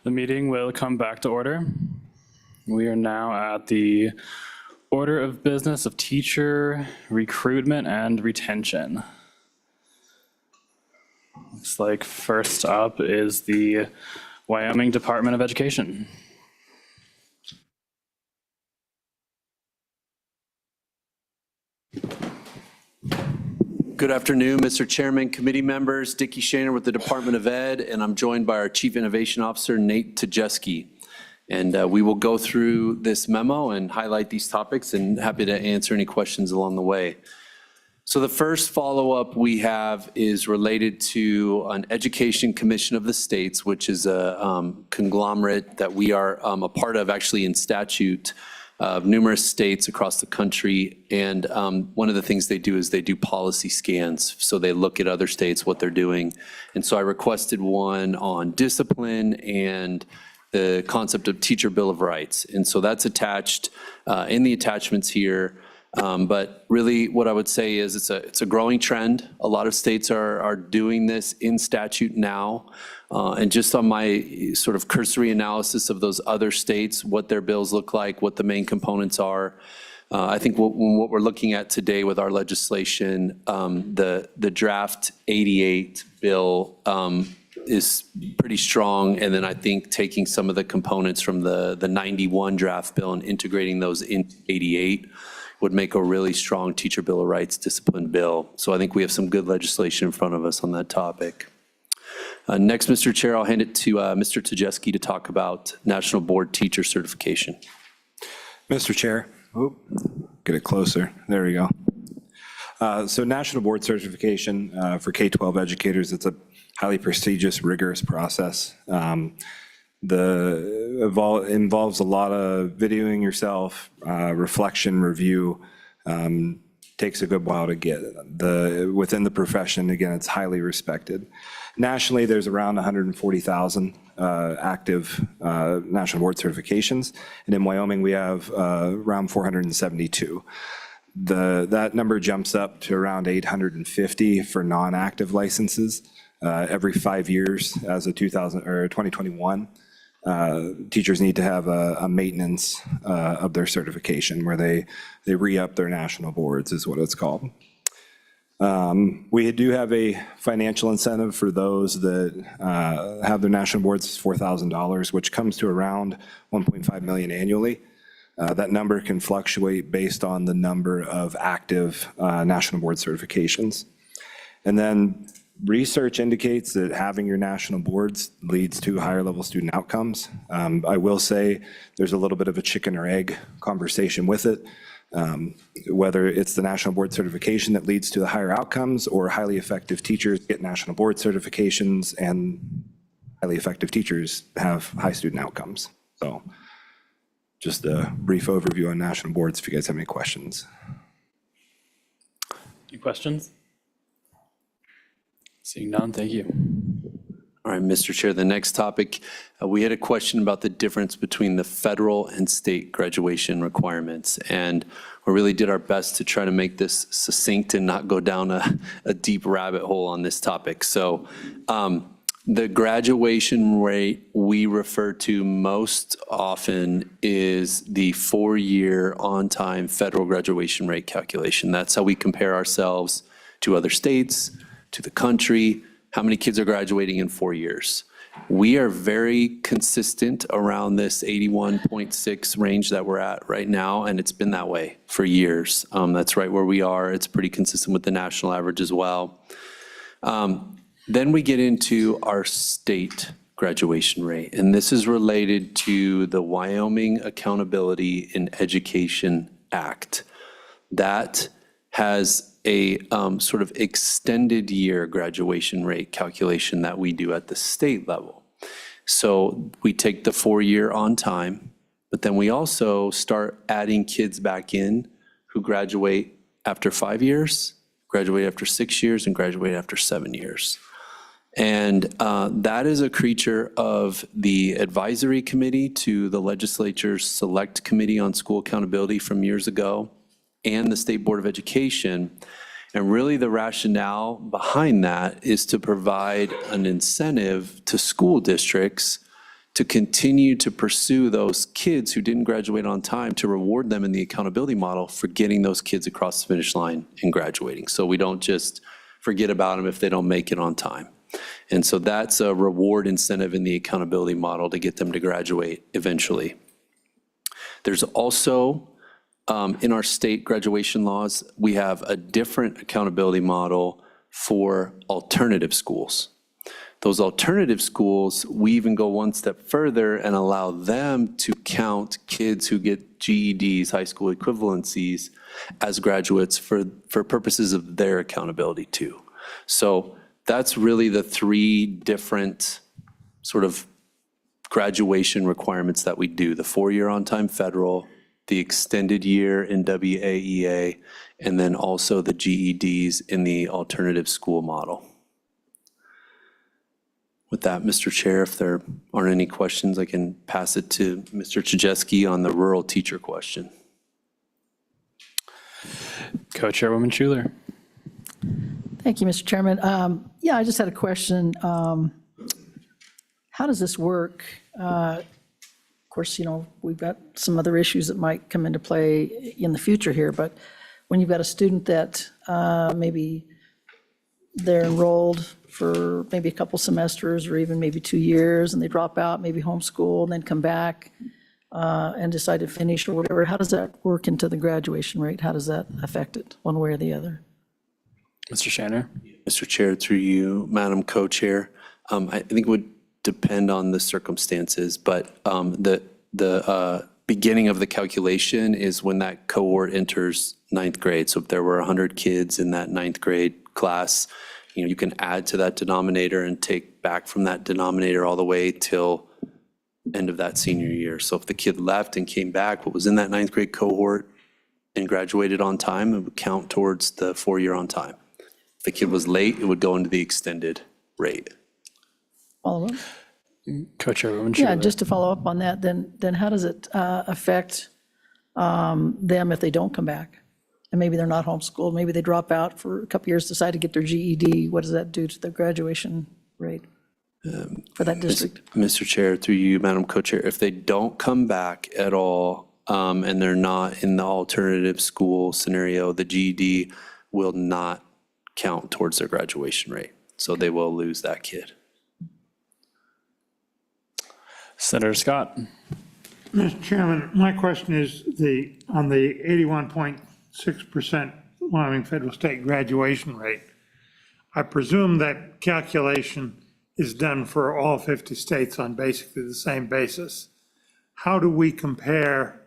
The meeting will come back to order. We are now at the order of business of teacher recruitment and retention. Looks like first up is the Wyoming Department of Education. Good afternoon, Mr. Chairman, committee members, Dickie Shaner with the Department of Ed, and I'm joined by our Chief Innovation Officer, Nate Tajeski. And we will go through this memo and highlight these topics, and happy to answer any questions along the way. So the first follow-up we have is related to an Education Commission of the States, which is a conglomerate that we are a part of actually in statute of numerous states across the country. And one of the things they do is they do policy scans. So they look at other states, what they're doing. And so I requested one on discipline and the concept of teacher bill of rights. And so that's attached in the attachments here. But really what I would say is it's a growing trend. A lot of states are doing this in statute now. And just on my sort of cursory analysis of those other states, what their bills look like, what the main components are, I think what we're looking at today with our legislation, the draft 88 bill is pretty strong. And then I think taking some of the components from the 91 draft bill and integrating those into 88 would make a really strong teacher bill of rights discipline bill. So I think we have some good legislation in front of us on that topic. Next, Mr. Chair, I'll hand it to Mr. Tajeski to talk about National Board Teacher Certification. Mr. Chair, get it closer. There we go. So National Board Certification for K-12 educators, it's a highly prestigious, rigorous process. Involves a lot of videoing yourself, reflection, review. Takes a good while to get. Within the profession, again, it's highly respected. Nationally, there's around 140,000 active National Board certifications, and in Wyoming, we have around 472. That number jumps up to around 850 for non-active licenses every 5 years as of 2021. Teachers need to have a maintenance of their certification where they re-up their national boards is what it's called. We do have a financial incentive for those that have their national boards, $4,000, which comes to around 1.5 million annually. That number can fluctuate based on the number of active national board certifications. And then research indicates that having your national boards leads to higher level student outcomes. I will say there's a little bit of a chicken or egg conversation with it. Whether it's the national board certification that leads to the higher outcomes or highly effective teachers get national board certifications and highly effective teachers have high student outcomes. So just a brief overview on national boards if you guys have any questions. Any questions? Seeing none, thank you. All right, Mr. Chair, the next topic, we had a question about the difference between the federal and state graduation requirements. And we really did our best to try to make this succinct and not go down a deep rabbit hole on this topic. So the graduation rate we refer to most often is the 4-year on-time federal graduation rate calculation. That's how we compare ourselves to other states, to the country, how many kids are graduating in 4 years. We are very consistent around this 81.6 range that we're at right now, and it's been that way for years. That's right where we are. It's pretty consistent with the national average as well. Then we get into our state graduation rate, and this is related to the Wyoming Accountability in Education Act. That has a sort of extended year graduation rate calculation that we do at the state level. So we take the 4-year on time, but then we also start adding kids back in who graduate after 5 years, graduate after 6 years, and graduate after 7 years. And that is a creature of the advisory committee to the legislature's select committee on school accountability from years ago and the State Board of Education. And really the rationale behind that is to provide an incentive to school districts to continue to pursue those kids who didn't graduate on time, to reward them in the accountability model for getting those kids across the finish line and graduating. So we don't just forget about them if they don't make it on time. And so that's a reward incentive in the accountability model to get them to graduate eventually. There's also, in our state graduation laws, we have a different accountability model for alternative schools. Those alternative schools, we even go one step further and allow them to count kids who get GEDs, high school equivalencies, as graduates for purposes of their accountability too. So that's really the three different sort of graduation requirements that we do: the 4-year on-time federal, the extended year in WAEA, and then also the GEDs in the alternative school model. With that, Mr. Chair, if there aren't any questions, I can pass it to Mr. Chajewski on the rural teacher question. Co-Chairwoman Schuler. Thank you, Mr. Chairman. Yeah, I just had a question. How does this work? Of course, you know, we've got some other issues that might come into play in the future here, but when you've got a student that maybe they're enrolled for maybe a couple semesters or even maybe 2 years, and they drop out, maybe homeschool, and then come back and decide to finish or whatever, how does that work into the graduation rate? How does that affect it one way or the other? Mr. Shanner. Mr. Chair, through you, Madam Co-Chair, I think it would depend on the circumstances, but the beginning of the calculation is when that cohort enters 9th grade. So if there were 100 kids in that 9th grade class, you know, you can add to that denominator and take back from that denominator all the way till end of that senior year. So if the kid left and came back, what was in that 9th grade cohort and graduated on time, it would count towards the 4-year on time. If the kid was late, it would go into the extended rate. Follow up? Co-Chairwoman Schuler. Yeah, just to follow up on that, then how does it affect them if they don't come back? And maybe they're not homeschooled, maybe they drop out for a couple years, decide to get their GED. What does that do to their graduation rate for that district? Mr. Chair, through you, Madam Co-Chair, if they don't come back at all and they're not in the alternative school scenario, the GED will not count towards their graduation rate. So they will lose that kid. Senator Scott. Mr. Chairman, my question is on the 81.6% Wyoming federal state graduation rate. I presume that calculation is done for all 50 states on basically the same basis. How do we compare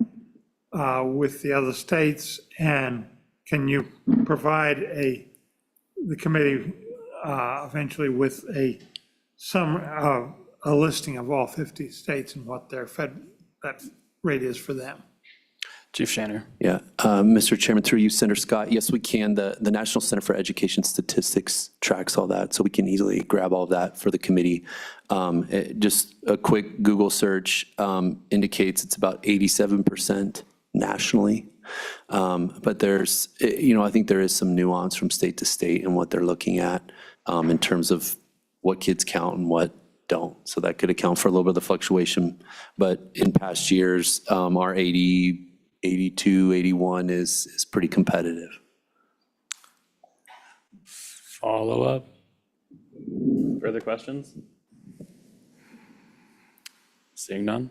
with the other states, and can you provide the committee eventually with a listing of all 50 states and what their that rate is for them? Chief Shanner. Yeah, Mr. Chairman, through you, Senator Scott, yes, we can. The National Center for Education Statistics tracks all that, so we can easily grab all of that for the committee. Just a quick Google search indicates it's about 87% nationally. But there's, you know, I think there is some nuance from state to state in what they're looking at in terms of what kids count and what don't. So that could account for a little bit of the fluctuation. But in past years, our 80, 82, 81 is pretty competitive. Follow up. Further questions? Seeing none.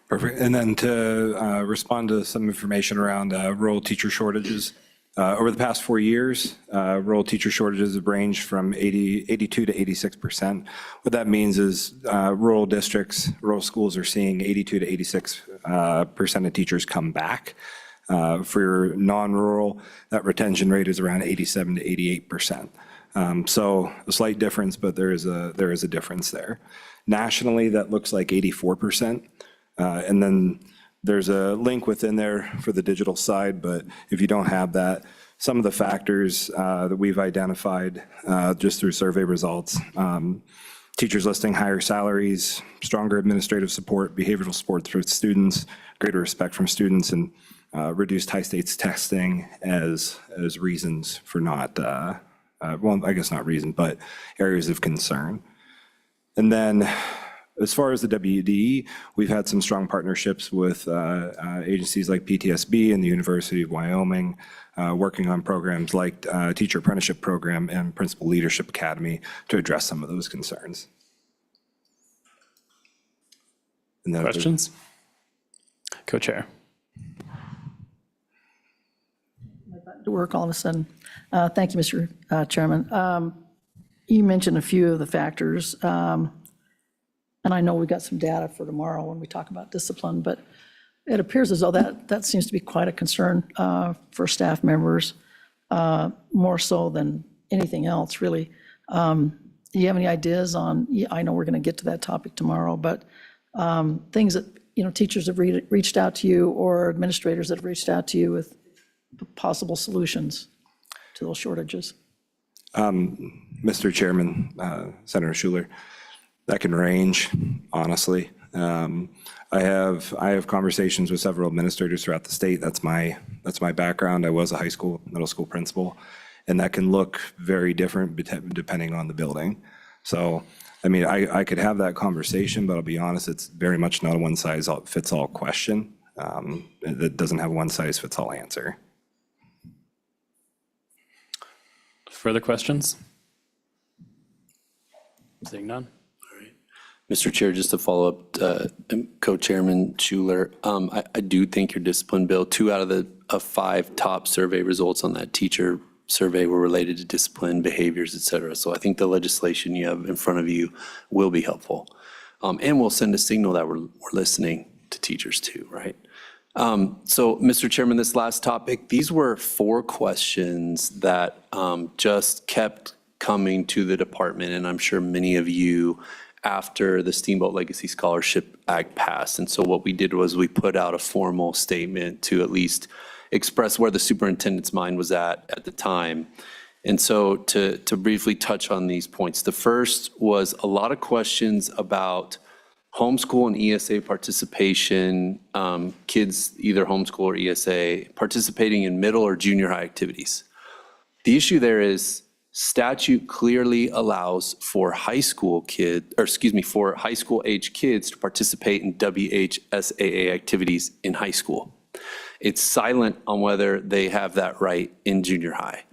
Perfect. And then to respond to some information around rural teacher shortages. Over the past 4 years, rural teacher shortages have ranged from 82 to 86%. What that means is rural districts, rural schools are seeing 82 to 86% of teachers come back. For non-rural, that retention rate is around 87 to 88%. So a slight difference, but there is a difference there. Nationally, that looks like 84%. And then there's a link within there for the digital side, but if you don't have that, some of the factors that we've identified just through survey results, teachers listing higher salaries, stronger administrative support, behavioral support for students, greater respect from students, and reduced high stakes testing as reasons for not, well, I guess not reason, but areas of concern. And then As far as the WDE, we've had some strong partnerships with agencies like PTSB and the University of Wyoming, working on programs like Teacher Apprenticeship Program and Principal Leadership Academy to address some of those concerns. And then Questions? Co-chair. To work all of a sudden. Thank you, Mr. Chairman. You mentioned a few of the factors, and I know we got some data for tomorrow when we talk about discipline, but it appears as though that seems to be quite a concern for staff members, more so than anything else, really. Do you have any ideas on, I know we're going to get to that topic tomorrow, but things that, teachers have reached out to you or administrators that have reached out to you with possible solutions to those shortages? Mr. Chairman, Senator Schuler, that can range, honestly. I have conversations with several administrators throughout the state. That's my background. I was a high school, middle school principal, and that can look very different depending on the building. So, I mean, I could have that conversation, but I'll be honest, it's very much not a one-size-fits-all question. It doesn't have a one-size-fits-all answer. Further questions? Seeing none. Mr. Chair, just to follow up, Co-Chairman Schuler, I do think your discipline bill, 2 out of 5 top survey results on that teacher survey were related to discipline, behaviors, et cetera. So I think the legislation you have in front of you will be helpful. And will send a signal that we're listening to teachers too, right? So, Mr. Chairman, this last topic, these were 4 questions that just kept coming to the department, and I'm sure many of you after the Steamboat Legacy Scholarship Act passed. And so what we did was we put out a formal statement to at least express where the superintendent's mind was at the time. And so to briefly touch on these points, the first was a lot of questions about homeschool and ESA participation, kids, either homeschool or ESA, participating in middle or junior high activities. The issue there is statute clearly allows for high school age kids to participate in WHSAA activities in high school. It's silent on whether they have that right in junior high.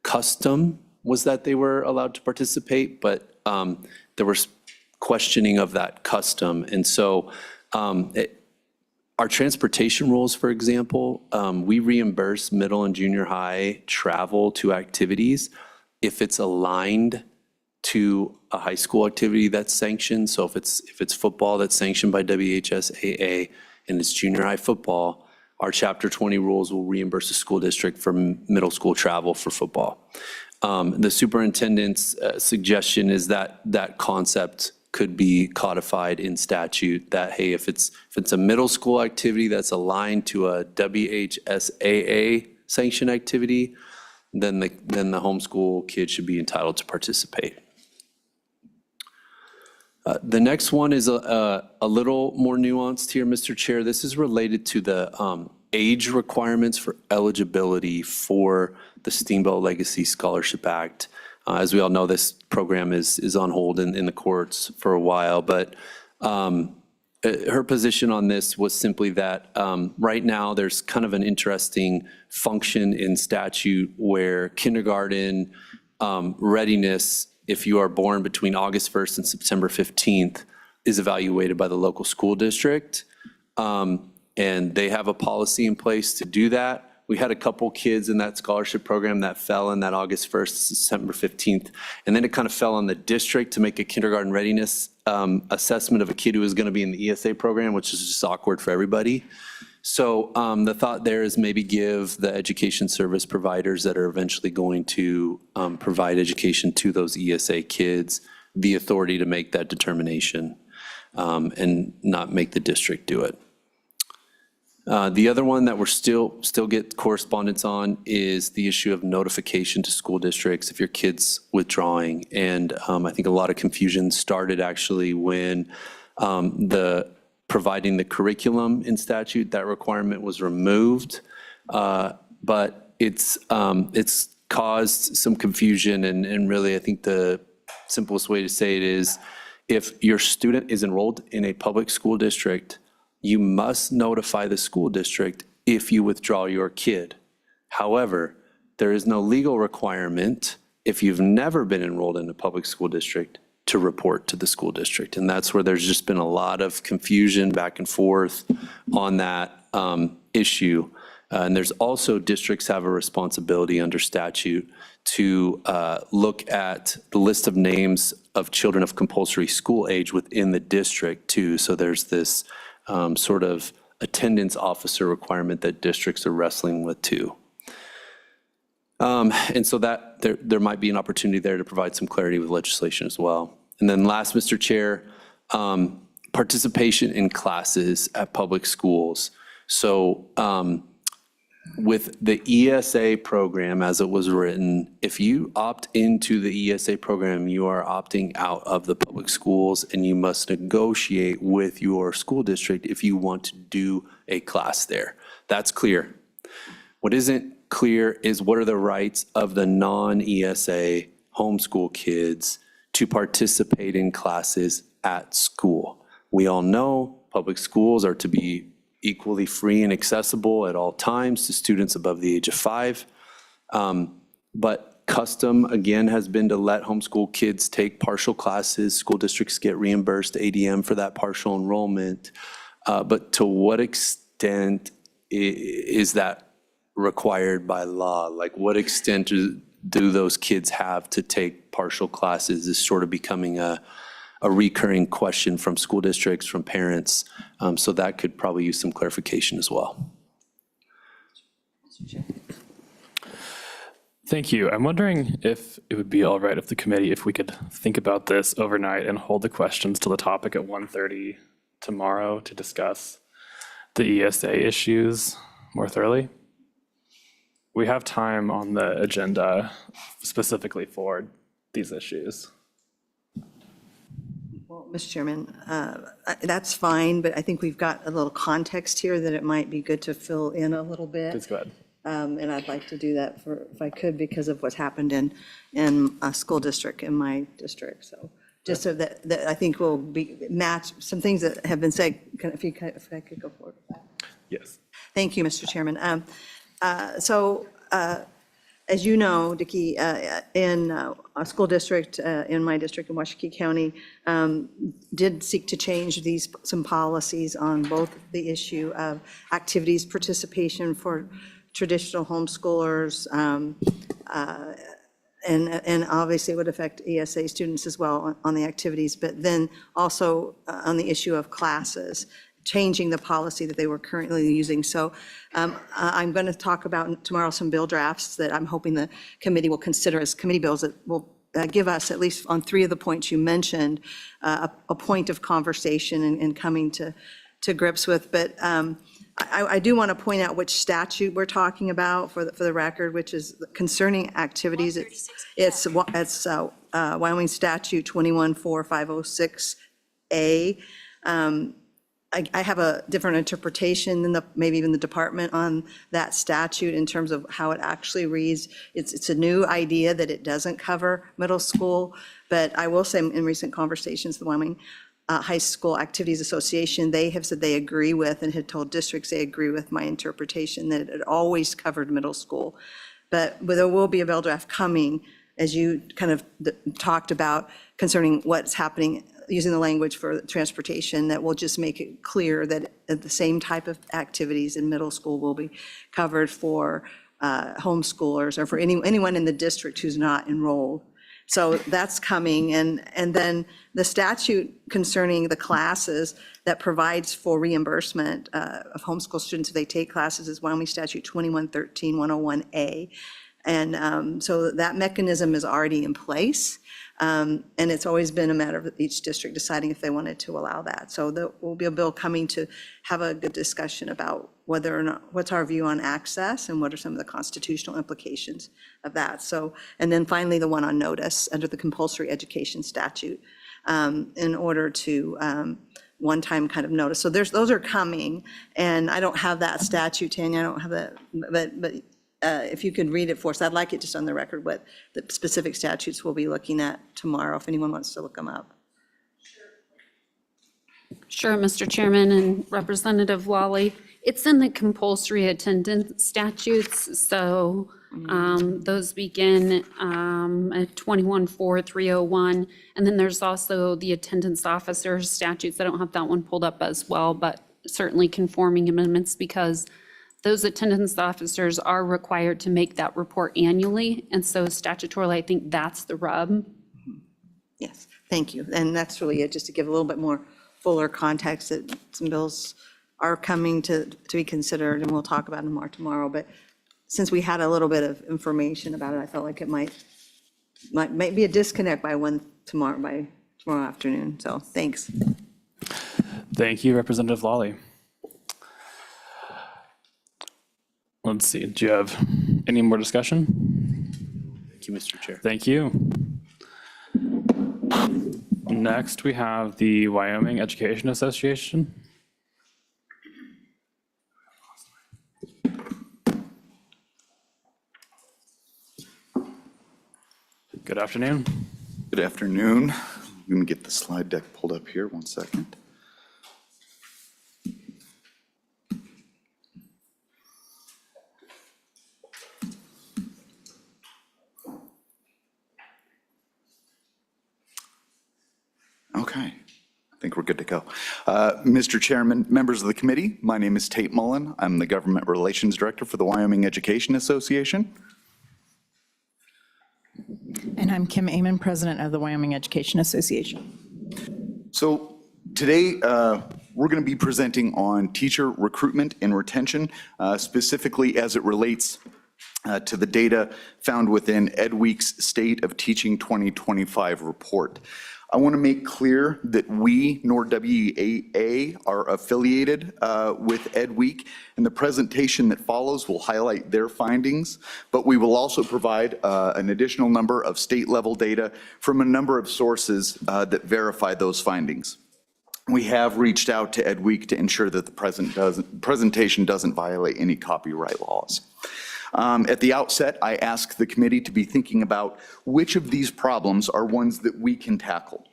Custom was that they were allowed to participate, but there was questioning of that custom. And so our transportation rules, for example, we reimburse middle and junior high travel to activities if it's aligned to a high school activity that's sanctioned. So if it's football that's sanctioned by WHSAA and it's junior high football, our Chapter 20 rules will reimburse the school district for middle school travel for football. The superintendent's suggestion is that that concept could be codified in statute, that, hey, if it's a middle school activity that's aligned to a WHSAA sanctioned activity, then the homeschool kid should be entitled to participate. The next one is a little more nuanced here, Mr. Chair. This is related to the age requirements for eligibility for the Steamboat Legacy Scholarship Act. As we all know, this program is on hold in the courts for a while, but her position on this was simply that right now there's kind of an interesting function in statute where kindergarten readiness, if you are born between August 1st and September 15th, is evaluated by the local school district. And they have a policy in place to do that. We had a couple kids in that scholarship program that fell in that August 1st to September 15th. And then it kind of fell on the district to make a kindergarten readiness assessment of a kid who was going to be in the ESA program, which is just awkward for everybody. So the thought there is maybe give the education service providers that are eventually going to provide education to those ESA kids the authority to make that determination and not make the district do it. The other one that we're still get correspondence on is the issue of notification to school districts if your kid's withdrawing. And I think a lot of confusion started actually when providing the curriculum in statute, that requirement was removed. But it's caused some confusion, and really I think the simplest way to say it is if your student is enrolled in a public school district, you must notify the school district if you withdraw your kid. However, there is no legal requirement if you've never been enrolled in a public school district to report to the school district. And that's where there's just been a lot of confusion back and forth on that issue. And there's also districts have a responsibility under statute to look at the list of names of children of compulsory school age within the district too. So there's this sort of attendance officer requirement that districts are wrestling with too. And so that there might be an opportunity there to provide some clarity with legislation as well. And then last, Mr. Chair, participation in classes at public schools. So with the ESA program as it was written, if you opt into the ESA program, you are opting out of the public schools, and you must negotiate with your school district if you want to do a class there. That's clear. What isn't clear is what are the rights of the non-ESA homeschool kids to participate in classes at school. We all know public schools are to be equally free and accessible at all times to students above the age of 5. But custom, again, has been to let homeschool kids take partial classes. School districts get reimbursed ADM for that partial enrollment. But to what extent is that required by law? Like, what extent do those kids have to take partial classes is sort of becoming a recurring question from school districts, from parents. So that could probably use some clarification as well. Thank you. I'm wondering if it would be all right if the committee, if we could think about this overnight and hold the questions to the topic at 1:30 tomorrow to discuss the ESA issues more thoroughly. We have time on the agenda specifically for these issues. Well, Mr. Chairman, that's fine, but I think we've got a little context here that it might be good to fill in a little bit. Please go ahead. And I'd like to do that if I could, because of what's happened in a school district, in my district. So just so that I think will be match some things that have been said, if I could go forward with that. Yes. Thank you, Mr. Chairman. As you know, Dickie, in a school district, in my district in Washakie County, did seek to change some policies on both the issue of activities participation for traditional homeschoolers, and obviously it would affect ESA students as well on the activities, but then also on the issue of classes, changing the policy that they were currently using. So I'm going to talk about tomorrow some bill drafts that I'm hoping the committee will consider as committee bills that will give us, at least on 3 of the points you mentioned, a point of conversation and coming to grips with. But I do want to point out which statute we're talking about for the record, which is concerning activities. It's Wyoming Statute 214506A. I have a different interpretation than maybe even the department on that statute in terms of how it actually reads. It's a new idea that it doesn't cover middle school, but I will say in recent conversations, the Wyoming High School Activities Association, they have said they agree with and had told districts they agree with my interpretation that it always covered middle school. But there will be a bill draft coming, as you kind of talked about, concerning what's happening using the language for transportation, that will just make it clear that the same type of activities in middle school will be covered for homeschoolers or for anyone in the district who's not enrolled. So that's coming. And then the statute concerning the classes that provides for reimbursement of homeschool students if they take classes is Wyoming Statute 2113-101A. And so that mechanism is already in place. And it's always been a matter of each district deciding if they wanted to allow that. So there will be a bill coming to have a good discussion about whether or not, what's our view on access and what are some of the constitutional implications of that. So, and then finally, the one on notice under the compulsory education statute in order to one-time kind of notice. So those are coming, and I don't have that statute, Tanya, I don't have that, but if you could read it for us, I'd like it just on the record what the specific statutes we'll be looking at tomorrow, if anyone wants to look them up. Sure. Sure, Mr. Chairman and Representative Lawley. It's in the compulsory attendance statutes, so those begin at 214301. And then there's also the attendance officers statutes. I don't have that one pulled up as well, but certainly conforming amendments because those attendance officers are required to make that report annually. And so statutorily, I think that's the rub. Yes, thank you. And that's really it, just to give a little bit more fuller context that some bills are coming to be considered, and we'll talk about them more tomorrow. But since we had a little bit of information about it, I felt like it might be a disconnect by tomorrow afternoon. So thanks. Thank you, Representative Lawley. Let's see, do you have any more discussion? Thank you, Mr. Chair. Thank you. Next, we have the Wyoming Education Association. Good afternoon. Good afternoon. I'm going to get the slide deck pulled up here. One second. Okay, I think we're good to go. Mr. Chairman, members of the committee, my name is Tate Mullen. I'm the Government Relations Director for the Wyoming Education Association. And I'm Kim Amon, President of the Wyoming Education Association. So today, we're going to be presenting on teacher recruitment and retention, specifically as it relates to the data found within EdWeek's State of Teaching 2025 report. I want to make clear that we, nor WEA, are affiliated with EdWeek, and the presentation that follows will highlight their findings, but we will also provide an additional number of state-level data from a number of sources that verify those findings. We have reached out to EdWeek to ensure that the presentation doesn't violate any copyright laws. At the outset, I ask the committee to be thinking about which of these problems are ones that we can tackle.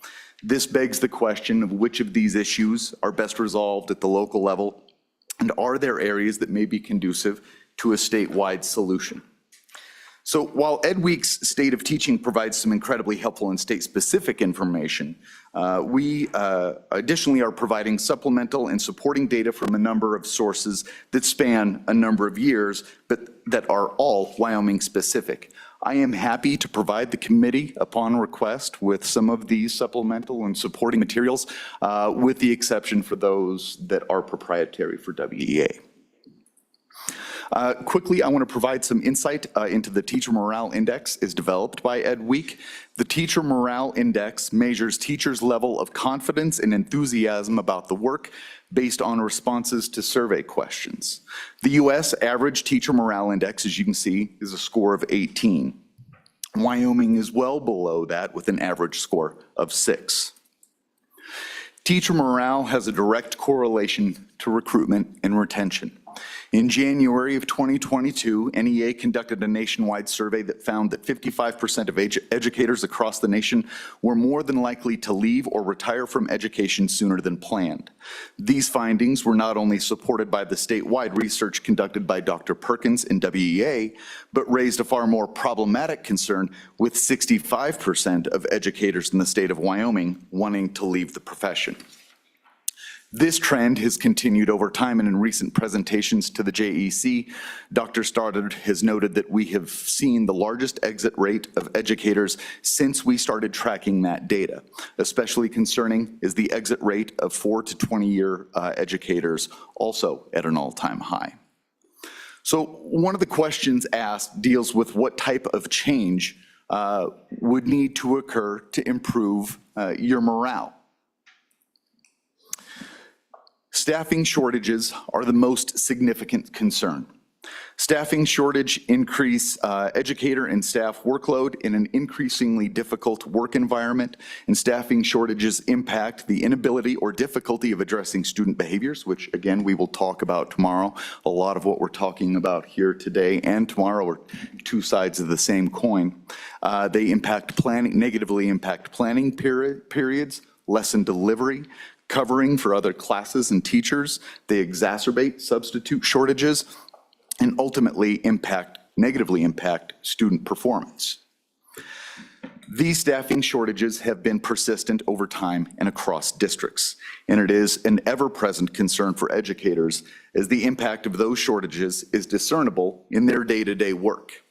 This begs the question of which of these issues are best resolved at the local level, and are there areas that may be conducive to a statewide solution? So while EdWeek's State of Teaching provides some incredibly helpful and state-specific information, we additionally are providing supplemental and supporting data from a number of sources that span a number of years, but that are all Wyoming-specific. I am happy to provide the committee upon request with some of these supplemental and supporting materials, with the exception for those that are proprietary for WEA. Quickly, I want to provide some insight into the Teacher Morale Index as developed by EdWeek. The Teacher Morale Index measures teachers' level of confidence and enthusiasm about the work based on responses to survey questions. The U.S. average Teacher Morale Index, as you can see, is a score of 18. Wyoming is well below that with an average score of 6. Teacher morale has a direct correlation to recruitment and retention. In January of 2022, NEA conducted a nationwide survey that found that 55% of educators across the nation were more than likely to leave or retire from education sooner than planned. These findings were not only supported by the statewide research conducted by Dr. Perkins and WEA, but raised a far more problematic concern with 65% of educators in the state of Wyoming wanting to leave the profession. This trend has continued over time, and in recent presentations to the JEC, Dr. Stoddard has noted that we have seen the largest exit rate of educators since we started tracking that data. Especially concerning is the exit rate of 4 to 20-year educators, also at an all-time high. So one of the questions asked deals with what type of change would need to occur to improve your morale. Staffing shortages are the most significant concern. Staffing shortage increase educator and staff workload in an increasingly difficult work environment, and staffing shortages impact the inability or difficulty of addressing student behaviors, which again, we will talk about tomorrow. A lot of what we're talking about here today and tomorrow are two sides of the same coin. They impact planning, negatively impact planning periods, lesson delivery, covering for other classes and teachers. They exacerbate substitute shortages and ultimately negatively impact student performance. These staffing shortages have been persistent over time and across districts, and it is an ever-present concern for educators as the impact of those shortages is discernible in their day-to-day work.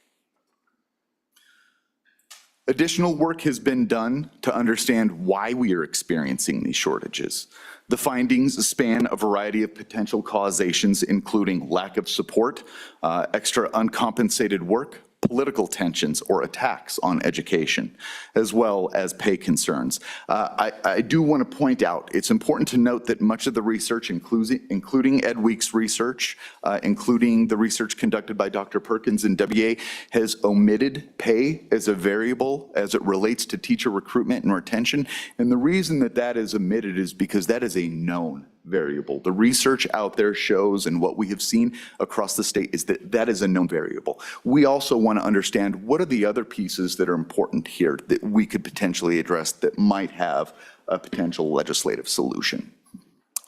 Additional work has been done to understand why we are experiencing these shortages. The findings span a variety of potential causations, including lack of support, extra uncompensated work, political tensions or attacks on education, as well as pay concerns. I do want to point out, it's important to note that much of the research, including Ed Week's research, including the research conducted by Dr. Perkins and WA, has omitted pay as a variable as it relates to teacher recruitment and retention. And the reason that that is omitted is because that is a known variable. The research out there shows, and what we have seen across the state is that that is a known variable. We also want to understand what are the other pieces that are important here that we could potentially address that might have a potential legislative solution.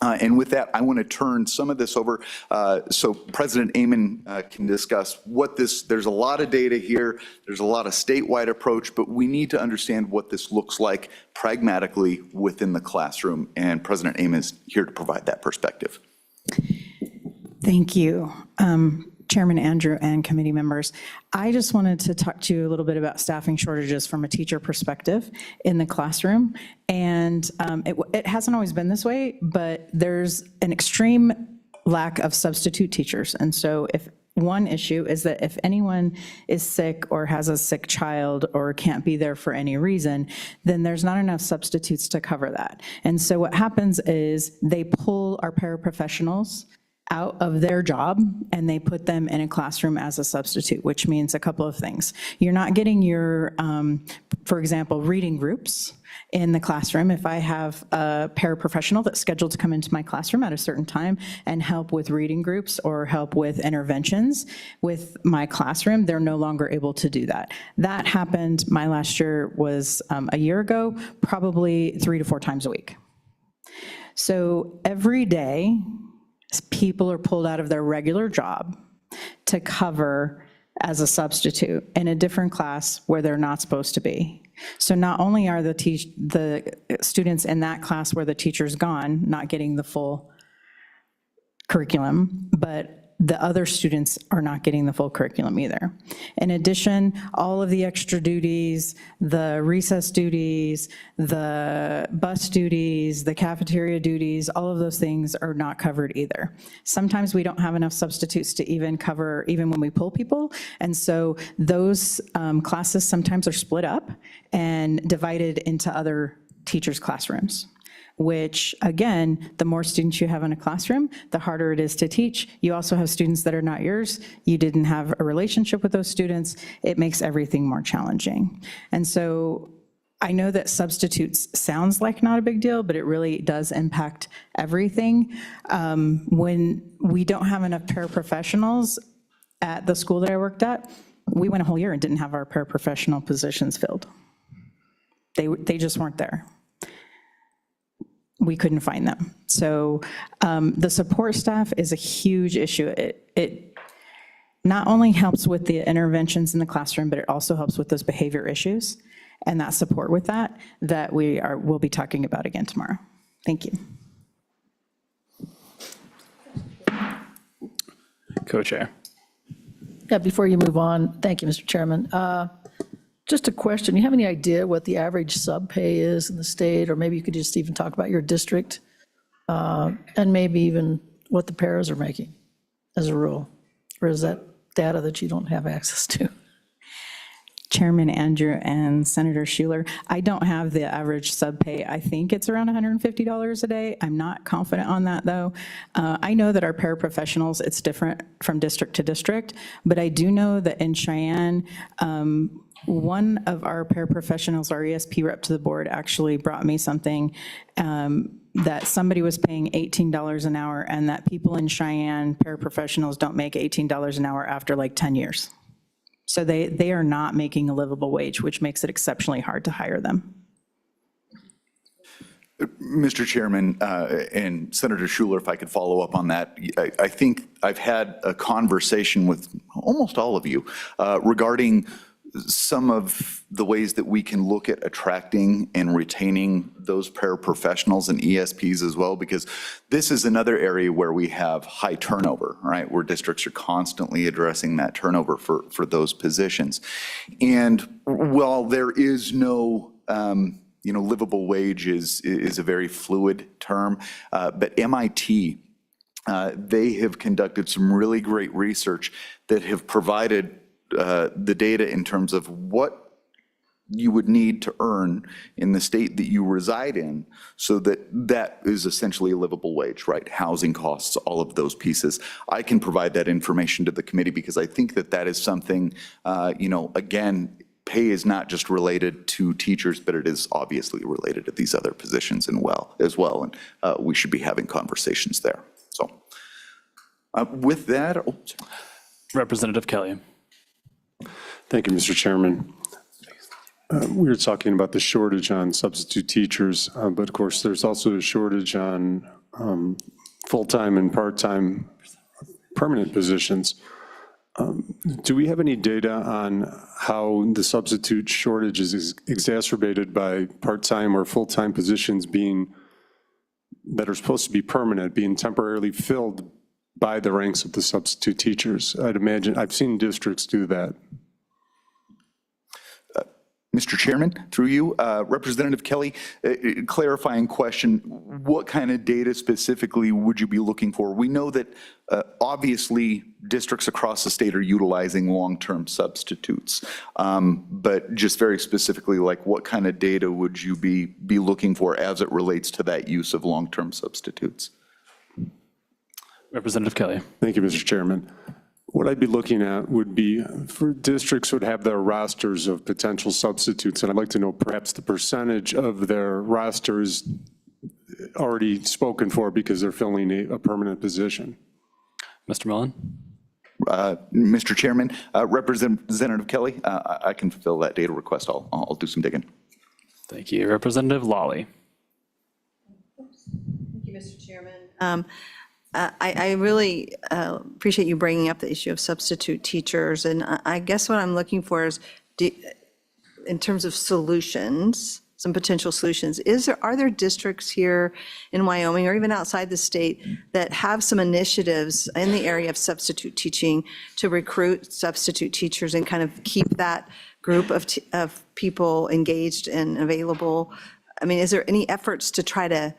And with that, I want to turn some of this over so President Amon can discuss what this, there's a lot of data here, there's a lot of statewide approach, but we need to understand what this looks like pragmatically within the classroom, and President Amon is here to provide that perspective. Thank you. Chairman Andrew and committee members, I just wanted to talk to you a little bit about staffing shortages from a teacher perspective in the classroom. And it hasn't always been this way, but there's an extreme lack of substitute teachers. And so if one issue is that if anyone is sick or has a sick child or can't be there for any reason, then there's not enough substitutes to cover that. And so what happens is they pull our paraprofessionals out of their job and they put them in a classroom as a substitute, which means a couple of things. You're not getting your, for example, reading groups in the classroom. If I have a paraprofessional that's scheduled to come into my classroom at a certain time and help with reading groups or help with interventions with my classroom, they're no longer able to do that. That happened, my last year was a year ago, probably 3 to 4 times a week. So every day, people are pulled out of their regular job to cover as a substitute in a different class where they're not supposed to be. So not only are the students in that class where the teacher's gone not getting the full curriculum, but the other students are not getting the full curriculum either. In addition, all of the extra duties, the recess duties, the bus duties, the cafeteria duties, all of those things are not covered either. Sometimes we don't have enough substitutes to even cover, even when we pull people. And so those classes sometimes are split up and divided into other teachers' classrooms, which again, the more students you have in a classroom, the harder it is to teach. You also have students that are not yours. You didn't have a relationship with those students. It makes everything more challenging. And so I know that substitutes sounds like not a big deal, but it really does impact everything. When we don't have enough paraprofessionals at the school that I worked at, we went a whole year and didn't have our paraprofessional positions filled. They just weren't there. We couldn't find them. So the support staff is a huge issue. It not only helps with the interventions in the classroom, but it also helps with those behavior issues and that support with that we'll be talking about again tomorrow. Thank you. Co-chair. Yeah, before you move on, thank you, Mr. Chairman. Just a question, you have any idea what the average sub pay is in the state? Or maybe you could just even talk about your district and maybe even what the paras are making as a rule? Or is that data that you don't have access to? Chairman Andrew and Senator Schuler, I don't have the average sub pay. I think it's around $150 a day. I'm not confident on that though. I know that our paraprofessionals, it's different from district to district, but I do know that in Cheyenne, one of our paraprofessionals, our ESP rep to the board, actually brought me something that somebody was paying $18 an hour, and that people in Cheyenne, paraprofessionals, don't make $18 an hour after like 10 years. So they are not making a livable wage, which makes it exceptionally hard to hire them. Mr. Chairman, and Senator Schuler, if I could follow up on that, I think I've had a conversation with almost all of you regarding some of the ways that we can look at attracting and retaining those paraprofessionals and ESPs as well, because this is another area where we have high turnover, right? Where districts are constantly addressing that turnover for those positions. And while there is no, livable wage is a very fluid term, but MIT, they have conducted some really great research that have provided the data in terms of what you would need to earn in the state that you reside in, so that is essentially a livable wage, right? Housing costs, all of those pieces. I can provide that information to the committee because I think that is something, again, pay is not just related to teachers, but it is obviously related to these other positions as well. And we should be having conversations there. So with that, Representative Kelly. Thank you, Mr. Chairman. We were talking about the shortage on substitute teachers, but of course, there's also a shortage on full-time and part-time permanent positions. Do we have any data on how the substitute shortage is exacerbated by part-time or full-time positions that are supposed to be permanent, being temporarily filled by the ranks of the substitute teachers? I'd imagine, I've seen districts do that. Mr. Chairman, through you, Representative Kelly, clarifying question, what kind of data specifically would you be looking for? We know that obviously districts across the state are utilizing long-term substitutes, but just very specifically, like what kind of data would you be looking for as it relates to that use of long-term substitutes? Representative Kelly. Thank you, Mr. Chairman. What I'd be looking at would be for districts would have their rosters of potential substitutes, and I'd like to know perhaps the percentage of their rosters already spoken for because they're filling a permanent position. Mr. Mullen. Mr. Chairman, Representative Kelly, I can fulfill that data request. I'll do some digging. Thank you. Representative Lawley. Thank you, Mr. Chairman. I really appreciate you bringing up the issue of substitute teachers, and I guess what I'm looking for is, in terms of solutions, some potential solutions, are there districts here in Wyoming or even outside the state that have some initiatives in the area of substitute teaching to recruit substitute teachers and kind of keep that group of people engaged and available? I mean, is there any efforts to try to,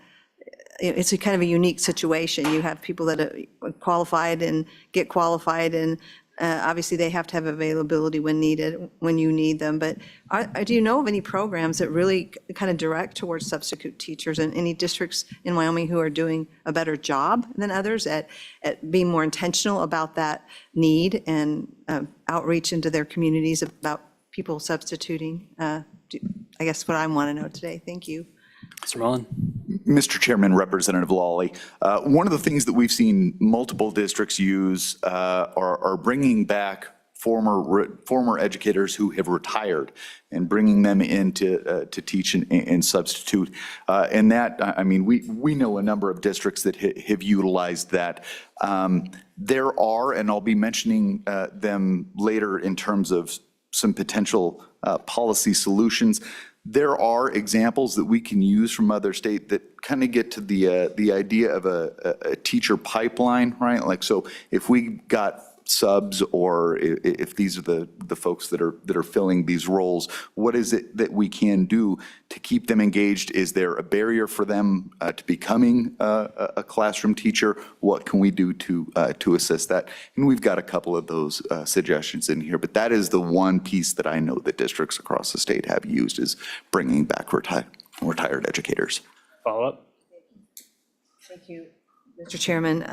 it's a kind of a unique situation. You have people that are qualified and get qualified, and obviously they have to have availability when needed, when you need them. But do you know of any programs that really kind of direct towards substitute teachers, and any districts in Wyoming who are doing a better job than others at being more intentional about that need and outreach into their communities about people substituting? I guess what I want to know today. Thank you. Mr. Mullen. Mr. Chairman, Representative Lawley, one of the things that we've seen multiple districts use are bringing back former educators who have retired and bringing them in to teach and substitute. And that, I mean, we know a number of districts that have utilized that. There are, and I'll be mentioning them later in terms of some potential policy solutions. There are examples that we can use from other states that kind of get to the idea of a teacher pipeline, right? Like, so if we got subs, or if these are the folks that are filling these roles, what is it that we can do to keep them engaged? Is there a barrier for them to becoming a classroom teacher? What can we do to assist that? And we've got a couple of those suggestions in here, but that is the one piece that I know that districts across the state have used, is bringing back retired educators. Follow up. Thank you, Mr. Chairman.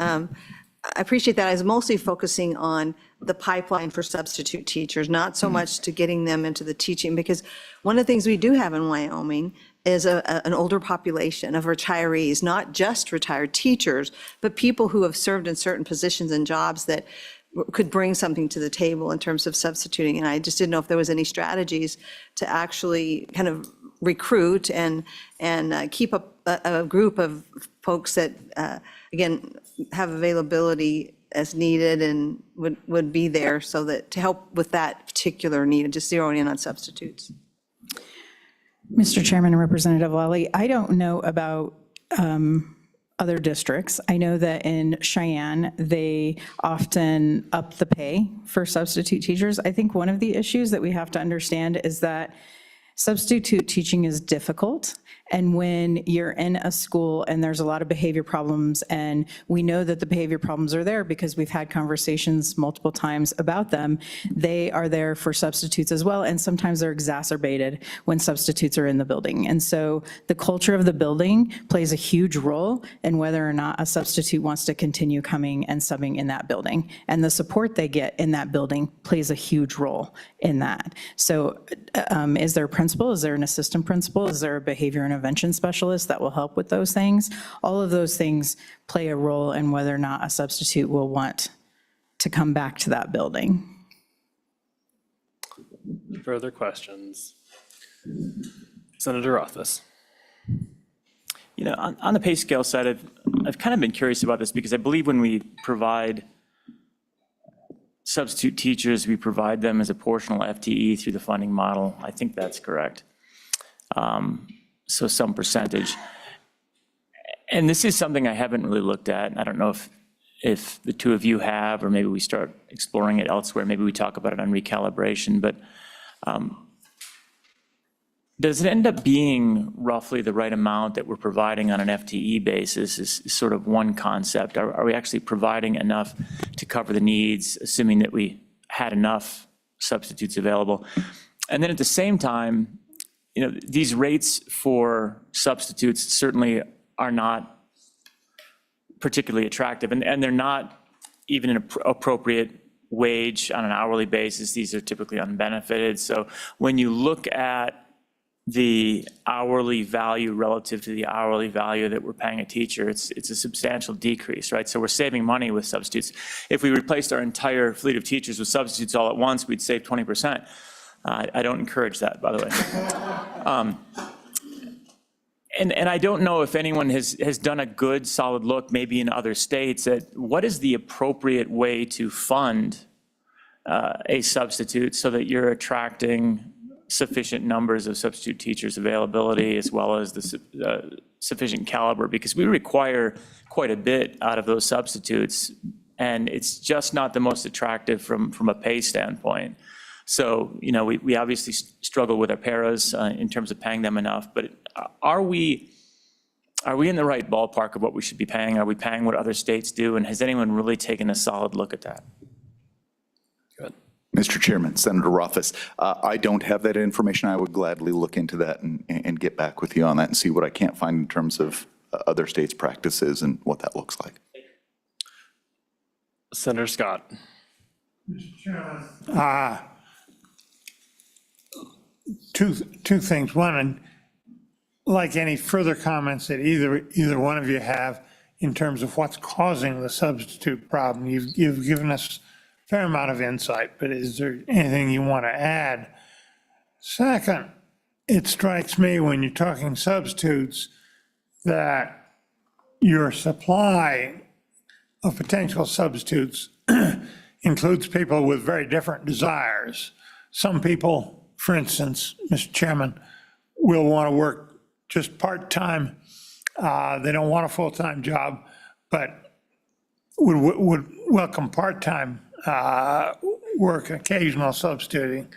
I appreciate that. I was mostly focusing on the pipeline for substitute teachers, not so much to getting them into the teaching, because one of the things we do have in Wyoming is an older population of retirees, not just retired teachers, but people who have served in certain positions and jobs that could bring something to the table in terms of substituting. And I just didn't know if there was any strategies to actually kind of recruit and keep a group of folks that, again, have availability as needed and would be there so that, to help with that particular need, and just zeroing in on substitutes. Mr. Chairman and Representative Lally, I don't know about other districts. I know that in Cheyenne, they often up the pay for substitute teachers. I think one of the issues that we have to understand is that substitute teaching is difficult. And when you're in a school and there's a lot of behavior problems, and we know that the behavior problems are there because we've had conversations multiple times about them, they are there for substitutes as well. And sometimes they're exacerbated when substitutes are in the building. And so the culture of the building plays a huge role in whether or not a substitute wants to continue coming and subbing in that building. And the support they get in that building plays a huge role in that. So is there a principal? Is there an assistant principal? Is there a behavior intervention specialist that will help with those things? All of those things play a role in whether or not a substitute will want to come back to that building. Further questions? Senator Rothfuss. You know, on the pay scale side, I've kind of been curious about this because I believe when we provide substitute teachers, we provide them as a portional FTE through the funding model. I think that's correct. So some percentage. And this is something I haven't really looked at. I don't know if the two of you have, or maybe we start exploring it elsewhere. Maybe we talk about it on recalibration, but does it end up being roughly the right amount that we're providing on an FTE basis is sort of one concept. Are we actually providing enough to cover the needs, assuming that we had enough substitutes available? And then at the same time, you know, these rates for substitutes certainly are not particularly attractive, and they're not even an appropriate wage on an hourly basis. These are typically unbenefited. So when you look at the hourly value relative to the hourly value that we're paying a teacher, it's a substantial decrease, right? So we're saving money with substitutes. If we replaced our entire fleet of teachers with substitutes all at once, we'd save 20%. I don't encourage that, by the way. And I don't know if anyone has done a good, solid look, maybe in other states, at what is the appropriate way to fund a substitute so that you're attracting sufficient numbers of substitute teachers availability, as well as the sufficient caliber, because we require quite a bit out of those substitutes, and it's just not the most attractive from a pay standpoint. So, you know, we obviously struggle with our paras in terms of paying them enough, but are we in the right ballpark of what we should be paying? Are we paying what other states do? And has anyone really taken a solid look at that? Good. Mr. Chairman, Senator Rothfuss, I don't have that information. I would gladly look into that and get back with you on that and see what I can't find in terms of other states' practices and what that looks like. Senator Scott. Mr. Chairman, two things. One, and like any further comments that either one of you have in terms of what's causing the substitute problem, you've given us a fair amount of insight, but is there anything you want to add? Second, it strikes me when you're talking substitutes that your supply of potential substitutes includes people with very different desires. Some people, for instance, Mr. Chairman, will want to work just part-time. They don't want a full-time job, but would welcome part-time work, occasional substituting,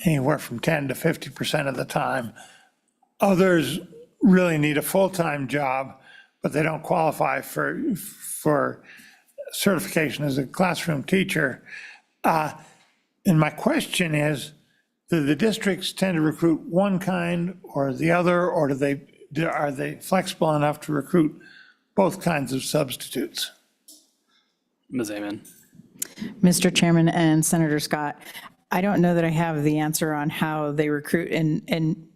anywhere from 10 to 50% of the time. Others really need a full-time job, but they don't qualify for certification as a classroom teacher. And my question is, do the districts tend to recruit one kind or the other, or are they flexible enough to recruit both kinds of substitutes? Ms. Amen. Mr. Chairman and Senator Scott, I don't know that I have the answer on how they recruit. In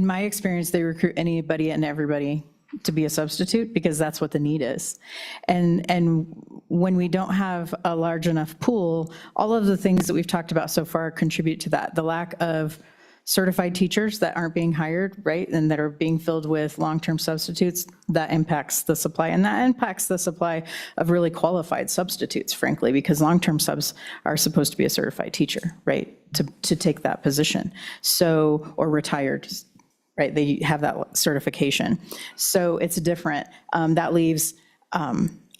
my experience, they recruit anybody and everybody to be a substitute because that's what the need is. And when we don't have a large enough pool, all of the things that we've talked about so far contribute to that. The lack of certified teachers that aren't being hired, right, and that are being filled with long-term substitutes, that impacts the supply. And that impacts the supply of really qualified substitutes, frankly, because long-term subs are supposed to be a certified teacher, right, to take that position. So, or retired, right, they have that certification. So it's different. That leaves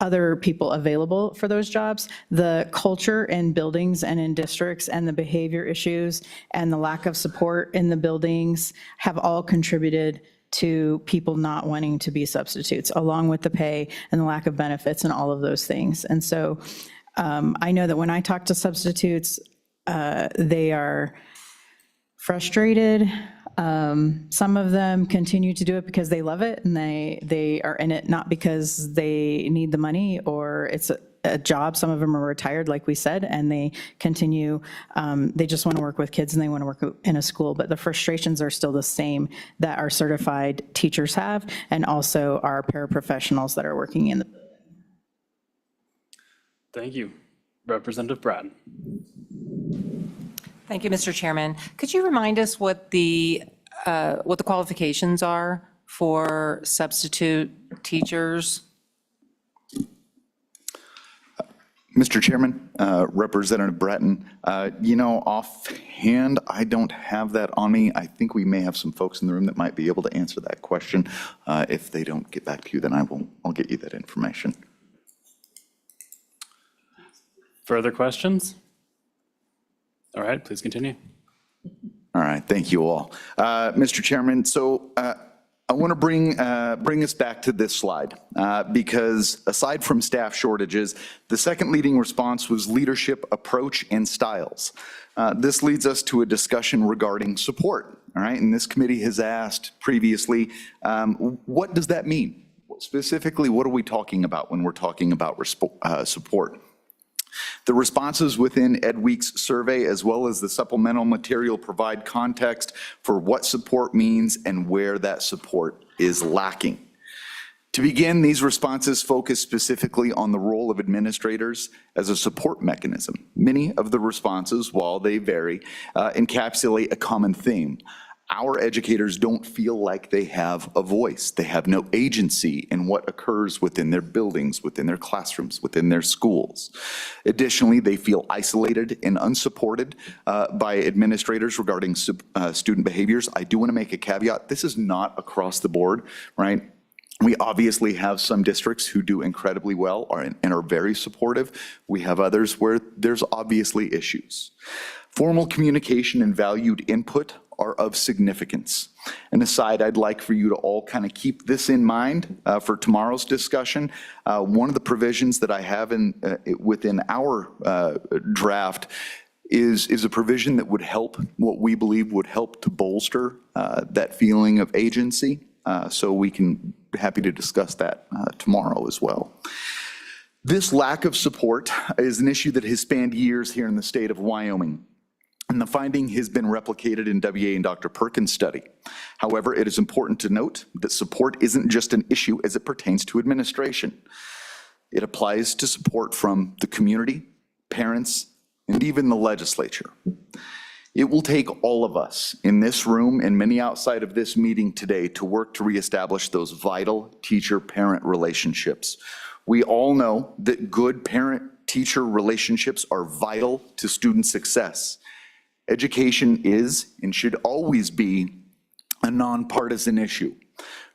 other people available for those jobs. The culture in buildings and in districts and the behavior issues and the lack of support in the buildings have all contributed to people not wanting to be substitutes, along with the pay and the lack of benefits and all of those things. And so I know that when I talk to substitutes, they are frustrated. Some of them continue to do it because they love it and they are in it not because they need the money or it's a job. Some of them are retired, like we said, and they continue, they just want to work with kids and they want to work in a school, but the frustrations are still the same that our certified teachers have and also our paraprofessionals that are working in the. Thank you. Representative Bratton. Thank you, Mr. Chairman. Could you remind us what the qualifications are for substitute teachers? Mr. Chairman, Representative Bratton, offhand, I don't have that on me. I think we may have some folks in the room that might be able to answer that question. If they don't get back to you, then I'll get you that information. Further questions? All right, please continue. All right, thank you all. Mr. Chairman, so I want to bring us back to this slide because aside from staff shortages, the second leading response was leadership approach and styles. This leads us to a discussion regarding support, all right? And this committee has asked previously, what does that mean? Specifically, what are we talking about when we're talking about support? The responses within Ed Week's survey, as well as the supplemental material, provide context for what support means and where that support is lacking. To begin, these responses focus specifically on the role of administrators as a support mechanism. Many of the responses, while they vary, encapsulate a common theme. Our educators don't feel like they have a voice. They have no agency in what occurs within their buildings, within their classrooms, within their schools. Additionally, they feel isolated and unsupported by administrators regarding student behaviors. I do want to make a caveat. This is not across the board, right? We obviously have some districts who do incredibly well and are very supportive. We have others where there's obviously issues. Formal communication and valued input are of significance. And aside, I'd like for you to all kind of keep this in mind for tomorrow's discussion. One of the provisions that I have within our draft is a provision that would help, what we believe would help to bolster that feeling of agency. So we can be happy to discuss that tomorrow as well. This lack of support is an issue that has spanned years here in the state of Wyoming. And the finding has been replicated in WA and Dr. Perkins' study. However, it is important to note that support isn't just an issue as it pertains to administration. It applies to support from the community, parents, and even the legislature. It will take all of us in this room and many outside of this meeting today to work to reestablish those vital teacher-parent relationships. We all know that good parent-teacher relationships are vital to student success. Education is and should always be a nonpartisan issue.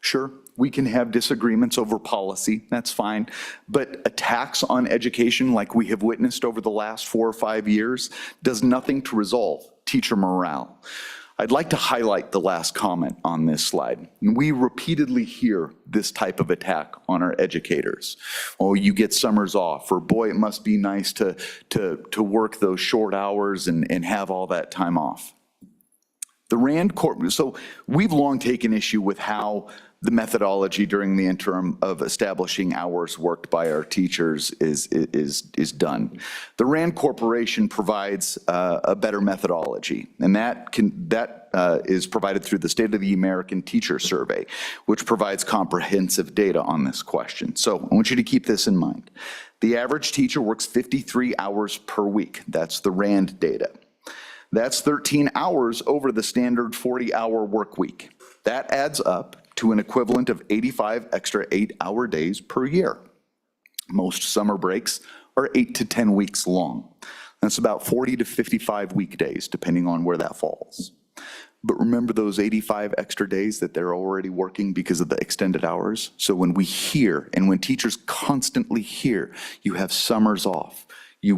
Sure, we can have disagreements over policy, that's fine, but attacks on education like we have witnessed over the last 4 or 5 years does nothing to resolve teacher morale. I'd like to highlight the last comment on this slide. We repeatedly hear this type of attack on our educators. Oh, you get summers off, or boy, it must be nice to work those short hours and have all that time off. The Rand Corp, so we've long taken issue with how the methodology during the interim of establishing hours worked by our teachers is done. The Rand Corporation provides a better methodology, and that is provided through the State of the American Teacher Survey, which provides comprehensive data on this question. So I want you to keep this in mind. The average teacher works 53 hours per week. That's the Rand data. That's 13 hours over the standard 40-hour work week. That adds up to an equivalent of 85 extra 8-hour days per year. Most summer breaks are 8 to 10 weeks long. That's about 40 to 55 weekdays, depending on where that falls. But remember those 85 extra days that they're already working because of the extended hours? So when we hear, and when teachers constantly hear, you have summers off, you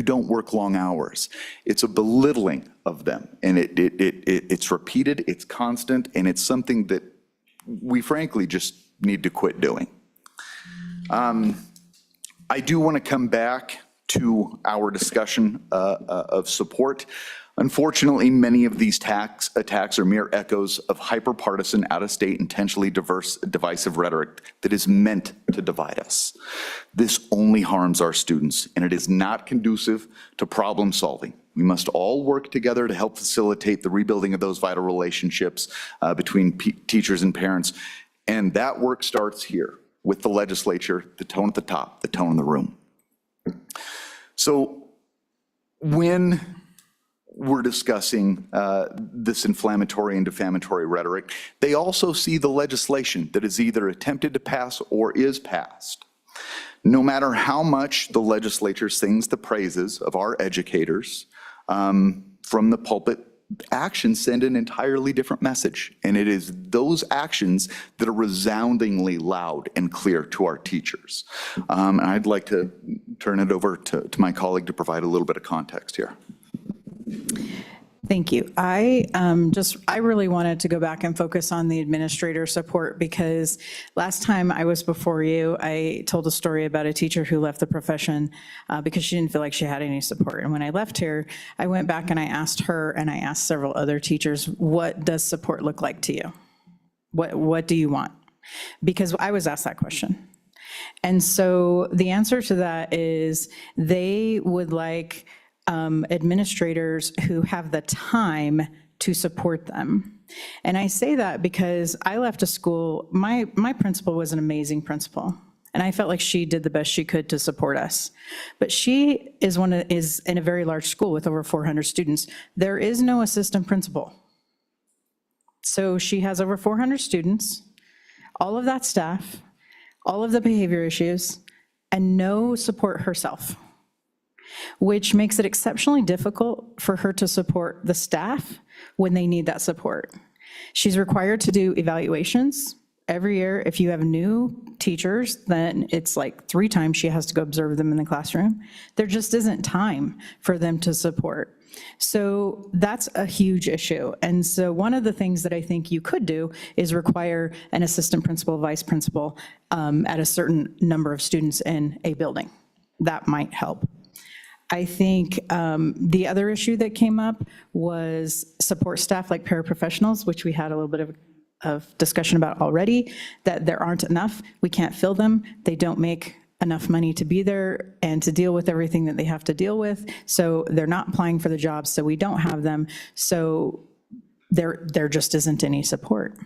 don't work long hours, it's a belittling of them. And it's repeated, it's constant, and it's something that we frankly just need to quit doing. I do want to come back to our discussion of support. Unfortunately, many of these attacks are mere echoes of hyper-partisan, out-of-state, intentionally divisive rhetoric that is meant to divide us. This only harms our students, and it is not conducive to problem solving. We must all work together to help facilitate the rebuilding of those vital relationships between teachers and parents, and that work starts here with the legislature, the tone at the top, the tone in the room. So when we're discussing this inflammatory and defamatory rhetoric, they also see the legislation that is either attempted to pass or is passed. No matter how much the legislature sings the praises of our educators from the pulpit, actions send an entirely different message. And it is those actions that are resoundingly loud and clear to our teachers. And I'd like to turn it over to my colleague to provide a little bit of context here. Thank you. I really wanted to go back and focus on the administrator support, because last time I was before you, I told a story about a teacher who left the profession because she didn't feel like she had any support. And when I left here, I went back and I asked her, and I asked several other teachers, what does support look like to you? What do you want? Because I was asked that question. And so the answer to that is they would like administrators who have the time to support them. And I say that because I left a school, my principal was an amazing principal, and I felt like she did the best she could to support us. But she is in a very large school with over 400 students. There is no assistant principal. So she has over 400 students, all of that staff, all of the behavior issues, and no support herself, which makes it exceptionally difficult for her to support the staff when they need that support. She's required to do evaluations every year. If you have new teachers, then it's like 3 times she has to go observe them in the classroom. There just isn't time for them to support. So that's a huge issue. And so one of the things that I think you could do is require an assistant principal, vice principal at a certain number of students in a building. That might help. I think the other issue that came up was support staff like paraprofessionals, which we had a little bit of discussion about already, that there aren't enough. We can't fill them. They don't make enough money to be there and to deal with everything that they have to deal with. So they're not applying for the jobs, so we don't have them. So there just isn't any support.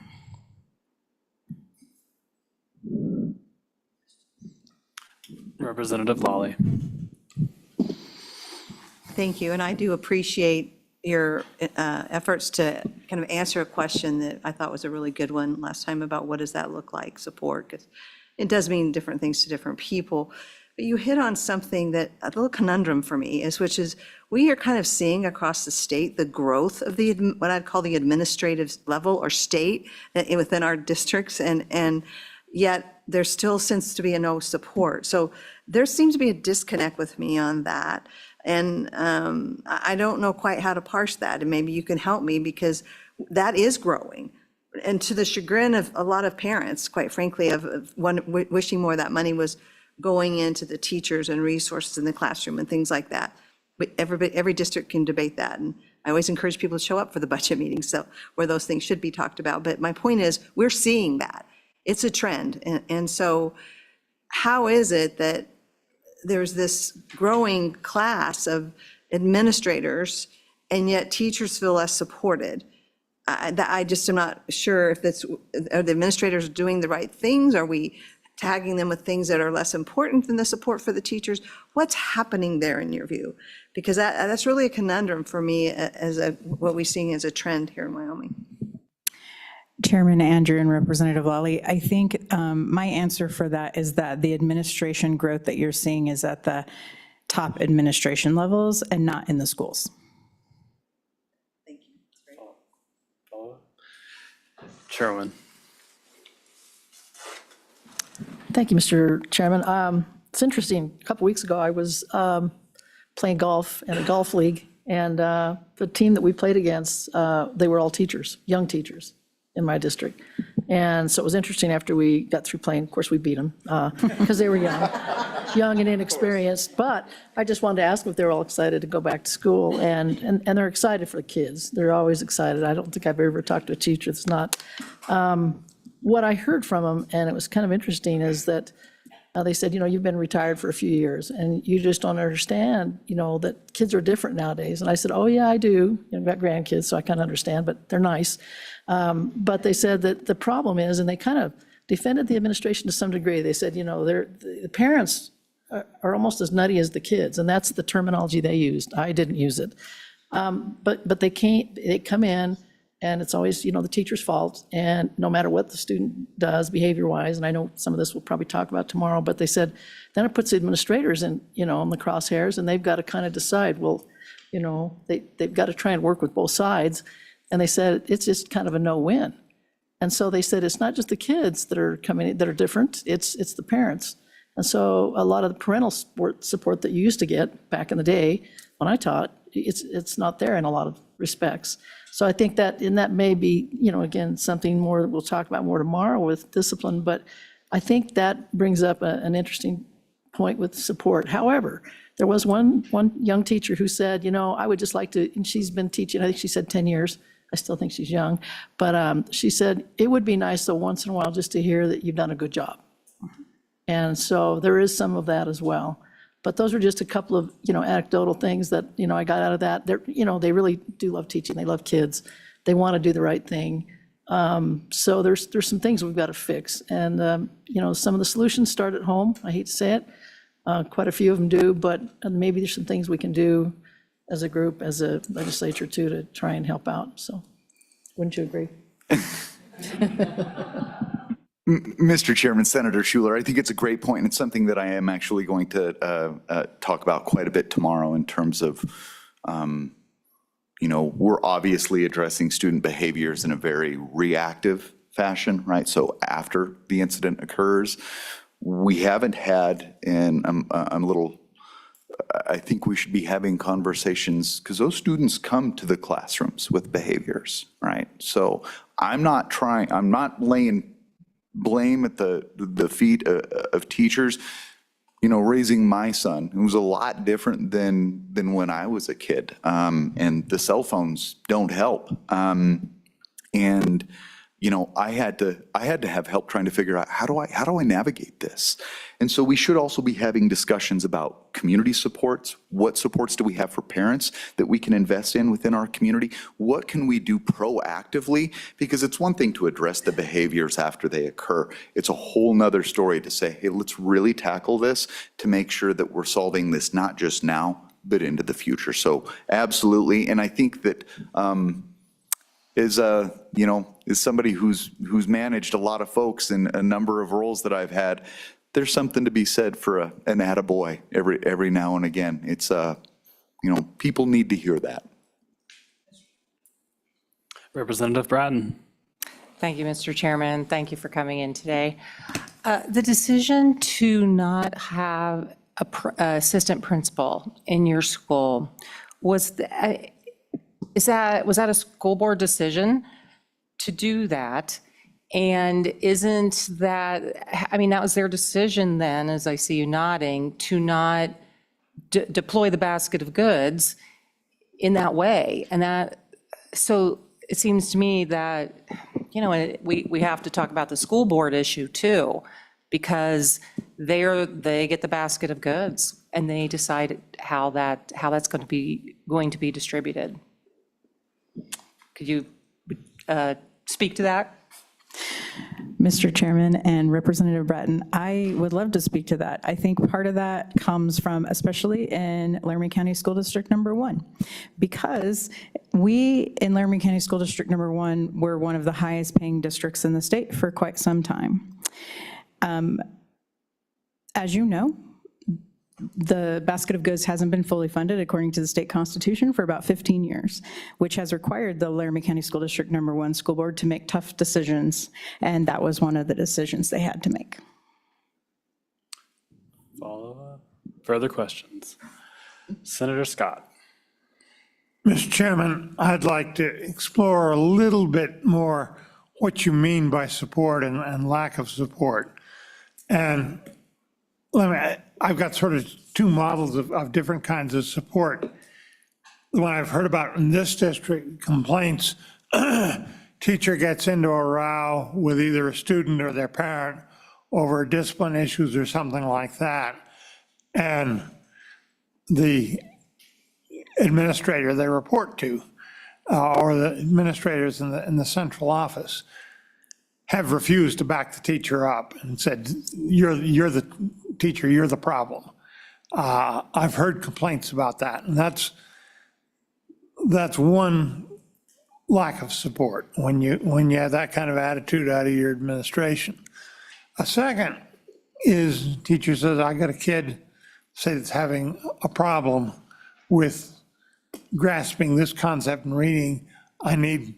Representative Lawley. Thank you, and I do appreciate your efforts to kind of answer a question that I thought was a really good one last time about what does that look like, support, because it does mean different things to different people. But you hit on something that a little conundrum for me is, which is we are kind of seeing across the state the growth of the what I'd call the administrative level or state within our districts, and yet there still seems to be no support. So there seems to be a disconnect with me on that. And I don't know quite how to parse that, and maybe you can help me, because that is growing. And to the chagrin of a lot of parents, quite frankly, of wishing more of that money was going into the teachers and resources in the classroom and things like that. But every district can debate that. And I always encourage people to show up for the budget meetings, so where those things should be talked about. But my point is, we're seeing that. It's a trend. And so how is it that there's this growing class of administrators, and yet teachers feel less supported? I just am not sure if that's, are the administrators doing the right things? Are we tagging them with things that are less important than the support for the teachers. What's happening there in your view? Because that's really a conundrum for me as what we're seeing as a trend here in Wyoming. Chairman Andrew and Representative Lally, I think my answer for that is that the administration growth that you're seeing is at the top administration levels and not in the schools. Thank you. Chairman. Thank you, Mr. Chairman. It's interesting, a couple weeks ago, I was playing golf in a golf league, and the team that we played against, they were all teachers, young teachers in my district. And so it was interesting after we got through playing, of course, we beat them because they were young and inexperienced. But I just wanted to ask them if they were all excited to go back to school, and they're excited for the kids. They're always excited. I don't think I've ever talked to a teacher that's not. What I heard from them, and it was kind of interesting, is that they said, you've been retired for a few years, and you just don't understand, that kids are different nowadays. And I said, oh, yeah, I do. I've got grandkids, so I kind of understand, but they're nice. But they said that the problem is, and they kind of defended the administration to some degree. They said, the parents are almost as nutty as the kids, and that's the terminology they used. I didn't use it. But they come in, and it's always, the teacher's fault, and no matter what the student does behavior-wise, and I know some of this we'll probably talk about tomorrow, but they said, then it puts the administrators in, on the crosshairs, and they've got to kind of decide, well, they've got to try and work with both sides, and they said, it's just kind of a no-win. And so they said, it's not just the kids that are coming in that are different, it's the parents. And so a lot of the parental support that you used to get back in the day when I taught, it's not there in a lot of respects. So I think that, and that may be, again, something more that we'll talk about more tomorrow with discipline, but I think that brings up an interesting point with support. However, there was one young teacher who said, I would just like to, and she's been teaching, I think she said 10 years. I still think she's young, but she said, it would be nice though once in a while just to hear that you've done a good job. And so there is some of that as well. But those are just a couple of, anecdotal things that, I got out of that. They're, they really do love teaching. They love kids. They want to do the right thing. So there's some things we've got to fix. And, some of the solutions start at home. I hate to say it. Quite a few of them do, but maybe there's some things we can do as a group, as a legislature too, to try and help out. So wouldn't you agree? Mr. Chairman, Senator Schuler, I think it's a great point, and it's something that I am actually going to talk about quite a bit tomorrow in terms of, we're obviously addressing student behaviors in a very reactive fashion, right? So after the incident occurs, we haven't had, and I'm a little, I think we should be having conversations, because those students come to the classrooms with behaviors, right? So I'm not laying blame at the feet of teachers. Raising my son, it was a lot different than when I was a kid, and the cell phones don't help. And I had to have help trying to figure out how do I navigate this. And so we should also be having discussions about community supports. What supports do we have for parents that we can invest in within our community? What can we do proactively? Because it's one thing to address the behaviors after they occur. It's a whole nother story to say, hey, let's really tackle this to make sure that we're solving this not just now, but into the future. So absolutely. And I think that is somebody who's managed a lot of folks in a number of roles that I've had, there's something to be said for an attaboy every now and again. It's people need to hear that. Representative Bratton. Thank you, Mr. Chairman. Thank you for coming in today. The decision to not have an assistant principal in your school, was that a school board decision to do that? And isn't that, that was their decision then, as I see you nodding, to not deploy the basket of goods in that way. And so it seems to me that, we have to talk about the school board issue too, because they get the basket of goods and they decide how that's going to be distributed. Could you speak to that? Mr. Chairman and Representative Bratton, I would love to speak to that. I think part of that comes from, especially in Laramie County School District number 1, because we in Laramie County School District number 1 were one of the highest paying districts in the state for quite some time. As you know, the basket of goods hasn't been fully funded according to the state constitution for about 15 years, which has required the Laramie County School District number 1 school board to make tough decisions, and that was one of the decisions they had to make. Follow-up? Further questions? Senator Scott. Mr. Chairman, I'd like to explore a little bit more what you mean by support and lack of support. And I've got sort of two models of different kinds of support. The one I've heard about in this district, complaints, teacher gets into a row with either a student or their parent over discipline issues or something like that. And the administrator they report to, or the administrators in the central office, have refused to back the teacher up and said, you're the teacher, you're the problem. I've heard complaints about that, and that's one lack of support when you have that kind of attitude out of your administration. A second is teacher says, I got a kid, say, that's having a problem with grasping this concept and reading. I need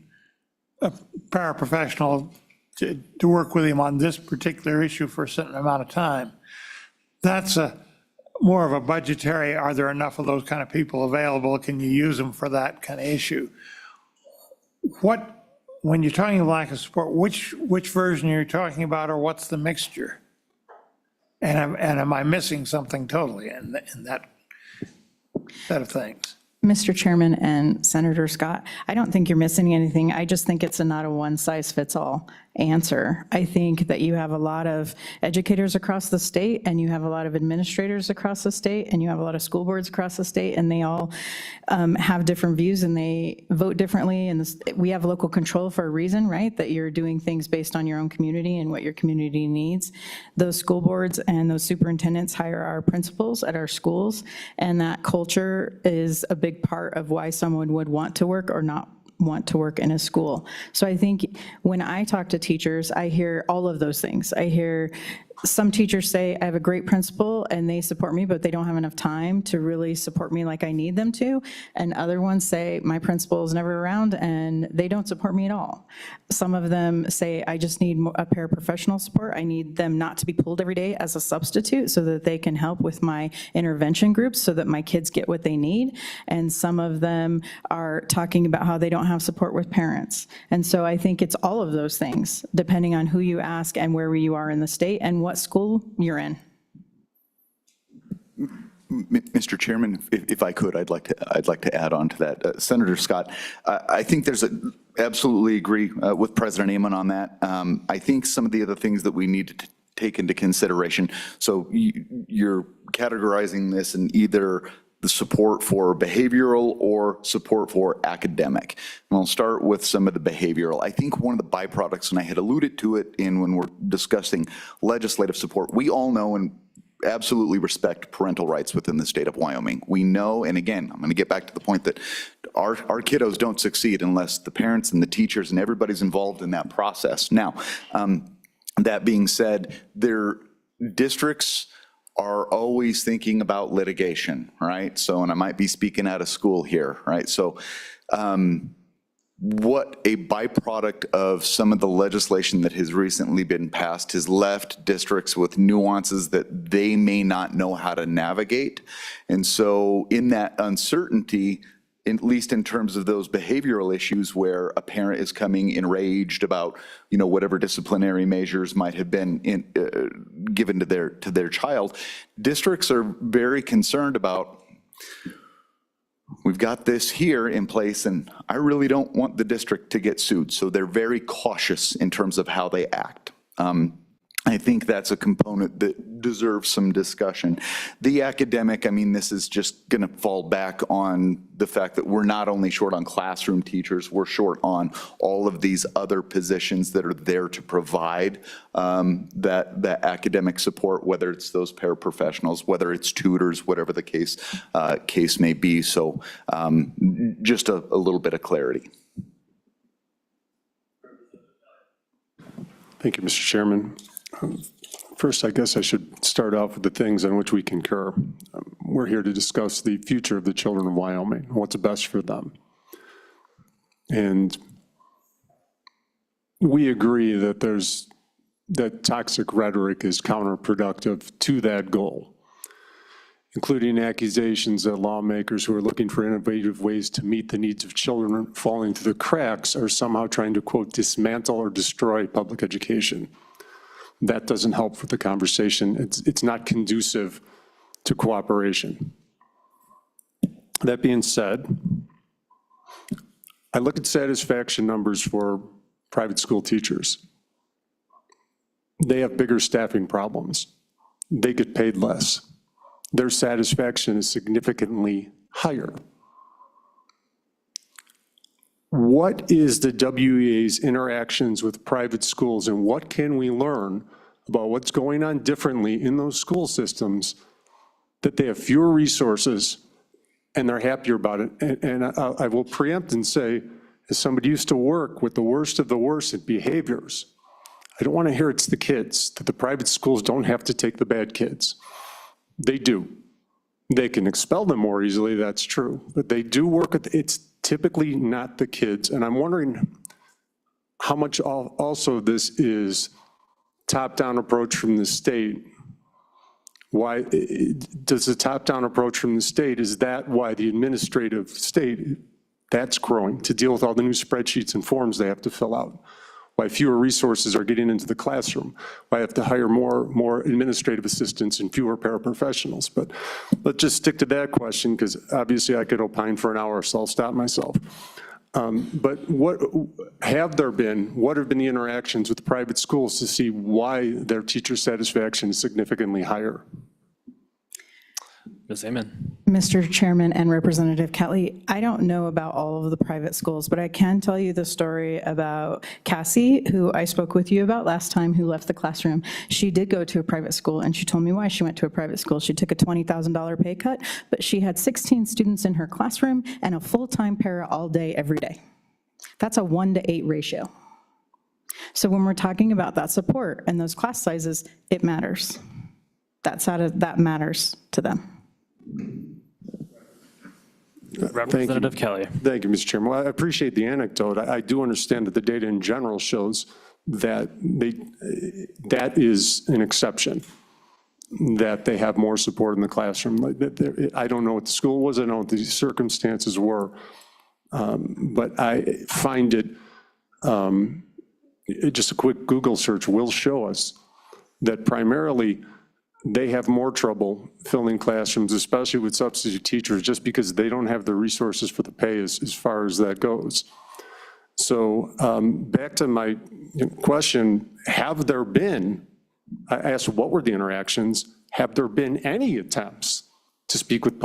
a paraprofessional to work with him on this particular issue for a certain amount of time. That's more of a budgetary, are there enough of those kind of people available? Can you use them for that kind of issue? When you're talking about lack of support, which version are you talking about, or what's the mixture? And am I missing something totally in that set of things? Mr. Chairman and Senator Scott, I don't think you're missing anything. I just think it's not a one-size-fits-all answer. I think that you have a lot of educators across the state, and you have a lot of administrators across the state, and you have a lot of school boards across the state, and they all have different views and they vote differently. And we have local control for a reason, right? That you're doing things based on your own community and what your community needs. Those school boards and those superintendents hire our principals at our schools, and that culture is a big part of why someone would want to work or not want to work in a school. So I think when I talk to teachers, I hear all of those things. I hear some teachers say, I have a great principal and they support me, but they don't have enough time to really support me like I need them to. And other ones say, my principal is never around and they don't support me at all. Some of them say, I just need a paraprofessional support. I need them not to be pulled every day as a substitute so that they can help with my intervention groups so that my kids get what they need. And some of them are talking about how they don't have support with parents. And so I think it's all of those things, depending on who you ask and where you are in the state and what school you're in. Mr. Chairman, if I could, I'd like to add on to that. Senator Scott, I think absolutely agree with President Amon on that. I think some of the other things that we need to take into consideration, so you're categorizing this in either the support for behavioral or support for academic. And I'll start with some of the behavioral. I think one of the byproducts, and I had alluded to it when we're discussing legislative support, we all know and absolutely respect parental rights within the state of Wyoming. We know, and again, I'm going to get back to the point that our kiddos don't succeed unless the parents and the teachers and everybody's involved in that process. Now, that being said, their districts are always thinking about litigation, right? So, and I might be speaking out of school here, right? So what a byproduct of some of the legislation that has recently been passed has left districts with nuances that they may not know how to navigate. And so in that uncertainty, at least in terms of those behavioral issues where a parent is coming enraged about, whatever disciplinary measures might have been given to their child, districts are very concerned about, we've got this here in place and I really don't want the district to get sued. So they're very cautious in terms of how they act. I think that's a component that deserves some discussion. The academic, I mean, this is just going to fall back on the fact that we're not only short on classroom teachers, we're short on all of these other positions that are there to provide that academic support, whether it's those paraprofessionals, whether it's tutors, whatever the case may be. So just a little bit of clarity. Thank you, Mr. Chairman. First, I guess I should start off with the things on which we concur. We're here to discuss the future of the children of Wyoming, what's best for them. And we agree that that toxic rhetoric is counterproductive to that goal, including accusations that lawmakers who are looking for innovative ways to meet the needs of children falling through the cracks are somehow trying to, quote, dismantle or destroy public education. That doesn't help with the conversation. It's not conducive to cooperation. That being said, I look at satisfaction numbers for private school teachers. They have bigger staffing problems. They get paid less. Their satisfaction is significantly higher. What is the WEA's interactions with private schools, and what can we learn about what's going on differently in those school systems that they have fewer resources and they're happier about it? And I will preempt and say, as somebody who used to work with the worst of the worst at behaviors, I don't want to hear it's the kids, that the private schools don't have to take the bad kids. They do. They can expel them more easily, that's true, but they do work with, it's typically not the kids. And I'm wondering how much also this is top-down approach from the state. Why does the top-down approach from the state, is that why the administrative state, that's growing to deal with all the new spreadsheets and forms they have to fill out? Why fewer resources are getting into the classroom? Why I have to hire more administrative assistants and fewer paraprofessionals? But let's just stick to that question, because obviously I could opine for an hour, so I'll stop myself. But what have been the interactions with private schools to see why their teacher satisfaction is significantly higher? Ms. Amen. Mr. Chairman and Representative Kelly, I don't know about all of the private schools, but I can tell you the story about Cassie, who I spoke with you about last time, who left the classroom. She did go to a private school, and she told me why she went to a private school. She took a $20,000 pay cut, but she had 16 students in her classroom and a full-time para all day, every day. That's a 1-to-8 ratio. So when we're talking about that support and those class sizes, it matters. That matters to them. Representative Kelly. Thank you, Mr. Chairman. Well, I appreciate the anecdote. I do understand that the data in general shows that that is an exception, that they have more support in the classroom. I don't know what the school was, I don't know what the circumstances were, but I find it, just a quick Google search will show us that primarily they have more trouble filling classrooms, especially with substitute teachers, just because they don't have the resources for the pay as far as that goes. So back to my question, have there been, I asked what were the interactions, have there been any attempts to speak with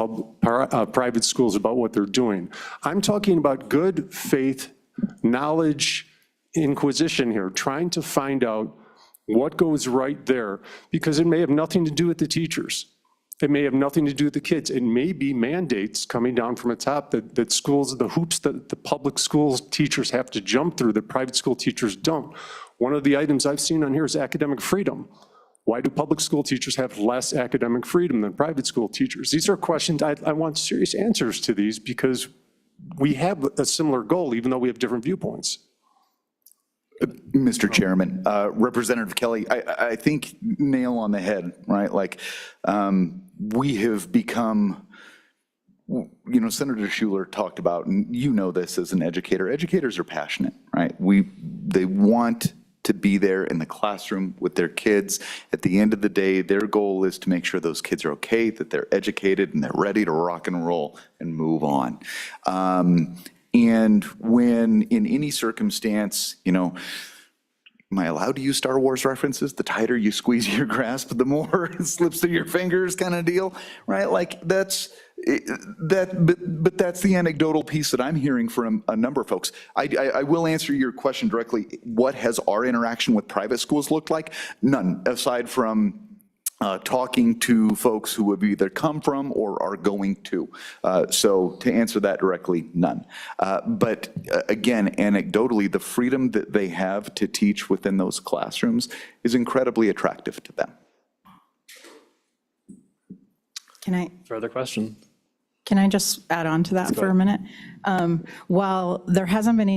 private schools about what they're doing? I'm talking about good faith, knowledge, inquisition here, trying to find out what goes right there, because it may have nothing to do with the teachers. It may have nothing to do with the kids. It may be mandates coming down from the top that schools, the hoops that the public schools teachers have to jump through that private school teachers don't. One of the items I've seen on here is academic freedom. Why do public school teachers have less academic freedom than private school teachers? These are questions, I want serious answers to these, because we have a similar goal, even though we have different viewpoints. Mr. Chairman, Representative Kelly, I think nail on the head, right? Like, we have become, Senator Schuler talked about, and you know this as an educator, educators are passionate, right? They want to be there in the classroom with their kids. At the end of the day, their goal is to make sure those kids are okay, that they're educated and they're ready to rock and roll and move on. And when in any circumstance, am I allowed to use Star Wars references? The tighter you squeeze your grasp, the more it slips through your fingers kind of deal, right? Like but that's the anecdotal piece that I'm hearing from a number of folks. I will answer your question directly. What has our interaction with private schools looked like? None, aside from talking to folks who have either come from or are going to. So to answer that directly, none. But again, anecdotally, the freedom that they have to teach within those classrooms is incredibly attractive to them. Further questions? Can I just add on to that for a minute? While there hasn't been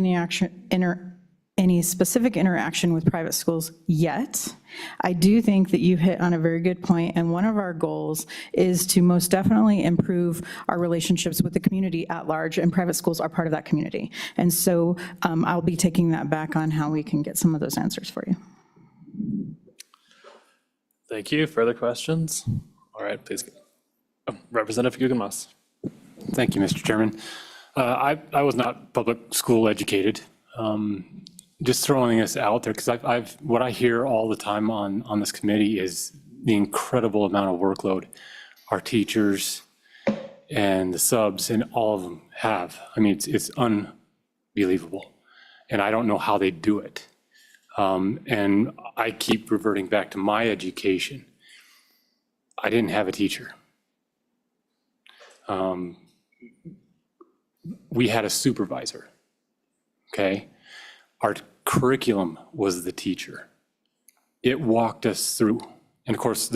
any specific interaction with private schools yet, I do think that you hit on a very good point, and one of our goals is to most definitely improve our relationships with the community at large, and private schools are part of that community. And so I'll be taking that back on how we can get some of those answers for you. Thank you. Further questions? All right, please. Representative Guggenmoss. Thank you, Mr. Chairman. I was not public school educated. Just throwing this out there, because what I hear all the time on this committee is the incredible amount of workload our teachers and the subs and all of them have. I mean, it's unbelievable. And I don't know how they do it. And I keep reverting back to my education. I didn't have a teacher. We had a supervisor, okay? Our curriculum was the teacher. It walked us through. And of course,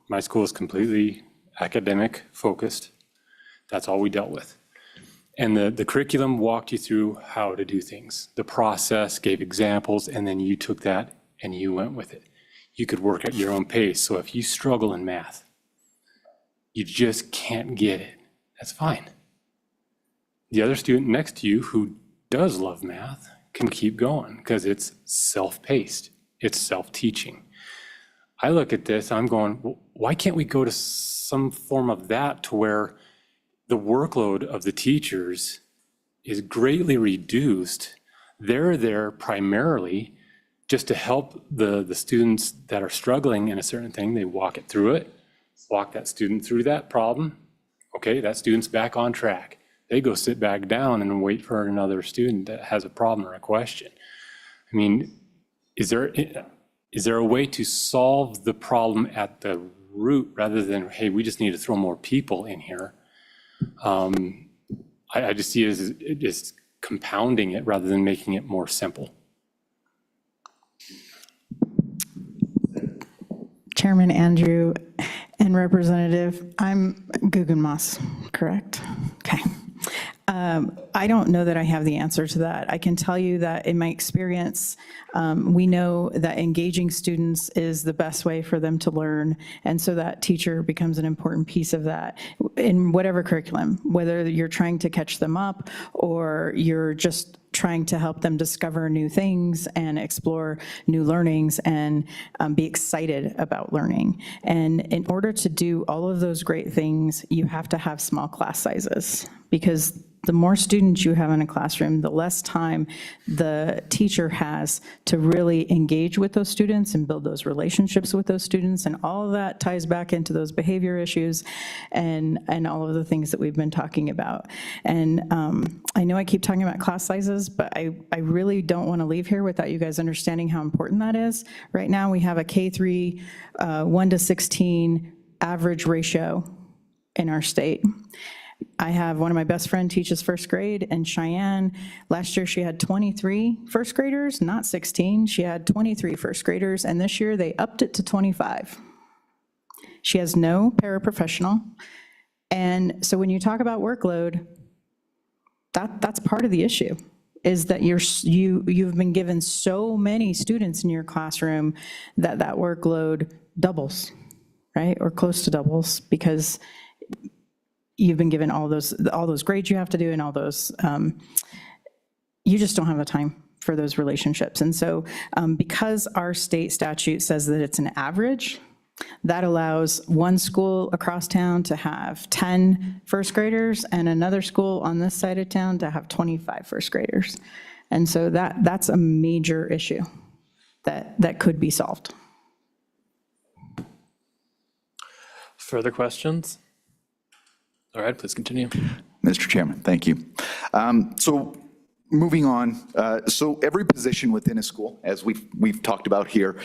my school is completely academic focused. That's all we dealt with. And the curriculum walked you through how to do things. The process gave examples, and then you took that and you went with it. You could work at your own pace. So if you struggle in math, you just can't get it, that's fine. The other student next to you who does love math can keep going because it's self-paced, it's self-teaching. I look at this, I'm going, well, why can't we go to some form of that to where the workload of the teachers is greatly reduced? They're there primarily just to help the students that are struggling in a certain thing. They walk it through it, walk that student through that problem. Okay, that student's back on track. They go sit back down and wait for another student that has a problem or a question. I mean, is there a way to solve the problem at the root rather than, hey, we just need to throw more people in here? I just see it as just compounding it rather than making it more simple. Chairman Andrew and Representative, I'm Guggenmoss, correct? Okay. I don't know that I have the answer to that. I can tell you that in my experience, we know that engaging students is the best way for them to learn. And so that teacher becomes an important piece of that in whatever curriculum, whether you're trying to catch them up or you're just trying to help them discover new things and explore new learnings and be excited about learning. And in order to do all of those great things, you have to have small class sizes, because the more students you have in a classroom, the less time the teacher has to really engage with those students and build those relationships with those students. And all of that ties back into those behavior issues and all of the things that we've been talking about. And I know I keep talking about class sizes, but I really don't want to leave here without you guys understanding how important that is. Right now, we have a K-3 1-to-16 average ratio in our state. I have one of my best friend teaches first grade in Cheyenne. Last year she had 23 first graders, not 16. She had 23 first graders, and this year they upped it to 25. She has no paraprofessional. And so when you talk about workload, that's part of the issue, is that you've been given so many students in your classroom that workload doubles, right? Or close to doubles, because you've been given all those grades you have to do and all those, you just don't have the time for those relationships. And so because our state statute says that it's an average, that allows one school across town to have 10 first graders and another school on this side of town to have 25 first graders. And so that's a major issue. that could be solved. Further questions? All right, please continue. Mr. Chairman, thank you. So moving on, so every position within a school, as we've talked about here,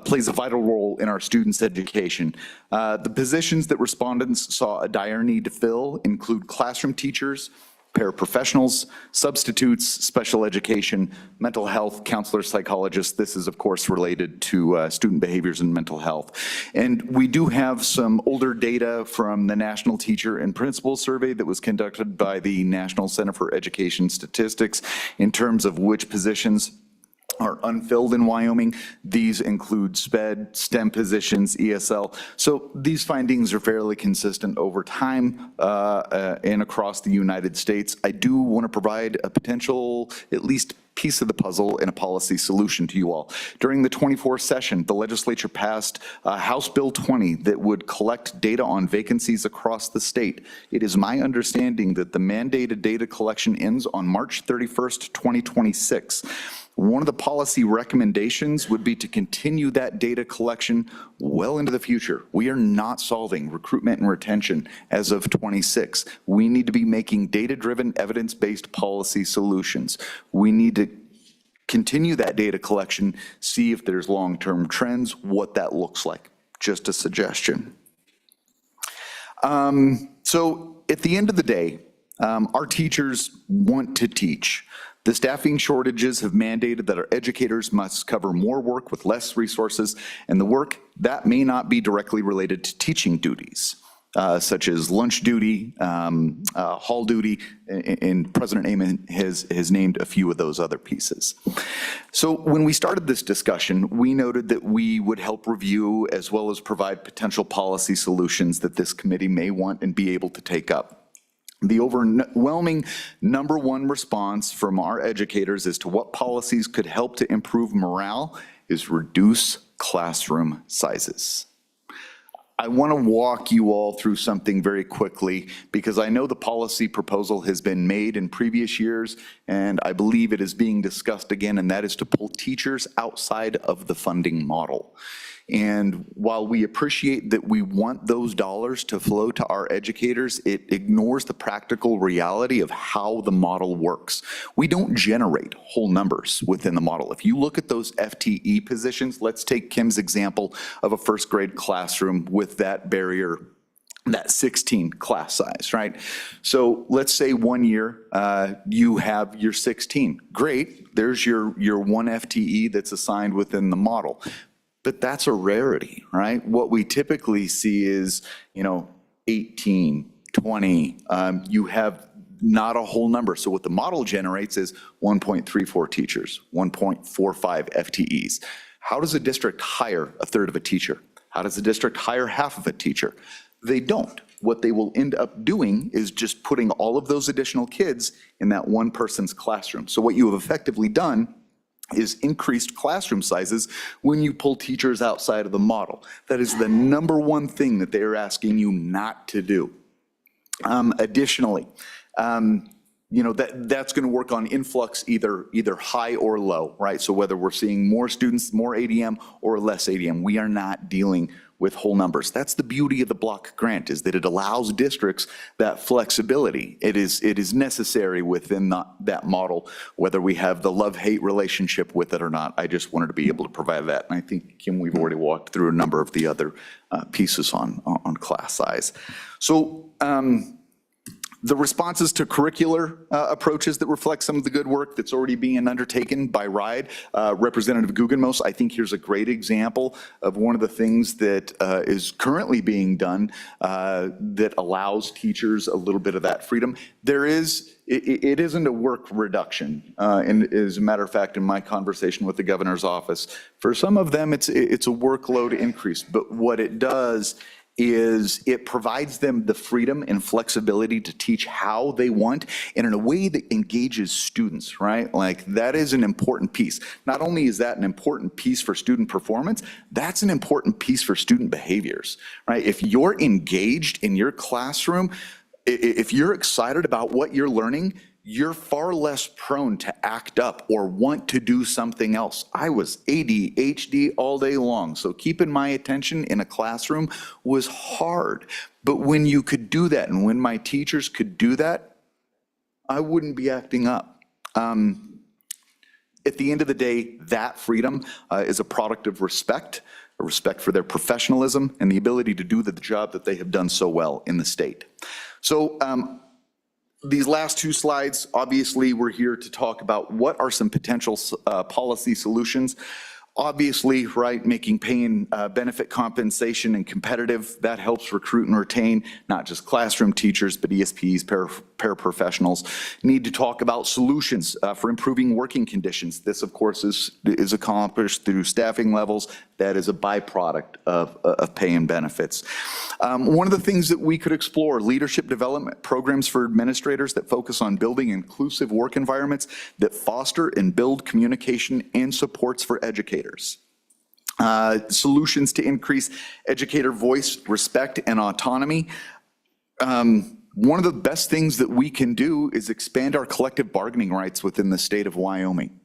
plays a vital role in our students' education. The positions that respondents saw a dire need to fill include classroom teachers, paraprofessionals, substitutes, special education, mental health, counselors, psychologists. This is, of course, related to student behaviors and mental health. And we do have some older data from the National Teacher and Principal Survey that was conducted by the National Center for Education Statistics in terms of which positions are unfilled in Wyoming. These include SPED, STEM positions, ESL. So these findings are fairly consistent over time and across the United States. I do want to provide a potential, at least piece of the puzzle and a policy solution to you all. During the 24th session, the legislature passed House Bill 20 that would collect data on vacancies across the state. It is my understanding that the mandated data collection ends on March 31st, 2026. One of the policy recommendations would be to continue that data collection well into the future. We are not solving recruitment and retention as of 26. We need to be making data-driven, evidence-based policy solutions. We need to continue that data collection, see if there's long-term trends, what that looks like. Just a suggestion. So at the end of the day, our teachers want to teach. The staffing shortages have mandated that our educators must cover more work with less resources, and the work that may not be directly related to teaching duties, such as lunch duty, hall duty, and President Amon has named a few of those other pieces. So when we started this discussion, we noted that we would help review as well as provide potential policy solutions that this committee may want and be able to take up. The overwhelming number one response from our educators as to what policies could help to improve morale is reduce classroom sizes. I want to walk you all through something very quickly because I know the policy proposal has been made in previous years and I believe it is being discussed again, and that is to pull teachers outside of the funding model. And while we appreciate that we want those dollars to flow to our educators, it ignores the practical reality of how the model works. We don't generate whole numbers within the model. If you look at those FTE positions, let's take Kim's example of a first grade classroom with that barrier, that 16 class size, right? So let's say 1 year you have your 16. Great, there's your one FTE that's assigned within the model. But that's a rarity, right? What we typically see is, 18, 20, you have not a whole number. So what the model generates is 1.34 teachers, 1.45 FTEs. How does a district hire a third of a teacher? How does a district hire half of a teacher? They don't. What they will end up doing is just putting all of those additional kids in that one person's classroom. So what you have effectively done is increased classroom sizes when you pull teachers outside of the model. That is the number one thing that they are asking you not to do. Additionally, that's going to work on influx either high or low, right? So whether we're seeing more students, more ADM or less ADM, we are not dealing with whole numbers. That's the beauty of the block grant, is that it allows districts that flexibility. It is necessary within that model, whether we have the love-hate relationship with it or not. I just wanted to be able to provide that. And I think, Kim, we've already walked through a number of the other pieces on class size. So the responses to curricular approaches that reflect some of the good work that's already being undertaken by RIDE. Representative Guggenmos, I think here's a great example of one of the things that is currently being done that allows teachers a little bit of that freedom. It isn't a work reduction. And as a matter of fact, in my conversation with the governor's office, for some of them, it's a workload increase. But what it does is it provides them the freedom and flexibility to teach how they want and in a way that engages students, right? Like, that is an important piece. Not only is that an important piece for student performance, that's an important piece for student behaviors, right? If you're engaged in your classroom, if you're excited about what you're learning, you're far less prone to act up or want to do something else. I was ADHD all day long, so keeping my attention in a classroom was hard. But when you could do that, and when my teachers could do that, I wouldn't be acting up. At the end of the day, that freedom is a product of respect, a respect for their professionalism, and the ability to do the job that they have done so well in the state. So these last two slides, obviously, we're here to talk about what are some potential policy solutions. Obviously, right, making pay and benefit compensation and competitive, that helps recruit and retain not just classroom teachers, but ESPs, paraprofessionals. Need to talk about solutions for improving working conditions. This, of course, is accomplished through staffing levels. That is a byproduct of pay and benefits. One of the things that we could explore, leadership development programs for administrators that focus on building inclusive work environments that foster and build communication and supports for educators. Solutions to increase educator voice, respect, and autonomy. One of the best things that we can do is expand our collective bargaining rights within the state of Wyoming.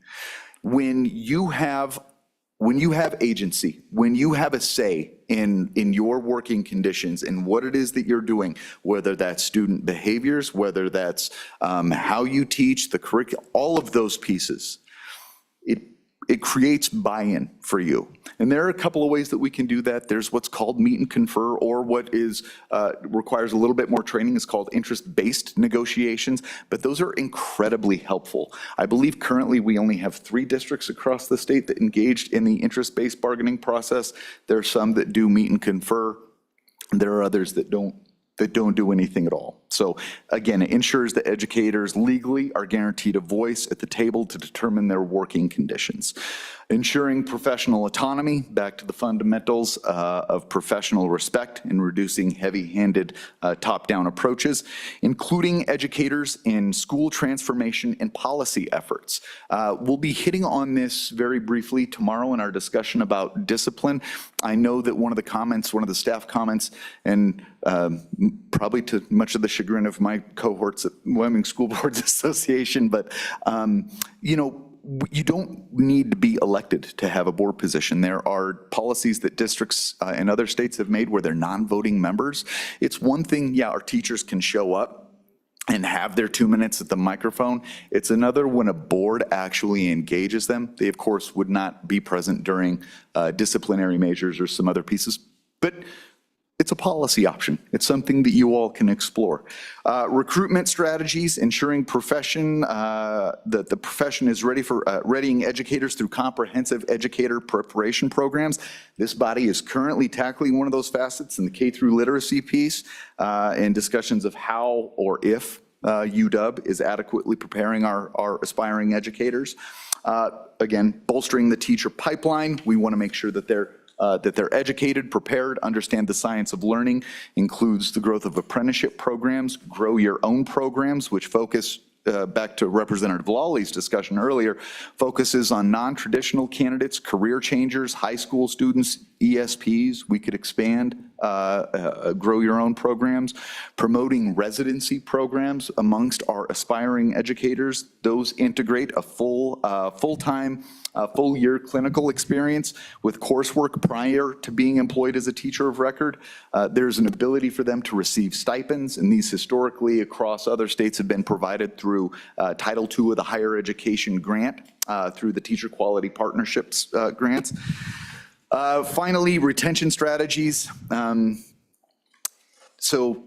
When you have agency, when you have a say in your working conditions and what it is that you're doing, whether that's student behaviors, whether that's how you teach, the curriculum, all of those pieces, it creates buy-in for you. And there are a couple of ways that we can do that. There's what's called meet and confer, or what is requires a little bit more training is called interest-based negotiations, but those are incredibly helpful. I believe currently we only have 3 districts across the state that engaged in the interest-based bargaining process. There are some that do meet and confer. There are others that don't do anything at all. So again, it ensures that educators legally are guaranteed a voice at the table to determine their working conditions. Ensuring professional autonomy, back to the fundamentals of professional respect and reducing heavy-handed top-down approaches, including educators in school transformation and policy efforts. We'll be hitting on this very briefly tomorrow in our discussion about discipline. I know that one of the staff comments, and probably to much of the chagrin of my cohorts at Wyoming School Boards Association, but you don't need to be elected to have a board position. There are policies that districts and other states have made where they're non-voting members. It's one thing, yeah, our teachers can show up and have their 2 minutes at the microphone. It's another when a board actually engages them. They, of course, would not be present during disciplinary measures or some other pieces, but it's a policy option. It's something that you all can explore. Recruitment strategies, ensuring that the profession is ready for readying educators through comprehensive educator preparation programs. This body is currently tackling one of those facets in the K through literacy piece and discussions of how or if UW is adequately preparing our aspiring educators. Again, bolstering the teacher pipeline. We want to make sure that they're educated, prepared, understand the science of learning, includes the growth of apprenticeship programs, grow your own programs, which focus, back to Representative Lawley's discussion earlier, focuses on non-traditional candidates, career changers, high school students, ESPs. We could expand, grow your own programs, promoting residency programs amongst our aspiring educators. Those integrate a full-time, full-year clinical experience with coursework prior to being employed as a teacher of record. There's an ability for them to receive stipends, and these historically across other states have been provided through Title II of the Higher Education Grant, through the Teacher Quality Partnerships grants. Finally, retention strategies. So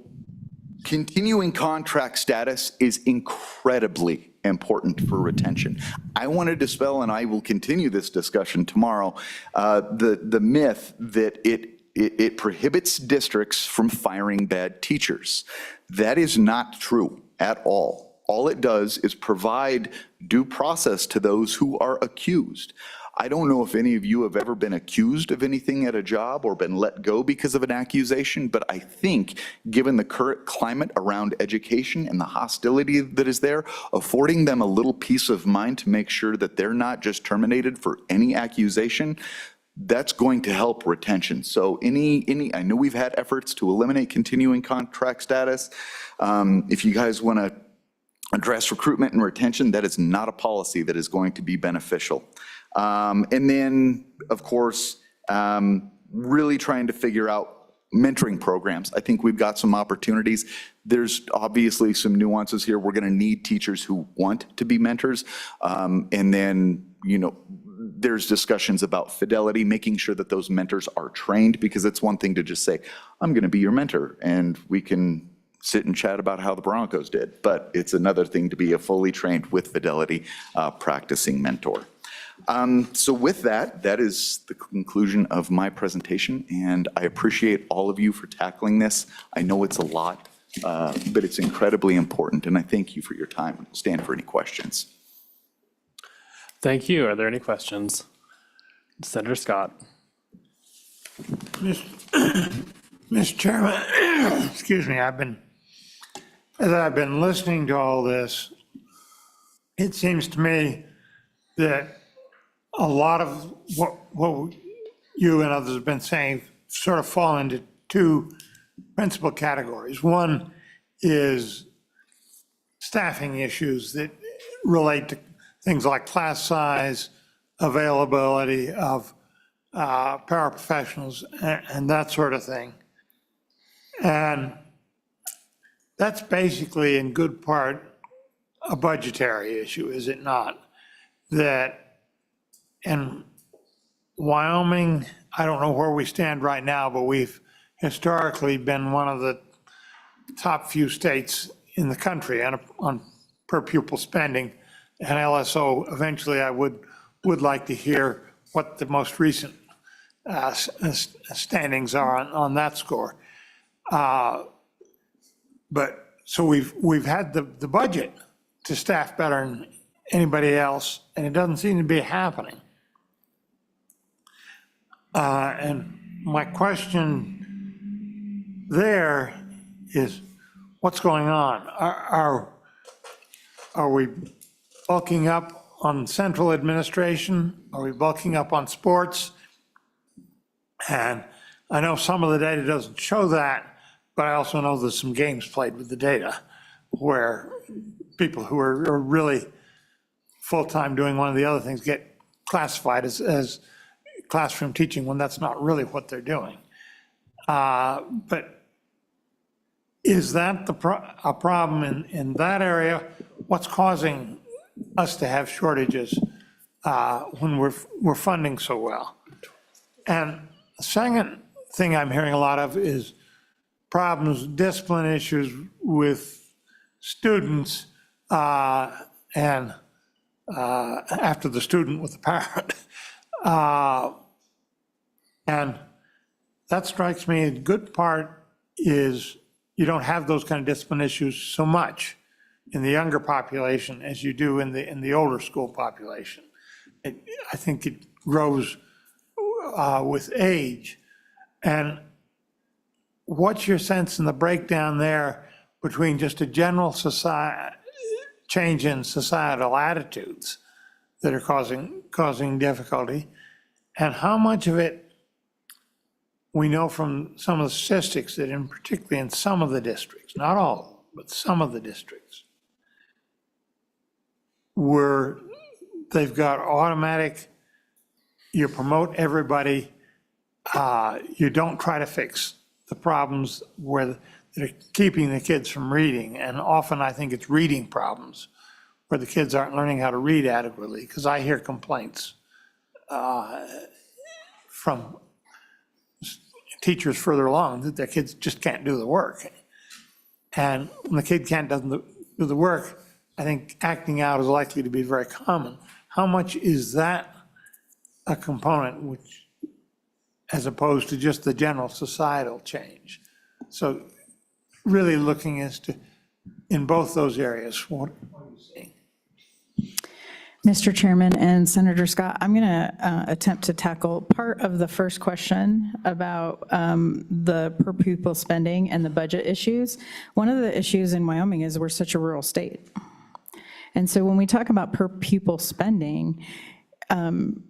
continuing contract status is incredibly important for retention. I want to dispel, and I will continue this discussion tomorrow, the myth that it prohibits districts from firing bad teachers. That is not true at all. All it does is provide due process to those who are accused. I don't know if any of you have ever been accused of anything at a job or been let go because of an accusation, but I think given the current climate around education and the hostility that is there, affording them a little peace of mind to make sure that they're not just terminated for any accusation, that's going to help retention. So I know we've had efforts to eliminate continuing contract status. If you guys want to address recruitment and retention. That is not a policy that is going to be beneficial. And then, of course, really trying to figure out mentoring programs. I think we've got some opportunities. There's obviously some nuances here. We're going to need teachers who want to be mentors. And then, there's discussions about fidelity, making sure that those mentors are trained, because it's one thing to just say, I'm going to be your mentor, and we can sit and chat about how the Broncos did. But it's another thing to be a fully trained, with fidelity, practicing mentor. So with that, that is the conclusion of my presentation, and I appreciate all of you for tackling this. I know it's a lot, but it's incredibly important, and I thank you for your time. Stand for any questions. Thank you. Are there any questions? Senator Scott. Mr. Chairman, excuse me, as I've been listening to all this, it seems to me that a lot of what you and others have been saying sort of fall into two principal categories. One is staffing issues that relate to things like class size, availability of paraprofessionals, and that sort of thing. And that's basically, in good part, a budgetary issue, is it not? That in Wyoming, I don't know where we stand right now, but we've historically been one of the top few states in the country on per pupil spending and LSO. Eventually, I would like to hear what the most recent standings are on that score. But so we've had the budget to staff better than anybody else, and it doesn't seem to be happening. And my question there is, what's going on? Are we bulking up on central administration? Are we bulking up on sports? And I know some of the data doesn't show that, but I also know there's some games played with the data where people who are really full-time doing one of the other things get classified as classroom teaching when that's not really what they're doing. But is that a problem in that area? What's causing us to have shortages when we're funding so well? And the second thing I'm hearing a lot of is problems, discipline issues with students and after the student with the parent. And that strikes me, a good part is you don't have those kind of discipline issues so much in the younger population as you do in the older school population. I think it grows with age. And what's your sense in the breakdown there between just a general change in societal attitudes that are causing difficulty, and how much of it we know from some of the statistics that particularly in some of the districts, not all, but some of the districts, where they've got automatic, you promote everybody, you don't try to fix the problems that are keeping the kids from reading. And often I think it's reading problems where the kids aren't learning how to read adequately, because I hear complaints from teachers further along that their kids just can't do the work. And when the kid doesn't do the work, I think acting out is likely to be very common. How much is that a component, which, as opposed to just the general societal change? So really looking as to, in both those areas, what are you seeing? Mr. Chairman and Senator Scott, I'm going to attempt to tackle part of the first question about the per pupil spending and the budget issues. One of the issues in Wyoming is we're such a rural state. And so when we talk about per pupil spending,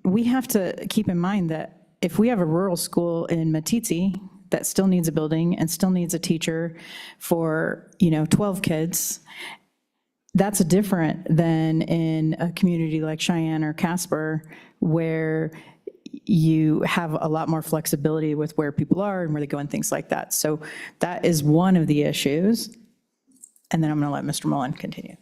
we have to keep in mind that if we have a rural school in Matiti that still needs a building and still needs a teacher for 12 kids, That's different than in a community like Cheyenne or Casper, where you have a lot more flexibility with where people are and where they go and things like that. So that is one of the issues. And then I'm going to let Mr. Mullen continue.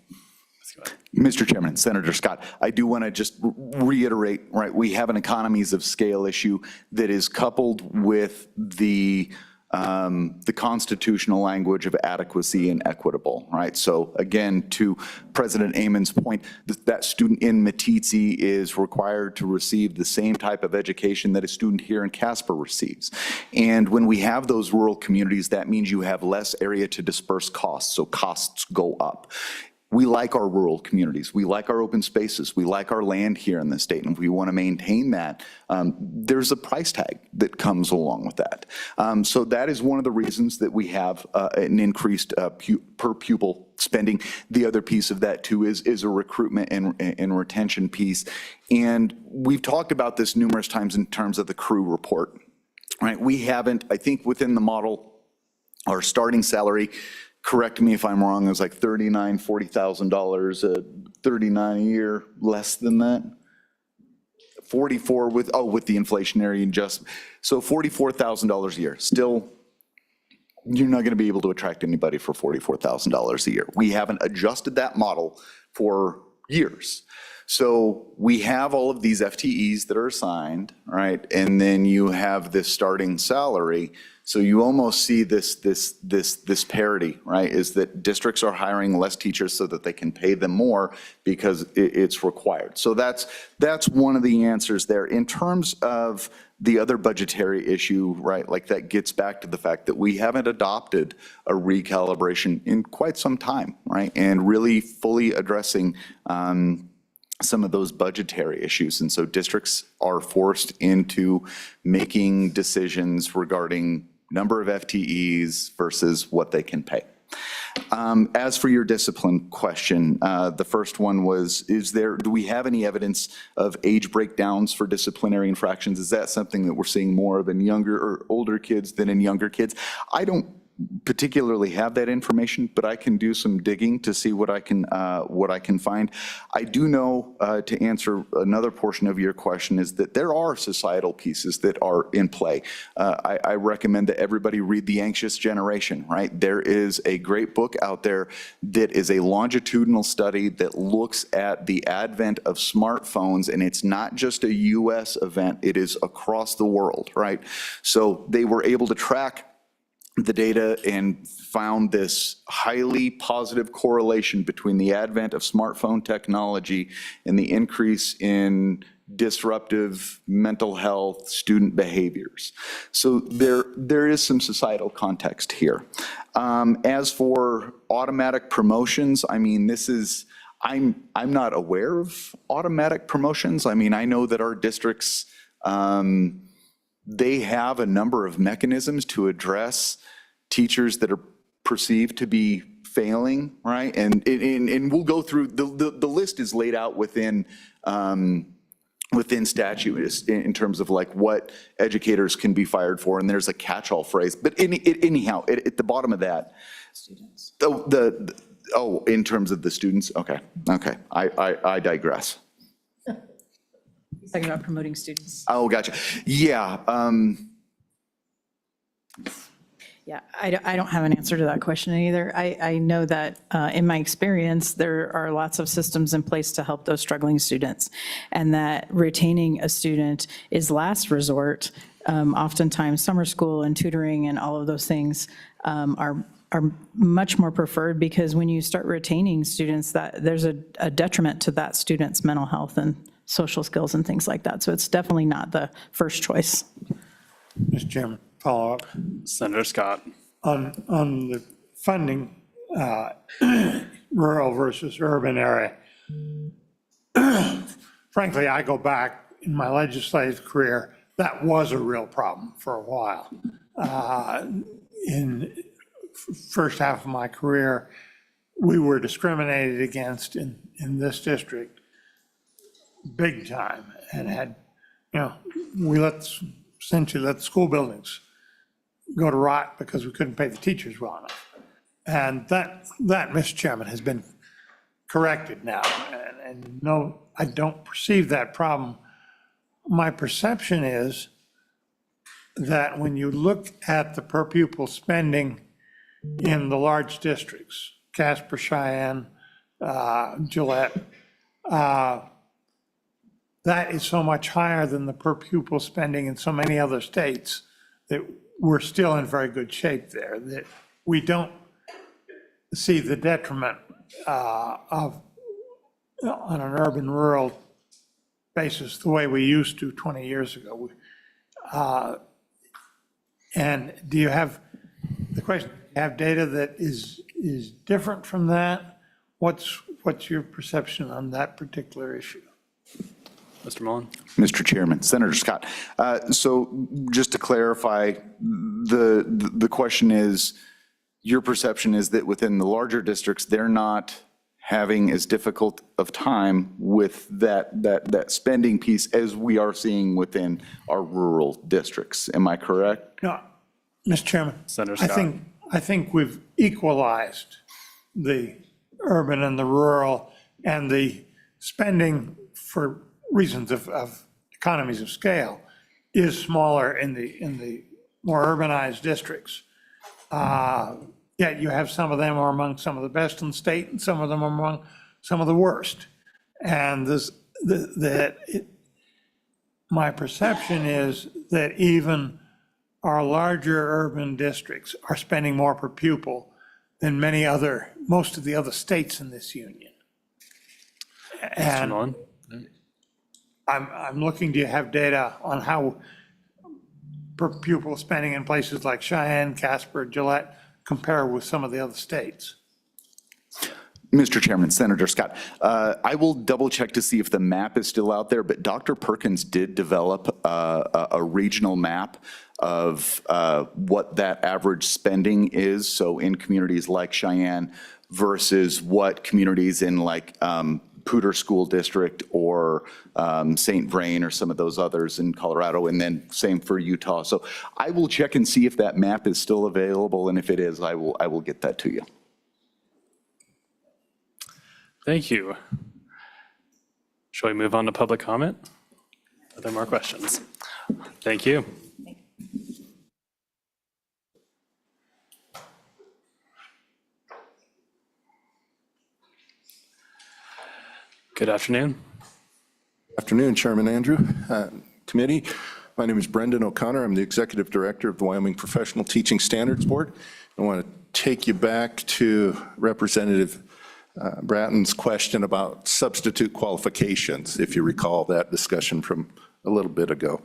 Mr. Chairman, Senator Scott, I do want to just reiterate, right, we have an economies of scale issue that is coupled with the constitutional language of adequacy and equitable, right? So again, to President Amon's point, that student in Meeteetse is required to receive the same type of education that a student here in Casper receives. And when we have those rural communities, that means you have less area to disperse costs, so costs go up. We like our rural communities. We like our open spaces. We like our land here in the state. And if we want to maintain that, there's a price tag that comes along with that. So that is one of the reasons that we have an increased per pupil spending. The other piece of that too is a recruitment and retention piece. And we've talked about this numerous times in terms of the crew report, right? We haven't, I think within the model, our starting salary, correct me if I'm wrong, it was like $39,000, $40,000, $39 a year, less than that? 44 with the inflationary adjustment. So $44,000 a year. Still, you're not going to be able to attract anybody for $44,000 a year. We haven't adjusted that model for years. So we have all of these FTEs that are assigned, right? And then you have this starting salary. So you almost see this parity, right? Is that districts are hiring less teachers so that they can pay them more because it's required. So that's one of the answers there. In terms of the other budgetary issue, right, like that gets back to the fact that we haven't adopted a recalibration in quite some time, right? And really fully addressing some of those budgetary issues. And so districts are forced into making decisions regarding number of FTEs versus what they can pay. As for your discipline question, the first one was, do we have any evidence of age breakdowns for disciplinary infractions? Is that something that we're seeing more of in younger or older kids than in younger kids? I don't particularly have that information, but I can do some digging to see what I can find. I do know, to answer another portion of your question, is that there are societal pieces that are in play. I recommend that everybody read The Anxious Generation, right? There is a great book out there that is a longitudinal study that looks at the advent of smartphones, and it's not just a US event, it is across the world, right? So they were able to track the data and found this highly positive correlation between the advent of smartphone technology and the increase in disruptive mental health student behaviors. So there is some societal context here. As for automatic promotions, I mean, I'm not aware of automatic promotions. I mean, I know that our districts, they have a number of mechanisms to address teachers that are perceived to be failing, right? And we'll go through, the list is laid out within statute in terms of like what educators can be fired for, and there's a catch-all phrase. But anyhow, at the bottom of that, students. In terms of the students, okay, I digress. He's talking about promoting students. Oh, gotcha. Yeah. Yeah, I don't have an answer to that question either. I know that in my experience, there are lots of systems in place to help those struggling students, and that retaining a student is last resort. Oftentimes, summer school and tutoring and all of those things are much more preferred, because when you start retaining students, that there's a detriment to that student's mental health and social skills and things like that. So it's definitely not the first choice. Mr. Chairman, follow up. Senator Scott. On the funding, rural versus urban area. Frankly, I go back in my legislative career, that was a real problem for a while. In first half of my career, we were discriminated against in this district big time, and had, we essentially let the school buildings go to rot because we couldn't pay the teachers well enough. And that, Mr. Chairman, has been corrected now, and no, I don't perceive that problem. My perception is that when you look at the per pupil spending in the large districts, Casper, Cheyenne, Gillette, that is so much higher than the per pupil spending in so many other states that we're still in very good shape there, that we don't see the detriment of, on an urban-rural basis, the way we used to 20 years ago. And do you have, the question, have data that is different from that? What's your perception on that particular issue? Mr. Mullen? Mr. Chairman, Senator Scott. So just to clarify, the question is, your perception is that within the larger districts, they're not having as difficult of time with that spending piece as we are seeing within our rural districts. Am I correct? No, Mr. Chairman. Senator I Scott. think we've equalized the urban and the rural, and the spending for reasons of economies of scale is smaller in the more urbanized districts. Yet you have some of them are among some of the best in the state, and some of them are among some of the worst. And my perception is that even our larger urban districts are spending more per pupil than most of the other states in this union. Mr. And Mullen? I'm looking, do you have data on how per pupil spending in places like Cheyenne, Casper, Gillette compare with some of the other states? Mr. Chairman, Senator Scott, I will double check to see if the map is still out there, but Dr. Perkins did develop a regional map of what that average spending is. So in communities like Cheyenne versus what communities in like Poudre School District or St. Vrain or some of those others in Colorado, and then same for Utah. So I will check and see if that map is still available, and if it is, I will get that to you. Thank you. Shall we move on to public comment? Are there more questions? Thank you. Good afternoon. Afternoon, Chairman Andrew, committee. My name is Brendan O'Connor. I'm the Executive Director of the Wyoming Professional Teaching Standards Board. I want to take you back to Representative Bratton's question about substitute qualifications, if you recall that discussion from a little bit ago.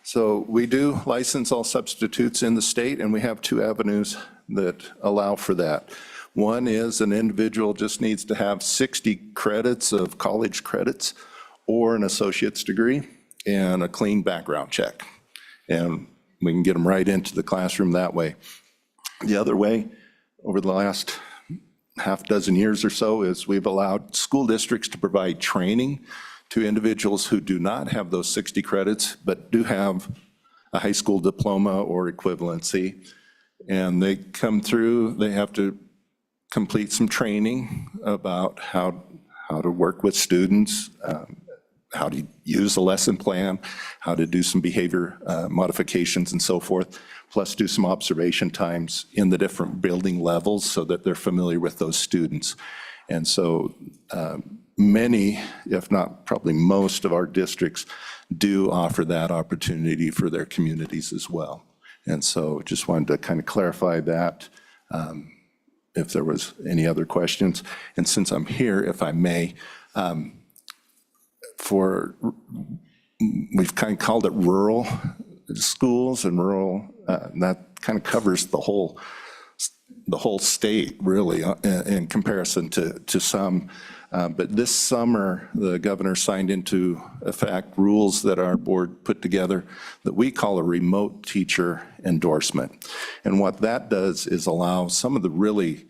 So we do license all substitutes in the state, and we have two avenues that allow for that. One is an individual just needs to have 60 credits of college credits or an associate's degree and a clean background check. And we can get them right into the classroom that way. The other way, over the last half dozen years or so, is we've allowed school districts to provide training to individuals who do not have those 60 credits, but do have a high school diploma or equivalency. And they come through, they have to complete some training about how to work with students, how to use a lesson plan, how to do some behavior modifications and so forth, plus do some observation times in the different building levels so that they're familiar with those students. And so many, if not probably most of our districts do offer that opportunity for their communities as well. And so just wanted to kind of clarify that. If there was any other questions. And since I'm here, if I may, we've kind of called it rural schools and rural, and that kind of covers the whole state, really, in comparison to some. But this summer, the governor signed into effect rules that our board put together that we call a remote teacher endorsement. And what that does is allow some of the really,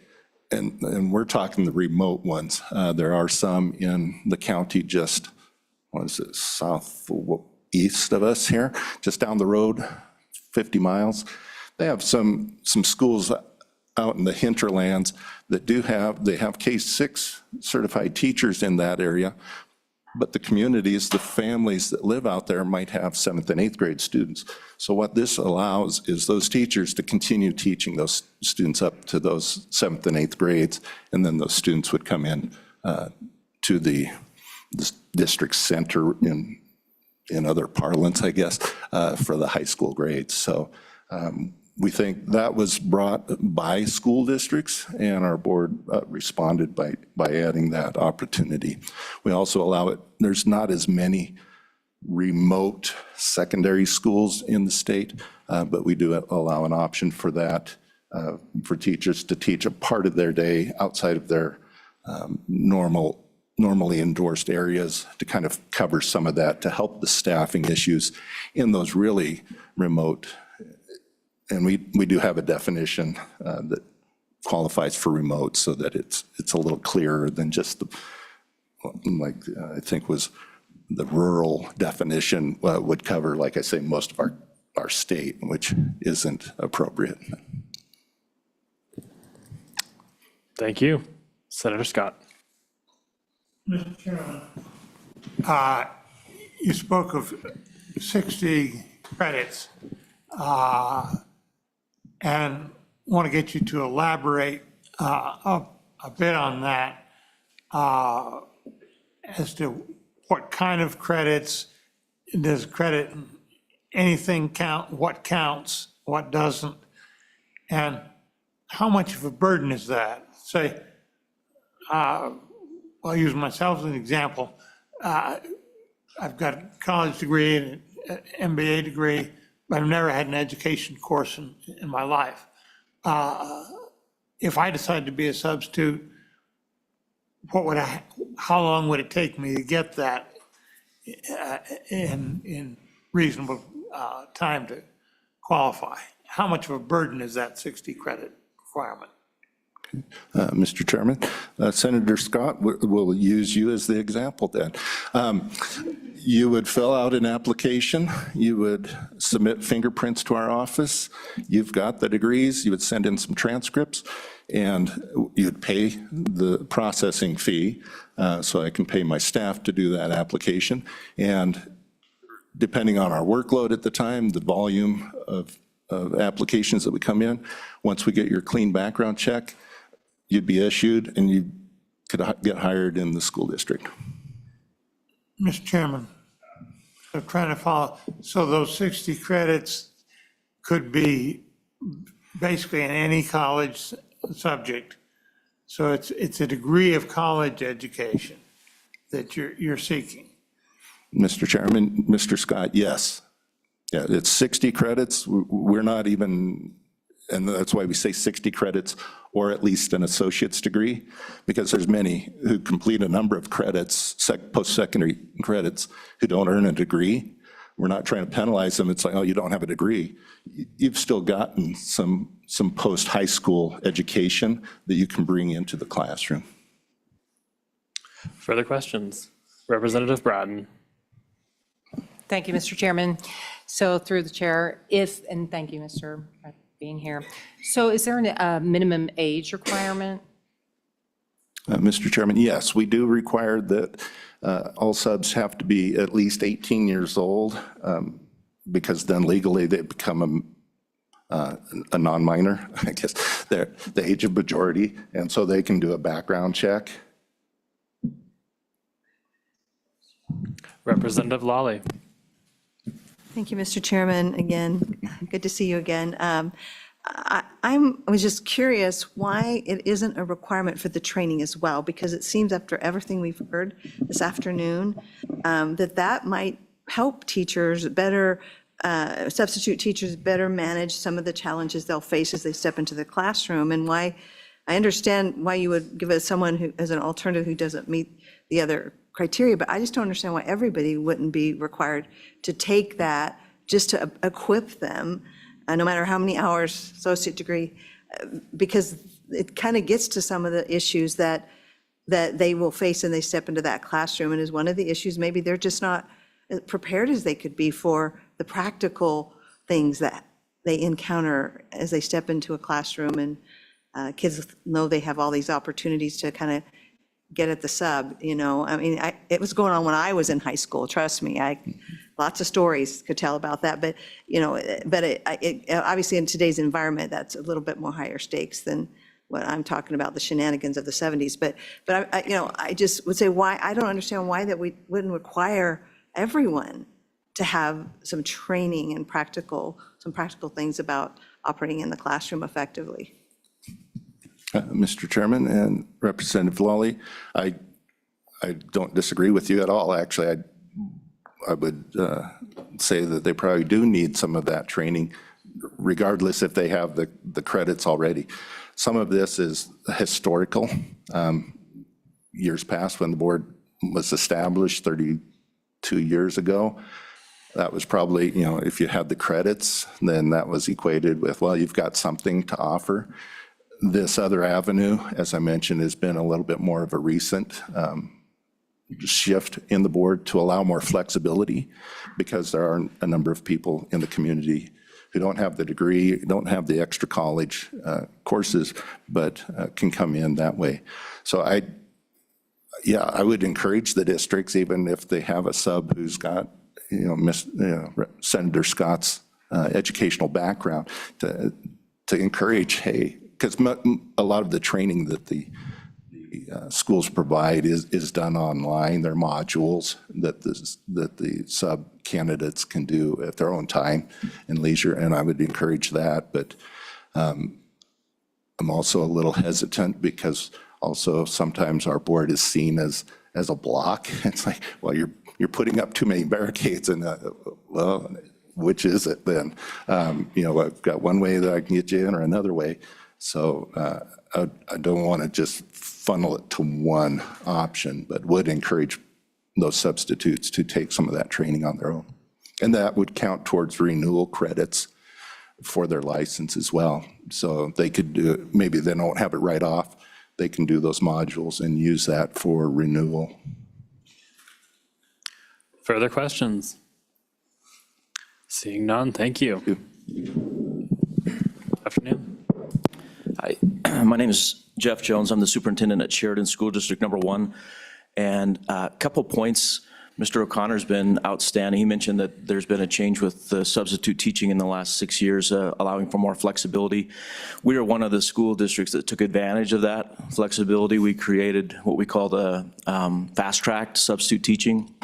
and we're talking the remote ones. There are some in the county just, what is it, southeast of us here, just down the road, 50 miles. They have some schools out in the hinterlands that they have K-6 certified teachers in that area, but the communities, the families that live out there might have 7th and 8th grade students. So what this allows is those teachers to continue teaching those students up to those 7th and 8th grades, and then those students would come in to the district center in other parlance, I guess, for the high school grades. So we think that was brought by school districts, and our board responded by adding that opportunity. We also allow it, there's not as many remote secondary schools in the state, but we do allow an option for that, for teachers to teach a part of their day outside of their normally endorsed areas, to kind of cover some of that, to help the staffing issues in those really remote. And we do have a definition that qualifies for remote, so that it's a little clearer than just the, like I think was the rural definition would cover, like I say, most of our state, which isn't appropriate. Thank you. Senator Scott. Mr. Chairman, you spoke of 60 credits, and want to get you to elaborate a bit on that as to what kind of credits. Does credit anything count? What counts? What doesn't? And how much of a burden is that? Say, I'll use myself as an example. I've got a college degree and an MBA degree, but I've never had an education course in my life. If I decided to be a substitute, how long would it take me to get that in reasonable time to qualify? How much of a burden is that 60 credit requirement? Mr. Chairman, Senator Scott, we'll use you as the example then. You would fill out an application, you would submit fingerprints to our office, you've got the degrees, you would send in some transcripts, and you'd pay the processing fee, so I can pay my staff to do that application. And depending on our workload at the time, the volume of applications that would come in, once we get your clean background check, you'd be issued and you could get hired in the school district. Mr. Chairman, I'm trying to follow. So those 60 credits could be basically in any college subject. So it's a degree of college education that you're seeking. Mr. Chairman, Mr. Scott, yes. Yeah, it's 60 credits. We're not even, and that's why we say 60 credits or at least an associate's degree, because there's many who complete a number of credits, post-secondary credits, who don't earn a degree. We're not trying to penalize them. It's like, oh, you don't have a degree. You've still gotten some post-high school education that you can bring into the classroom. Further questions? Representative Bratton. Thank you, Mr. Chairman. So through the chair, and thank you, Mr. being here. So is there a minimum age requirement? Mr. Chairman, yes, we do require that all subs have to be at least 18 years old, because then legally they become a non-minor, I guess. They're the age of majority, and so they can do a background check. Representative Lawley. Thank you, Mr. Chairman. Again, good to see you again. I was just curious why it isn't a requirement for the training as well, because it seems after everything we've heard this afternoon, that might help teachers better, substitute teachers better manage some of the challenges they'll face as they step into the classroom, and why, I understand why you would give us someone who, as an alternative who doesn't meet the other criteria, but I just don't understand why everybody wouldn't be required to take that just to equip them, no matter how many hours, associate degree, because it kind of gets to some of the issues that they will face when they step into that classroom. And is one of the issues, maybe they're just not prepared as they could be for the practical things that they encounter as they step into a classroom. And kids know they have all these opportunities to kind of get at the sub, you know? I mean, it was going on when I was in high school, trust me. Lots of stories could tell about that, but, you know, obviously in today's environment, that's a little bit more higher stakes than what I'm talking about, the shenanigans of the 70s. But you know, I just would say why, I don't understand why that we wouldn't require everyone to have some training and some practical things about operating in the classroom effectively. Mr. Chairman and Representative Lawley, I don't disagree with you at all. Actually, I would say that they probably do need some of that training, regardless if they have the credits already. Some of this is historical. Years past, when the board was established 32 years ago, that was probably, you know, if you had the credits, then that was equated with, well, you've got something to offer. This other avenue, as I mentioned, has been a little bit more of a recent shift in the board to allow more flexibility, because there are a number of people in the community who don't have the degree, don't have the extra college courses, but can come in that way. So I would encourage the districts, even if they have a sub who's got, Senator Scott's educational background, to encourage, hey, because a lot of the training that the schools provide is done online. They're modules that the sub candidates can do at their own time and leisure, and I would encourage that. But I'm also a little hesitant, because also sometimes our board is seen as a block. It's like, well, you're putting up too many barricades, and well, which is it then? I've got one way that I can get you in, or another way. So I don't want to just funnel it to one option, but would encourage those substitutes to take some of that training on their own. And that would count towards renewal credits for their license as well. So they could do, maybe they don't have it right off, they can do those modules and use that for renewal. Further questions? Seeing none, thank you. Afternoon. Hi, my name is Jeff Jones. I'm the superintendent at Sheridan School District Number 1. And a couple points. Mr. O'Connor's been outstanding. He mentioned that there's been a change with the substitute teaching in the last 6 years, allowing for more flexibility. We are one of the school districts that took advantage of that flexibility. We created what we call the fast-tracked substitute teaching.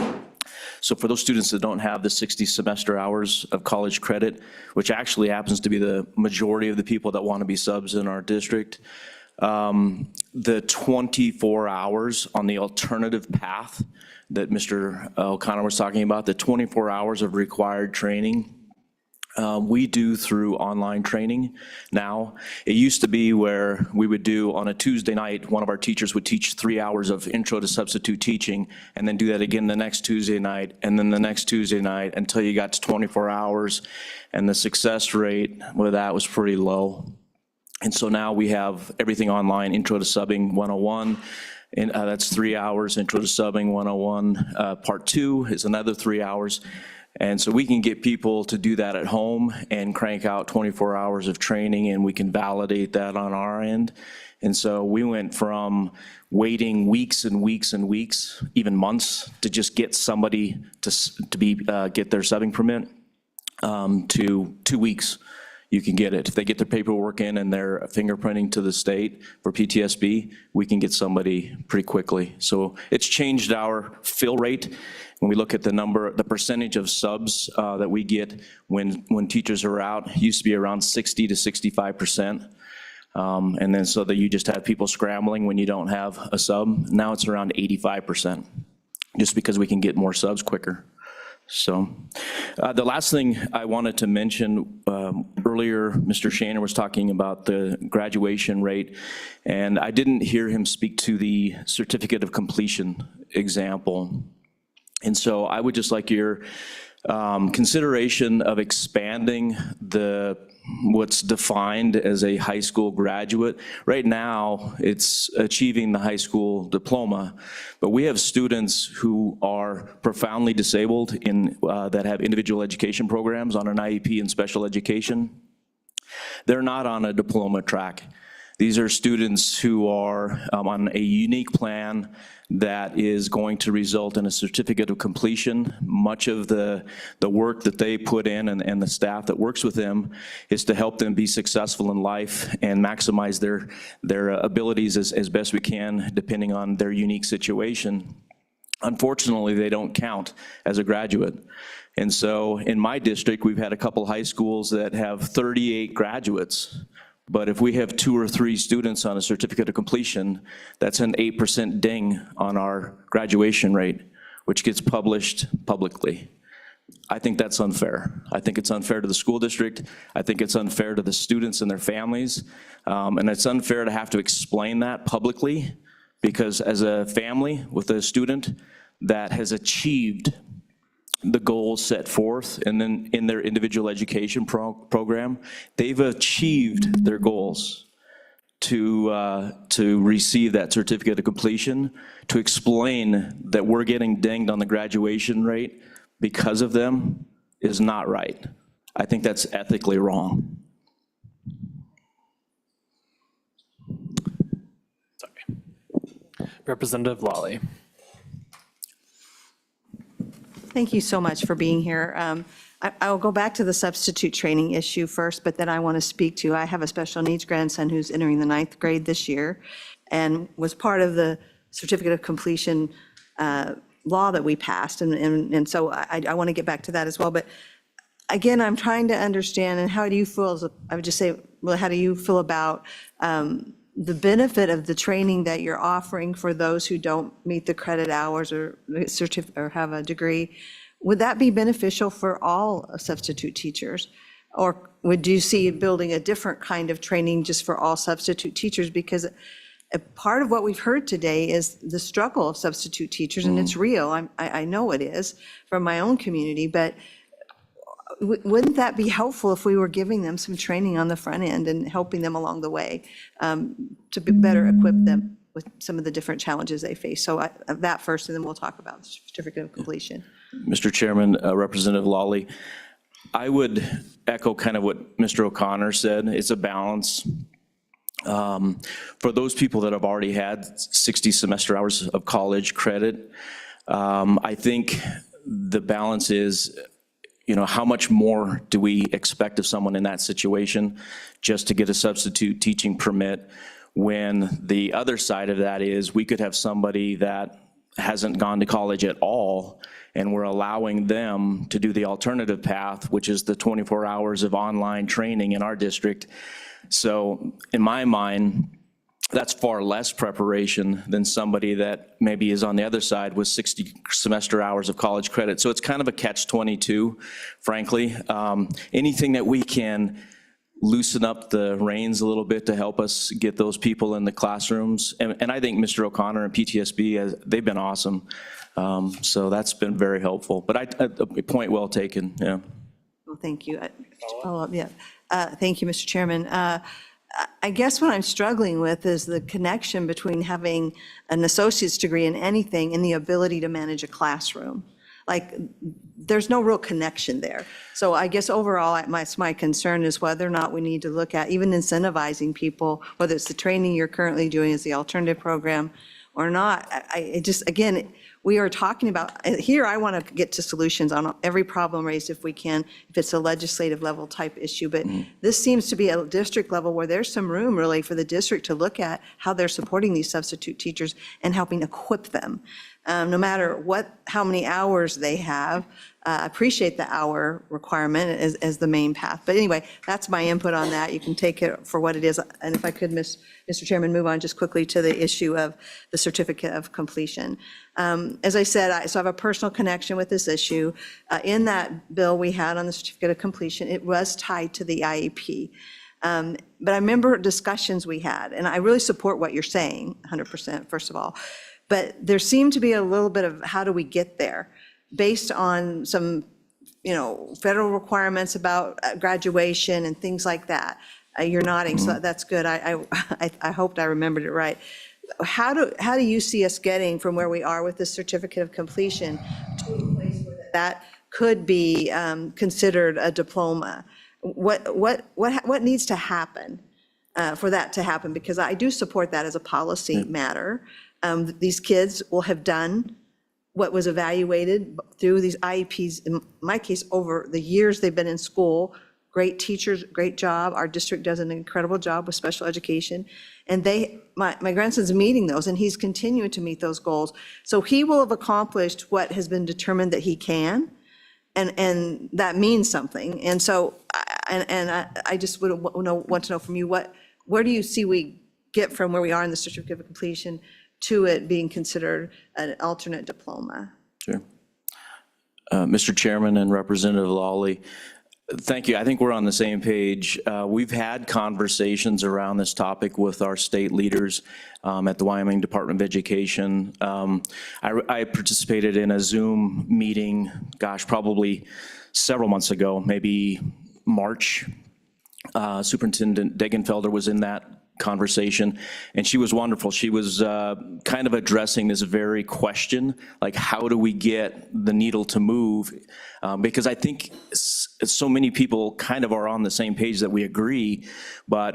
So for those students that don't have the 60 semester hours of college credit, which actually happens to be the majority of the people that want to be subs in our district, the 24 hours on the alternative path that Mr. O'Connor was talking about, the 24 hours of required training, we do through online training now. It used to be where we would do on a Tuesday night, one of our teachers would teach 3 hours of intro to substitute teaching, and then do that again the next Tuesday night, and then the next Tuesday night, until you got to 24 hours. And the success rate with that was pretty low. And so now we have everything online, intro to subbing 101. And that's 3 hours, intro to subbing 101. Part 2 is another 3 hours. And so we can get people to do that at home and crank out 24 hours of training, and we can validate that on our end. And so we went from waiting weeks and weeks and weeks, even months, to just get somebody to get their subbing permit, to 2 weeks. You can get it. If they get their paperwork in and they're fingerprinting to the state for PTSB, we can get somebody pretty quickly. So it's changed our fill rate. When we look at the percentage of subs that we get when teachers are out, it used to be around 60 to 65%. And then so that you just have people scrambling when you don't have a sub. Now it's around 85%, just because we can get more subs quicker. So the last thing I wanted to mention, earlier, Mr. Shaner was talking about the graduation rate, and I didn't hear him speak to the certificate of completion example. And so I would just like your consideration of expanding what's defined as a high school graduate. Right now, it's achieving the high school diploma, but we have students who are profoundly disabled that have individual education programs on an IEP in special education. They're not on a diploma track. These are students who are on a unique plan that is going to result in a certificate of completion. Much of the work that they put in and the staff that works with them is to help them be successful in life and maximize their abilities as best we can, depending on their unique situation. Unfortunately, they don't count as a graduate. And so in my district, we've had a couple high schools that have 38 graduates. But if we have 2 or 3 students on a certificate of completion, that's an 8% ding on our graduation rate, which gets published publicly. I think that's unfair. I think it's unfair to the school district. I think it's unfair to the students and their families. And it's unfair to have to explain that publicly, because as a family with a student that has achieved the goals set forth and then in their individual education program, they've achieved their goals to receive that certificate of completion. To explain that we're getting dinged on the graduation rate because of them is not right. I think that's ethically wrong. Sorry. Representative Lawley. Thank you so much for being here. I'll go back to the substitute training issue first, but then I want to speak to, I have a special needs grandson who's entering the 9th grade this year and was part of the certificate of completion law that we passed. And so I want to get back to that as well. But again, I'm trying to understand, and how do you feel, I would just say, well, how do you feel about the benefit of the training that you're offering for those who don't meet the credit hours or have a degree? Would that be beneficial for all substitute teachers? Or would you see building a different kind of training just for all substitute teachers? Because a part of what we've heard today is the struggle of substitute teachers, and it's real. I know it is from my own community, but wouldn't that be helpful if we were giving them some training on the front end and helping them along the way to better equip them with some of the different challenges they face? So that first, and then we'll talk about the certificate of completion. Mr. Chairman, Representative Lawley, I would echo kind of what Mr. O'Connor said. It's a balance. For those people that have already had 60 semester hours of college credit, I think the balance is, how much more do we expect of someone in that situation just to get a substitute teaching permit, when the other side of that is we could have somebody that hasn't gone to college at all, and we're allowing them to do the alternative path, which is the 24 hours of online training in our district. So in my mind, that's far less preparation than somebody that maybe is on the other side with 60 semester hours of college credit. So it's kind of a catch-22, frankly. Anything that we can loosen up the reins a little bit to help us get those people in the classrooms. And I think Mr. O'Connor and PTSB, they've been awesome. So that's been very helpful. But a point well taken, yeah. Well, thank you. Follow up, yeah. Thank you, Mr. Chairman. I guess what I'm struggling with is the connection between having an associate's degree in anything and the ability to manage a classroom. Like, there's no real connection there. So I guess overall, my concern is whether or not we need to look at even incentivizing people, whether it's the training you're currently doing as the alternative program or not. It just, again, we are talking about, here I want to get to solutions on every problem raised if we can, if it's a legislative level type issue. But this seems to be a district level where there's some room really for the district to look at how they're supporting these substitute teachers and helping equip them. No matter how many hours they have, appreciate the hour requirement as the main path. But anyway, that's my input on that. You can take it for what it is. And if I could, Mr. Chairman, move on just quickly to the issue of the certificate of completion. As I said, I have a personal connection with this issue. In that bill we had on the certificate of completion, it was tied to the IEP. But I remember discussions we had, and I really support what you're saying, 100%, first of all. But there seemed to be a little bit of how do we get there based on some, federal requirements about graduation and things like that. You're nodding, so that's good. I hoped I remembered it right. How do you see us getting from where we are with the certificate of completion to a place where that could be considered a diploma? What needs to happen? for that to happen, because I do support that as a policy matter. These kids will have done what was evaluated through these IEPs, in my case, over the years they've been in school. Great teachers, great job. Our district does an incredible job with special education. And my grandson's meeting those, and he's continuing to meet those goals. So he will have accomplished what has been determined that he can, and that means something. And so, I just would want to know from you, where do you see we get from where we are in the certificate of completion to it being considered an alternate diploma? Sure. Mr. Chairman and Representative Lawley, thank you. I think we're on the same page. We've had conversations around this topic with our state leaders at the Wyoming Department of Education. I participated in a Zoom meeting, gosh, probably several months ago, maybe March. Superintendent Degenfelder was in that conversation, and she was wonderful. She was kind of addressing this very question, like how do we get the needle to move? Because I think so many people kind of are on the same page that we agree, but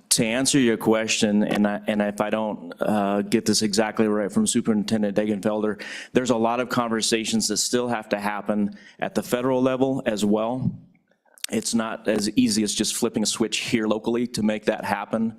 to answer your question, and if I don't get this exactly right from Superintendent Degenfelder, there's a lot of conversations that still have to happen at the federal level as well. It's not as easy as just flipping a switch here locally to make that happen.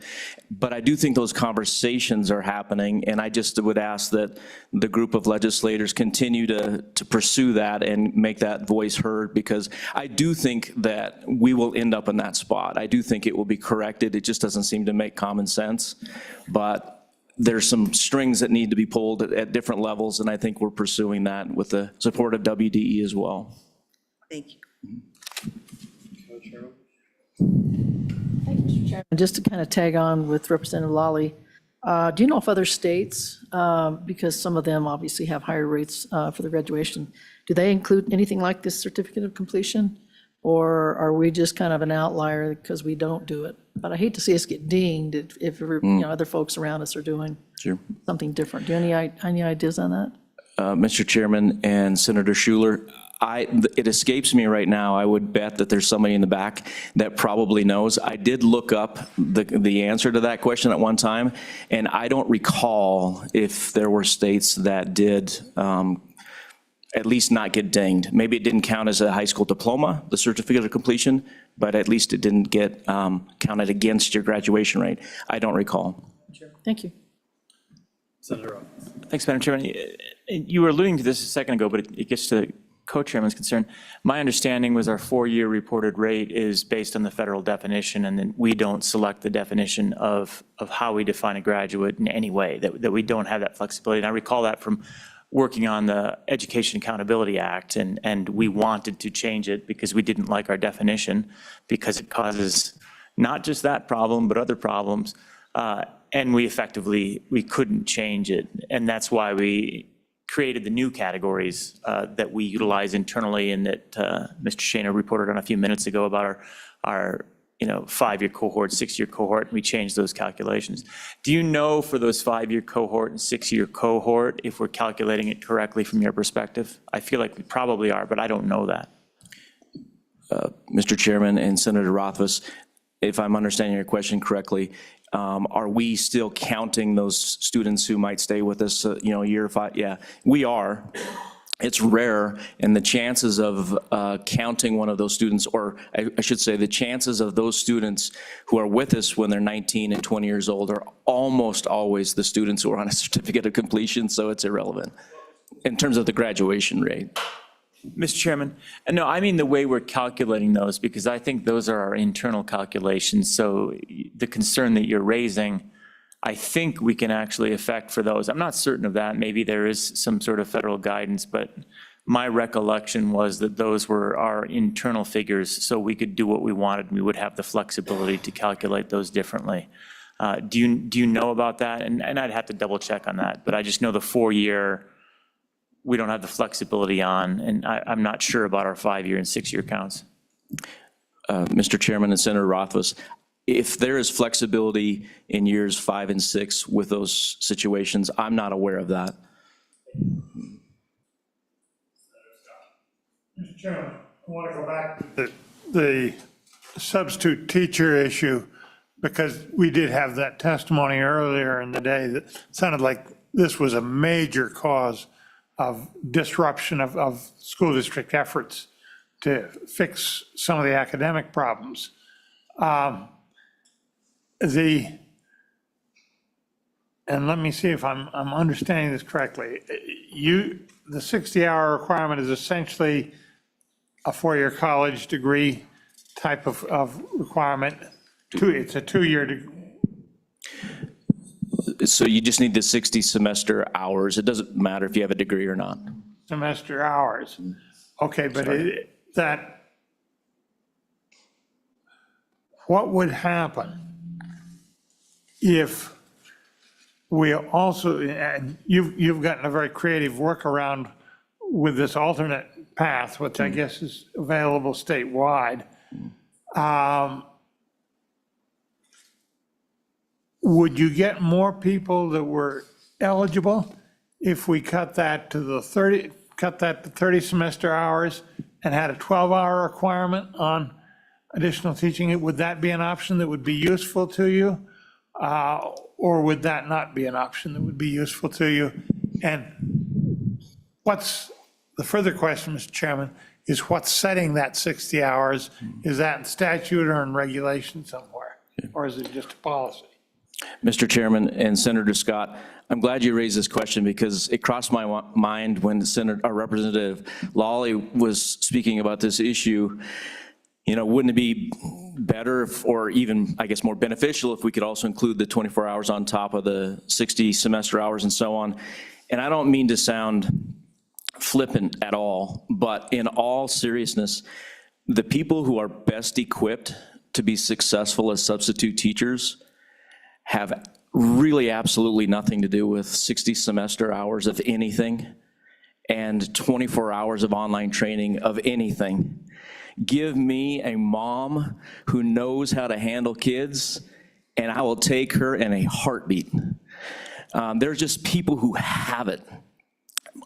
But I do think those conversations are happening, and I just would ask that the group of legislators continue to pursue that and make that voice heard, because I do think that we will end up in that spot. I do think it will be corrected. It just doesn't seem to make common sense. But there's some strings that need to be pulled at different levels, and I think we're pursuing that with the support of WDE as well. Thank you. Just to kind of tag on with Representative Lawley, do you know if other states, because some of them obviously have higher rates for the graduation, do they include anything like this certificate of completion? Or are we just kind of an outlier because we don't do it? But I hate to see us get dinged if other folks around us are doing something different. Do you have any ideas on that? Mr. Chairman and Senator Schuler, it escapes me right now. I would bet that there's somebody in the back that probably knows. I did look up the answer to that question at one time, and I don't recall if there were states that did at least not get dinged. Maybe it didn't count as a high school diploma, the certificate of completion, but at least it didn't get counted against your graduation rate. I don't recall. Thank you. Senator Roth. Thanks, Madam Chairman. You were alluding to this a second ago, but it gets to co-chairman's concern. My understanding was our 4-year reported rate is based on the federal definition, and then we don't select the definition of how we define a graduate in any way, that we don't have that flexibility. And I recall that from working on the Education Accountability Act, and we wanted to change it because we didn't like our definition, because it causes not just that problem, but other problems. And we couldn't change it. And that's why we created the new categories that we utilize internally, and that Mr. Shaner reported on a few minutes ago about our 5-year cohort, 6-year cohort. We changed those calculations. Do you know for those 5-year cohort and 6-year cohort if we're calculating it correctly from your perspective? I feel like we probably are, but I don't know that. Mr. Chairman and Senator Rothfuss, if I'm understanding your question correctly, are we still counting those students who might stay with us, year 5? Yeah, we are. It's rare, and the chances of counting one of those students, or I should say the chances of those students who are with us when they're 19 and 20 years old are almost always the students who are on a certificate of completion, so it's irrelevant in terms of the graduation rate. Mr. Chairman, no, I mean the way we're calculating those, because I think those are our internal calculations. So the concern that you're raising, I think we can actually affect for those. I'm not certain of that. Maybe there is some sort of federal guidance, but my recollection was that those were our internal figures, so we could do what we wanted. We would have the flexibility to calculate those differently. Do you know about that? And I'd have to double check on that, but I just know the 4-year, we don't have the flexibility on, and I'm not sure about our 5-year and 6-year counts. Mr. Chairman and Senator Rothfuss, if there is flexibility in years 5 and 6 with those situations, I'm not aware of that. Mr. Chairman, I want to go back to the substitute teacher issue because we did have that testimony earlier in the day that sounded like this was a major cause of disruption of school district efforts to fix some of the academic problems. And let me see if I'm understanding this correctly. The 60-hour requirement is essentially a four-year college degree type of requirement. It's a two-year degree. So you just need the 60 semester hours. It doesn't matter if you have a degree or not. Semester hours. Okay, but what would happen if we also, and you've gotten a very creative workaround with this alternate path, which I guess is available statewide. Would you get more people that were eligible if we cut that to 30 semester hours and had a 12-hour requirement on additional teaching? Would that be an option that would be useful to you? Or would that not be an option that would be useful to you? And what's the further question, Mr. Chairman, is what's setting that 60 hours? Is that in statute or in regulation somewhere? Or is it just a policy? Mr. Chairman and Senator Scott, I'm glad you raised this question because it crossed my mind when our Representative Lawley was speaking about this issue. Wouldn't it be better or even, I guess, more beneficial if we could also include the 24 hours on top of the 60 semester hours and so on? And I don't mean to sound flippant at all, but in all seriousness, the people who are best equipped to be successful as substitute teachers have really absolutely nothing to do with 60 semester hours of anything and 24 hours of online training of anything. Give me a mom who knows how to handle kids, and I will take her in a heartbeat. There's just people who have it.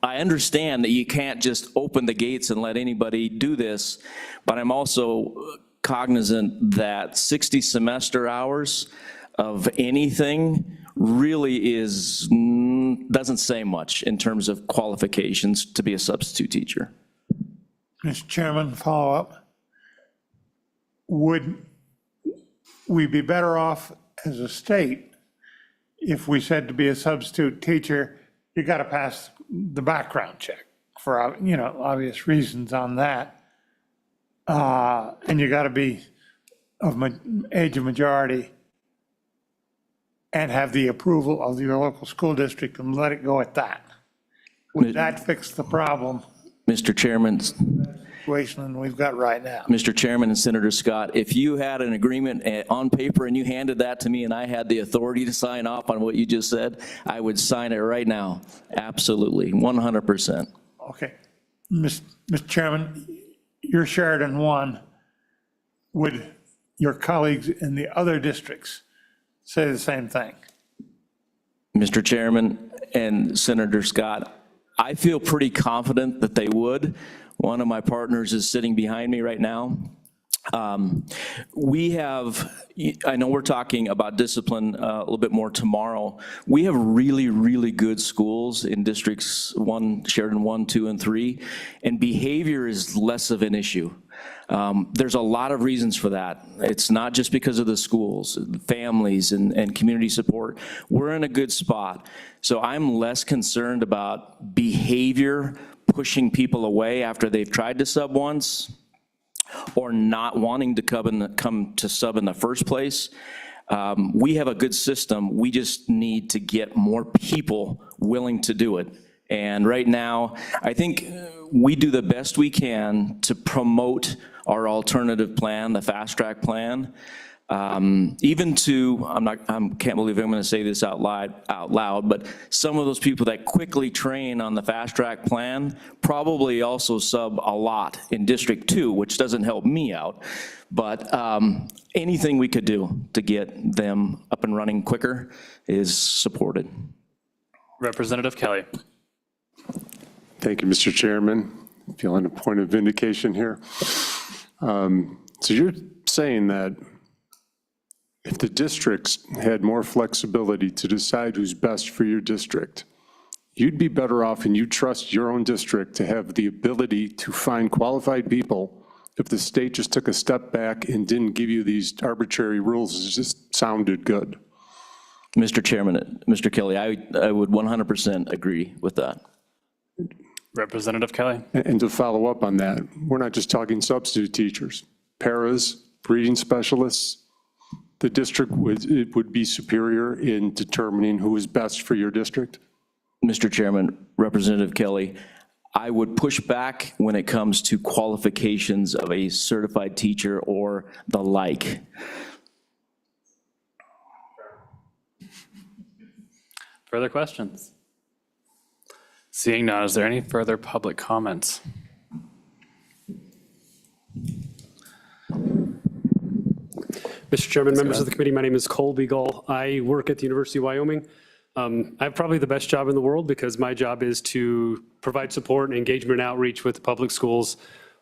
I understand that you can't just open the gates and let anybody do this, but I'm also cognizant that 60 semester hours of anything really doesn't say much in terms of qualifications to be a substitute teacher. Mr. Chairman, follow up. Would we be better off as a state if we said to be a substitute teacher, you got to pass the background check for obvious reasons on that, and you got to be of age of majority and have the approval of your local school district and let it go at that? Would that fix the problem? Mr. Chairman. Situation we've got right now. Mr. Chairman and Senator Scott, if you had an agreement on paper and you handed that to me and I had the authority to sign off on what you just said, I would sign it right now. Absolutely, 100%. Okay. Mr. Chairman, you're Sheridan 1. Would your colleagues in the other districts say the same thing? Mr. Chairman and Senator Scott, I feel pretty confident that they would. One of my partners is sitting behind me right now. We have, I know we're talking about discipline a little bit more tomorrow. We have really, really good schools in districts 1, Sheridan 1, 2, and 3, and behavior is less of an issue. There's a lot of reasons for that. It's not just because of the schools, families, and community support. We're in a good spot. So I'm less concerned about behavior pushing people away after they've tried to sub once or not wanting to come to sub in the first place. We have a good system. We just need to get more people willing to do it. And right now, I think we do the best we can to promote our alternative plan, the fast track plan. Even to, can't believe I'm going to say this out loud, but some of those people that quickly train on the fast track plan probably also sub a lot in District 2, which doesn't help me out. But anything we could do to get them up and running quicker is supported. Representative Kelly. Thank you, Mr. Chairman. Feeling a point of vindication here. So you're saying that If the districts had more flexibility to decide who's best for your district, you'd be better off and you trust your own district to have the ability to find qualified people if the state just took a step back and didn't give you these arbitrary rules. It just sounded good. Mr. Chairman, Mr. Kelly, I would 100% agree with that. Representative Kelly? And to follow up on that, we're not just talking substitute teachers, paras, reading specialists. The district would be superior in determining who is best for your district? Mr. Chairman, Representative Kelly, I would push back when it comes to qualifications of a certified teacher or the like. Further questions? Seeing none, is there any further public comments? Mr. Chairman, members of the committee, my name is Cole Beagle. I work at the University of Wyoming. I have probably the best job in the world because my job is to provide support and engagement and outreach with public schools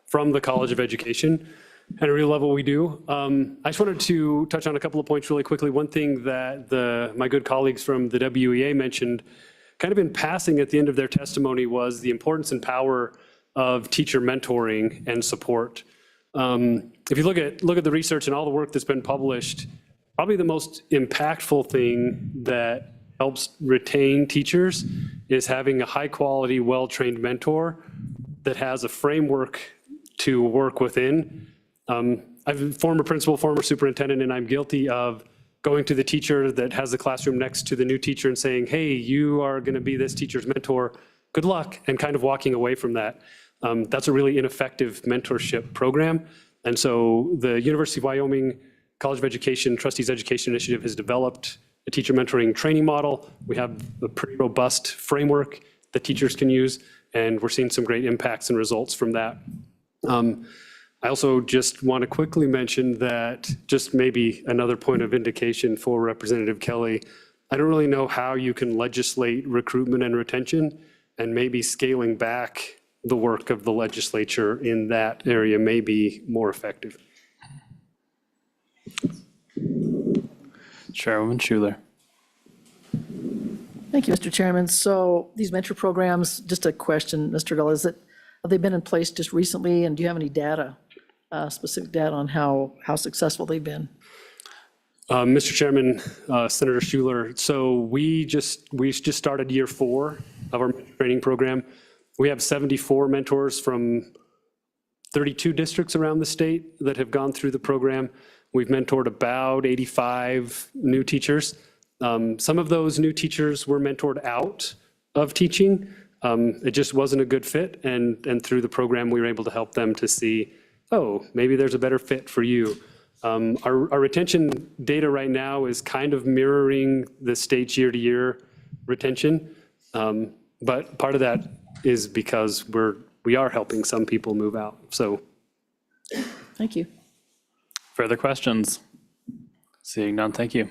from the College of Education. And I really love what we do. I just wanted to touch on a couple of points really quickly. One thing that my good colleagues from the WEA mentioned, kind of in passing at the end of their testimony, was the importance and power of teacher mentoring and support. If you look at the research and all the work that's been published, probably the most impactful thing that helps retain teachers is having a high-quality, well-trained mentor that has a framework to work within. I'm a former principal, former superintendent, and I'm guilty of going to the teacher that has the classroom next to the new teacher and saying, hey, you are going to be this teacher's mentor, good luck, and kind of walking away from that. That's a really ineffective mentorship program. And so the University of Wyoming College of Education Trustees Education Initiative has developed a teacher mentoring training model. We have a pretty robust framework that teachers can use, and we're seeing some great impacts and results from that. I also just want to quickly mention that, just maybe another point of indication for Representative Kelly, I don't really know how you can legislate recruitment and retention, and maybe scaling back the work of the legislature in that area may be more effective. Chairwoman Schuler. Thank you, Mr. Chairman. So these mentor programs, just a question, Mr. Gull, have they been in place just recently, and do you have any data, specific data on how successful they've been? Mr. Chairman, Senator Schuler, so we just started year 4 of our training program. We have 74 mentors from 32 districts around the state that have gone through the program. We've mentored about 85 new teachers. Some of those new teachers were mentored out of teaching. It just wasn't a good fit, and through the program, we were able to help them to see, oh, maybe there's a better fit for you. Our retention data right now is kind of mirroring the state's year-to-year retention, but part of that is because we are helping some people move out, so. Thank you. Further questions? Seeing none, thank you.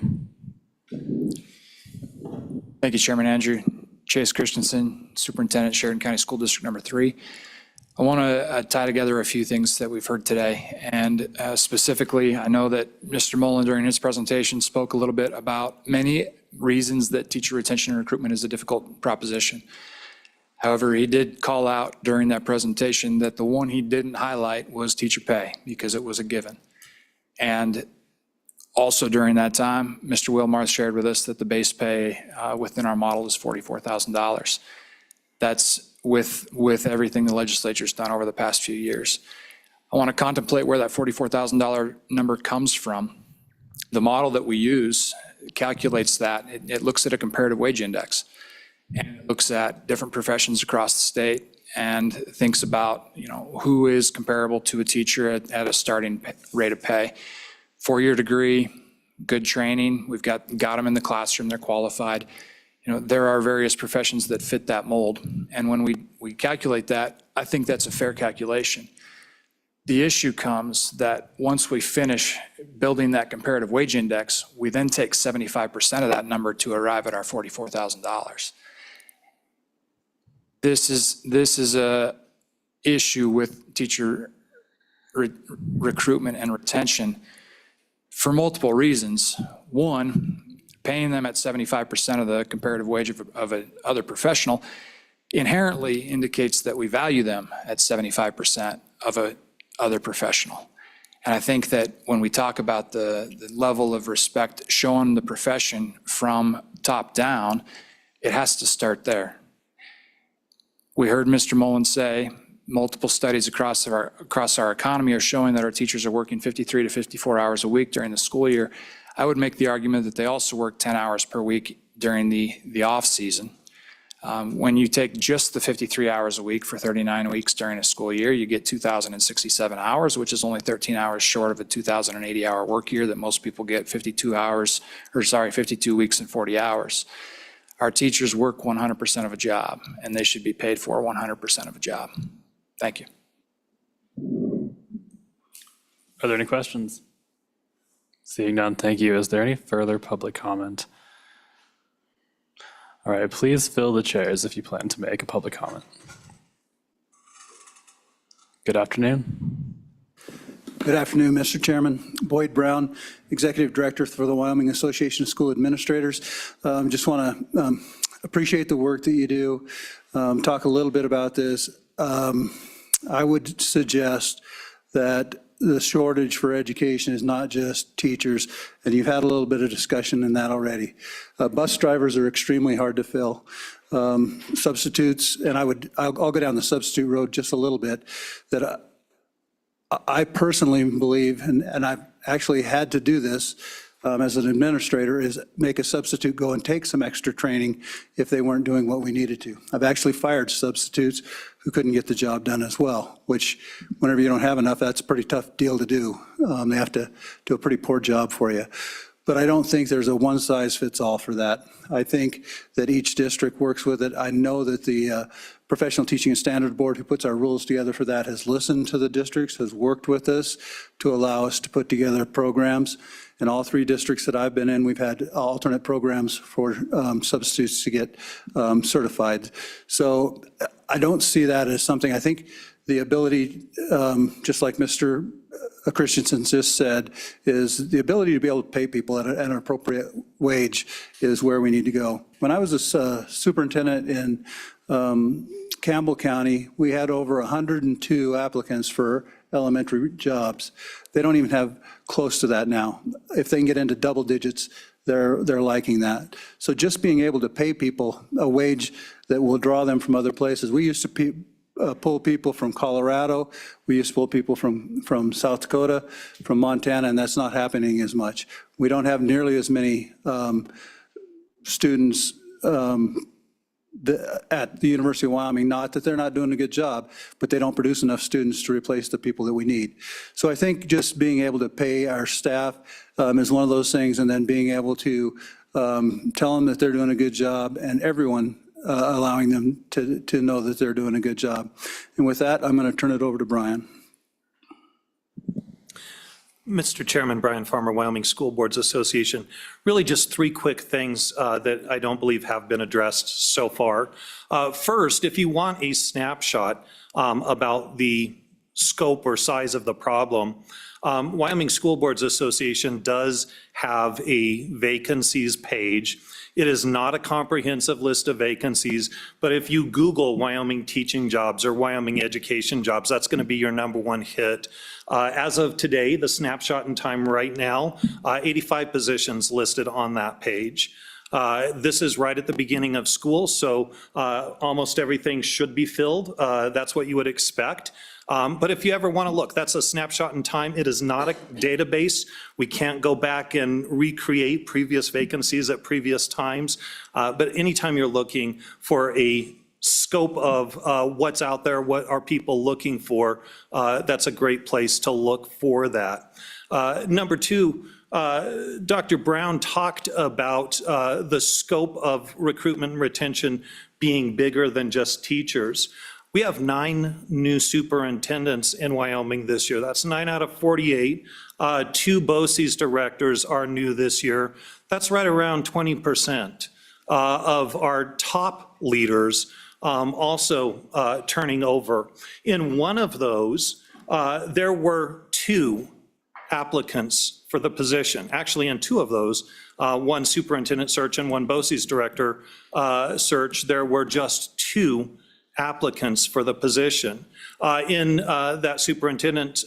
Thank you, Chairman Andrew. Chase Christensen, Superintendent, Sheridan County School District Number 3. I want to tie together a few things that we've heard today. And specifically, I know that Mr. Mullen during his presentation spoke a little bit about many reasons that teacher retention and recruitment is a difficult proposition. However, he did call out during that presentation that the one he didn't highlight was teacher pay, because it was a given. And also during that time, Mr. Wilmarth shared with us that the base pay within our model is $44,000. That's with everything the legislature's done over the past few years. I want to contemplate where that $44,000 number comes from. The model that we use calculates that. It looks at a comparative wage index, and it looks at different professions across the state and thinks about, who is comparable to a teacher at a starting rate of pay. 4-year degree, good training, we've got them in the classroom, they're qualified. There are various professions that fit that mold. And when we calculate that, I think that's a fair calculation. The issue comes that once we finish building that comparative wage index, we then take 75% of that number to arrive at our $44,000. This is a issue with teacher recruitment and retention for multiple reasons. One, paying them at 75% of the comparative wage of a other professional inherently indicates that we value them at 75% of a other professional. And I think that when we talk about the level of respect shown the profession from top down, it has to start there. We heard Mr. Mullen say multiple studies across our economy are showing that our teachers are working 53 to 54 hours a week during the school year. I would make the argument that they also work 10 hours per week during the off season. When you take just the 53 hours a week for 39 weeks during a school year, you get 2,067 hours, which is only 13 hours short of a 2,080-hour work year that most people get 52 weeks and 40 hours. Our teachers work 100% of a job, and they should be paid for 100% of a job. Thank you. Are there any questions? Seeing none, thank you. Is there any further public comment? All right, please fill the chairs if you plan to make a public comment. Good afternoon. Good afternoon, Mr. Chairman. Boyd Brown, Executive Director for the Wyoming Association of School Administrators. Just want to appreciate the work that you do. Talk a little bit about this. I would suggest that the shortage for education is not just teachers, and you've had a little bit of discussion in that already. Bus drivers are extremely hard to fill. Substitutes, and I'll go down the substitute road just a little bit, that I personally believe, and I've actually had to do this as an administrator, is make a substitute go and take some extra training if they weren't doing what we needed to. I've actually fired substitutes who couldn't get the job done as well, which whenever you don't have enough, that's a pretty tough deal to do. They have to do a pretty poor job for you. But I don't think there's a one-size-fits-all for that. I think that each district works with it. I know that the Professional Teaching and Standards Board, who puts our rules together for that, has listened to the districts, has worked with us to allow us to put together programs. In all 3 districts that I've been in, we've had alternate programs for substitutes to get certified. So I don't see that as something, I think the ability, just like Mr. Christensen just said, is the ability to be able to pay people at an appropriate wage is where we need to go. When I was a superintendent in Campbell County, we had over 102 applicants for elementary jobs. They don't even have close to that now. If they can get into double digits, they're liking that. So just being able to pay people a wage that will draw them from other places. We used to pull people from Colorado. We used to pull people from South Dakota, from Montana, and that's not happening as much. We don't have nearly as many students at the University of Wyoming, not that they're not doing a good job, but they don't produce enough students to replace the people that we need. So I think just being able to pay our staff is one of those things, and then being able to tell them that they're doing a good job, and everyone allowing them to know that they're doing a good job. And with that, I'm going to turn it over to Brian. Mr. Chairman, Brian Farmer, Wyoming School Boards Association. Really just 3 quick things that I don't believe have been addressed so far. First, if you want a snapshot about the scope or size of the problem, Wyoming School Boards Association does have a vacancies page. It is not a comprehensive list of vacancies, but if you Google Wyoming teaching jobs or Wyoming education jobs, that's going to be your #1 hit. As of today, the snapshot in time right now, 85 positions listed on that page. This is right at the beginning of school, so almost everything should be filled. That's what you would expect. But if you ever want to look, that's a snapshot in time. It is not a database. We can't go back and recreate previous vacancies at previous times. But anytime you're looking for a scope of what's out there, what are people looking for, that's a great place to look for that. Number 2, Dr. Brown talked about the scope of recruitment and retention being bigger than just teachers. We have 9 new superintendents in Wyoming this year. That's 9 out of 48. 2 BOCES directors are new this year. That's right around 20% of our top leaders also turning over. In one of those, there were 2 applicants for the position. Actually, in two of those, one superintendent search and one BOCES director search, there were just two applicants for the position. In that superintendent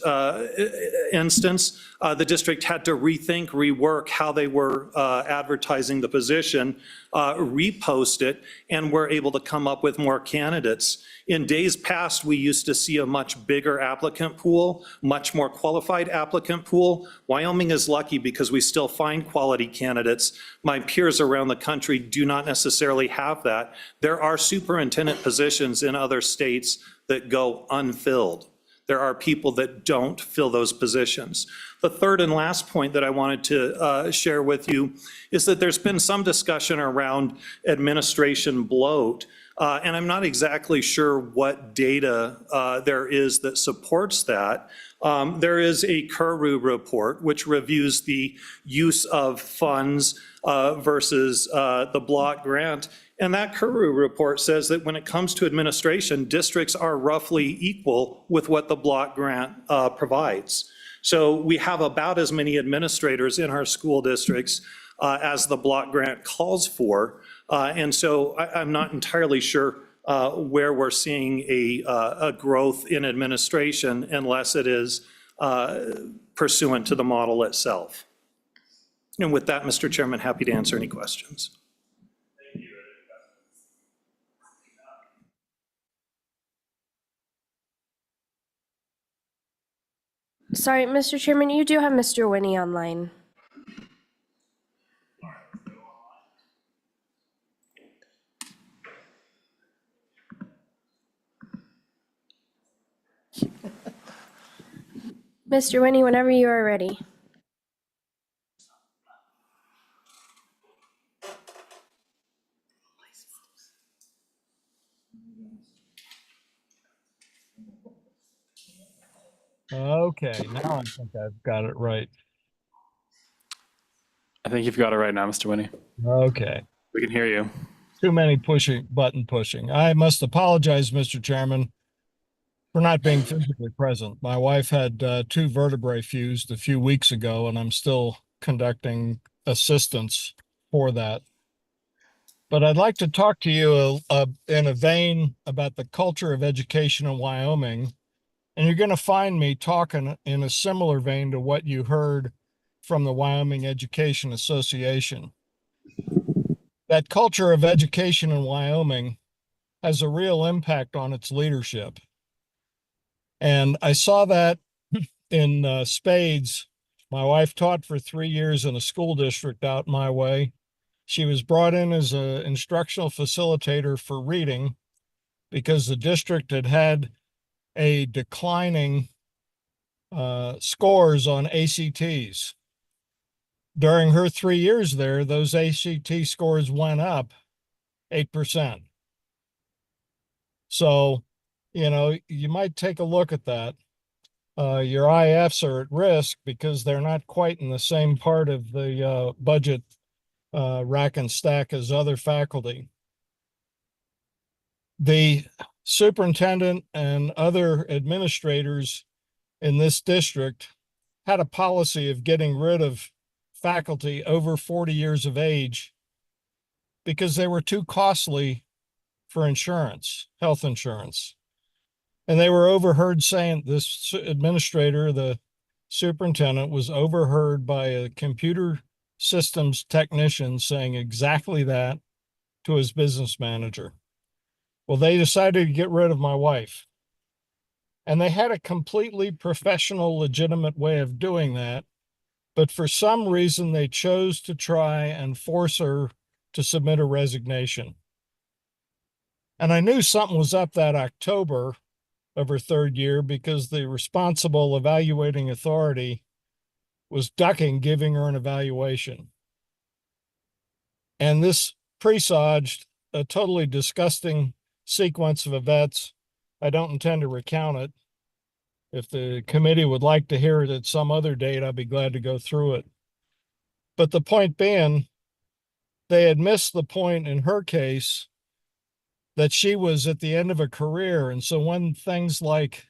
instance, the district had to rethink, rework how they were advertising the position, repost it, and were able to come up with more candidates. In days past, we used to see a much bigger applicant pool, much more qualified applicant pool. Wyoming is lucky because we still find quality candidates. My peers around the country do not necessarily have that. There are superintendent positions in other states that go unfilled. There are people that don't fill those positions. The third and last point that I wanted to share with you is that there's been some discussion around administration bloat. And I'm not exactly sure what data there is that supports that. There is a Kuru report which reviews the use of funds versus the block grant. And that Kuru report says that when it comes to administration, districts are roughly equal with what the block grant provides. So we have about as many administrators in our school districts as the block grant calls for. And so I'm not entirely sure where we're seeing a growth in administration unless it is pursuant to the model itself. And with that, Mr. Chairman, happy to answer any questions. Sorry, Mr. Chairman, you do have Mr. Winnie online. Mr. Winnie, whenever you are ready. Okay, now I think I've got it right. I think you've got it right now, Mr. Winnie. Okay, We can hear you. too many button pushing. I must apologize, Mr. Chairman, for not being physically present. My wife had two vertebrae fused a few weeks ago, and I'm still conducting assistance for that. But I'd like to talk to you in a vein about the culture of education in Wyoming. And you're going to find me talking in a similar vein to what you heard from the Wyoming Education Association. That culture of education in Wyoming has a real impact on its leadership. And I saw that in spades. My wife taught for 3 years in a school district out my way. She was brought in as an instructional facilitator for reading because the district had a declining scores on ACTs. During her 3 years there, those ACT scores went up 8%. So, you might take a look at that. Your IFs are at risk because they're not quite in the same part of the budget rack and stack as other faculty. The superintendent and other administrators in this district had a policy of getting rid of faculty over 40 years of age because they were too costly for insurance, health insurance. And they were overheard saying, this administrator, the superintendent, was overheard by a computer systems technician saying exactly that to his business manager. Well, they decided to get rid of my wife. And they had a completely professional, legitimate way of doing that. But for some reason, they chose to try and force her to submit a resignation. And I knew something was up that October of her third year because the responsible evaluating authority was ducking giving her an evaluation. And this presaged a totally disgusting sequence of events. I don't intend to recount it. If the committee would like to hear it at some other date, I'd be glad to go through it. But the point being, they had missed the point in her case that she was at the end of a career. And so when things like,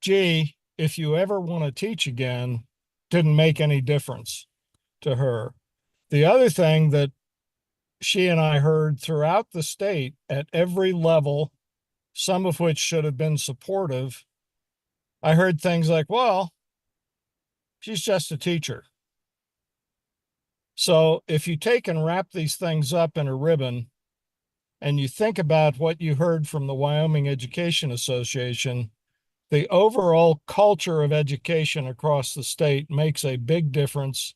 gee, if you ever want to teach again, didn't make any difference to her. The other thing that she and I heard throughout the state at every level, some of which should have been supportive, I heard things like, well, she's just a teacher. So if you take and wrap these things up in a ribbon and you think about what you heard from the Wyoming Education Association, the overall culture of education across the state makes a big difference.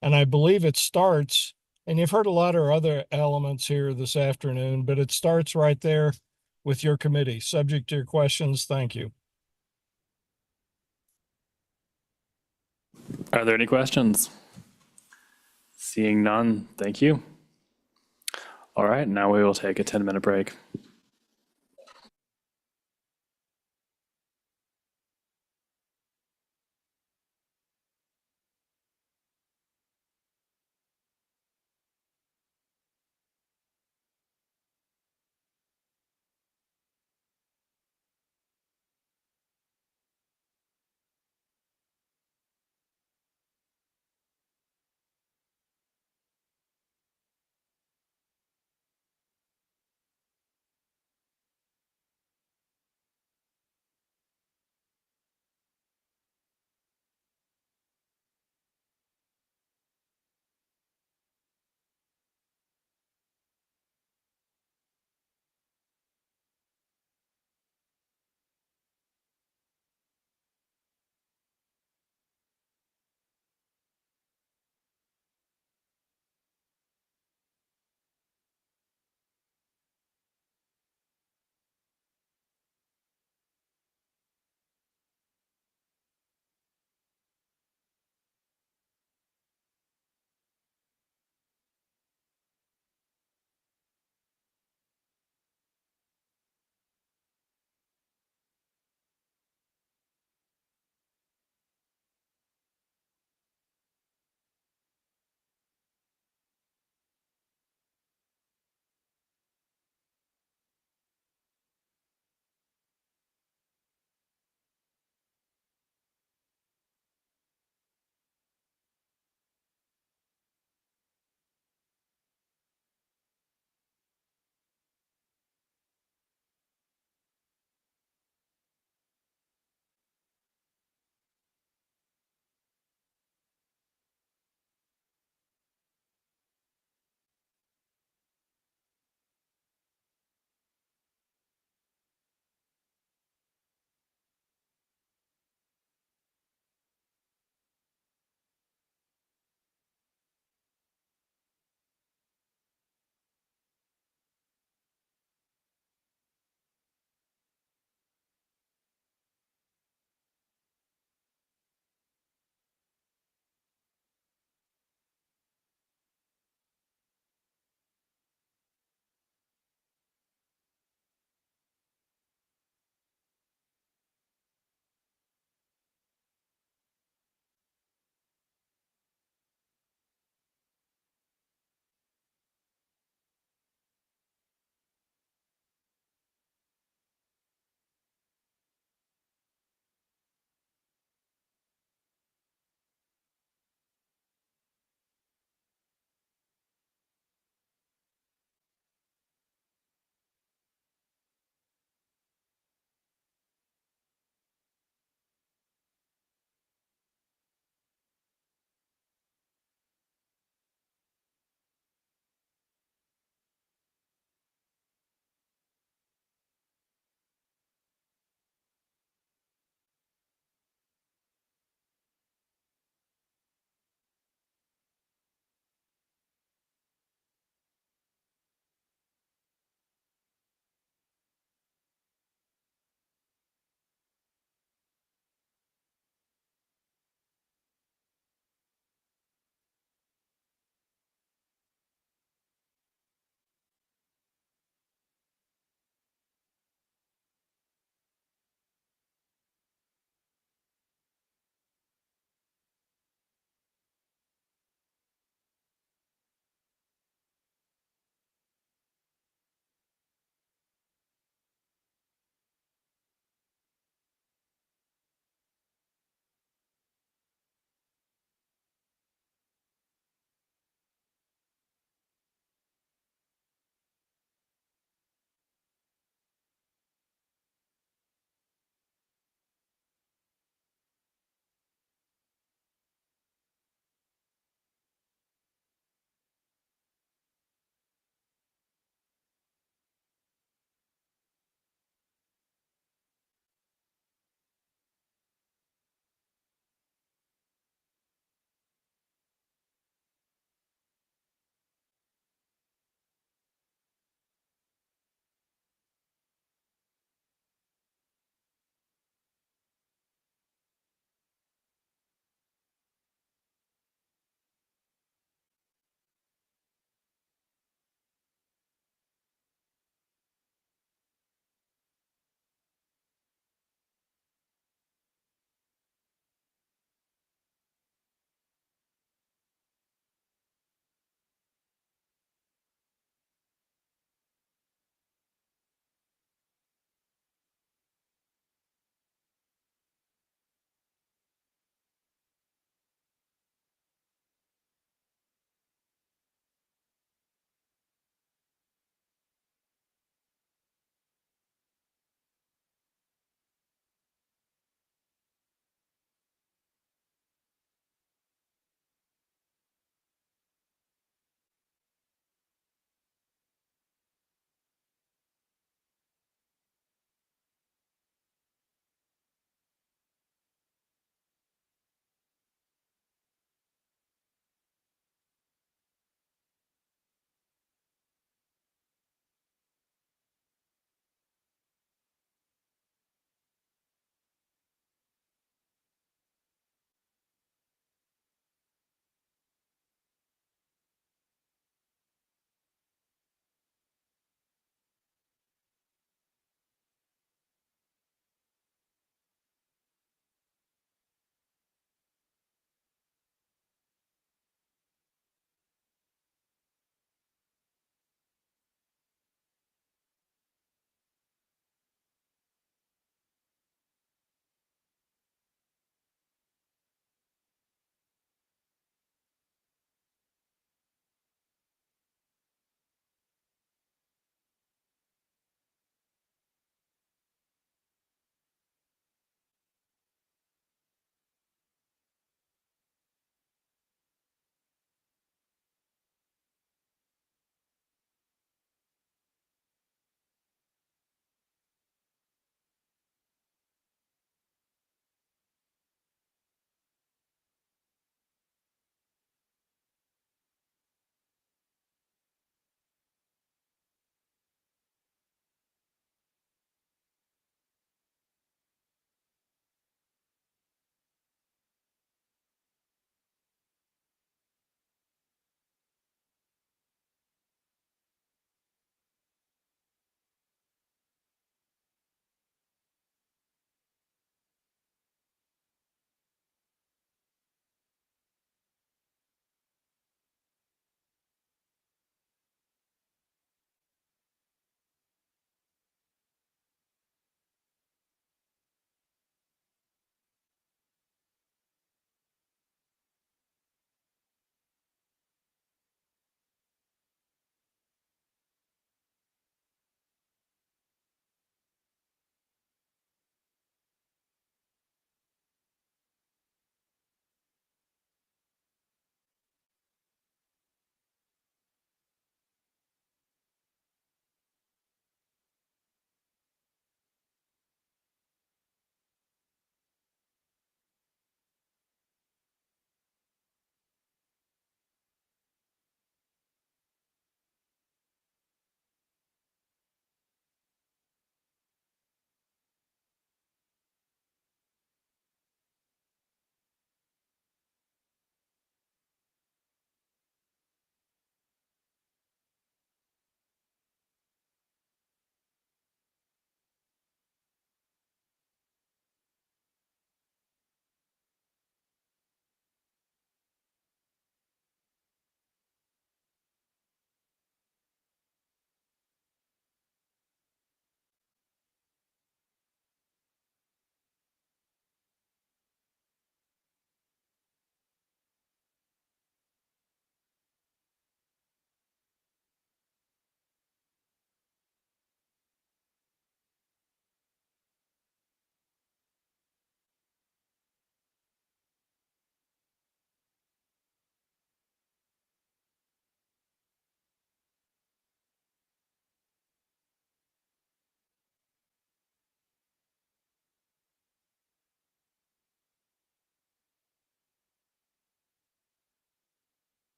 And I believe it starts, and you've heard a lot of other elements here this afternoon, but it starts right there with your committee. Subject to your questions, thank you. Are there any questions? Seeing none, thank you. All right, now we will take a 10-minute break.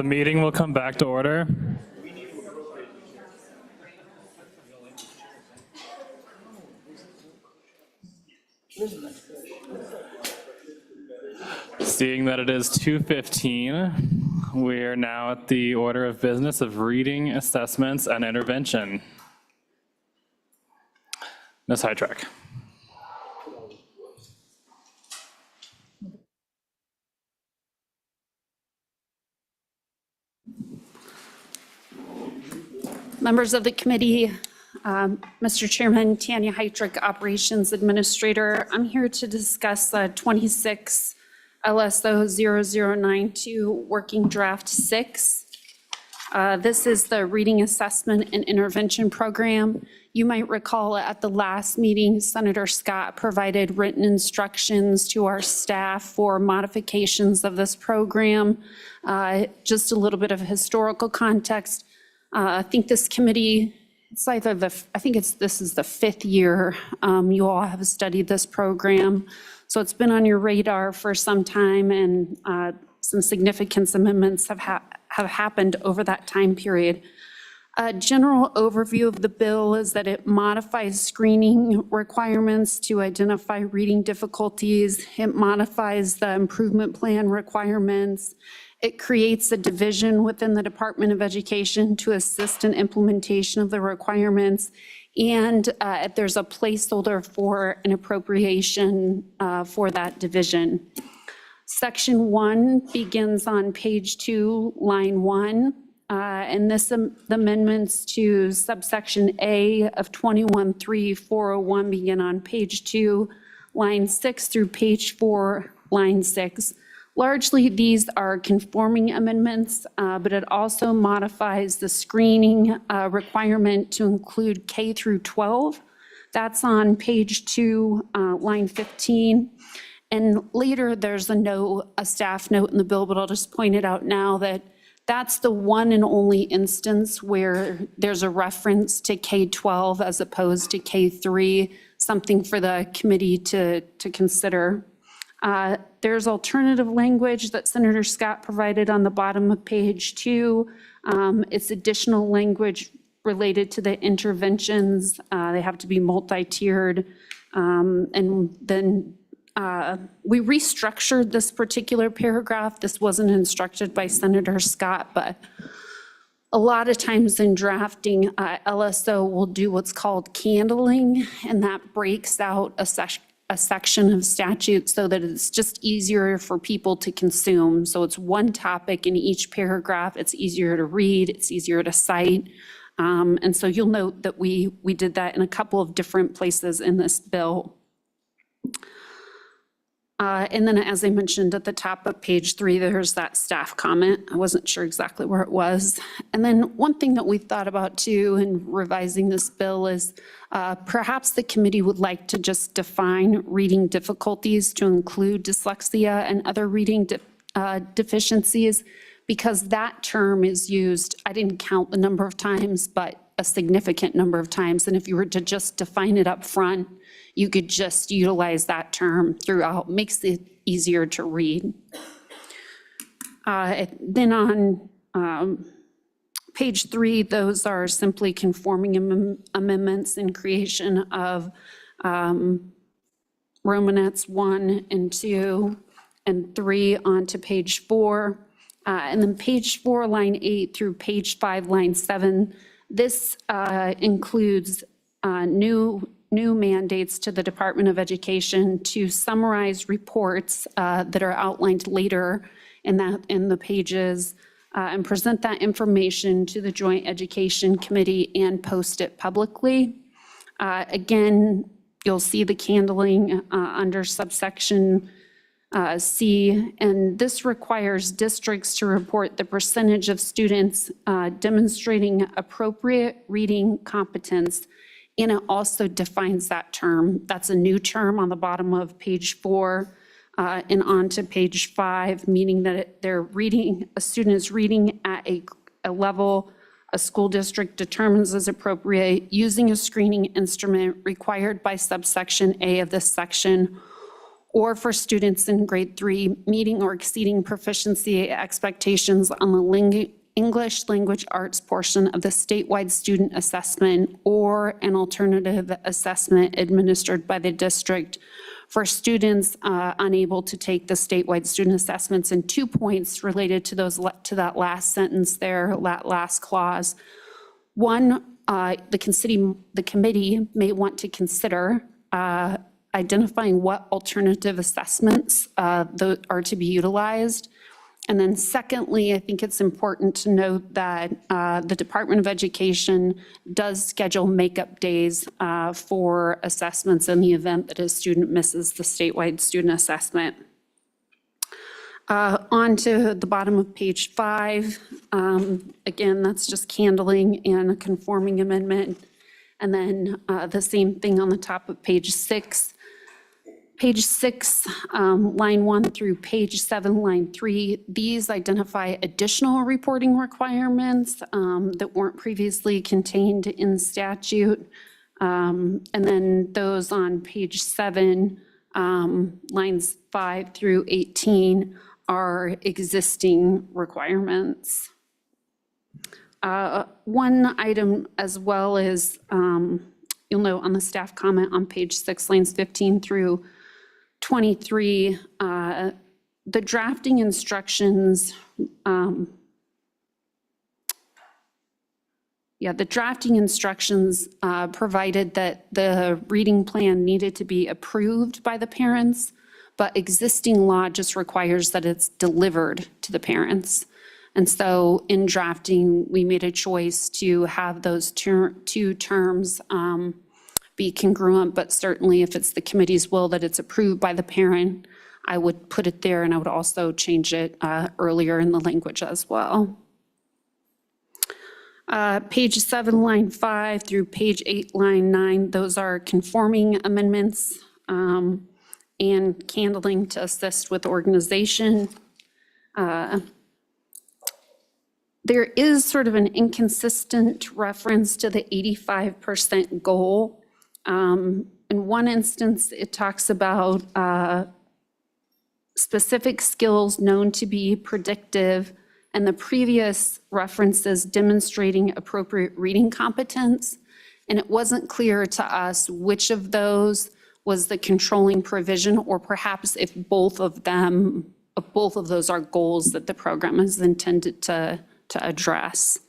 The meeting will come back to order. Seeing that it is 2:15, we are now at the order of business of reading, assessments, and intervention. Ms. Hytrack. Members of the committee, Mr. Chairman, Tanya Heitrick, Operations Administrator. I'm here to discuss 26 LSO 0092 Working Draft 6. This is the Reading Assessment and Intervention Program. You might recall at the last meeting, Senator Scott provided written instructions to our staff for modifications of this program. Just a little bit of historical context. I think this committee, it's either this is the 5th year you all have studied this program. So it's been on your radar for some time, and some significant amendments have happened over that time period. A general overview of the bill is that it modifies screening requirements to identify reading difficulties. It modifies the improvement plan requirements. It creates a division within the Department of Education to assist in implementation of the requirements. And there's a placeholder for an appropriation for that division. Section 1 begins on page 2, line 1. And the amendments to subsection A of 21.3.401 begin on page 2, line 6 through page 4, line 6. Largely, these are conforming amendments, but it also modifies the screening requirement to include K through 12. That's on page 2, line 15. And later, there's a staff note in the bill, but I'll just point it out now that that's the one and only instance where there's a reference to K-12 as opposed to K-3, something for the committee to consider. There's alternative language that Senator Scott provided on the bottom of page 2. It's additional language related to the interventions. They have to be multi-tiered. And then we restructured this particular paragraph. This wasn't instructed by Senator Scott, but a lot of times in drafting, LSO will do what's called candling, and that breaks out a section of statute so that it's just easier for people to consume. So it's one topic in each paragraph. It's easier to read. It's easier to cite. And so you'll note that we did that in a couple of different places in this bill. And then, as I mentioned at the top of page 3, there's that staff comment. I wasn't sure exactly where it was. And then one thing that we thought about too in revising this bill is perhaps the committee would like to just define reading difficulties to include dyslexia and other reading deficiencies, because that term is used, I didn't count the number of times, but a significant number of times. And if you were to just define it up front, you could just utilize that term throughout. Makes it easier to read. Then on page 3, those are simply conforming amendments in creation of Romanettes 1 and 2 and 3 onto page 4. And then page 4, line 8 through page 5, line 7. This includes new mandates to the Department of Education to summarize reports that are outlined later in the pages and present that information to the Joint Education Committee and post it publicly. Again, you'll see the candling under subsection C, and this requires districts to report the percentage of students demonstrating appropriate reading competence, and it also defines that term. That's a new term on the bottom of page 4 and on to page 5, meaning that a student is reading at a level a school district determines as appropriate using a screening instrument required by subsection A of this section, or for students in grade 3 meeting or exceeding proficiency expectations on the English language arts portion of the statewide student assessment or an alternative assessment administered by the district for students unable to take the statewide student assessments. And 2 points related to that last sentence there, that last clause. One, the committee may want to consider identifying what alternative assessments are to be utilized. And then secondly, I think it's important to note that the Department of Education does schedule makeup days for assessments in the event that a student misses the statewide student assessment. On to the bottom of page 5. Again, that's just handling and a conforming amendment. And then the same thing on the top of page 6. Page 6, line 1 through page 7, line 3, these identify additional reporting requirements that weren't previously contained in statute. And then those on page 7, lines 5 through 18 are existing requirements. One item as well is, you'll note on the staff comment on page 6, lines 15 through 23, the drafting instructions, the drafting instructions provided that the reading plan needed to be approved by the parents, but existing law just requires that it's delivered to the parents. And so in drafting, we made a choice to have those two terms be congruent, but certainly if it's the committee's will that it's approved by the parent, I would put it there, and I would also change it earlier in the language as well. Page 7, line 5 through page 8, line 9, those are conforming amendments and handling to assist with organization. There is sort of an inconsistent reference to the 85% goal. In one instance, it talks about specific skills known to be predictive, and the previous references demonstrating appropriate reading competence. And it wasn't clear to us which of those was the controlling provision, or perhaps if both of those are goals that the program is intended to address.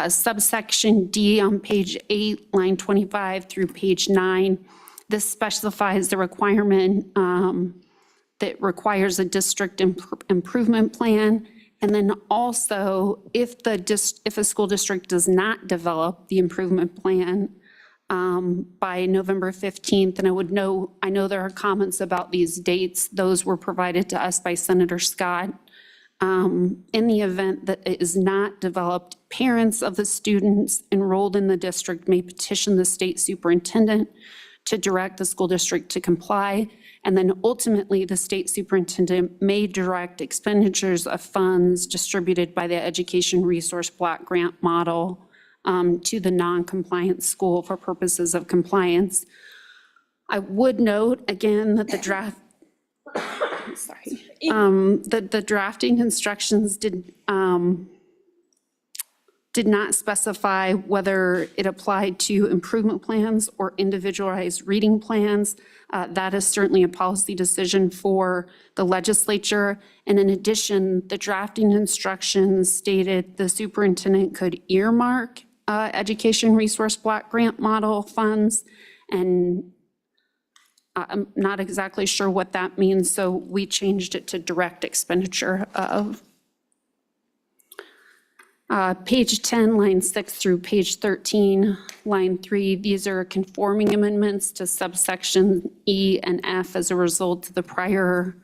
Subsection D on page 8, line 25 through page 9, this specifies the requirement that requires a district improvement plan. And then also, if a school district does not develop the improvement plan by November 15th, and I know there are comments about these dates, those were provided to us by Senator Scott. In the event that it is not developed, parents of the students enrolled in the district may petition the state superintendent to direct the school district to comply. And then ultimately, the state superintendent may direct expenditures of funds distributed by the Education Resource Block Grant Model to the non-compliant school for purposes of compliance. I would note again that the draft, the drafting instructions did not specify whether it applied to improvement plans or individualized reading plans. That is certainly a policy decision for the legislature. And in addition, the drafting instructions stated the superintendent could earmark Education Resource Block Grant Model funds, and I'm not exactly sure what that means, so we changed it to direct expenditure of. Page 10, line 6 through page 13, line 3, these are conforming amendments to subsection E and F as a result of the prior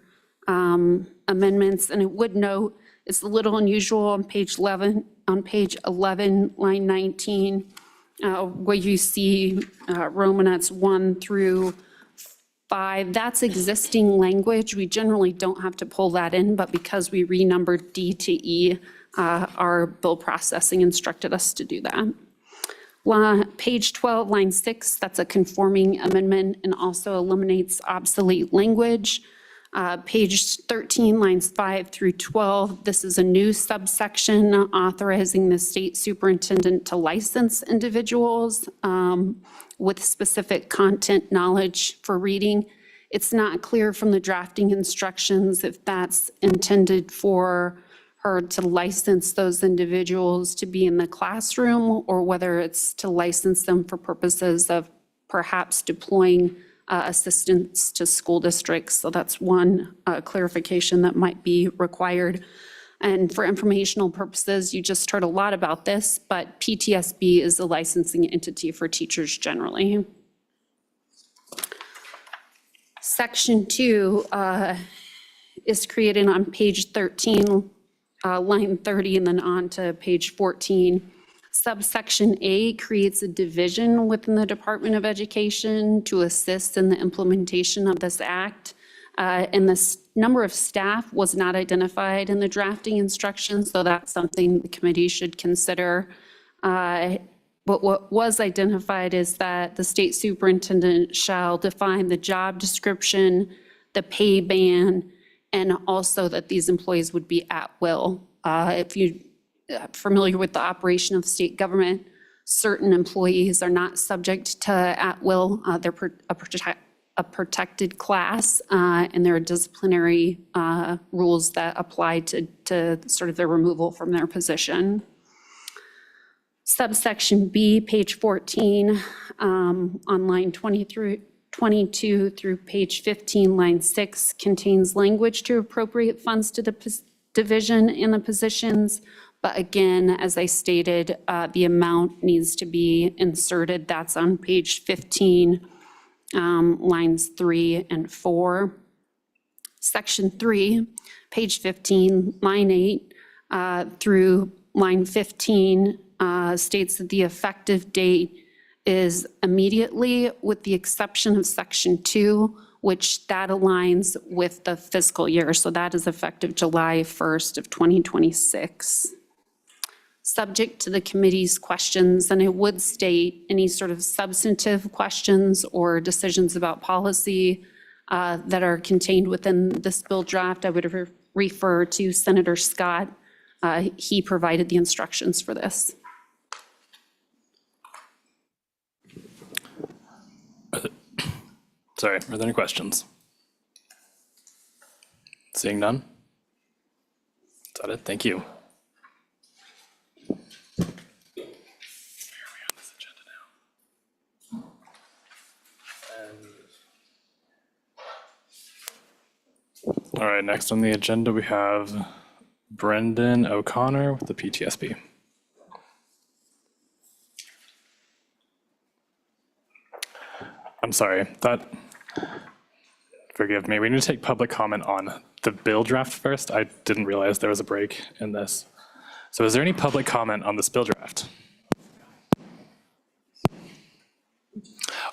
amendments. And it would note, it's a little unusual on page 11, line 19, where you see Romanets 1 through 5. That's existing language. We generally don't have to pull that in, but because we renumbered D to E, our bill processing instructed us to do that. Page 12, line 6, that's a conforming amendment and also eliminates obsolete language. Page 13, lines 5 through 12, this is a new subsection authorizing the state superintendent to license individuals with specific content knowledge for reading. It's not clear from the drafting instructions if that's intended for her to license those individuals to be in the classroom or whether it's to license them for purposes of perhaps deploying assistance to school districts. So that's one clarification that might be required. And for informational purposes, you just heard a lot about this, but PTSB is the licensing entity for teachers generally. Section 2 is created on page 13, line 30, and then on to page 14. Subsection A creates a division within the Department of Education to assist in the implementation of this act. And the number of staff was not identified in the drafting instructions, so that's something the committee should consider. But what was identified is that the state superintendent shall define the job description, the pay band, and also that these employees would be at will. If you're familiar with the operation of state government, certain employees are not subject to at will. They're a protected class, and there are disciplinary rules that apply to sort of their removal from their position. Subsection B, page 14, on line 22 through page 15, line 6, contains language to appropriate funds to the division and the positions. But again, as I stated, the amount needs to be inserted. That's on page 15, lines 3 and 4. Section 3, page 15, line 8 through line 15 states that the effective date is immediately, with the exception of section 2, which that aligns with the fiscal year. So that is effective July 1st of 2026. Subject to the committee's questions, and it would state any sort of substantive questions or decisions about policy that are contained within this bill draft, I would refer to Senator Scott. He provided the instructions for this. Sorry, are there any questions? Seeing none? Is that it? Thank you. All right, next on the agenda, we have Brendan O'Connor with the PTSB. I'm sorry, forgive me, we need to take public comment on the bill draft first. I didn't realize there was a break in this. So is there any public comment on this bill draft?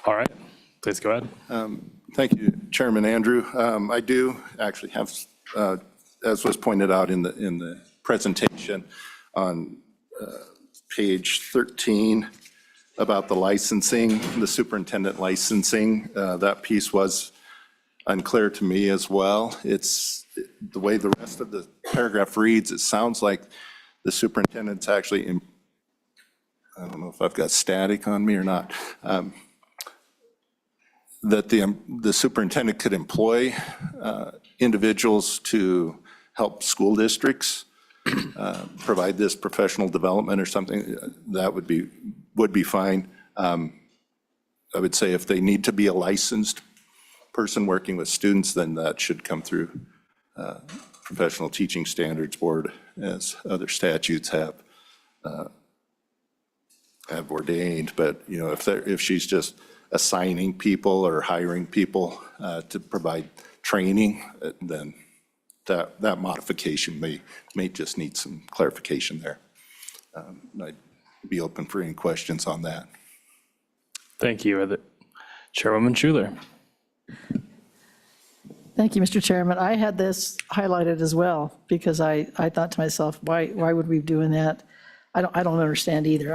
All right, please go ahead. Thank you, Chairman Andrew. I do actually have, as was pointed out in the presentation on page 13 about the licensing, the superintendent licensing, that piece was unclear to me as well. It's the way the rest of the paragraph reads, it sounds like the superintendent's actually, I don't know if I've got static on me or not, that the superintendent could employ individuals to help school districts provide this professional development or something. That would be fine. I would say if they need to be a licensed person working with students, then that should come through Professional Teaching Standards Board, as other statutes have ordained. But you know, if she's just assigning people or hiring people to provide training, then that modification may just need some clarification there. I'd be open for any questions on that. Thank you. Chairwoman Schuler. Thank you, Mr. Chairman. I had this highlighted as well because I thought to myself, why would we be doing that? I don't understand either.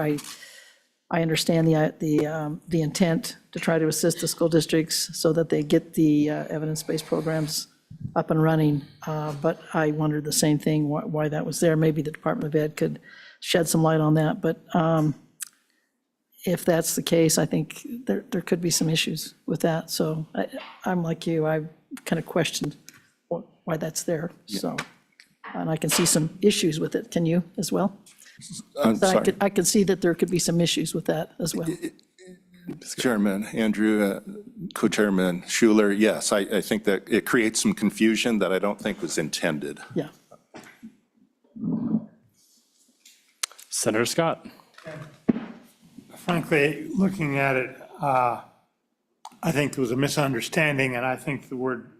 I understand the intent to try to assist the school districts so that they get the evidence-based programs up and running, but I wondered the same thing, why that was there. Maybe the Department of Ed could shed some light on that, but if that's the case, I think there could be some issues with that. So I'm like you, I kind of questioned why that's there, so. And I can see some issues with it. Can you as well? I'm So sorry. I could see that there could be some issues with that as well. Chairman Andrew, Co-Chairman Schuler, yes, I think that it creates some confusion that I don't think was intended. Yeah. Senator Scott. Frankly, looking at it, I think there was a misunderstanding, and I think the word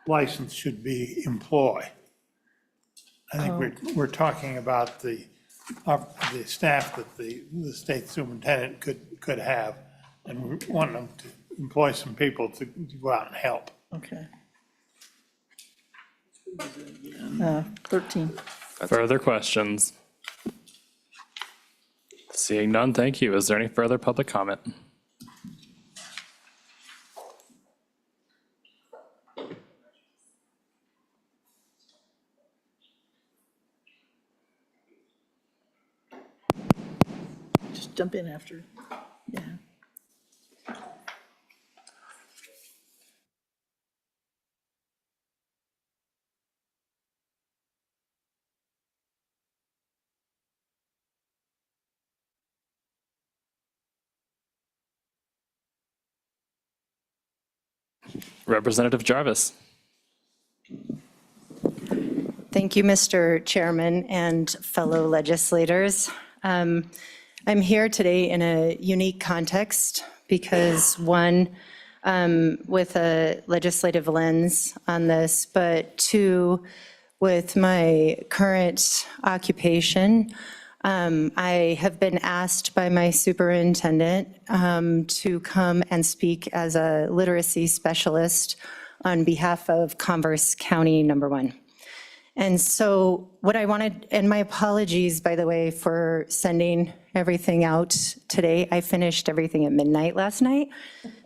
license should be employ. I think we're talking about the staff that the state superintendent could have, and we want them to employ some people to go out and help. Okay. 13. Further questions? Seeing none, thank you. Is there any further public comment? Just jump in after. Yeah. Representative Jarvis. Thank you, Mr. Chairman and fellow legislators. I'm here today in a unique context because, one, with a legislative lens on this, but two, with my current occupation, I have been asked by my superintendent to come and speak as a literacy specialist on behalf of Converse County #1. And so what I wanted, and my apologies, by the way, for sending everything out today. I finished everything at midnight last night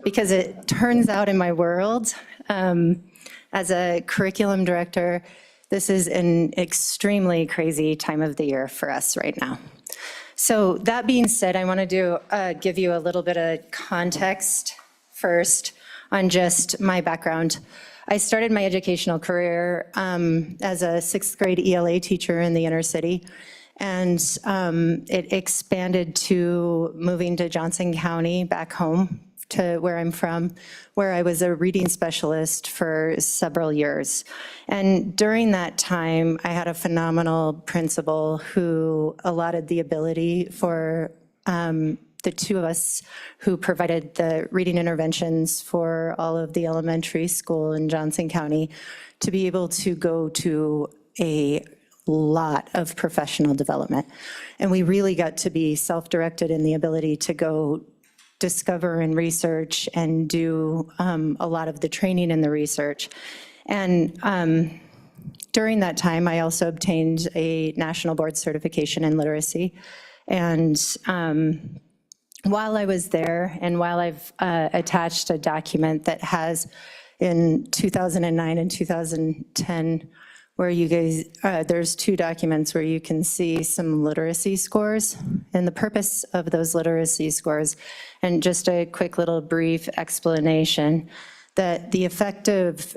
because it turns out in my world, as a curriculum director, this is an extremely crazy time of the year for us right now. So that being said, I want to give you a little bit of context first on just my background. I started my educational career as a 6th grade ELA teacher in the inner city, and it expanded to moving to Johnson County back home to where I'm from, where I was a reading specialist for several years. And during that time, I had a phenomenal principal who allotted the ability for the two of us who provided the reading interventions for all of the elementary school in Johnson County to be able to go to a lot of professional development. And we really got to be self-directed in the ability to go discover and research and do a lot of the training and the research. And during that time, I also obtained a national board certification in literacy. And while I was there, and while I've attached a document that has in 2009 and 2010, where you guys, there's 2 documents where you can see some literacy scores and the purpose of those literacy scores. And just a quick little brief explanation that the effectiveness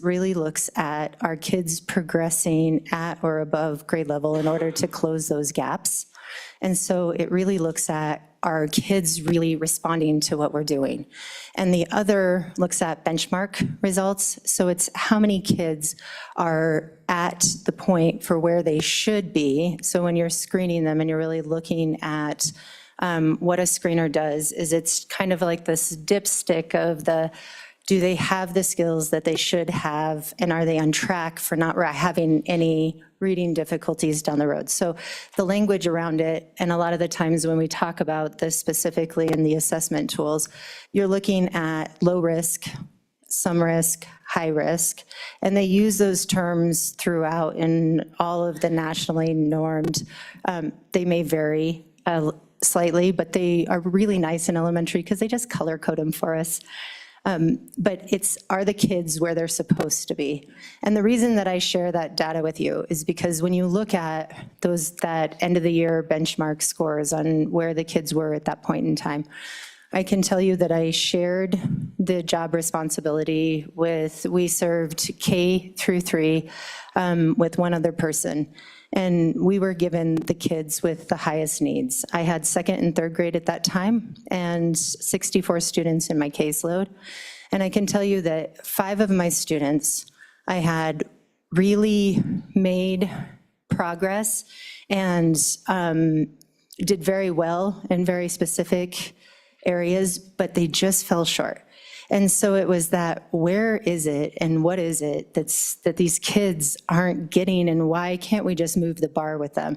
really looks at our kids progressing at or above grade level in order to close those gaps. And so it really looks at our kids really responding to what we're doing. And the other looks at benchmark results. So it's how many kids are at the point for where they should be. So when you're screening them and you're really looking at what a screener does, is it's kind of like this dipstick of do they have the skills that they should have, and are they on track for not having any reading difficulties down the road? So the language around it, and a lot of the times when we talk about this specifically in the assessment tools, you're looking at low risk, some risk, high risk, and they use those terms throughout in all of the nationally normed. They may vary slightly, but they are really nice in elementary because they just color code them for us. But are the kids where they're supposed to be? And the reason that I share that data with you is because when you look at that end of the year benchmark scores on where the kids were at that point in time, I can tell you that I shared the job responsibility we served K through 3 with one other person. And we were given the kids with the highest needs. I had second and third grade at that time and 64 students in my caseload. And I can tell you that 5 of my students, I had really made progress and did very well in very specific areas, but they just fell short. And so it was that, where is it and what is it that these kids aren't getting, and why can't we just move the bar with them?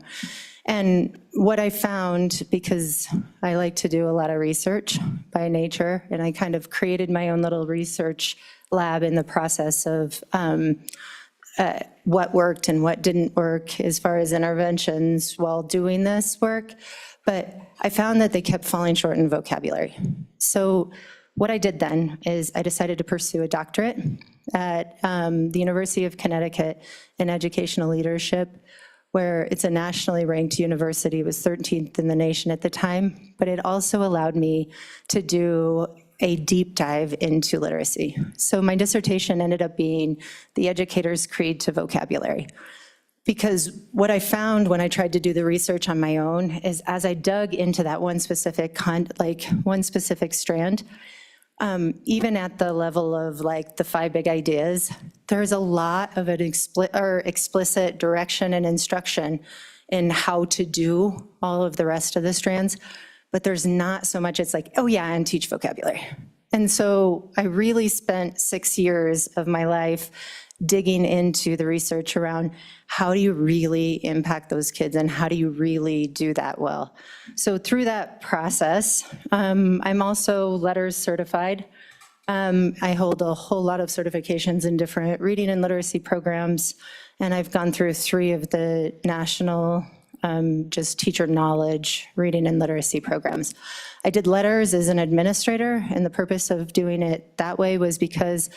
And what I found, because I like to do a lot of research by nature, and I kind of created my own little research lab in the process of what worked and what didn't work as far as interventions while doing this work. But I found that they kept falling short in vocabulary. So what I did then is I decided to pursue a doctorate at the University of Connecticut in educational leadership, where it's a nationally ranked university. It was 13th in the nation at the time, but it also allowed me to do a deep dive into literacy. So my dissertation ended up being the educator's creed to vocabulary. Because what I found when I tried to do the research on my own is, as I dug into that one specific strand, even at the level of like the 5 big ideas, there's a lot of an explicit direction and instruction in how to do all of the rest of the strands, but there's not so much, it's like, oh yeah, and teach vocabulary. And so I really spent 6 years of my life digging into the research around how do you really impact those kids and how do you really do that well. So through that process, I'm also LETRS certified. I hold a whole lot of certifications in different reading and literacy programs, and I've gone through 3 of the national just teacher knowledge reading and literacy programs. I did LETRS as an administrator, and the purpose of doing it that way was because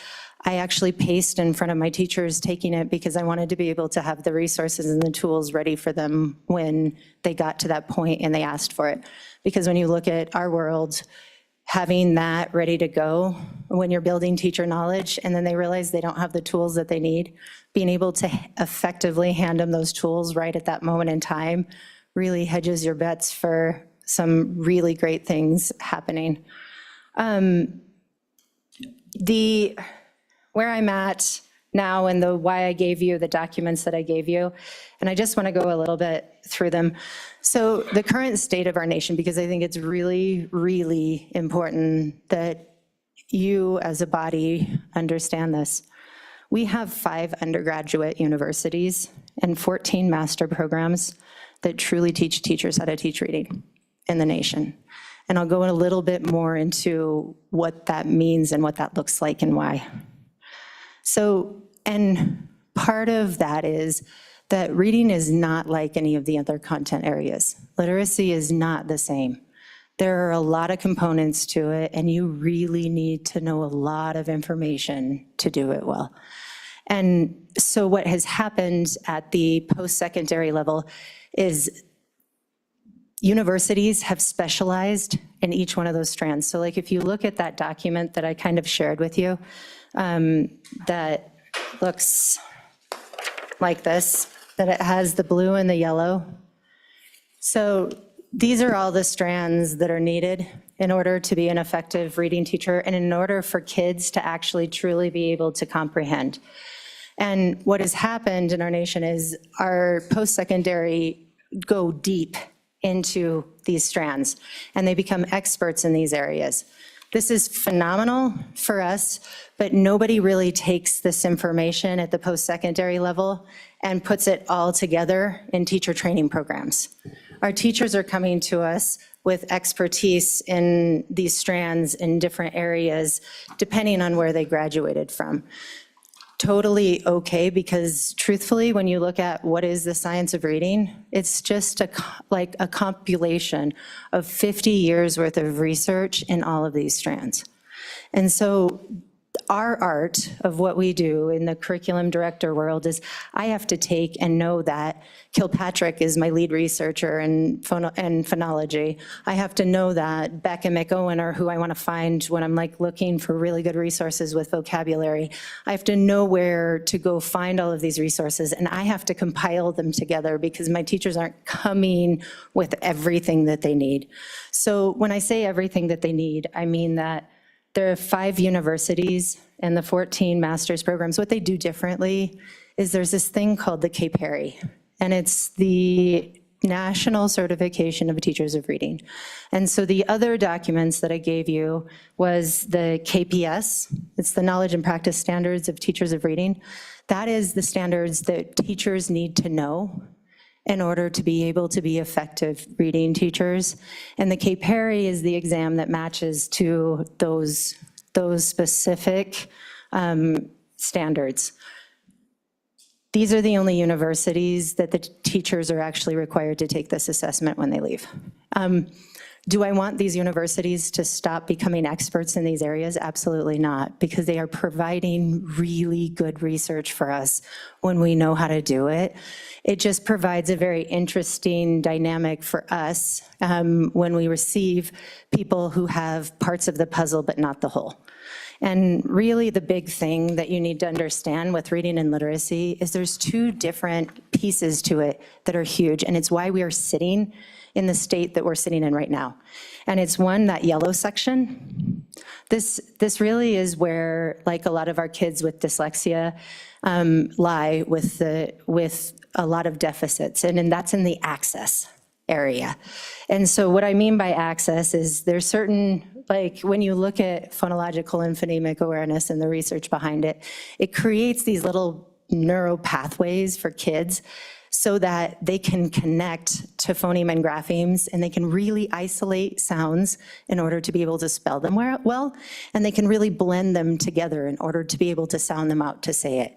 I actually paced in front of my teachers taking it, because I wanted to be able to have the resources and the tools ready for them when they got to that point and they asked for it. Because when you look at our world, having that ready to go when you're building teacher knowledge and then they realize they don't have the tools that they need, being able to effectively hand them those tools right at that moment in time really hedges your bets for some really great things happening. Where I'm at now and the why I gave you the documents that I gave you, and I just want to go a little bit through them. So the current state of our nation, because I think it's really, really important that you as a body understand this. We have 5 undergraduate universities and 14 master programs that truly teach teachers how to teach reading in the nation. And I'll go a little bit more into what that means and what that looks like and why. So, and part of that is that reading is not like any of the other content areas. Literacy is not the same. There are a lot of components to it, and you really need to know a lot of information to do it well. And so what has happened at the post-secondary level is universities have specialized in each one of those strands. So like if you look at that document that I kind of shared with you, that looks like this, that it has the blue and the yellow. So these are all the strands that are needed in order to be an effective reading teacher and in order for kids to actually truly be able to comprehend. And what has happened in our nation is our post-secondary go deep into these strands and they become experts in these areas. This is phenomenal for us, but nobody really takes this information at the post-secondary level and puts it all together in teacher training programs. Our teachers are coming to us with expertise in these strands in different areas, depending on where they graduated from. totally okay, because truthfully, when you look at what is the science of reading, it's just like a compilation of 50 years worth of research in all of these strands. And so our art of what we do in the curriculum director world is I have to take and know that Kilpatrick is my lead researcher in phonology. I have to know that Beck and McOwen are who I want to find when I'm like looking for really good resources with vocabulary. I have to know where to go find all of these resources, and I have to compile them together because my teachers aren't coming with everything that they need. So when I say everything that they need, I mean that there are 5 universities and the 14 master's programs. What they do differently is there's this thing called the KPERI, and it's the National Certification of Teachers of Reading. And so the other documents that I gave you was the KPS, it's the Knowledge and Practice Standards of Teachers of Reading. That is the standards that teachers need to know in order to be able to be effective reading teachers. And the KPERI is the exam that matches to those specific standards. These are the only universities that the teachers are actually required to take this assessment when they leave. Do I want these universities to stop becoming experts in these areas? Absolutely not, because they are providing really good research for us when we know how to do it. It just provides a very interesting dynamic for us when we receive people who have parts of the puzzle but not the whole. And really the big thing that you need to understand with reading and literacy is there's 2 different pieces to it that are huge, and it's why we are sitting in the state that we're sitting in right now. And it's one, that yellow section. This really is where, like, a lot of our kids with dyslexia lie with a lot of deficits, and that's in the access area. And so what I mean by access is there's certain, like when you look at phonological and phonemic awareness and the research behind it, it creates these little neural pathways for kids so that they can connect to phoneme and graphemes, and they can really isolate sounds in order to be able to spell them well, and they can really blend them together in order to be able to sound them out to say it.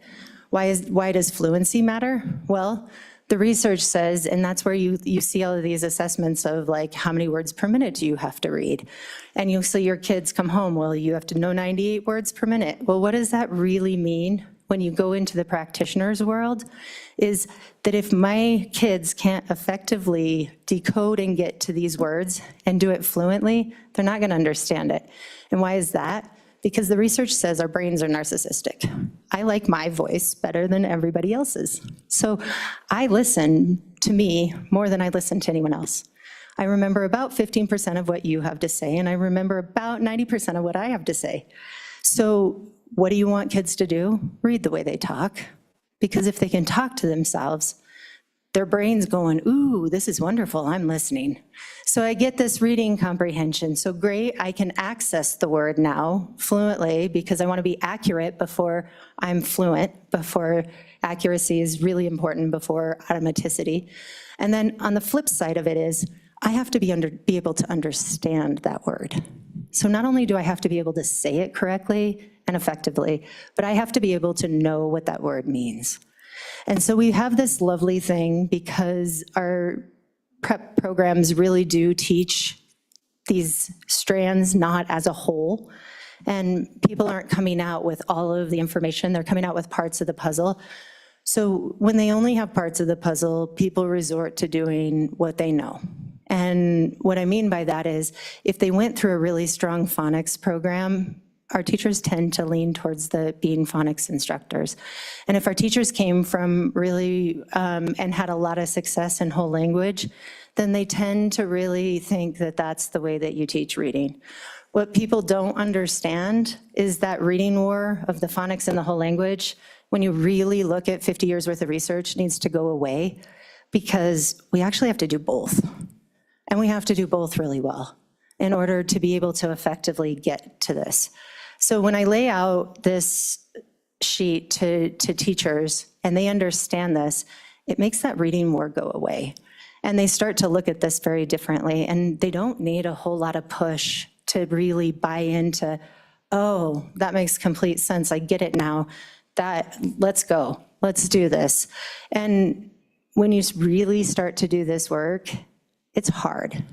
Why does fluency matter? Well, the research says, and that's where you see all of these assessments of like how many words per minute do you have to read? And you'll see your kids come home, well, you have to know 98 words per minute. Well, what does that really mean when you go into the practitioner's world? Is that if my kids can't effectively decode and get to these words and do it fluently, they're not going to understand it. And why is that? Because the research says our brains are narcissistic. I like my voice better than everybody else's. So I listen to me more than I listen to anyone else. I remember about 15% of what you have to say, and I remember about 90% of what I have to say. So what do you want kids to do? Read the way they talk. Because if they can talk to themselves, their brain's going, ooh, this is wonderful, I'm listening. So I get this reading comprehension. So great, I can access the word now fluently because I want to be accurate before I'm fluent, before accuracy is really important before automaticity. And then on the flip side of it is, I have to be able to understand that word. So not only do I have to be able to say it correctly and effectively, but I have to be able to know what that word means. And so we have this lovely thing because our prep programs really do teach these strands not as a whole. And people aren't coming out with all of the information, they're coming out with parts of the puzzle. So when they only have parts of the puzzle, people resort to doing what they know. And what I mean by that is if they went through a really strong phonics program, our teachers tend to lean towards being phonics instructors. And if our teachers came from really and had a lot of success in whole language, then they tend to really think that that's the way that you teach reading. What people don't understand is that reading war of the phonics and the whole language, when you really look at 50 years worth of research, needs to go away because we actually have to do both. And we have to do both really well in order to be able to effectively get to this. So when I lay out this sheet to teachers and they understand this, it makes that reading war go away. And they start to look at this very differently, and they don't need a whole lot of push to really buy into, oh, that makes complete sense, I get it now. let's go, let's do this. And when you really start to do this work, it's hard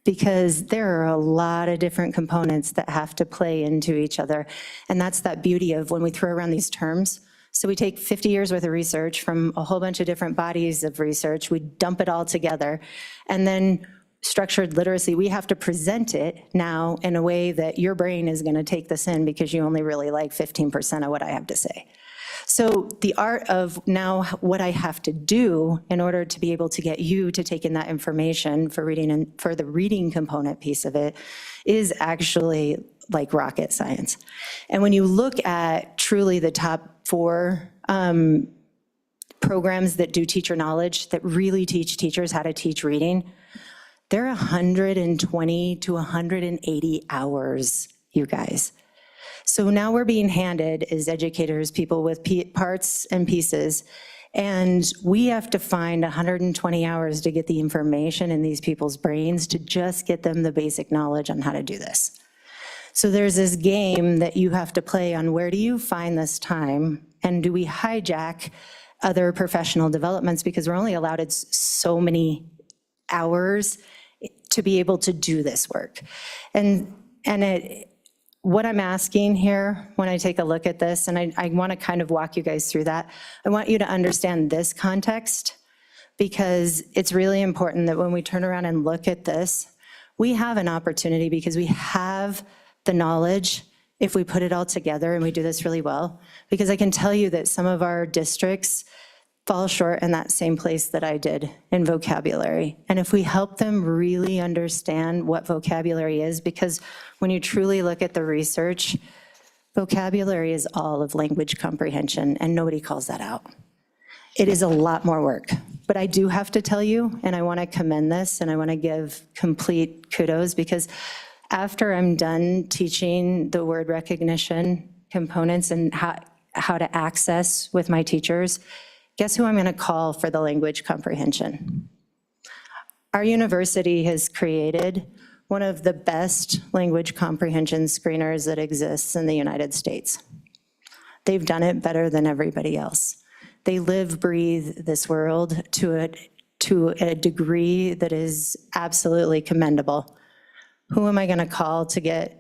because there are a lot of different components that have to play into each other. And that's that beauty of when we throw around these terms. So we take 50 years worth of research from a whole bunch of different bodies of research, we dump it all together, and then structured literacy, we have to present it now in a way that your brain is going to take this in because you only really like 15% of what I have to say. So the art of now what I have to do in order to be able to get you to take in that information for reading and for the reading component piece of it is actually like rocket science. And when you look at truly the top 4 programs that do teacher knowledge, that really teach teachers how to teach reading, they're 120 to 180 hours, you guys. So now we're being handed, as educators, people with parts and pieces, and we have to find 120 hours to get the information in these people's brains to just get them the basic knowledge on how to do this. So there's this game that you have to play on where do you find this time, and do we hijack other professional developments because we're only allowed so many hours to be able to do this work. What I'm asking here, when I take a look at this, and I want to kind of walk you guys through that, I want you to understand this context, because it's really important that when we turn around and look at this, we have an opportunity because we have the knowledge if we put it all together and we do this really well. Because I can tell you that some of our districts fall short in that same place that I did in vocabulary. And if we help them really understand what vocabulary is, because when you truly look at the research, vocabulary is all of language comprehension, and nobody calls that out. It is a lot more work. But I do have to tell you, and I want to commend this, and I want to give complete kudos, because after I'm done teaching the word recognition components and how to access with my teachers, guess who I'm going to call for the language comprehension? Our university has created one of the best language comprehension screeners that exists in the United States. They've done it better than everybody else. They live, breathe this world to a degree that is absolutely commendable. Who am I going to call to get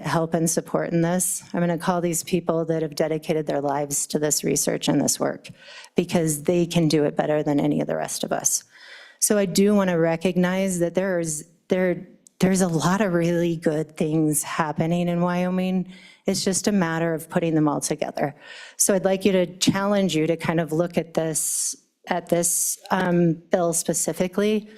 help and support in this? I'm going to call these people that have dedicated their lives to this research and this work, because they can do it better than any of the rest of us. So I do want to recognize that there's a lot of really good things happening in Wyoming. It's just a matter of putting them all together. So I'd like you to challenge you to kind of look at this bill specifically.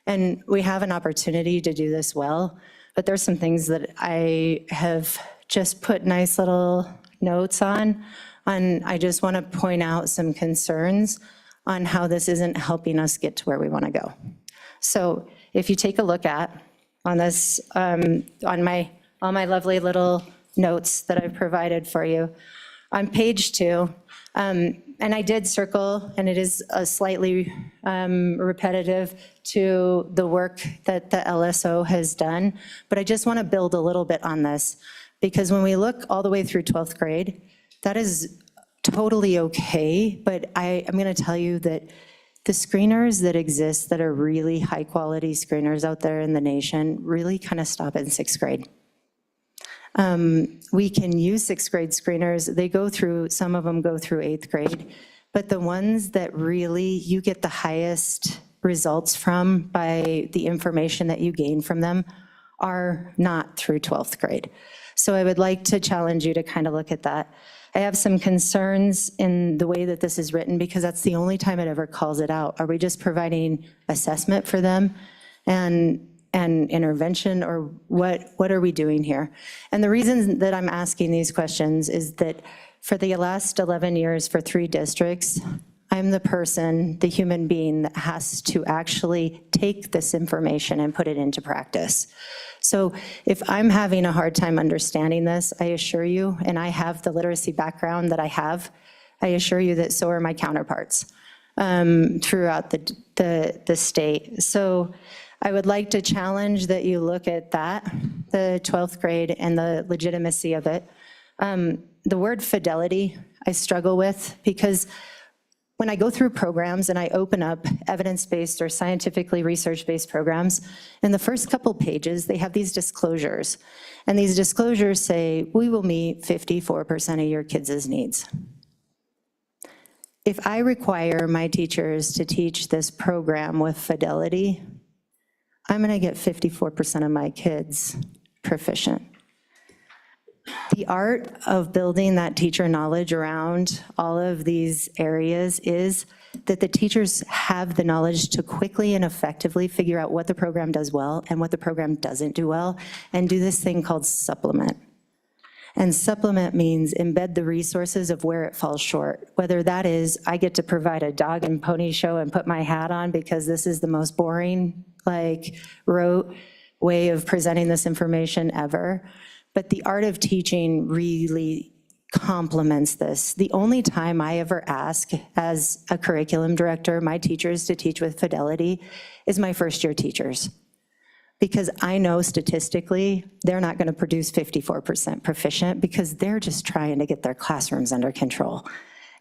And we have an opportunity to do this well, but there's some things that I have just put nice little notes on. And I just want to point out some concerns on how this isn't helping us get to where we want to go. So if you take a look at on this, on all my lovely little notes that I've provided for you, on page 2, and I did circle, and it is a slightly repetitive to the work that the LSO has done, but I just want to build a little bit on this, because when we look all the way through 12th grade, that is totally okay, but I'm going to tell you that the screeners that exist that are really high-quality screeners out there in the nation really kind of stop in 6th grade. We can use 6th grade screeners. Some of them go through 8th grade, but the ones that really you get the highest results from by the information that you gain from them are not through 12th grade. So I would like to challenge you to kind of look at that. I have some concerns in the way that this is written, because that's the only time it ever calls it out. Are we just providing assessment for them and intervention, or what are we doing here? And the reason that I'm asking these questions is that for the last 11 years for 3 districts, I'm the person, the human being that has to actually take this information and put it into practice. So if I'm having a hard time understanding this, I assure you, and I have the literacy background that I have, I assure you that so are my counterparts throughout the state. So I would like to challenge that you look at that, the 12th grade and the legitimacy of it. The word fidelity, I struggle with, because when I go through programs and I open up evidence-based or scientifically research-based programs, in the first couple pages, they have these disclosures. And these disclosures say, we will meet 54% of your kids' needs. If I require my teachers to teach this program with fidelity, I'm going to get 54% of my kids proficient. The art of building that teacher knowledge around all of these areas is that the teachers have the knowledge to quickly and effectively figure out what the program does well and what the program doesn't do well, and do this thing called supplement. And supplement means embed the resources of where it falls short, whether that is I get to provide a dog and pony show and put my hat on because this is the most boring, rote way of presenting this information ever. But the art of teaching really complements this. The only time I ever ask as a curriculum director my teachers to teach with fidelity is my first year teachers. Because I know statistically, they're not going to produce 54% proficient because they're just trying to get their classrooms under control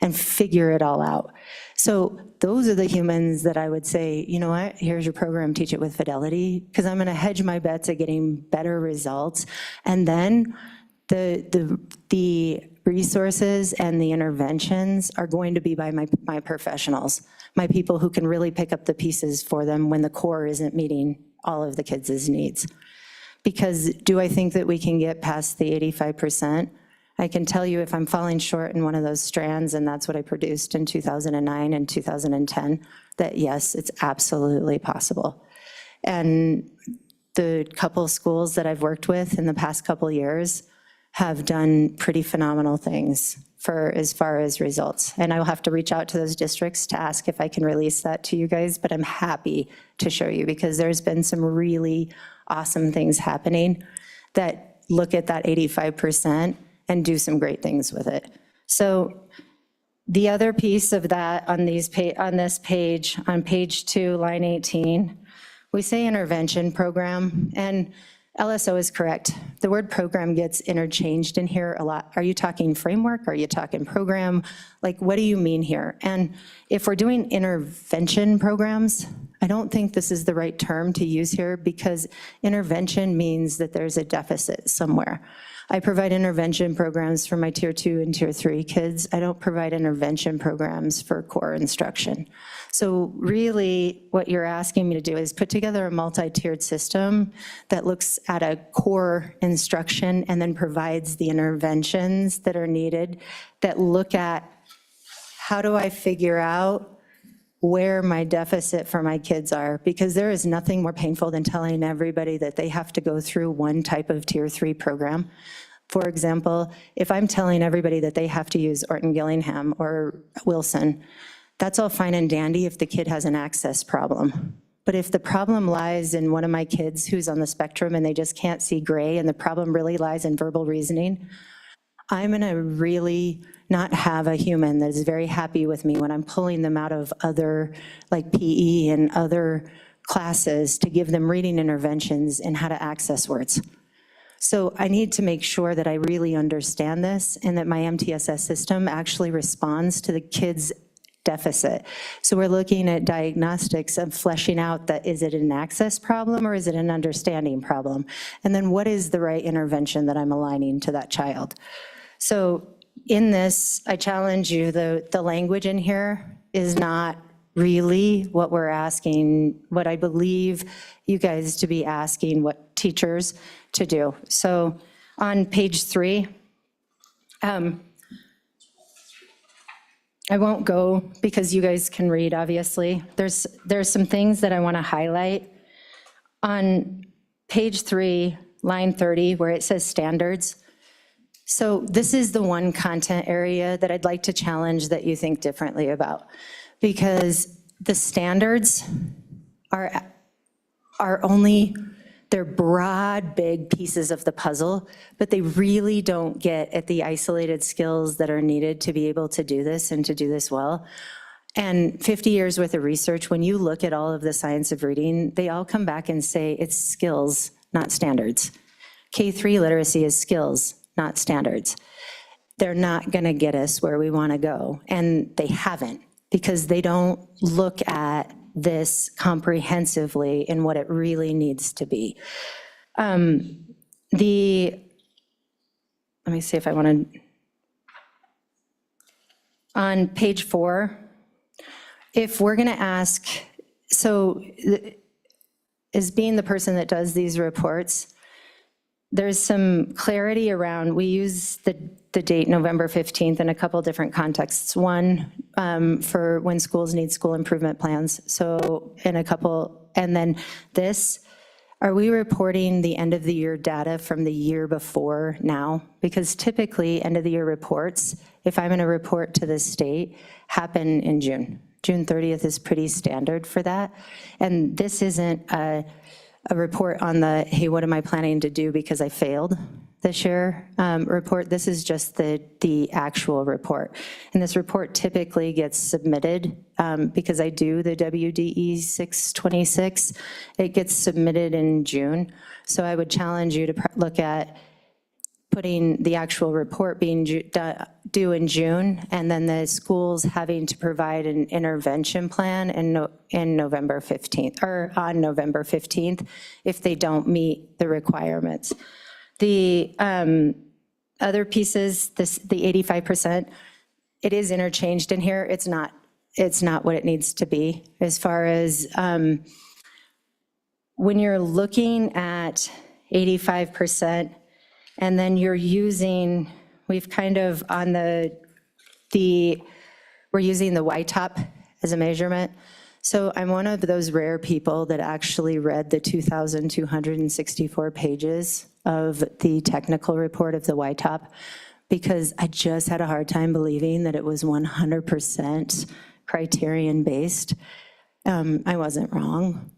and figure it all out. So those are the humans that I would say, you know what, here's your program, teach it with fidelity, because I'm going to hedge my bets at getting better results. And then the resources and the interventions are going to be by my professionals, my people who can really pick up the pieces for them when the core isn't meeting all of the kids' needs. Because do I think that we can get past the 85%? I can tell you if I'm falling short in one of those strands, and that's what I produced in 2009 and 2010, that yes, it's absolutely possible. And the couple schools that I've worked with in the past couple years have done pretty phenomenal things for as far as results. And I will have to reach out to those districts to ask if I can release that to you guys, but I'm happy to show you because there's been some really awesome things happening that look at that 85% and do some great things with it. So the other piece of that on this page, on page 2, line 18, we say intervention program, and LSO is correct. The word program gets interchanged in here a lot. Are you talking framework? Are you talking program? What do you mean here? And if we're doing intervention programs, I don't think this is the right term to use here because intervention means that there's a deficit somewhere. I provide intervention programs for my tier 2 and tier 3 kids. I don't provide intervention programs for core instruction. So really what you're asking me to do is put together a multi-tiered system that looks at a core instruction and then provides the interventions that are needed that look at how do I figure out where my deficit for my kids are, because there is nothing more painful than telling everybody that they have to go through one type of tier 3 program. For example, if I'm telling everybody that they have to use Orton-Gillingham or Wilson, that's all fine and dandy if the kid has an access problem. But if the problem lies in one of my kids who's on the spectrum and they just can't see gray and the problem really lies in verbal reasoning, I'm going to really not have a human that is very happy with me when I'm pulling them out of other, like PE and other classes to give them reading interventions and how to access words. So I need to make sure that I really understand this and that my MTSS system actually responds to the kids' deficit. So we're looking at diagnostics of fleshing out that is it an access problem or is it an understanding problem? And then what is the right intervention that I'm aligning to that child? So in this, I challenge you, the language in here is not really what we're asking, what I believe you guys to be asking what teachers to do. So on page 3, I won't go because you guys can read, obviously. There's some things that I want to highlight. On page 3, line 30, where it says standards. So this is the one content area that I'd like to challenge that you think differently about, because the standards are only, they're broad, big pieces of the puzzle, but they really don't get at the isolated skills that are needed to be able to do this and to do this well. And 50 years worth of research, when you look at all of the science of reading, they all come back and say it's skills, not standards. K3 literacy is skills, not standards. they're not going to get us where we want to go. And they haven't, because they don't look at this comprehensively in what it really needs to be. Let me see if I want to, on page 4, if we're going to ask, so as being the person that does these reports, there's some clarity around, we use the date November 15th in a couple different contexts. One, for when schools need school improvement plans. So in a couple, and then this, are we reporting the end of the year data from the year before now? Because typically end of the year reports, if I'm going to report to the state, happen in June. June 30th is pretty standard for that. And this isn't a report on the, hey, what am I planning to do because I failed this year report. This is just the actual report. And this report typically gets submitted because I do the WDE 626. It gets submitted in June. So I would challenge you to look at putting the actual report being due in June, and then the schools having to provide an intervention plan in November 15th, or on November 15th, if they don't meet the requirements. The other pieces, the 85%, it is interchanged in here. It's not what it needs to be. As far as when you're looking at 85%, and then you're using, we've kind of on we're using the Y-top as a measurement. So I'm one of those rare people that actually read the 2,264 pages of the technical report of the Y-top, because I just had a hard time believing that it was 100% criterion-based. I wasn't wrong.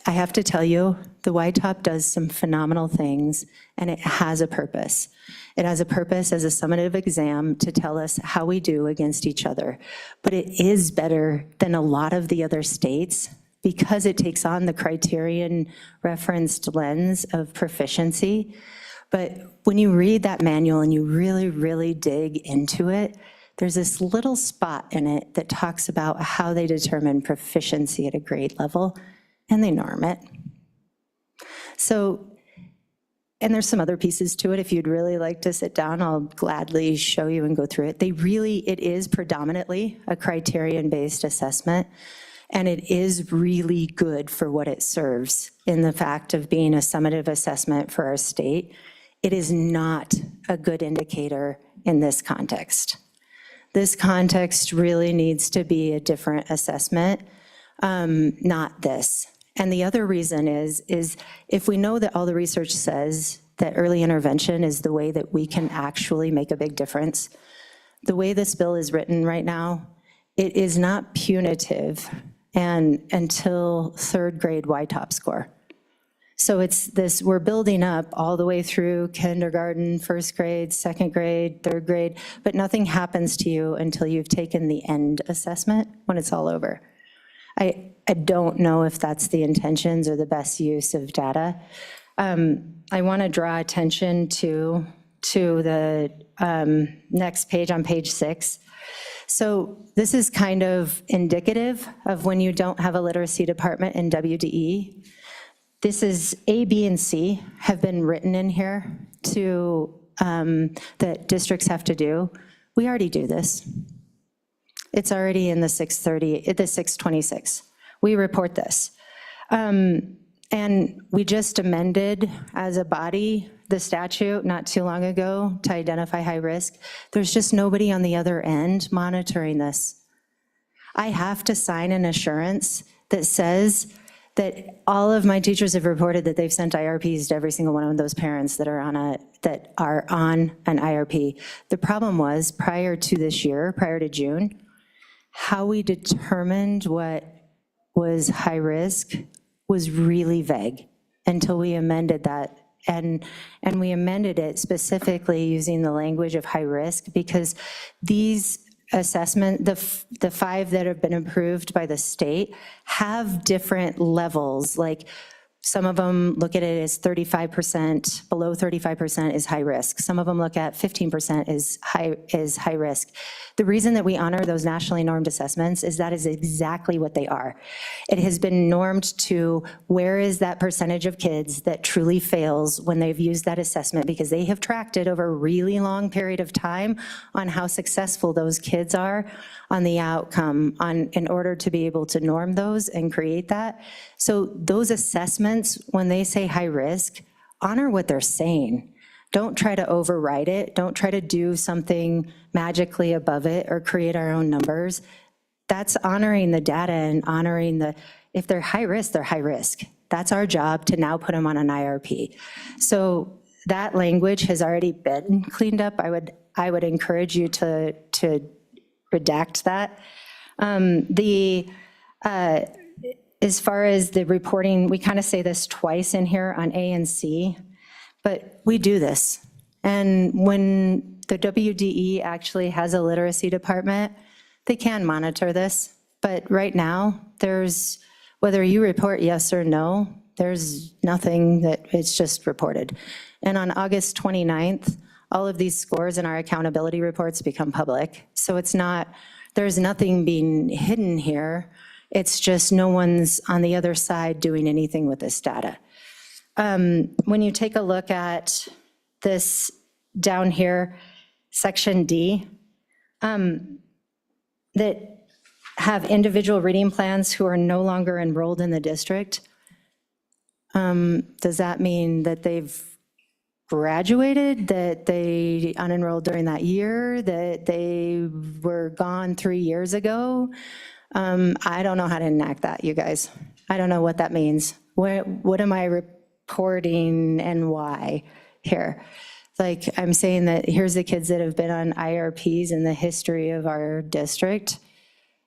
I have to tell you, the Y-top does some phenomenal things, and it has a purpose. It has a purpose as a summative exam to tell us how we do against each other. But it is better than a lot of the other states because it takes on the criterion referenced lens of proficiency. But when you read that manual and you really, really dig into it, there's this little spot in it that talks about how they determine proficiency at a grade level, and they norm it. So, and there's some other pieces to it. If you'd really like to sit down, I'll gladly show you and go through it. It is predominantly a criterion-based assessment, and it is really good for what it serves in the fact of being a summative assessment for our state. It is not a good indicator in this context. This context really needs to be a different assessment, not this. And the other reason is if we know that all the research says that early intervention is the way that we can actually make a big difference, the way this bill is written right now, it is not punitive and until third grade Y-top score. So it's this, we're building up all the way through kindergarten, first grade, second grade, third grade, but nothing happens to you until you've taken the end assessment when it's all over. I don't know if that's the intentions or the best use of data. I want to draw attention to the next page, on page 6. So this is kind of indicative of when you don't have a literacy department in WDE. This is A, B, and C have been written in here that districts have to do. We already do this. It's already in the 626. We report this. And we just amended as a body the statute not too long ago to identify high risk. There's just nobody on the other end monitoring this. I have to sign an assurance that says that all of my teachers have reported that they've sent IRPs to every single one of those parents that are on an IRP. The problem was prior to this year, prior to June, how we determined what was high risk was really vague until we amended that. And we amended it specifically using the language of high risk because these assessment, the 5 that have been approved by the state have different levels. Like Some of them look at it as 35%, below 35% is high risk. Some of them look at 15% is high risk. The reason that we honor those nationally normed assessments is that is exactly what they are. It has been normed to where is that percentage of kids that truly fails when they've used that assessment, because they have tracked it over a really long period of time on how successful those kids are on the outcome in order to be able to norm those and create that. So those assessments, when they say high risk, honor what they're saying. Don't try to override it. Don't try to do something magically above it or create our own numbers. That's honoring the data and honoring if they're high risk, they're high risk. That's our job to now put them on an IRP. So that language has already been cleaned up. I would encourage you to redact that. As far as the reporting, we kind of say this twice in here on A and C, but we do this. And when the WDE actually has a literacy department, they can monitor this. But right now, whether you report yes or no, there's nothing that it's just reported. And on August 29th, all of these scores in our accountability reports become public. So there's nothing being hidden here. It's just no one's on the other side doing anything with this data. When you take a look at this down here, section D, that have individual reading plans who are no longer enrolled in the district, does that mean that they've graduated, that they unenrolled during that year, that they were gone 3 years ago? I don't know how to enact that, you guys. I don't know what that means. What am I reporting and why here? Like, I'm saying that here's the kids that have been on IRPs in the history of our district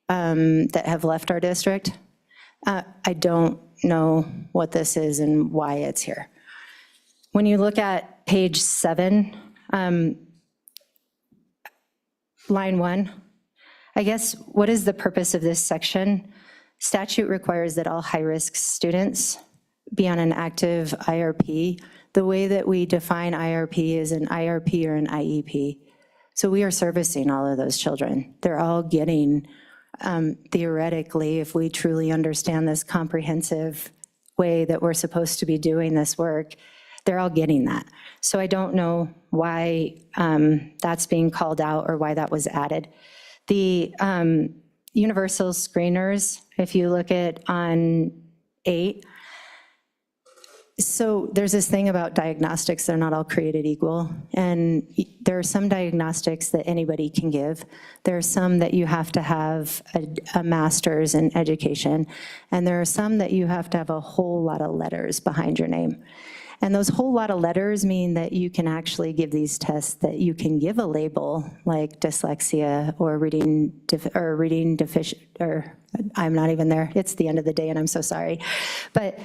that have left our district. I don't know what this is and why it's here. When you look at page 7, line 1, I guess, what is the purpose of this section? Statute requires that all high-risk students be on an active IRP. The way that we define IRP is an IRP or an IEP. So we are servicing all of those children. They're all getting, theoretically, if we truly understand this comprehensive way that we're supposed to be doing this work, they're all getting that. So I don't know why that's being called out or why that was added. The universal screeners, if you look at on 8, so there's this thing about diagnostics, they're not all created equal. And there are some diagnostics that anybody can give. There are some that you have to have a master's in education. And there are some that you have to have a whole lot of letters behind your name. And those whole lot of letters mean that you can actually give these tests, that you can give a label like dyslexia or reading deficient, or I'm not even there. It's the end of the day and I'm so sorry. But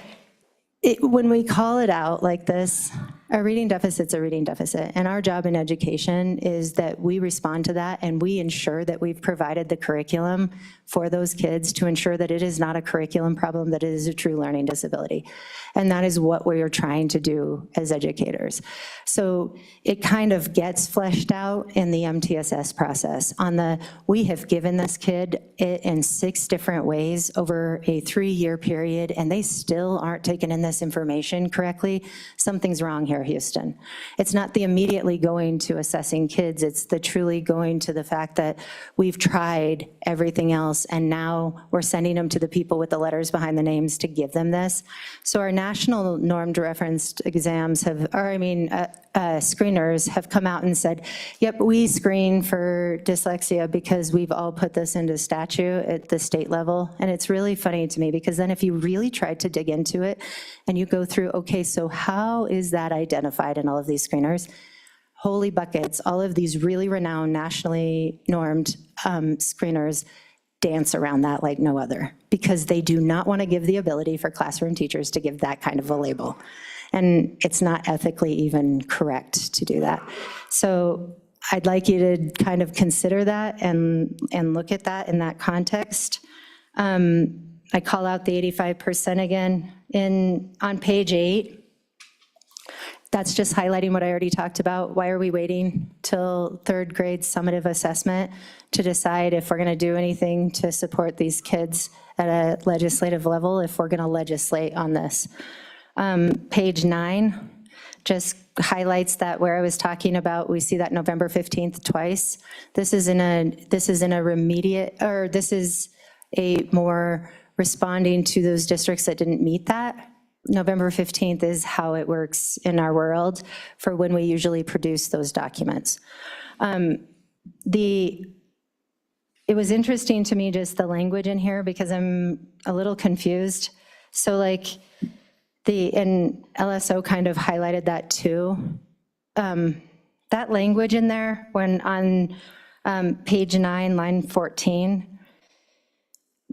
when we call it out like this, a reading deficit's a reading deficit. And our job in education is that we respond to that and we ensure that we've provided the curriculum for those kids to ensure that it is not a curriculum problem, that it is a true learning disability. And that is what we are trying to do as educators. So it kind of gets fleshed out in the MTSS process. We have given this kid it in 6 different ways over a 3-year period, and they still aren't taking in this information correctly. Something's wrong here, Houston. It's not the immediately going to assessing kids, it's the truly going to the fact that we've tried everything else and now we're sending them to the people with the letters behind the names to give them this. So our national normed referenced exams screeners have come out and said, yep, we screen for dyslexia because we've all put this into statute at the state level. And it's really funny to me because then if you really tried to dig into it and you go through, okay, so how is that identified in all of these screeners? Holy buckets, all of these really renowned, nationally normed screeners dance around that like no other because they do not want to give the ability for classroom teachers to give that kind of a label. And it's not ethically even correct to do that. So I'd like you to kind of consider that and look at that in that context. I call out the 85% again. on page 8, that's just highlighting what I already talked about. Why are we waiting till third grade summative assessment to decide if we're going to do anything to support these kids at a legislative level, if we're going to legislate on this? Page 9 just highlights that where I was talking about, we see that November 15th twice. This is in a remediate, or this is a more responding to those districts that didn't meet that. November 15th is how it works in our world for when we usually produce those documents. It was interesting to me, just the language in here, because I'm a little confused. So like and LSO kind of highlighted that too. That language in there, when on page 9, line 14,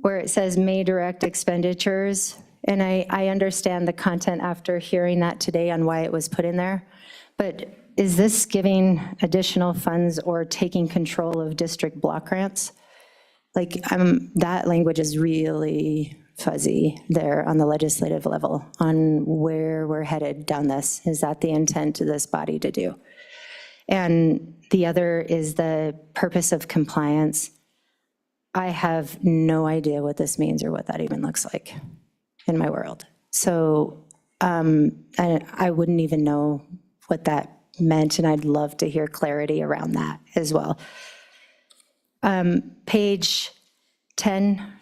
where it says may direct expenditures, and I understand the content after hearing that today on why it was put in there, but is this giving additional funds or taking control of district block grants? Like, that language is really fuzzy there on the legislative level on where we're headed down this. Is that the intent of this body to do? And the other is the purpose of compliance. I have no idea what this means or what that even looks like in my world. So I wouldn't even know what that meant, and I'd love to hear clarity around that as well. Page 10,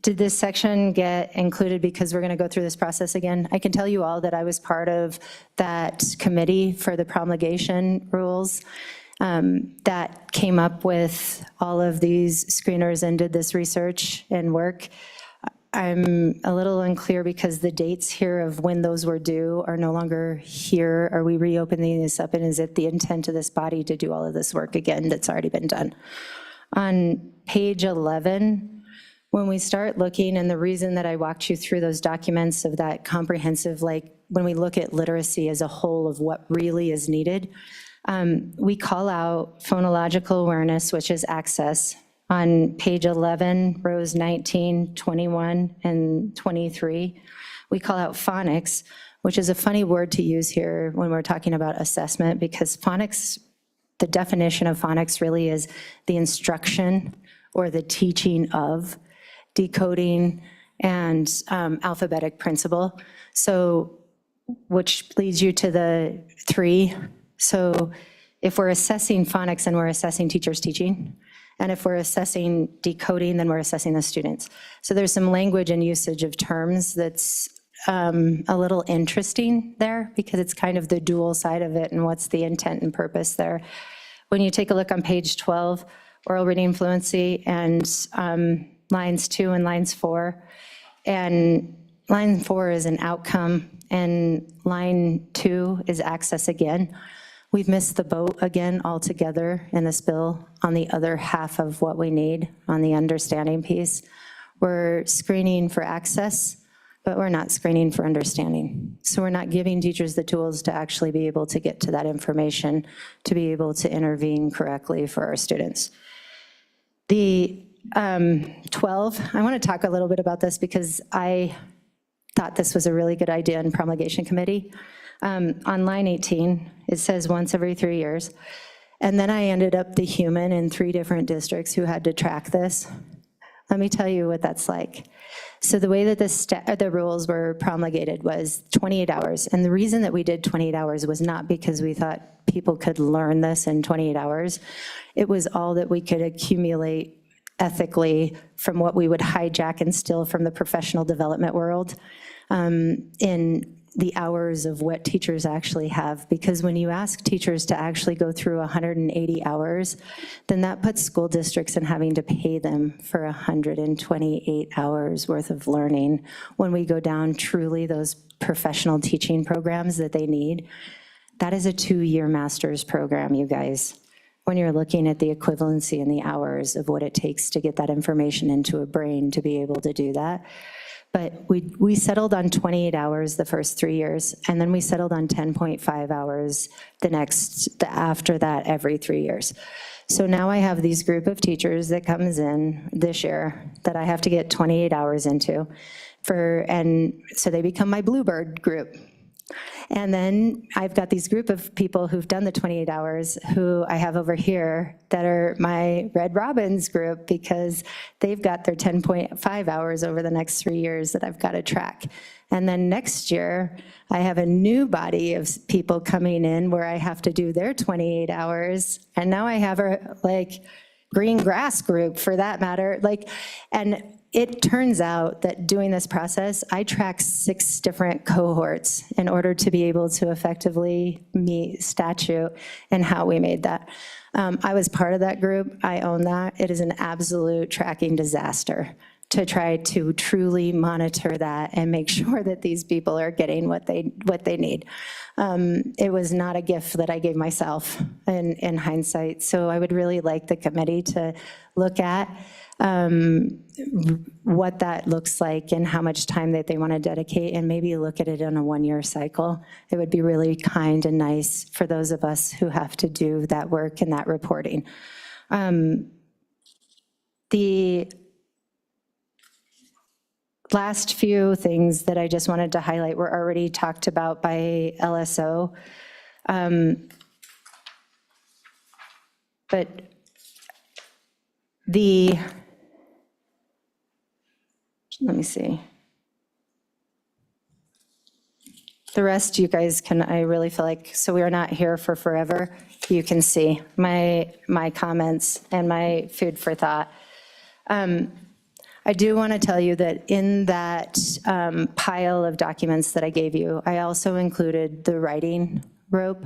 did this section get included because we're going to go through this process again? I can tell you all that I was part of that committee for the promulgation rules that came up with all of these screeners and did this research and work. I'm a little unclear because the dates here of when those were due are no longer here. Are we reopening this up, and is it the intent of this body to do all of this work again that's already been done? On page 11, when we start looking, and the reason that I walked you through those documents of that comprehensive, like when we look at literacy as a whole of what really is needed, we call out phonological awareness, which is access. On page 11, rows 19, 21, and 23, we call out phonics, which is a funny word to use here when we're talking about assessment, because phonics, the definition of phonics really is the instruction or the teaching of decoding and alphabetic principle. So, which leads you to the 3. So if we're assessing phonics, then we're assessing teachers' teaching. And if we're assessing decoding, then we're assessing the students. So there's some language and usage of terms that's a little interesting there, because it's kind of the dual side of it and what's the intent and purpose there. When you take a look on page 12, oral reading fluency, and lines 2 and lines 4, and line 4 is an outcome, and line 2 is access again. We've missed the boat again altogether in this bill on the other half of what we need on the understanding piece. We're screening for access, but we're not screening for understanding. So we're not giving teachers the tools to actually be able to get to that information, to be able to intervene correctly for our students. The 12, I want to talk a little bit about this because I thought this was a really good idea in promulgation committee. On line 18, it says once every 3 years. And then I ended up the human in 3 different districts who had to track this. Let me tell you what that's like. So the way that the rules were promulgated was 28 hours. And the reason that we did 28 hours was not because we thought people could learn this in 28 hours. It was all that we could accumulate ethically from what we would hijack and steal from the professional development world in the hours of what teachers actually have. Because when you ask teachers to actually go through 180 hours, then that puts school districts in having to pay them for 128 hours worth of learning. When we go down truly those professional teaching programs that they need, that is a 2-year master's program, you guys. When you're looking at the equivalency and the hours of what it takes to get that information into a brain to be able to do that. But we settled on 28 hours the first 3 years, and then we settled on 10.5 hours after that every 3 years. So now I have these group of teachers that comes in this year that I have to get 28 hours into. and so they become my Bluebird group. And then I've got these group of people who've done the 28 hours who I have over here that are my Red Robins group because they've got their 10.5 hours over the next 3 years that I've got to track. And then next year, I have a new body of people coming in where I have to do their 28 hours. And now I have a green grass group for that matter. And it turns out that doing this process, I track 6 different cohorts in order to be able to effectively meet statute and how we made that. I was part of that group. I own that. It is an absolute tracking disaster to try to truly monitor that and make sure that these people are getting what they need. It was not a gift that I gave myself in hindsight. So I would really like the committee to look at what that looks like and how much time that they want to dedicate, and maybe look at it on a 1-year cycle. It would be really kind and nice for those of us who have to do that work and that reporting. The last few things that I just wanted to highlight were already talked about by LSO. But let me see. The rest you guys can, I really feel like, so we are not here for forever. You can see my comments and my food for thought. I do want to tell you that in that pile of documents that I gave you, I also included the writing rope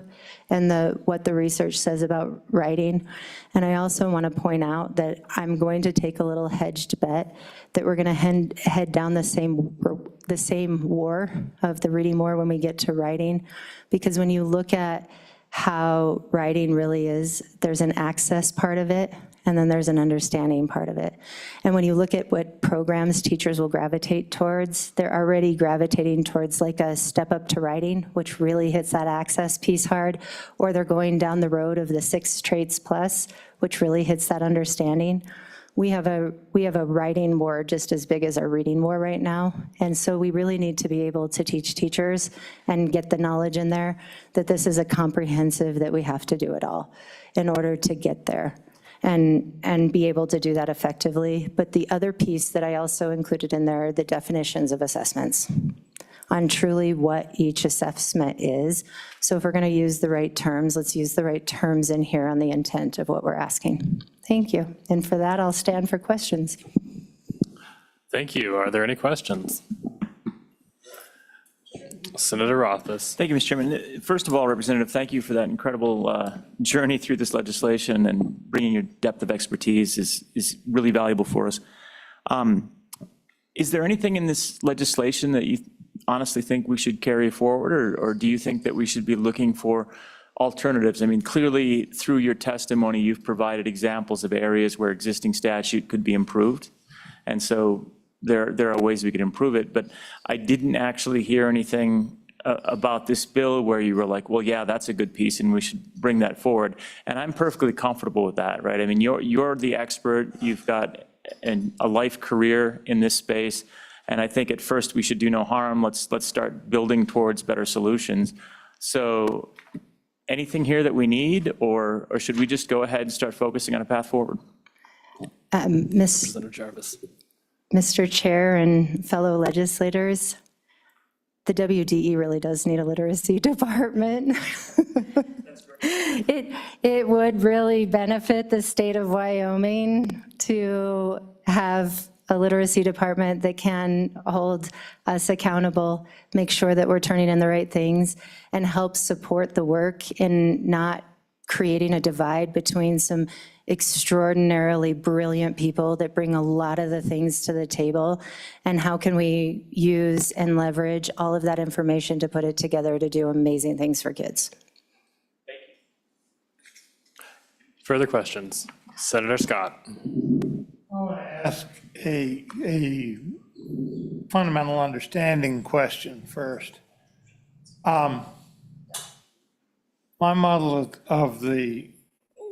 and what the research says about writing. And I also want to point out that I'm going to take a little hedged bet that we're going to head down the same war of the reading war when we get to writing. Because when you look at how writing really is, there's an access part of it, and then there's an understanding part of it. And when you look at what programs teachers will gravitate towards, they're already gravitating towards like a step up to writing, which really hits that access piece hard, or they're going down the road of the 6 traits plus, which really hits that understanding. We have a writing war just as big as our reading war right now. And so we really need to be able to teach teachers and get the knowledge in there that this is a comprehensive, that we have to do it all in order to get there. And be able to do that effectively. But the other piece that I also included in there are the definitions of assessments on truly what each assessment is. So if we're going to use the right terms, let's use the right terms in here on the intent of what we're asking. Thank you. And for that, I'll stand for questions. Thank you. Are there any questions? Senator Rothfuss. Thank you, Mr. Chairman. First of all, Representative, thank you for that incredible journey through this legislation, and bringing your depth of expertise is really valuable for us. Is there anything in this legislation that you honestly think we should carry forward, or do you think that we should be looking for alternatives? I mean, clearly through your testimony, you've provided examples of areas where existing statute could be improved. And so there are ways we could improve it, but I didn't actually hear anything about this bill where you were like, well, yeah, that's a good piece and we should bring that forward. And I'm perfectly comfortable with that, right? I mean, you're the expert, you've got a life career in this space, and I think at first we should do no harm. Let's start building towards better solutions. So anything here that we need, or should we just go ahead and start focusing on a path forward? Representative Jarvis. Mr. Chair and fellow legislators, the WDE really does need a literacy department. It would really benefit the state of Wyoming to have a literacy department that can hold us accountable, make sure that we're turning in the right things, and help support the work in not creating a divide between some extraordinarily brilliant people that bring a lot of the things to the table, and how can we use and leverage all of that information to put it together to do amazing things for kids. Further questions? Senator Scott. I want to ask a fundamental understanding question first. My model of the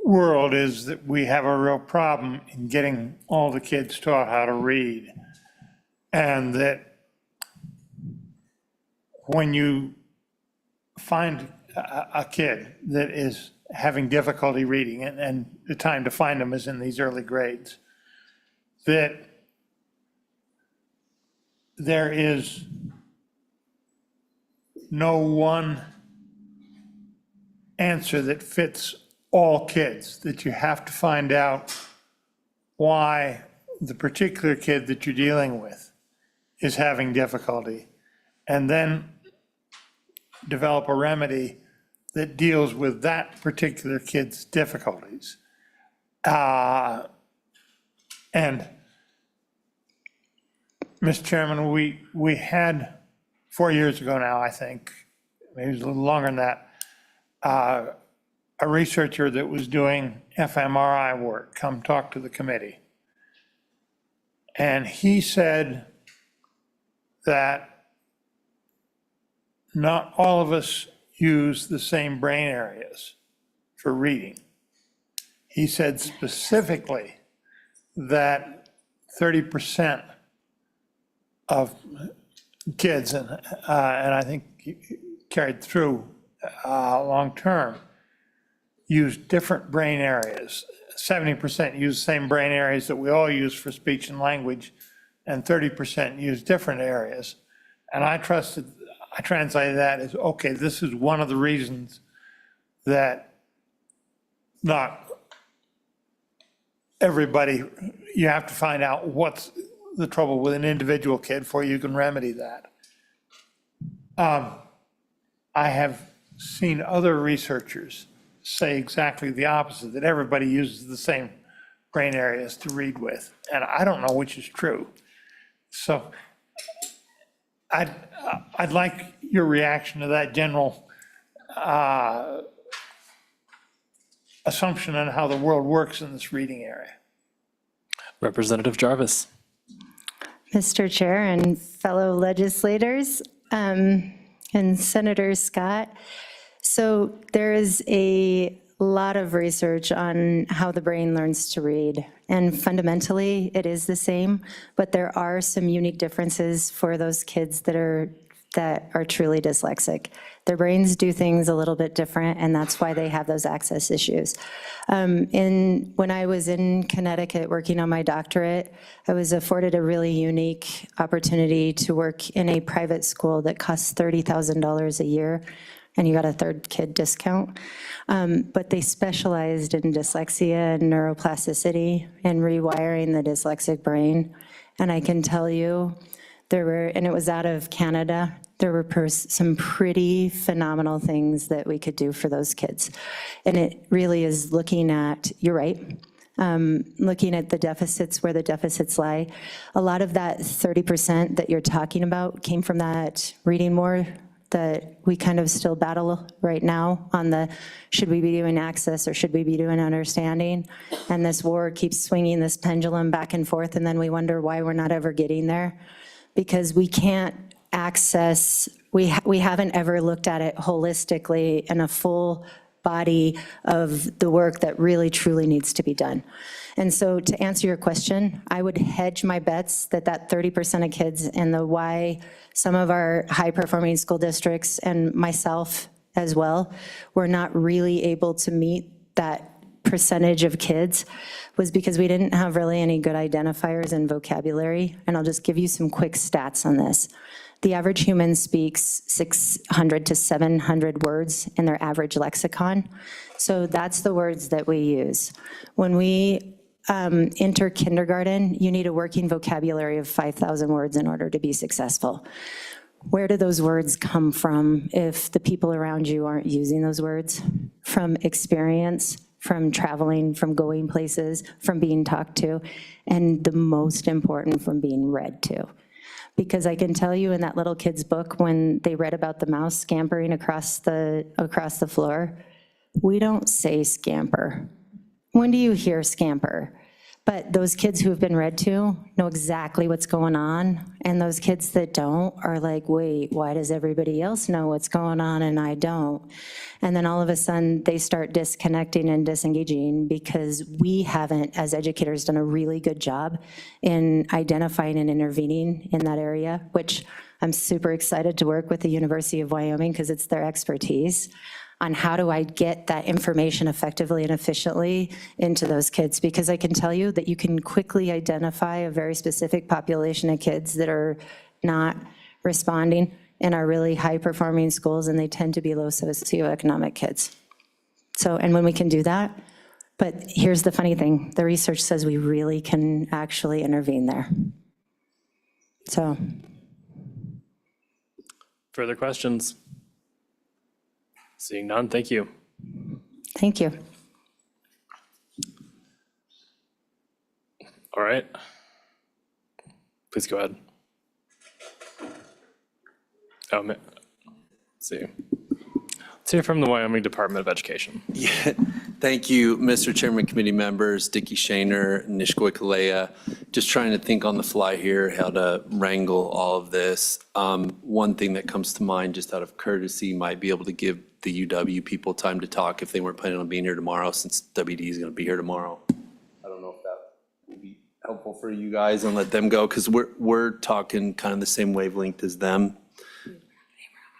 world is that we have a real problem in getting all the kids taught how to read, and that when you find a kid that is having difficulty reading, and the time to find them is in these early grades, that there is no one answer that fits all kids, that you have to find out why the particular kid that you're dealing with is having difficulty, and then develop a remedy that deals with that particular kid's difficulties. And, Mr. Chairman, we had 4 years ago now, I think, maybe it was a little longer than that, a researcher that was doing fMRI work come talk to the committee. And he said that not all of us use the same brain areas for reading. He said specifically that 30% of kids, and I think carried through long-term, use different brain areas. 70% use the same brain areas that we all use for speech and language, and 30% use different areas. And I translated that as, okay, this is one of the reasons that not everybody, you have to find out what's the trouble with an individual kid before you can remedy that. I have seen other researchers say exactly the opposite, that everybody uses the same brain areas to read with. And I don't know which is true. So I'd like your reaction to that general assumption on how the world works in this reading area. Representative Jarvis. Mr. Chair and fellow legislators, and Senator Scott. So there is a lot of research on how the brain learns to read, and fundamentally it is the same, but there are some unique differences for those kids that are truly dyslexic. Their brains do things a little bit different, and that's why they have those access issues. When I was in Connecticut working on my doctorate, I was afforded a really unique opportunity to work in a private school that costs $30,000 a year, and you got a third kid discount. But they specialized in dyslexia and neuroplasticity and rewiring the dyslexic brain. And I can tell you, and it was out of Canada, there were some pretty phenomenal things that we could do for those kids. And it really is looking at, you're right, looking at the deficits, where the deficits lie. A lot of that 30% that you're talking about came from that reading war that we kind of still battle right now on the, should we be doing access or should we be doing understanding? And this war keeps swinging this pendulum back and forth, and then we wonder why we're not ever getting there. Because we can't access, we haven't ever looked at it holistically in a full body of the work that really truly needs to be done. And so to answer your question, I would hedge my bets that 30% of kids, and the why some of our high-performing school districts and myself as well were not really able to meet that percentage of kids, was because we didn't have really any good identifiers and vocabulary. And I'll just give you some quick stats on this. The average human speaks 600 to 700 words in their average lexicon. So that's the words that we use. When we enter kindergarten, you need a working vocabulary of 5,000 words in order to be successful. Where do those words come from if the people around you aren't using those words? From experience, from traveling, from going places, from being talked to, and the most important, from being read to. Because I can tell you in that little kid's book, when they read about the mouse scampering across the floor, we don't say scamper. When do you hear scamper? But those kids who have been read to know exactly what's going on, and those kids that don't are like, wait, why does everybody else know what's going on and I don't? And then all of a sudden they start disconnecting and disengaging because we haven't, as educators, done a really good job in identifying and intervening in that area, which I'm super excited to work with the University of Wyoming because it's their expertise on how do I get that information effectively and efficiently into those kids. Because I can tell you that you can quickly identify a very specific population of kids that are not responding in our really high-performing schools, and they tend to be low socioeconomic kids. So, and when we can do that, but here's the funny thing, the research says we really can actually intervene there. So. Further questions? Seeing none, thank you. Thank you. All right. Please go ahead. Let's see. Let's hear from the Wyoming Department of Education. Yeah, thank you, Mr. Chairman, committee members, Dickie Shaner, Nishkoy Kalea. Just trying to think on the fly here how to wrangle all of this. One thing that comes to mind, just out of courtesy, might be able to give the UW people time to talk if they weren't planning on being here tomorrow, since WD is going to be here tomorrow. I don't know if that would be helpful for you guys, and let them go, because we're talking kind of the same wavelength as them.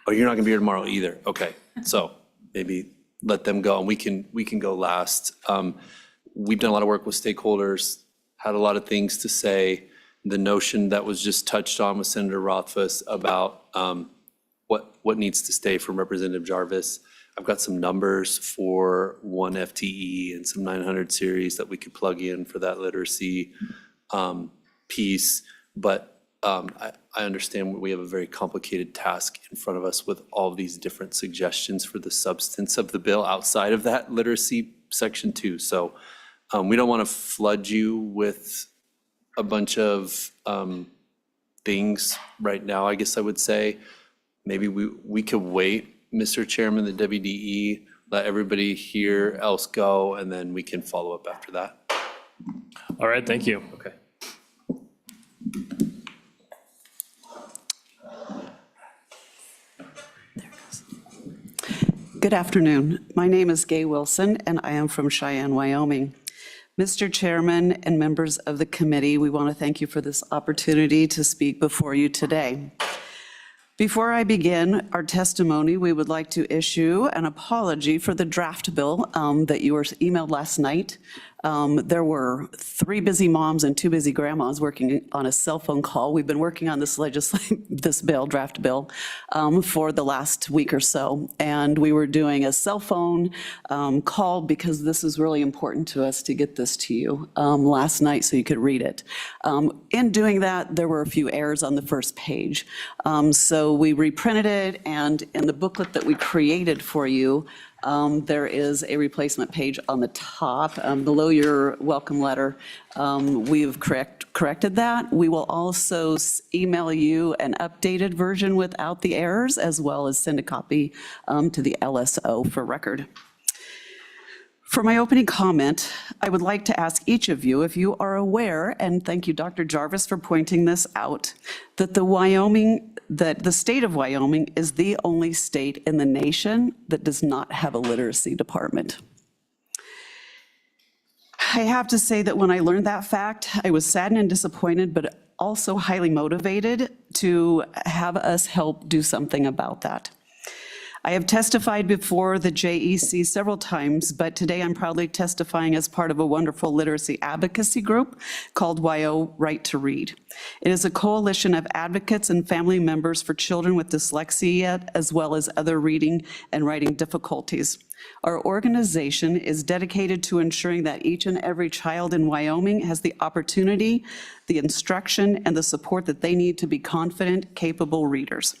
Oh, you're not going to be here tomorrow either. Okay, so maybe let them go, and we can go last. We've done a lot of work with stakeholders, had a lot of things to say. The notion that was just touched on with Senator Rothfuss about what needs to stay from Representative Jarvis. I've got some numbers for one FTE and some 900 series that we could plug in for that literacy piece, but I understand we have a very complicated task in front of us with all of these different suggestions for the substance of the bill outside of that literacy section too. So we don't want to flood you with a bunch of things right now, I guess I would say. Maybe we could wait, Mr. Chairman, the WDE, let everybody here else go, and then we can follow up after that. All right, thank you. Okay. Good afternoon. My name is Gay Wilson, and I am from Cheyenne, Wyoming. Mr. Chairman and members of the committee, we want to thank you for this opportunity to speak before you today. Before I begin our testimony, we would like to issue an apology for the draft bill that you were emailed last night. There were 3 busy moms and 2 busy grandmas working on a cell phone call. We've been working on this draft bill, for the last week or so. And we were doing a cell phone call because this is really important to us to get this to you last night so you could read it. In doing that, there were a few errors on the first page. So we reprinted it, and in the booklet that we created for you, there is a replacement page on the top. Below your welcome letter, we've corrected that. We will also email you an updated version without the errors, as well as send a copy to the LSO for record. For my opening comment, I would like to ask each of you if you are aware, and thank you, Dr. Jarvis, for pointing this out, that the state of Wyoming is the only state in the nation that does not have a literacy department. I have to say that when I learned that fact, I was saddened and disappointed, but also highly motivated to have us help do something about that. I have testified before the JEC several times, but today I'm proudly testifying as part of a wonderful literacy advocacy group called WYO Right to Read. It is a coalition of advocates and family members for children with dyslexia, as well as other reading and writing difficulties. Our organization is dedicated to ensuring that each and every child in Wyoming has the opportunity, the instruction, and the support that they need to be confident, capable readers.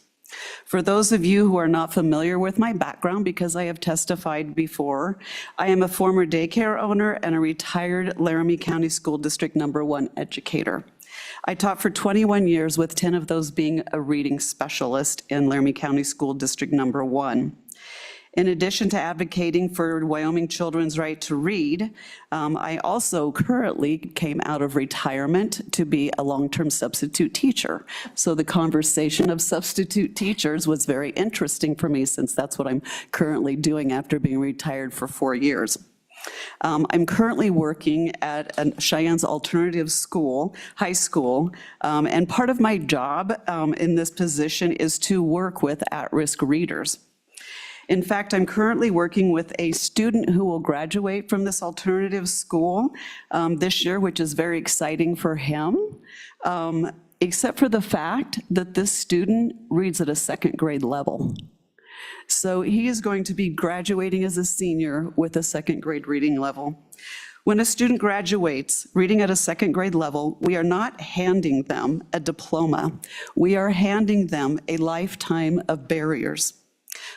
For those of you who are not familiar with my background, because I have testified before, I am a former daycare owner and a retired Laramie County School District No. 1 educator. I taught for 21 years, with 10 of those being a reading specialist in Laramie County School District No. 1. In addition to advocating for Wyoming children's right to read, I also currently came out of retirement to be a long-term substitute teacher. So the conversation of substitute teachers was very interesting for me, since that's what I'm currently doing after being retired for 4 years. I'm currently working at Cheyenne's alternative school, high school, and part of my job in this position is to work with at-risk readers. In fact, I'm currently working with a student who will graduate from this alternative school this year, which is very exciting for him, except for the fact that this student reads at a second grade level. So he is going to be graduating as a senior with a second grade reading level. When a student graduates reading at a second grade level, we are not handing them a diploma. We are handing them a lifetime of barriers.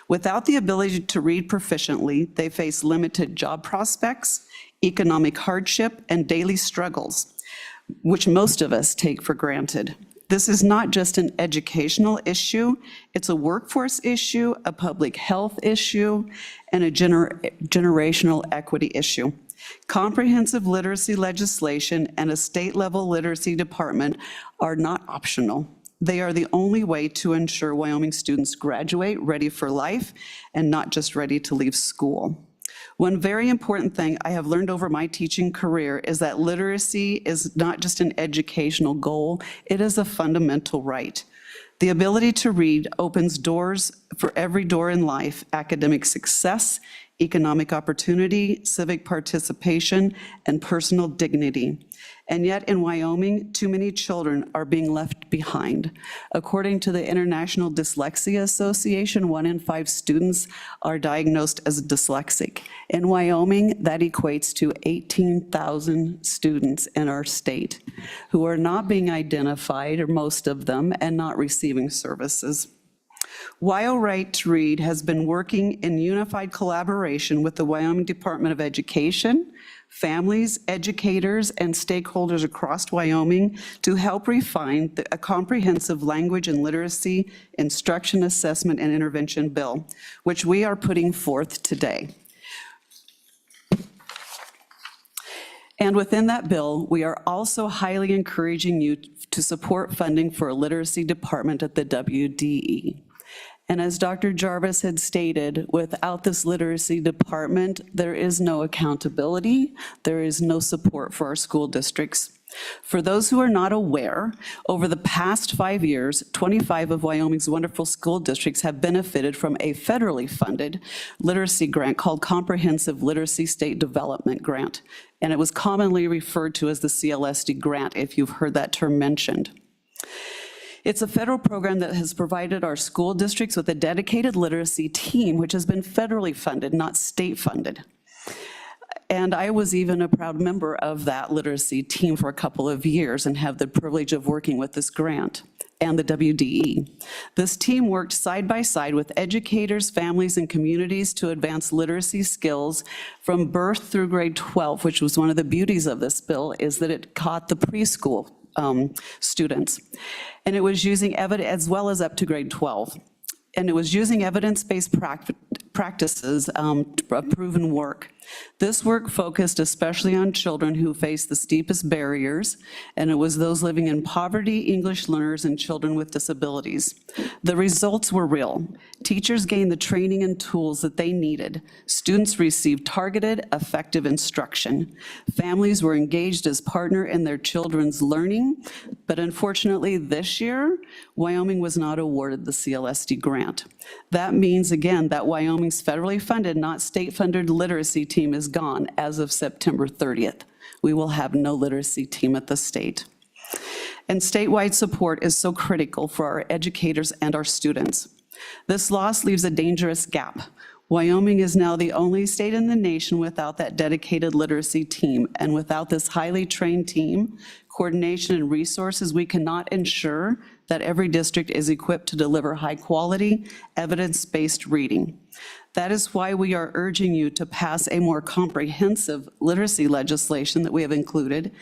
Without the ability to read proficiently, they face limited job prospects, economic hardship, and daily struggles, which most of us take for granted. This is not just an educational issue, it's a workforce issue, a public health issue, and a generational equity issue. Comprehensive literacy legislation and a state-level literacy department are not optional. They are the only way to ensure Wyoming students graduate ready for life and not just ready to leave school. One very important thing I have learned over my teaching career is that literacy is not just an educational goal, it is a fundamental right. The ability to read opens doors for every door in life: academic success, economic opportunity, civic participation, and personal dignity. And yet in Wyoming, too many children are being left behind. According to the International Dyslexia Association, 1 in 5 students are diagnosed as dyslexic. In Wyoming, that equates to 18,000 students in our state who are not being identified, or most of them, and not receiving services. WYO Right to Read has been working in unified collaboration with the Wyoming Department of Education, families, educators, and stakeholders across Wyoming to help refine a comprehensive language and literacy instruction, assessment, and intervention bill, which we are putting forth today. And within that bill, we are also highly encouraging you to support funding for a literacy department at the WDE. And as Dr. Jarvis had stated, without this literacy department, there is no accountability, there is no support for our school districts. For those who are not aware, over the past 5 years, 25 of Wyoming's wonderful school districts have benefited from a federally funded literacy grant called Comprehensive Literacy State Development Grant. And it was commonly referred to as the CLSD grant, if you've heard that term mentioned. It's a federal program that has provided our school districts with a dedicated literacy team, which has been federally funded, not state funded. And I was even a proud member of that literacy team for a couple of years and have the privilege of working with this grant and the WDE. This team worked side by side with educators, families, and communities to advance literacy skills from birth through grade 12, which was one of the beauties of this bill, is that it caught the preschool students. And it was using evidence, as well as up to grade 12. And it was using evidence-based practices, proven work. This work focused especially on children who face the steepest barriers, and it was those living in poverty, English learners, and children with disabilities. The results were real. Teachers gained the training and tools that they needed. Students received targeted, effective instruction. Families were engaged as partner in their children's learning, but unfortunately this year, Wyoming was not awarded the CLSD grant. That means, again, that Wyoming's federally funded, not state-funded literacy team is gone as of September 30th. We will have no literacy team at the state. And statewide support is so critical for our educators and our students. This loss leaves a dangerous gap. Wyoming is now the only state in the nation without that dedicated literacy team, and without this highly trained team, coordination, and resources, we cannot ensure that every district is equipped to deliver high-quality, evidence-based reading. That is why we are urging you to pass a more comprehensive literacy legislation that we have included,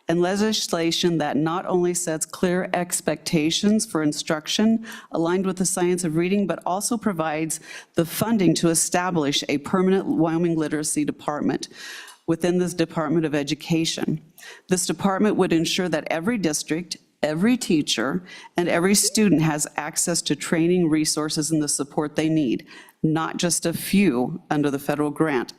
and legislation that not only sets clear expectations for instruction aligned with the science of reading, but also provides the funding to establish a permanent Wyoming literacy department within this Department of Education. This department would ensure that every district every teacher and every student has access to training, resources, and the support they need, not just a few under the federal grant.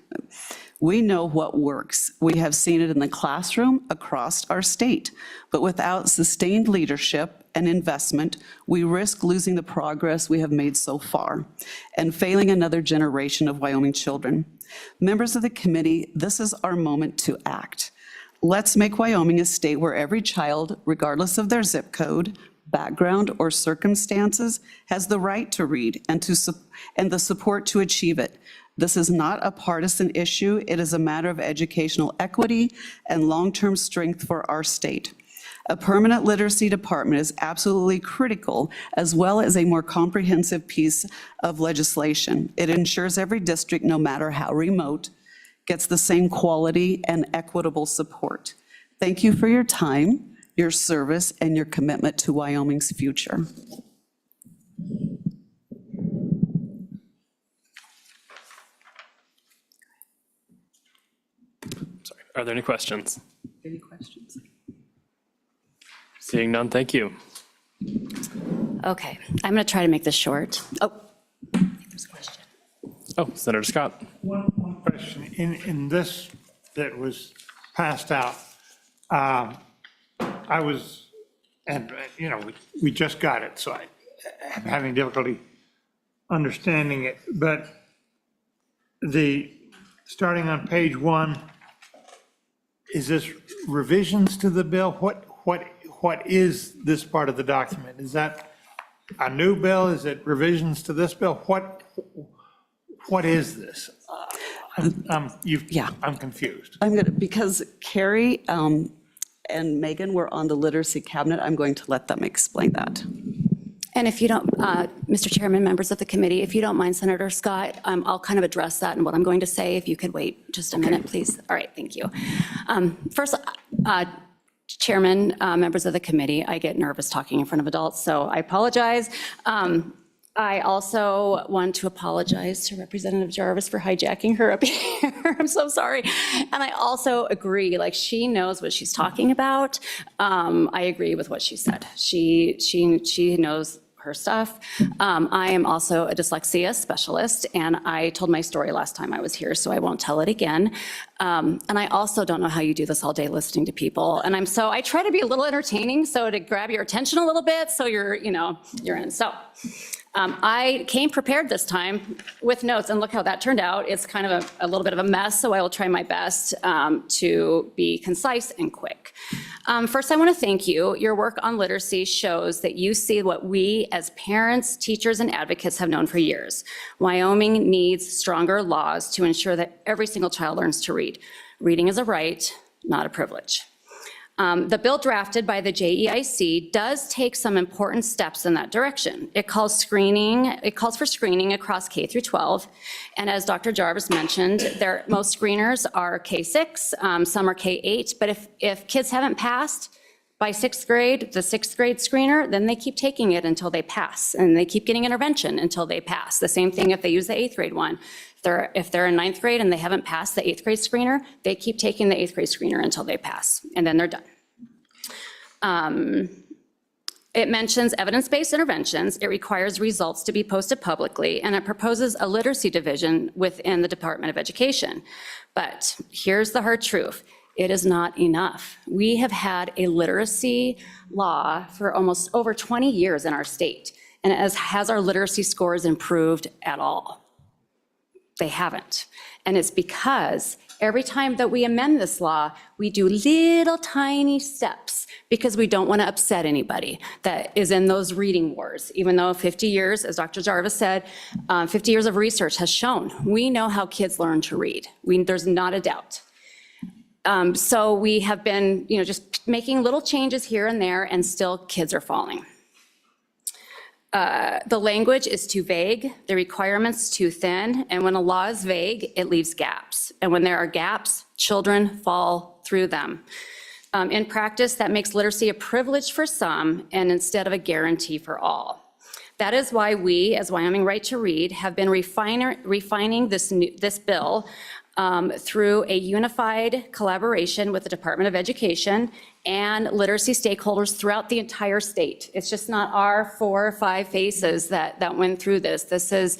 We know what works. We have seen it in the classroom across our state. But without sustained leadership and investment, we risk losing the progress we have made so far and failing another generation of Wyoming children. Members of the committee, this is our moment to act. Let's make Wyoming a state where every child, regardless of their zip code, background, or circumstances, has the right to read and the support to achieve it. This is not a partisan issue. It is a matter of educational equity and long-term strength for our state. A permanent literacy department is absolutely critical, as well as a more comprehensive piece of legislation. It ensures every district, no matter how remote, gets the same quality and equitable support. Thank you for your time, your service, and your commitment to Wyoming's future. Sorry, are there any questions? Any questions? Seeing none, thank you. Okay, I'm going to try to make this short. Oh, there's a question. Oh, Senator Scott. One question. In this that was passed out, I was, and you know, we just got it, so I'm having difficulty understanding it. But starting on page 1, is this revisions to the bill? What is this part of the document? Is that a new bill? Is it revisions to this bill? What is this? I'm confused. I'm going to, because Carrie and Megan were on the literacy cabinet, I'm going to let them explain that. And if you don't, Mr. Chairman, members of the committee, if you don't mind, Senator Scott, I'll kind of address that and what I'm going to say. If you could wait just a minute, please. All right, thank you. First, Chairman, members of the committee, I get nervous talking in front of adults, so I apologize. I also want to apologize to Representative Jarvis for hijacking her up here. I'm so sorry. And I also agree, like, she knows what she's talking about. I agree with what she said. She knows her stuff. I am also a dyslexia specialist, and I told my story last time I was here, so I won't tell it again. And I also don't know how you do this all day listening to people. And I try to be a little entertaining, so to grab your attention a little bit, so you're in. So I came prepared this time with notes, and look how that turned out. It's kind of a little bit of a mess, so I will try my best to be concise and quick. First, I want to thank you. Your work on literacy shows that you see what we as parents, teachers, and advocates have known for years. Wyoming needs stronger laws to ensure that every single child learns to read. Reading is a right, not a privilege. The bill drafted by the JEIC does take some important steps in that direction. It calls for screening across K through 12. And as Dr. Jarvis mentioned, most screeners are K6, some are K8, but if kids haven't passed by 6th grade, the 6th grade screener, then they keep taking it until they pass, and they keep getting intervention until they pass. The same thing if they use the 8th grade one. If they're in 9th grade and they haven't passed the 8th grade screener, they keep taking the 8th grade screener until they pass, and then they're done. It mentions evidence-based interventions. It requires results to be posted publicly, and it proposes a literacy division within the Department of Education. But here's the hard truth. It is not enough. We have had a literacy law for almost over 20 years in our state, and has our literacy scores improved at all? They haven't. And it's because every time that we amend this law, we do little tiny steps because we don't want to upset anybody that is in those reading wars. Even though 50 years, as Dr. Jarvis said, 50 years of research has shown, we know how kids learn to read. There's not a doubt. So we have been, just making little changes here and there, and still kids are falling. The language is too vague, the requirements too thin, and when a law is vague, it leaves gaps. And when there are gaps, children fall through them. In practice, that makes literacy a privilege for some and instead of a guarantee for all. That is why we, as Wyoming Right to Read, have been refining this bill through a unified collaboration with the Department of Education and literacy stakeholders throughout the entire state. It's just not our 4 or 5 faces that went through this. This is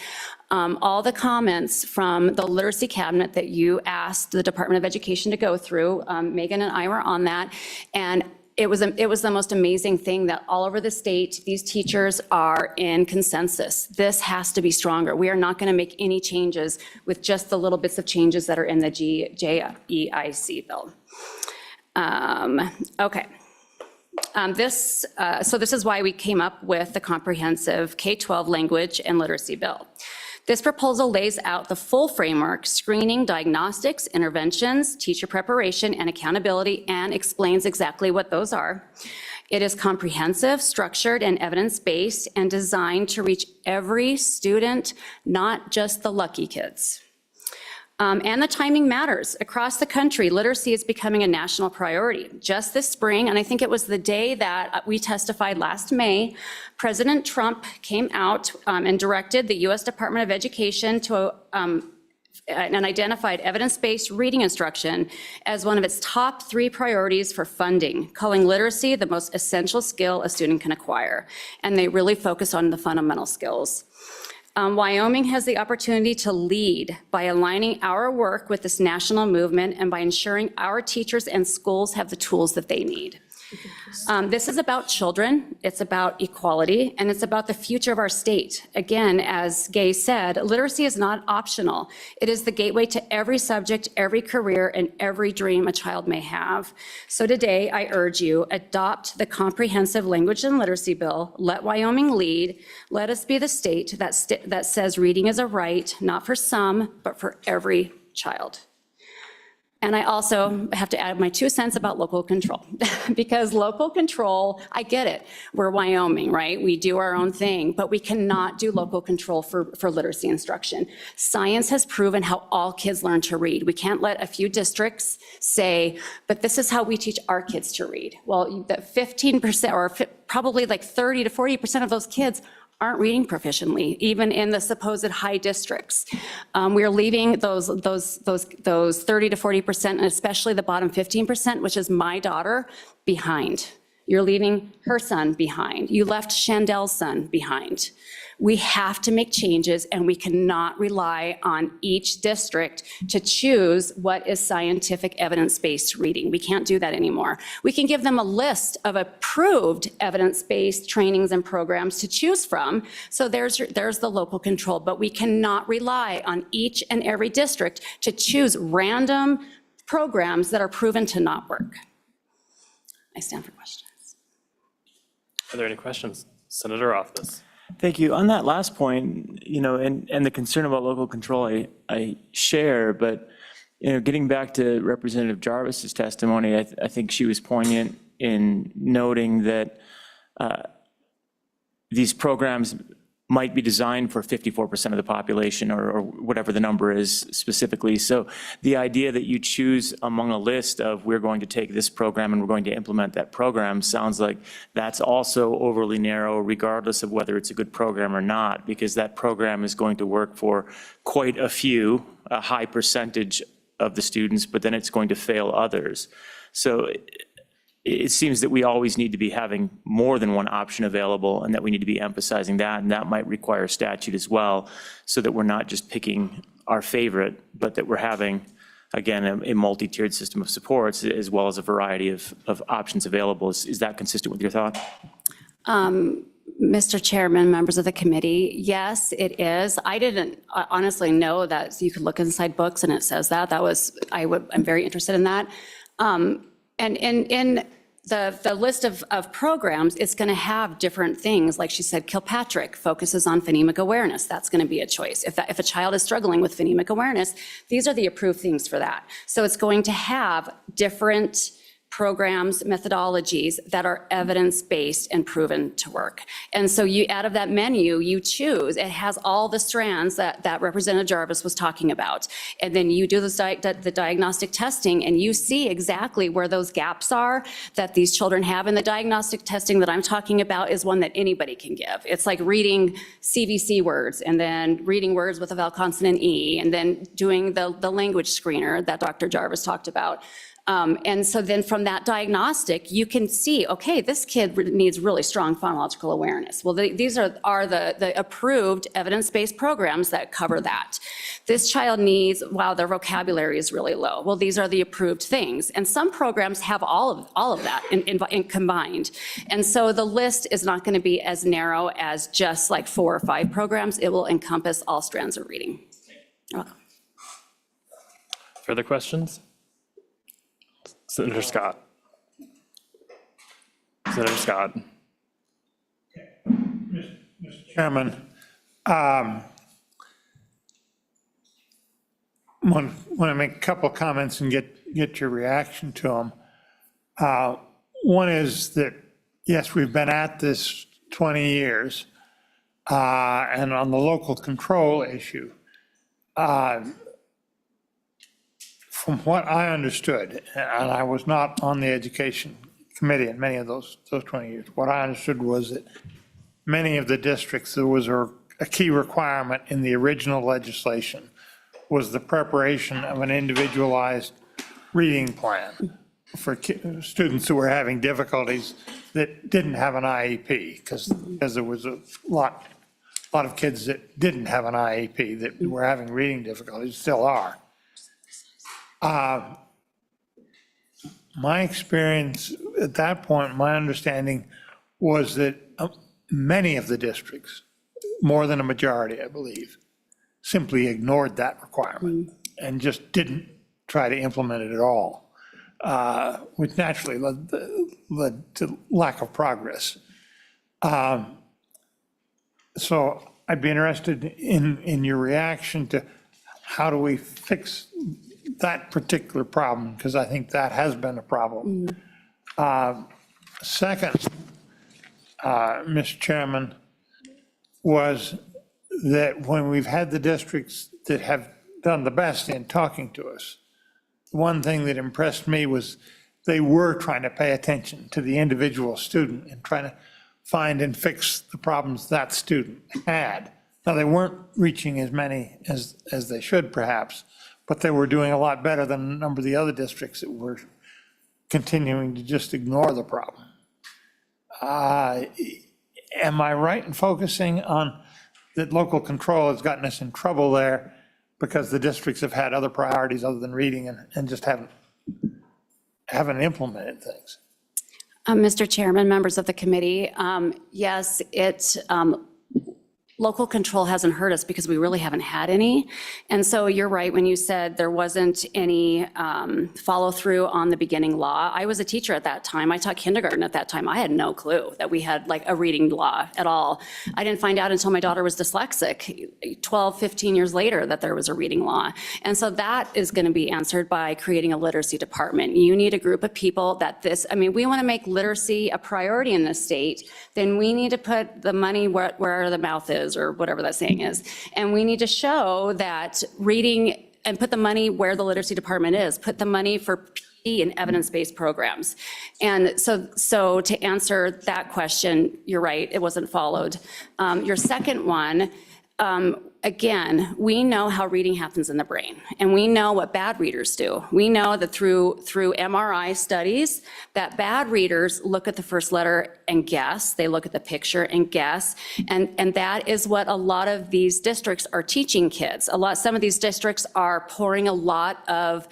all the comments from the literacy cabinet that you asked the Department of Education to go through. Megan and I were on that, and it was the most amazing thing that all over the state, these teachers are in consensus. This has to be stronger. We are not going to make any changes with just the little bits of changes that are in the JEIC bill. Okay. So this is why we came up with the comprehensive K-12 language and literacy bill. This proposal lays out the full framework, screening, diagnostics, interventions, teacher preparation, and accountability, and explains exactly what those are. It is comprehensive, structured, and evidence-based, and designed to reach every student, not just the lucky kids. And the timing matters. Across the country, literacy is becoming a national priority. Just this spring, and I think it was the day that we testified last May, President Trump came out and directed the U.S. Department of Education to and identified evidence-based reading instruction as one of its top 3 priorities for funding, calling literacy the most essential skill a student can acquire. And they really focus on the fundamental skills. Wyoming has the opportunity to lead by aligning our work with this national movement and by ensuring our teachers and schools have the tools that they need. This is about children, it's about equality, and it's about the future of our state. Again, as Gay said, literacy is not optional. It is the gateway to every subject, every career, and every dream a child may have. So today, I urge you, adopt the comprehensive language and literacy bill, let Wyoming lead, let us be the state that says reading is a right, not for some, but for every child. And I also have to add my 2 cents about local control, because local control, I get it. We're Wyoming, right? We do our own thing, but we cannot do local control for literacy instruction. Science has proven how all kids learn to read. We can't let a few districts say, but this is how we teach our kids to read. Well, the 15% or probably like 30 to 40% of those kids aren't reading proficiently, even in the supposed high districts. We're leaving those 30 to 40%, and especially the bottom 15%, which is my daughter, behind. You're leaving her son behind. You left Chandel's son behind. We have to make changes, and we cannot rely on each district to choose what is scientific evidence-based reading. We can't do that anymore. We can give them a list of approved evidence-based trainings and programs to choose from. So there's the local control, but we cannot rely on each and every district to choose random programs that are proven to not work. I stand for questions. Are there any questions? Senator Rothfuss. Thank you. On that last point, and the concern about local control, I share, but, getting back to Representative Jarvis's testimony, I think she was poignant in noting that these programs might be designed for 54% of the population or whatever the number is specifically. So the idea that you choose among a list of we're going to take this program and we're going to implement that program sounds like that's also overly narrow regardless of whether it's a good program or not, because that program is going to work for quite a high percentage of the students, but then it's going to fail others. So it seems that we always need to be having more than one option available and that we need to be emphasizing that, and that might require statute as well, so that we're not just picking our favorite, but that we're having, again, a multi-tiered system of supports as well as a variety of options available. Is that consistent with your thought? Mr. Chairman, members of the committee, yes, it is. I didn't honestly know that you could look inside books and it says that. I'm very interested in that. And in the list of programs, it's going to have different things. Like she said, Kilpatrick focuses on phonemic awareness. That's going to be a choice. If a child is struggling with phonemic awareness, these are the approved things for that. So it's going to have different programs, methodologies that are evidence-based and proven to work. And so you, out of that menu, you choose, it has all the strands that Representative Jarvis was talking about. And then you do the diagnostic testing and you see exactly where those gaps are that these children have. And the diagnostic testing that I'm talking about is one that anybody can give. It's like reading CVC words and then reading words with a vowel consonant E and then doing the language screener that Dr. Jarvis talked about. And so then from that diagnostic, you can see, okay, this kid needs really strong phonological awareness. Well, these are the approved evidence-based programs that cover that. This child needs, wow, their vocabulary is really low. Well, these are the approved things. And some programs have all of that in combined. And so the list is not going to be as narrow as just like 4 or 5 programs. It will encompass all strands of reading. You're welcome. Further questions? Senator Scott. Senator Scott. Mr. Chairman, want to make a couple of comments and get your reaction to them. One is that, yes, we've been at this 20 years, and on the local control issue, from what I understood, and I was not on the education committee in many of those 20 years, what I understood was that many of the districts, there was a key requirement in the original legislation was the preparation of an individualized reading plan for students who were having difficulties that didn't have an IEP, because there was a lot of kids that didn't have an IEP that were having reading difficulties, still are. My experience at that point, my understanding was that many of the districts, more than a majority, I believe, simply ignored that requirement and just didn't try to implement it at all, which naturally led to lack of progress. So I'd be interested in your reaction to how do we fix that particular problem, because I think that has been a problem. Second, Mr. Chairman, was that when we've had the districts that have done the best in talking to us, one thing that impressed me was they were trying to pay attention to the individual student and trying to find and fix the problems that student had. Now, they weren't reaching as many as they should, perhaps, but they were doing a lot better than a number of the other districts that were continuing to just ignore the problem. Am I right in focusing on that local control has gotten us in trouble there because the districts have had other priorities other than reading and just haven't implemented things? Mr. Chairman, members of the committee, yes, local control hasn't hurt us because we really haven't had any. And so you're right when you said there wasn't any follow through on the beginning law. I was a teacher at that time. I taught kindergarten at that time. I had no clue that we had like a reading law at all. I didn't find out until my daughter was dyslexic 12, 15 years later that there was a reading law. And so that is going to be answered by creating a literacy department. You need a group of people we want to make literacy a priority in this state, then we need to put the money where the mouth is, or whatever that saying is. And we need to show that reading and put the money where the literacy department is, put the money for PD and evidence-based programs. And so to answer that question, you're right, it wasn't followed. Your second one, again, we know how reading happens in the brain, and we know what bad readers do. We know that through MRI studies that bad readers look at the first letter and guess. They look at the picture and guess, and that is what a lot of these districts are teaching kids. Some of these districts are pouring a lot of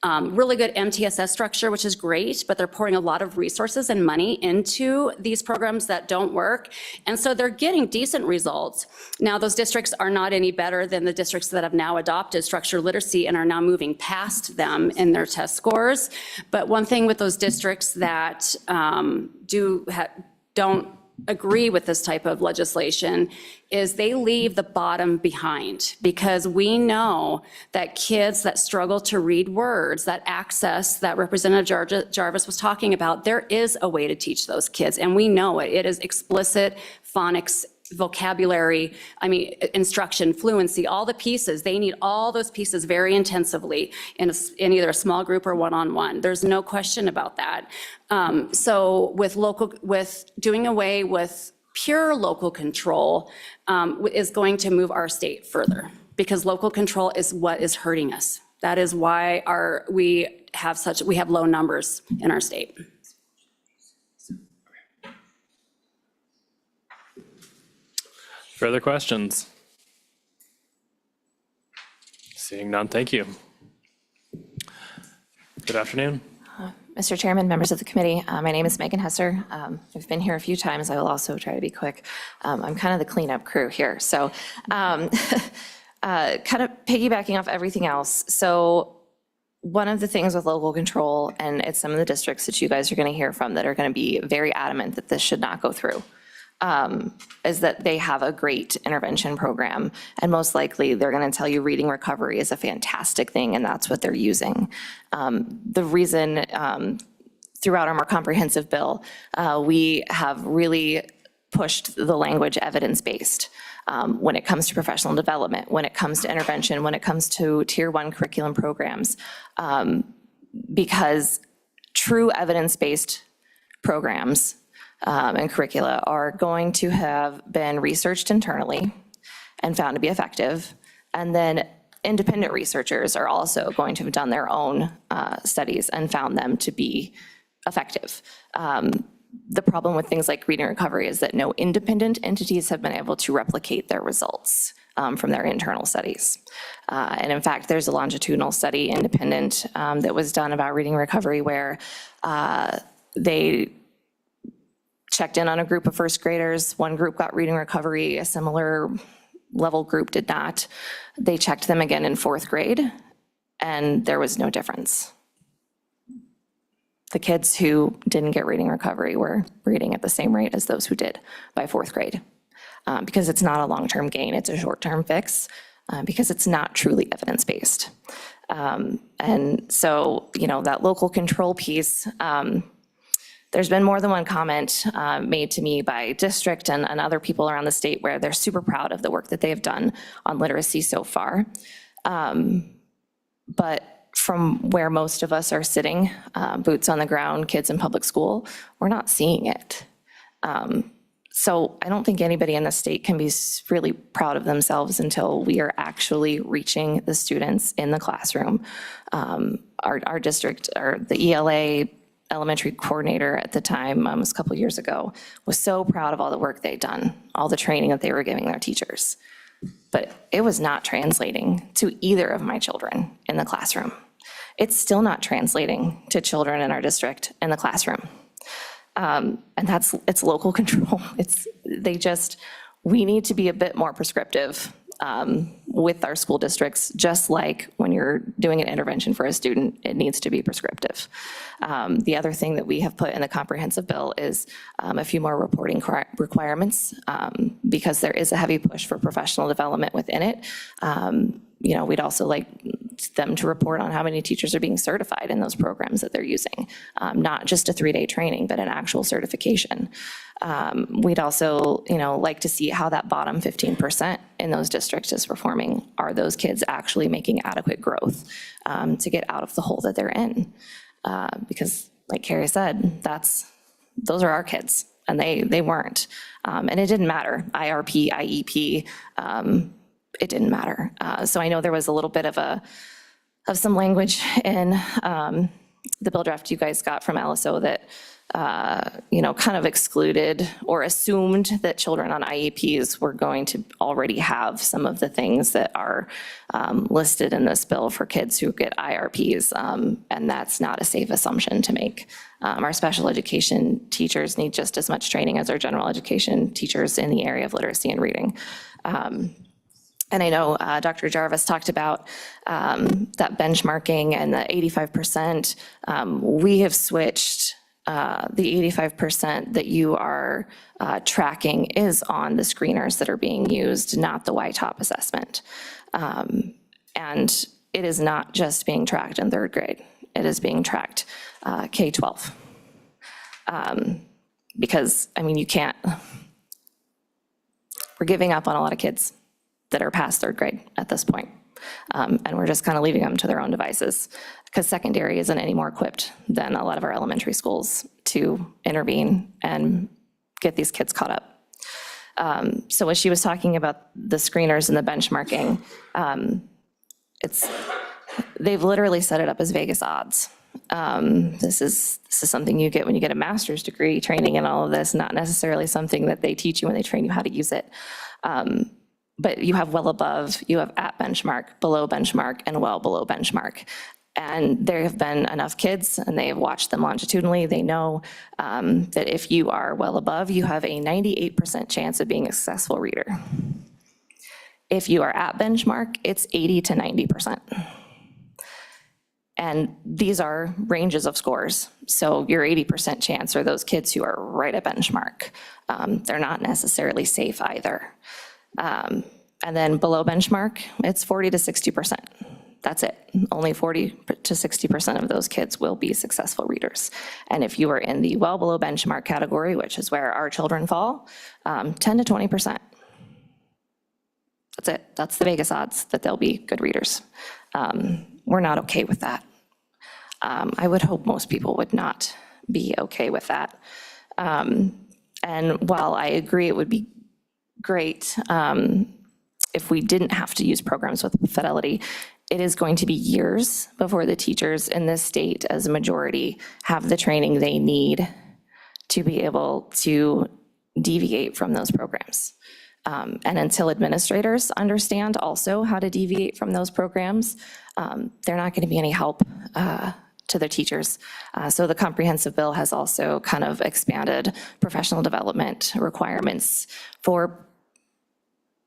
really good MTSS structure, which is great, but they're pouring a lot of resources and money into these programs that don't work. And so they're getting decent results. Now, those districts are not any better than the districts that have now adopted structured literacy and are now moving past them in their test scores. But one thing with those districts that don't agree with this type of legislation is they leave the bottom behind, because we know that kids that struggle to read words, that access that Representative Jarvis was talking about, there is a way to teach those kids, and we know it. It is explicit phonics, vocabulary, instruction, fluency, all the pieces. They need all those pieces very intensively in either a small group or one-on-one. There's no question about that. So with doing away with pure local control is going to move our state further, because local control is what is hurting us. That is why we have low numbers in our state. Further questions? Seeing none, thank you. Good afternoon. Mr. Chairman, members of the committee, my name is Megan Hesser. I've been here a few times. I will also try to be quick. I'm kind of the cleanup crew here. So kind of piggybacking off everything else. So one of the things with local control, and it's some of the districts that you guys are going to hear from that are going to be very adamant that this should not go through, is that they have a great intervention program, and most likely they're going to tell you reading recovery is a fantastic thing, and that's what they're using. The reason throughout our more comprehensive bill, we have really pushed the language evidence-based when it comes to professional development, when it comes to intervention, when it comes to Tier 1 curriculum programs, because true evidence-based programs and curricula are going to have been researched internally and found to be effective. And then independent researchers are also going to have done their own studies and found them to be effective. The problem with things like reading recovery is that no independent entities have been able to replicate their results from their internal studies. And in fact, there's a longitudinal study, independent, that was done about reading recovery where they checked in on a group of first graders. One group got reading recovery, a similar level group did not. They checked them again in fourth grade, and there was no difference. The kids who didn't get reading recovery were reading at the same rate as those who did by fourth grade, because it's not a long-term gain, it's a short-term fix, because it's not truly evidence-based. And so, that local control piece, there's been more than one comment made to me by district and other people around the state where they're super proud of the work that they have done on literacy so far. But from where most of us are sitting, boots on the ground, kids in public school, we're not seeing it. So I don't think anybody in the state can be really proud of themselves until we are actually reaching the students in the classroom. Our district, or the ELA elementary coordinator at the time, was a couple of years ago, was so proud of all the work they'd done, all the training that they were giving their teachers. But it was not translating to either of my children in the classroom. It's still not translating to children in our district in the classroom. And it's local control. We need to be a bit more prescriptive with our school districts, just like when you're doing an intervention for a student, it needs to be prescriptive. The other thing that we have put in the comprehensive bill is a few more reporting requirements, because there is a heavy push for professional development within it. We'd also like them to report on how many teachers are being certified in those programs that they're using, not just a 3-day training, but an actual certification. We'd also, like to see how that bottom 15% in those districts is performing. Are those kids actually making adequate growth to get out of the hole that they're in? Because like Carrie said, those are our kids, and they weren't. And it didn't matter, IRP, IEP, it didn't matter. So I know there was a little bit of some language in the bill draft you guys got from LSO that kind of excluded or assumed that children on IEPs were going to already have some of the things that are listed in this bill for kids who get IRPs, and that's not a safe assumption to make. Our special education teachers need just as much training as our general education teachers in the area of literacy and reading. And I know Dr. Jarvis talked about that benchmarking and the 85%. We have switched the 85% that you are tracking is on the screeners that are being used, not the YTOP assessment. And it is not just being tracked in third grade. It is being tracked K-12. Because, I mean, you can't, we're giving up on a lot of kids that are past third grade at this point. And we're just kind of leaving them to their own devices because secondary isn't any more equipped than a lot of our elementary schools to intervene and get these kids caught up. So when she was talking about the screeners and the benchmarking, they've literally set it up as Vegas odds. This is something you get when you get a master's degree, training and all of this, not necessarily something that they teach you when they train you how to use it. But you have well above, you have at benchmark, below benchmark, and well below benchmark. And there have been enough kids, and they have watched them longitudinally. They know that if you are well above, you have a 98% chance of being a successful reader. If you are at benchmark, it's 80 to 90%. And these are ranges of scores. So your 80% chance are those kids who are right at benchmark. They're not necessarily safe either. And then below benchmark, it's 40 to 60%. That's it. Only 40 to 60% of those kids will be successful readers. And if you are in the well below benchmark category, which is where our children fall, 10 to 20%. That's it. That's the Vegas odds that they'll be good readers. We're not okay with that. I would hope most people would not be okay with that. And while I agree it would be great if we didn't have to use programs with fidelity, it is going to be years before the teachers in this state as a majority have the training they need to be able to deviate from those programs. And until administrators understand also how to deviate from those programs, they're not going to be any help to their teachers. So the comprehensive bill has also kind of expanded professional development requirements for,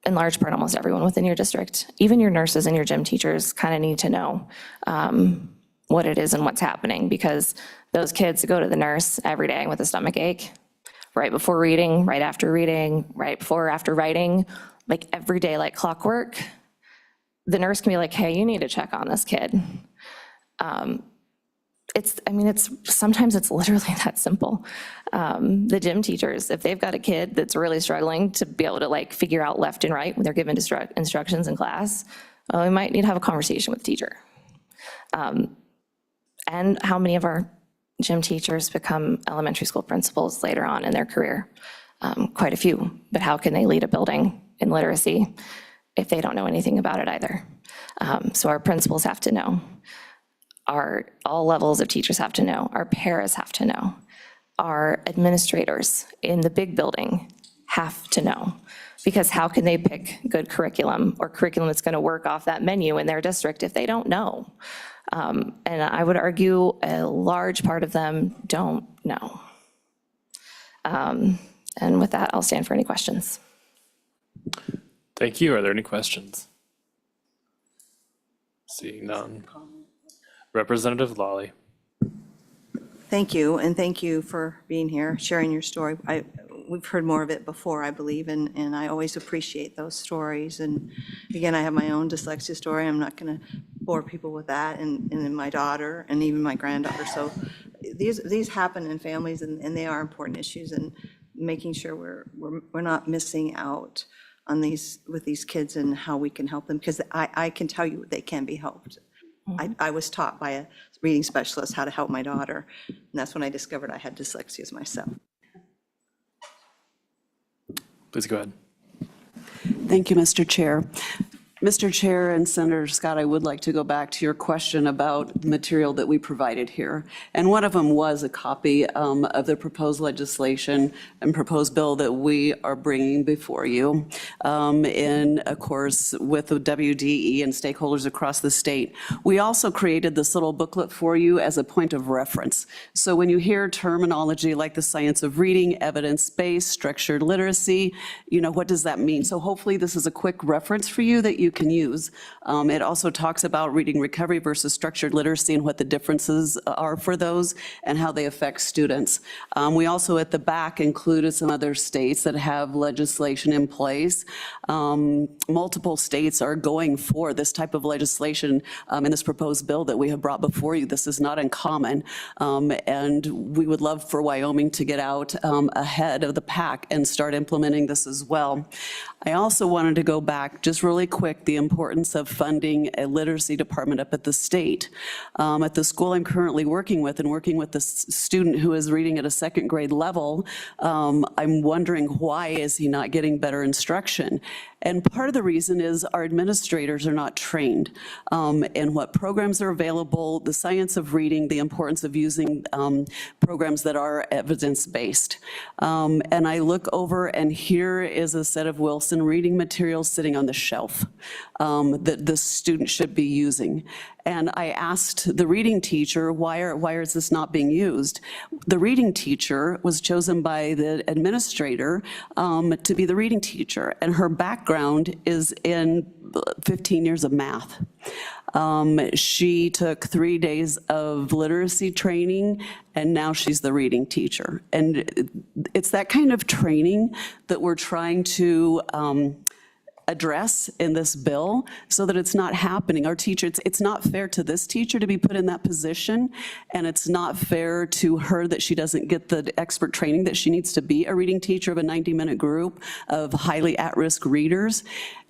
in large part, almost everyone within your district. Even your nurses and your gym teachers kind of need to know what it is and what's happening, because those kids go to the nurse every day with a stomach ache, right before reading, right after reading, right before or after writing, like every day like clockwork. The nurse can be like, hey, you need to check on this kid. Sometimes it's literally that simple. The gym teachers, if they've got a kid that's really struggling to be able to like figure out left and right when they're given instructions in class, well, we might need to have a conversation with the teacher. And how many of our gym teachers become elementary school principals later on in their career? Quite a few, but how can they lead a building in literacy if they don't know anything about it either? So our principals have to know. All levels of teachers have to know. Our paras have to know. Our administrators in the big building have to know. Because how can they pick good curriculum or curriculum that's going to work off that menu in their district if they don't know? And I would argue a large part of them don't know. And with that, I'll stand for any questions. Thank you. Are there any questions? Seeing none. Representative Lawley. Thank you, and thank you for being here, sharing your story. We've heard more of it before, I believe, and I always appreciate those stories. And again, I have my own dyslexia story. I'm not going to bore people with that, and then my daughter, and even my granddaughter. So these happen in families, and they are important issues, and making sure we're not missing out on with these kids and how we can help them, because I can tell you they can be helped. I was taught by a reading specialist how to help my daughter, and that's when I discovered I had dyslexia myself. Please go ahead. Thank you, Mr. Chair. Mr. Chair and Senator Scott, I would like to go back to your question about the material that we provided here. And one of them was a copy of the proposed legislation and proposed bill that we are bringing before you, of course, with the WDE and stakeholders across the state. We also created this little booklet for you as a point of reference. So when you hear terminology like the science of reading, evidence-based, structured literacy, what does that mean? So hopefully this is a quick reference for you that you you can use. It also talks about reading recovery versus structured literacy and what the differences are for those and how they affect students. We also at the back included some other states that have legislation in place. Multiple states are going for this type of legislation in this proposed bill that we have brought before you. This is not uncommon, and we would love for Wyoming to get out ahead of the pack and start implementing this as well. I also wanted to go back just really quick, the importance of funding a literacy department up at the state. At the school I'm currently working with and working with the student who is reading at a second grade level, I'm wondering why is he not getting better instruction? And part of the reason is our administrators are not trained in what programs are available, the science of reading, the importance of using programs that are evidence-based. And I look over and here is a set of Wilson reading materials sitting on the shelf that the student should be using. And I asked the reading teacher, why is this not being used? The reading teacher was chosen by the administrator to be the reading teacher, and her background is in 15 years of math. She took 3 days of literacy training, and now she's the reading teacher. And it's that kind of training that we're trying to address in this bill so that it's not happening. Our teacher, it's not fair to this teacher to be put in that position, and it's not fair to her that she doesn't get the expert training that she needs to be a reading teacher of a 90-minute group of highly at-risk readers.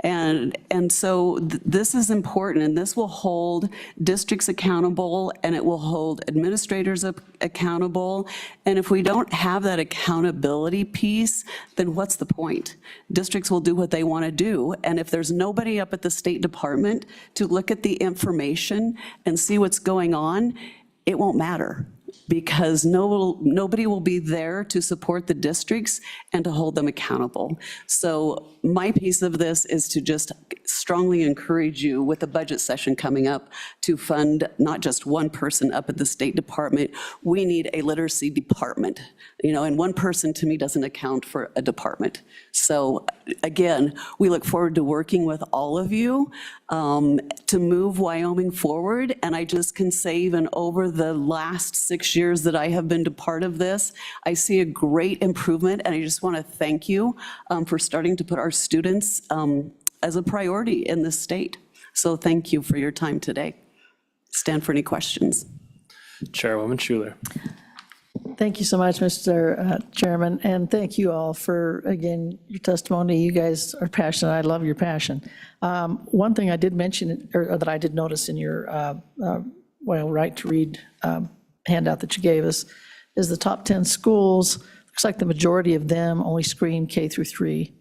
And so this is important, and this will hold districts accountable, and it will hold administrators accountable. And if we don't have that accountability piece, then what's the point? Districts will do what they want to do, and if there's nobody up at the State Department to look at the information and see what's going on, it won't matter, because nobody will be there to support the districts and to hold them accountable. So my piece of this is to just strongly encourage you with the budget session coming up to fund not just one person up at the State Department. We need a literacy department, and one person to me doesn't account for a department. So again, we look forward to working with all of you to move Wyoming forward. And I just can say, even over the last 6 years that I have been a part of this, I see a great improvement, and I just want to thank you for starting to put our students as a priority in this state. So thank you for your time today. Stand for any questions. Chairwoman Schuler. Thank you so much, Mr. Chairman, and thank you all for, again, your testimony. You guys are passionate. I love your passion. One thing I did mention, or that I did notice in your right to read handout that you gave us, is the top 10 schools. Looks like the majority of them only screen K through 3,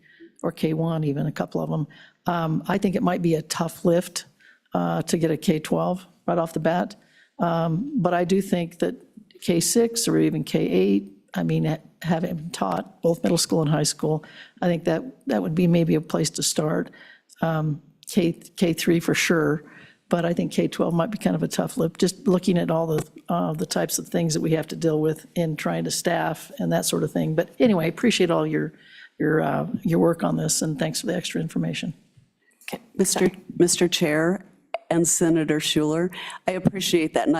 or K1 even, a couple of them. I think it might be a tough lift to get a K-12 right off the bat. But I do think that K-6 or even K-8, I mean, having taught both middle school and high school, I think that would be maybe a place to start. K-3 for sure, but I think K-12 might be kind of a tough lift, just looking at all the types of things that we have to deal with in trying to staff and that sort of thing. But anyway, I appreciate all your work on this, and thanks for the extra information. Okay. Mr. Chair and Senator Schuler, I appreciate that, and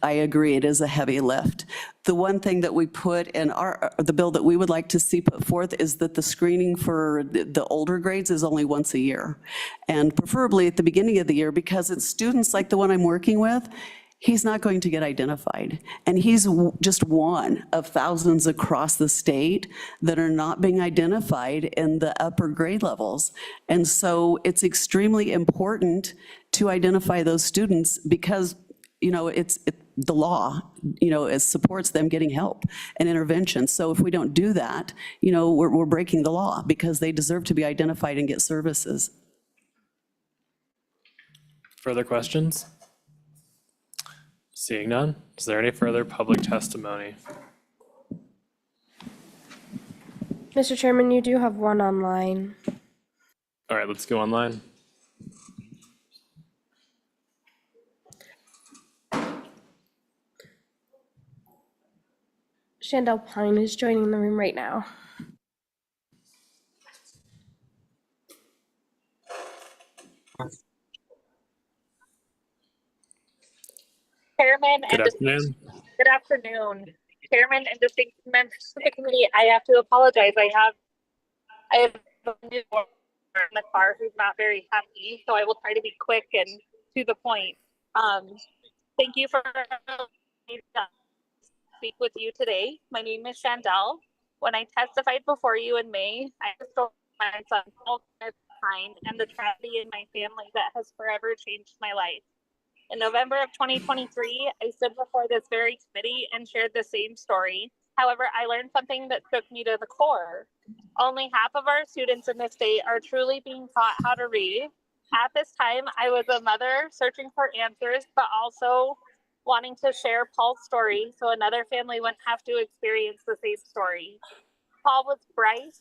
I agree, it is a heavy lift. The one thing that we put in the bill that we would like to see put forth is that the screening for the older grades is only once a year, and preferably at the beginning of the year, because it's students like the one I'm working with, he's not going to get identified. And he's just one of thousands across the state that are not being identified in the upper grade levels. And so it's extremely important to identify those students, because the law, it supports them getting help and intervention. So if we don't do that, we're breaking the law, because they deserve to be identified and get services. Further questions? Seeing none, is there any further public testimony? Mr. Chairman, you do have one online. All right, let's go online. Chandel Pine is joining the room right now. Chairman Good and afternoon. good afternoon. Chairman and distinguished members of the committee, I have to apologize. I have a new in the car who's not very happy, so I will try to be quick and to the point. Thank you for allowing me to speak with you today. My name is Chandel. When I testified before you in May, I told my son all kind and the tragedy in my family that has forever changed my life. In November of 2023, I stood before this very committee and shared the same story. However, I learned something that shook me to the core. Only half of our students in the state are truly being taught how to read. At this time, I was a mother searching for answers, but also wanting to share Paul's story so another family wouldn't have to experience the same story. Paul was bright,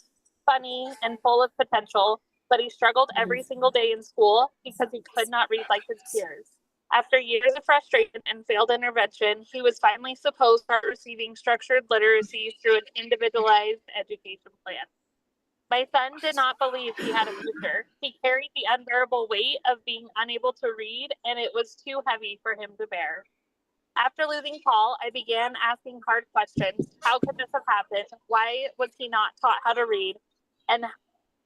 funny, and full of potential, but he struggled every single day in school because he could not read like his peers. After years of frustration and failed intervention, he was finally supposed to start receiving structured literacy through an individualized education plan. My son did not believe he had a future. He carried the unbearable weight of being unable to read, and it was too heavy for him to bear. After losing Paul, I began asking hard questions. How could this have happened? Why was he not taught how to read? And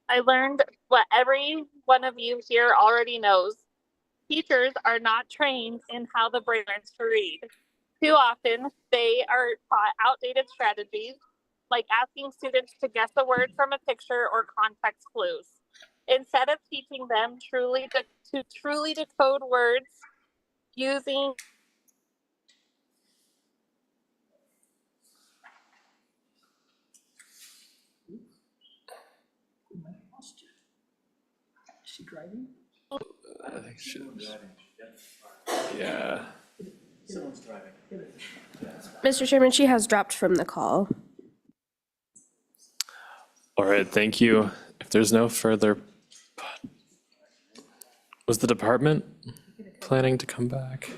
I learned what every one of you here already knows. Teachers are not trained in how the brain learns to read. Too often, they are taught outdated strategies, like asking students to guess a word from a picture or context clues. Instead of teaching them to truly decode words using Is she driving? Yeah. Mr. Chairman, she has dropped from the call. All right, thank you. If there's no further, was the department planning to come back?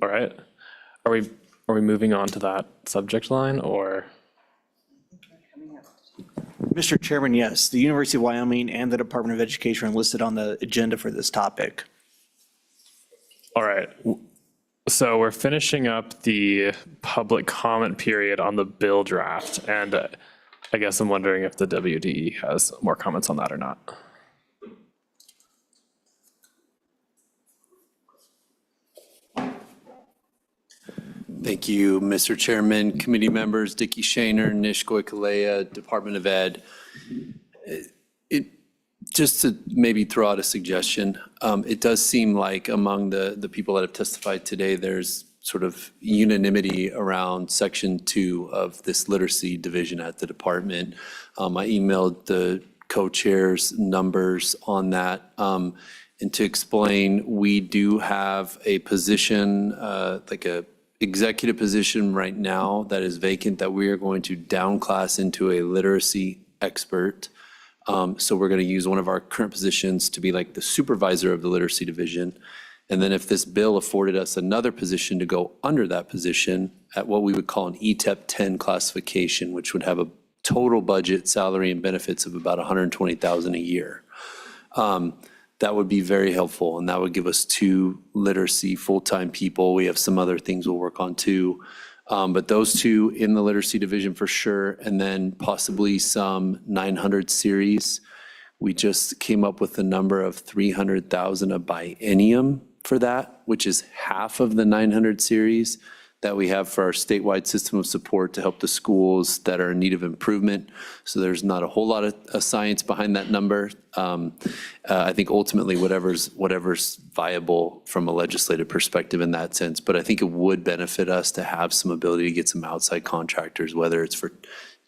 All right. Are we moving on to that subject line or? Mr. Chairman, yes, the University of Wyoming and the Department of Education are listed on the agenda for this topic. All right. So we're finishing up the public comment period on the bill draft, and I guess I'm wondering if the WDE has more comments on that or not. Thank you, Mr. Chairman, committee members, Dickie Shaner, Nish Goikalea, Department of Ed. Just to maybe throw out a suggestion, it does seem like among the people that have testified today, there's sort of unanimity around Section 2 of this literacy division at the department. I emailed the co-chairs numbers on that. And to explain, we do have a position, like a executive position right now that is vacant that we are going to downclass into a literacy expert. So we're going to use one of our current positions to be like the supervisor of the literacy division. And then if this bill afforded us another position to go under that position at what we would call an ETEP 10 classification, which would have a total budget, salary, and benefits of about $120,000 a year. That would be very helpful, and that would give us 2 literacy full-time people. We have some other things we'll work on too. But those 2 in the literacy division for sure, and then possibly some 900 series. We just came up with the number of 300,000 a biennium for that, which is half of the 900 series that we have for our statewide system of support to help the schools that are in need of improvement. So there's not a whole lot of science behind that number. I think ultimately whatever's viable from a legislative perspective in that sense, but I think it would benefit us to have some ability to get some outside contractors, whether it's for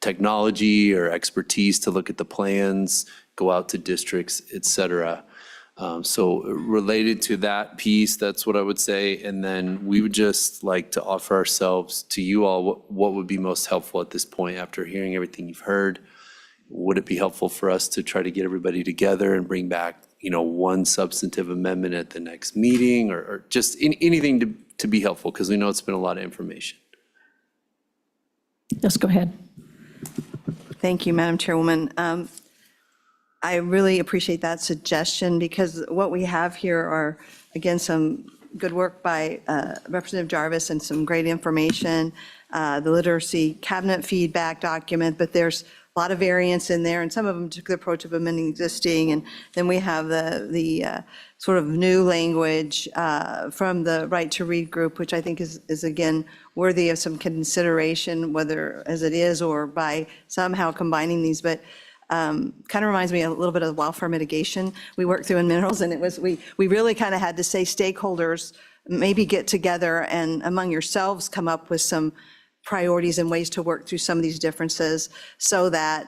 technology or expertise to look at the plans, go out to districts, et cetera. So related to that piece, that's what I would say. And then we would just like to offer ourselves to you all what would be most helpful at this point after hearing everything you've heard. Would it be helpful for us to try to get everybody together and bring back, one substantive amendment at the next meeting or just anything to be helpful? Because we know it's been a lot of information. Yes, go ahead. Thank you, Madam Chairwoman. I really appreciate that suggestion, because what we have here are, again, some good work by Representative Jarvis and some great information, the literacy cabinet feedback document, but there's a lot of variance in there, and some of them took the approach of amending existing, and then we have the sort of new language from the Right to Read group, which I think is again worthy of some consideration, whether as it is or by somehow combining these, but kind of reminds me a little bit of wildfire mitigation we worked through in minerals, and it was, we really kind of had to say stakeholders maybe get together and among yourselves come up with some priorities and ways to work through some of these differences so that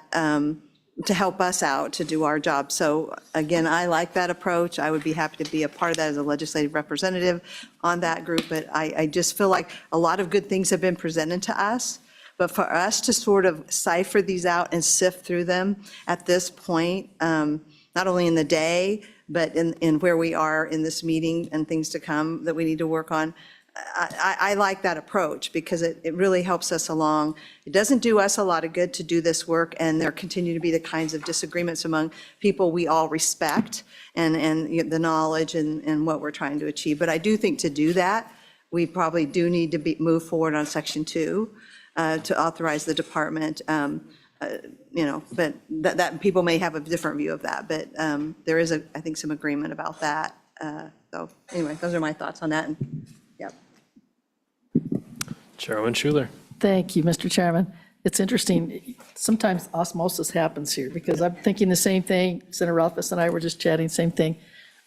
to help us out to do our job. So again, I like that approach. I would be happy to be a part of that as a legislative representative on that group, but I just feel like a lot of good things have been presented to us. But for us to sort of cipher these out and sift through them at this point, not only in the day, but in where we are in this meeting and things to come that we need to work on, I like that approach because it really helps us along. It doesn't do us a lot of good to do this work, and there continue to be the kinds of disagreements among people we all respect and the knowledge and what we're trying to achieve. But I do think to do that, we probably do need to move forward on Section 2. To authorize the department, but that people may have a different view of that, but there is, I think, some agreement about that. So anyway, those are my thoughts on that. And, yep. Chairwoman Schuler. Thank you, Mr. Chairman. It's interesting, sometimes osmosis happens here, because I'm thinking the same thing. Senator Rothfuss and I were just chatting, same thing.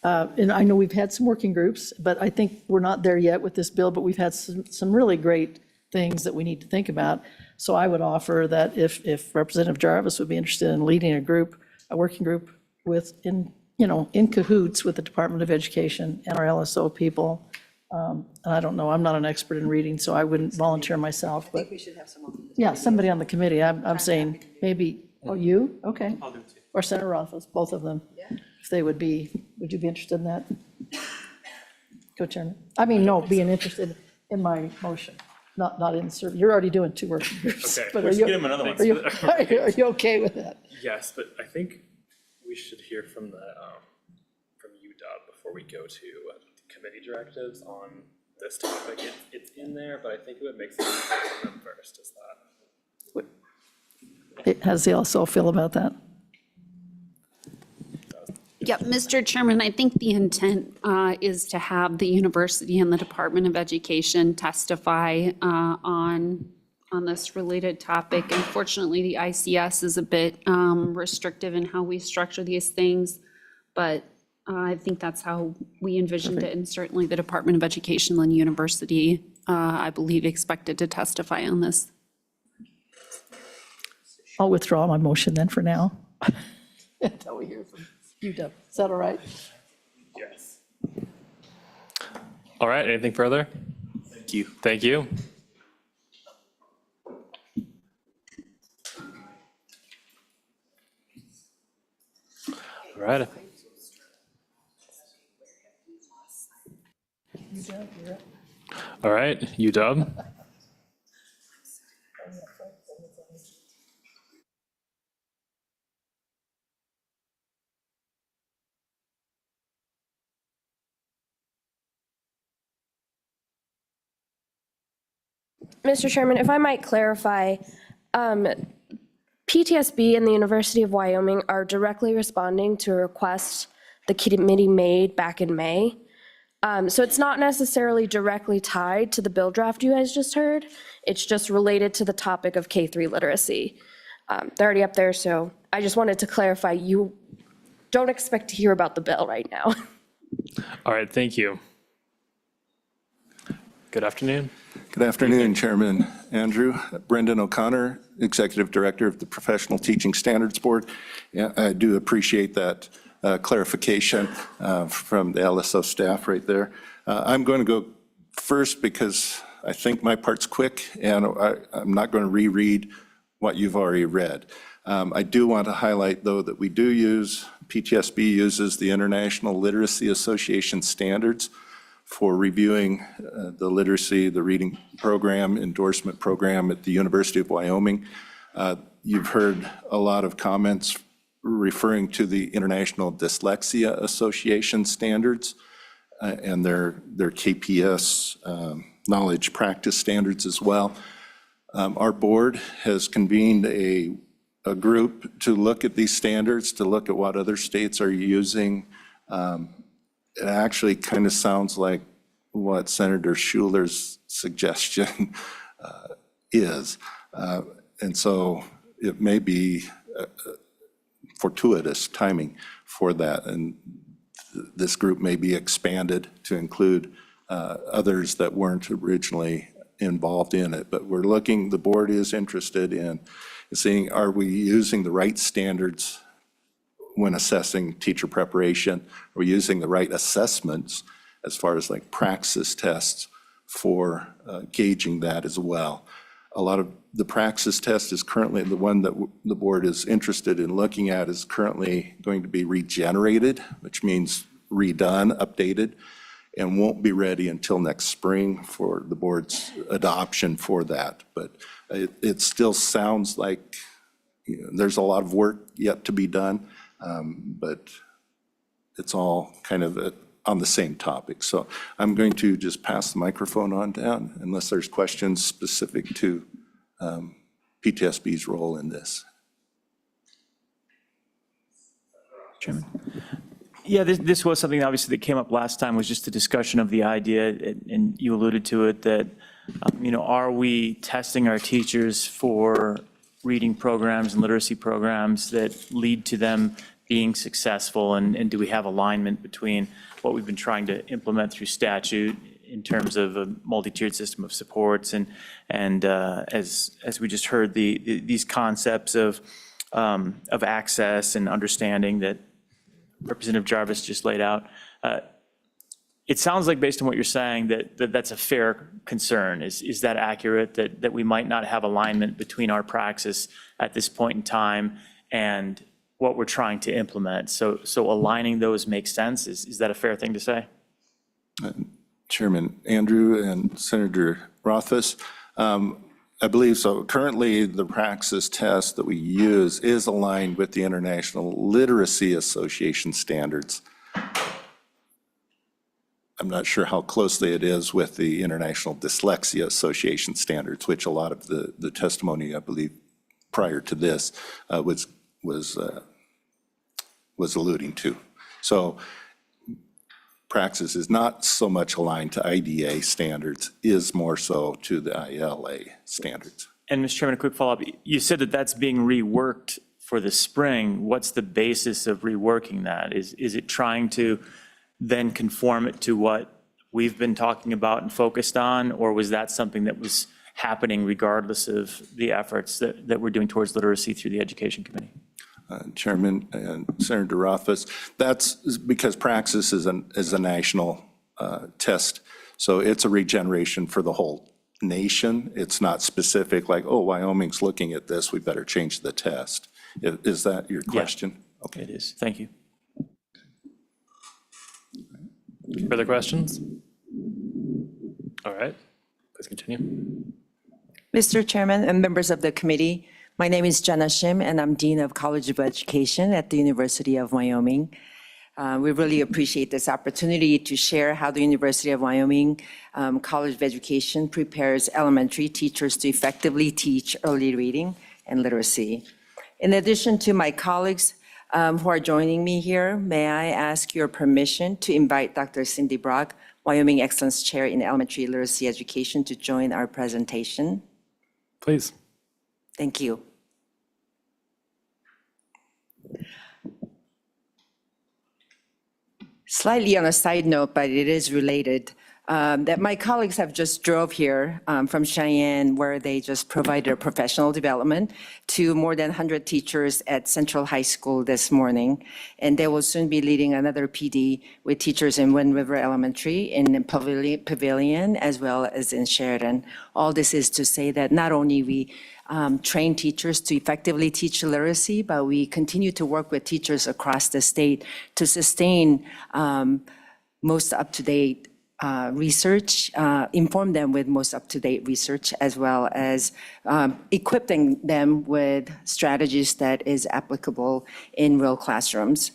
And I know we've had some working groups, but I think we're not there yet with this bill, but we've had some really great things that we need to think about. So I would offer that if Representative Jarvis would be interested in leading a working group in cahoots with the Department of Education and our LSO people. And I don't know, I'm not an expert in reading, so I wouldn't volunteer myself, but. We should have someone. Yeah, somebody on the committee. I'm saying maybe, oh, you? Okay. I'll do it too. Or Senator Rothfuss, both of them. Yeah. If they would you be interested in that? Co-chairman? I mean, no, being interested in my motion. Not in serving. You're already doing 2 working groups. Okay, but let's are you- get him another one. Are you okay with that? Yes, but I think we should hear from from UW before we go to committee directives on this topic. It's in there, but I think it would make sense to hear from them first. Is that? How does the LSO feel about that? Yep, Mr. Chairman, I think the intent is to have the university and the Department of Education testify on this related topic. Unfortunately, the ICS is a bit restrictive in how we structure these things, but I think that's how we envisioned it, and certainly the Department of Education and the university, I believe, expected to testify on this. I'll withdraw my motion then for now. Until we hear from UW. Is that all right? Yes. All right, anything further? Thank you. Thank you. All right. All right, UW. Mr. Chairman, if I might clarify, PTSB and the University of Wyoming are directly responding to a request the committee made back in May. So it's not necessarily directly tied to the bill draft you guys just heard. It's just related to the topic of K-3 literacy. They're already up there, so I just wanted to clarify, you don't expect to hear about the bill right now. All right, thank you. Good afternoon. Good afternoon, Chairman Andrew. Brendan O'Connor, Executive Director of the Professional Teaching Standards Board. Yeah, I do appreciate that clarification from the LSO staff right there. I'm going to go first because I think my part's quick, and I'm not going to reread what you've already read. I do want to highlight, though, that we do use, PTSB uses the International Literacy Association standards for reviewing the literacy, the reading program, endorsement program at the University of Wyoming. You've heard a lot of comments referring to the International Dyslexia Association standards and their KPS knowledge practice standards as well. Our board has convened a group to look at these standards, to look at what other states are using. It actually kind of sounds like what Senator Schuler's suggestion is. And so it may be fortuitous timing for that. And this group may be expanded to include others that weren't originally involved in it. But we're looking, the board is interested in seeing, are we using the right standards when assessing teacher preparation? Are we using the right assessments as far as like praxis tests for gauging that as well? A lot of the praxis test is currently, the one that the board is interested in looking at is currently going to be regenerated, which means redone, updated, and won't be ready until next spring for the board's adoption for that. But it still sounds like, you know, there's a lot of work yet to be done, but it's all kind of on the same topic. So I'm going to just pass the microphone on down unless there's questions specific to PTSB's role in this. Chairman. Yeah, this was something obviously that came up last time, was just a discussion of the idea, and you alluded to it, that, you know, are we testing our teachers for reading programs and literacy programs that lead to them being successful, and do we have alignment between what we've been trying to implement through statute in terms of a multi-tiered system of supports, and as we just heard, these concepts of access and understanding that Representative Jarvis just laid out. It sounds like, based on what you're saying, that's a fair concern. Is that accurate, that we might not have alignment between our praxis at this point in time and what we're trying to implement? So aligning those makes sense. Is that a fair thing to say? Chairman Andrew and Senator Rothfuss, I believe so. Currently, the praxis test that we use is aligned with the International Literacy Association standards. I'm not sure how closely it is with the International Dyslexia Association standards, which a lot of the testimony, I believe, prior to this was alluding to. So praxis is not so much aligned to IDA standards, is more so to the ILA standards. And Mr. Chairman, a quick follow-up. You said that that's being reworked for the spring. What's the basis of reworking that? Is it trying to then conform it to what we've been talking about and focused on, or was that something that was happening regardless of the efforts that we're doing towards literacy through the Education Committee? Chairman and Senator Rothfuss, that's because praxis is a national test, so it's a regeneration for the whole nation. It's not specific like, oh, Wyoming's looking at this, we better change the test. Is that your question? Yeah, okay, it is. Thank you. Further questions? All right, please continue. Mr. Chairman and members of the committee, my name is Jenna Shim, and I'm Dean of College of Education at the University of Wyoming. We really appreciate this opportunity to share how the University of Wyoming College of Education prepares elementary teachers to effectively teach early reading and literacy. In addition to my colleagues who are joining me here, may I ask your permission to invite Dr. Cindy Brock, Wyoming Excellence Chair in Elementary Literacy Education, to join our presentation? Please. Thank you. Slightly on a side note, but it is related, that my colleagues have just drove here from Cheyenne, where they just provided professional development to more than 100 teachers at Central High School this morning. And they will soon be leading another PD with teachers in Wind River Elementary, in Pavilion, as well as in Sheridan. All this is to say that not only we train teachers to effectively teach literacy, but we continue to work with teachers across the state to sustain most up-to-date research, inform them with most up-to-date research, as well as equipping them with strategies that is applicable in real classrooms.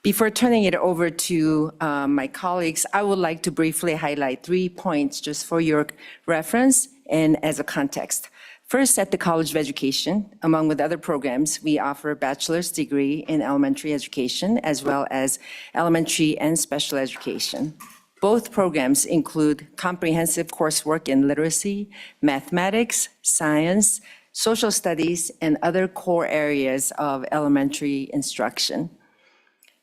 Before turning it over to my colleagues, I would like to briefly highlight 3 points just for your reference and as a context. First, at the College of Education, among with other programs, we offer a bachelor's degree in elementary education, as well as elementary and special education. Both programs include comprehensive coursework in literacy, mathematics, science, social studies, and other core areas of elementary instruction.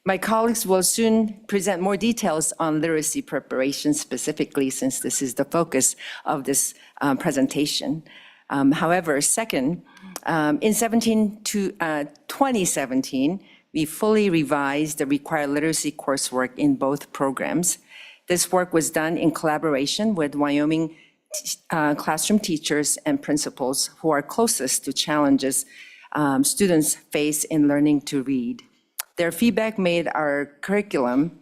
My colleagues will soon present more details on literacy preparation specifically, since this is the focus of this presentation. However, second, in 2017, we fully revised the required literacy coursework in both programs. This work was done in collaboration with Wyoming classroom teachers and principals who are closest to challenges students face in learning to read. Their feedback made our curriculum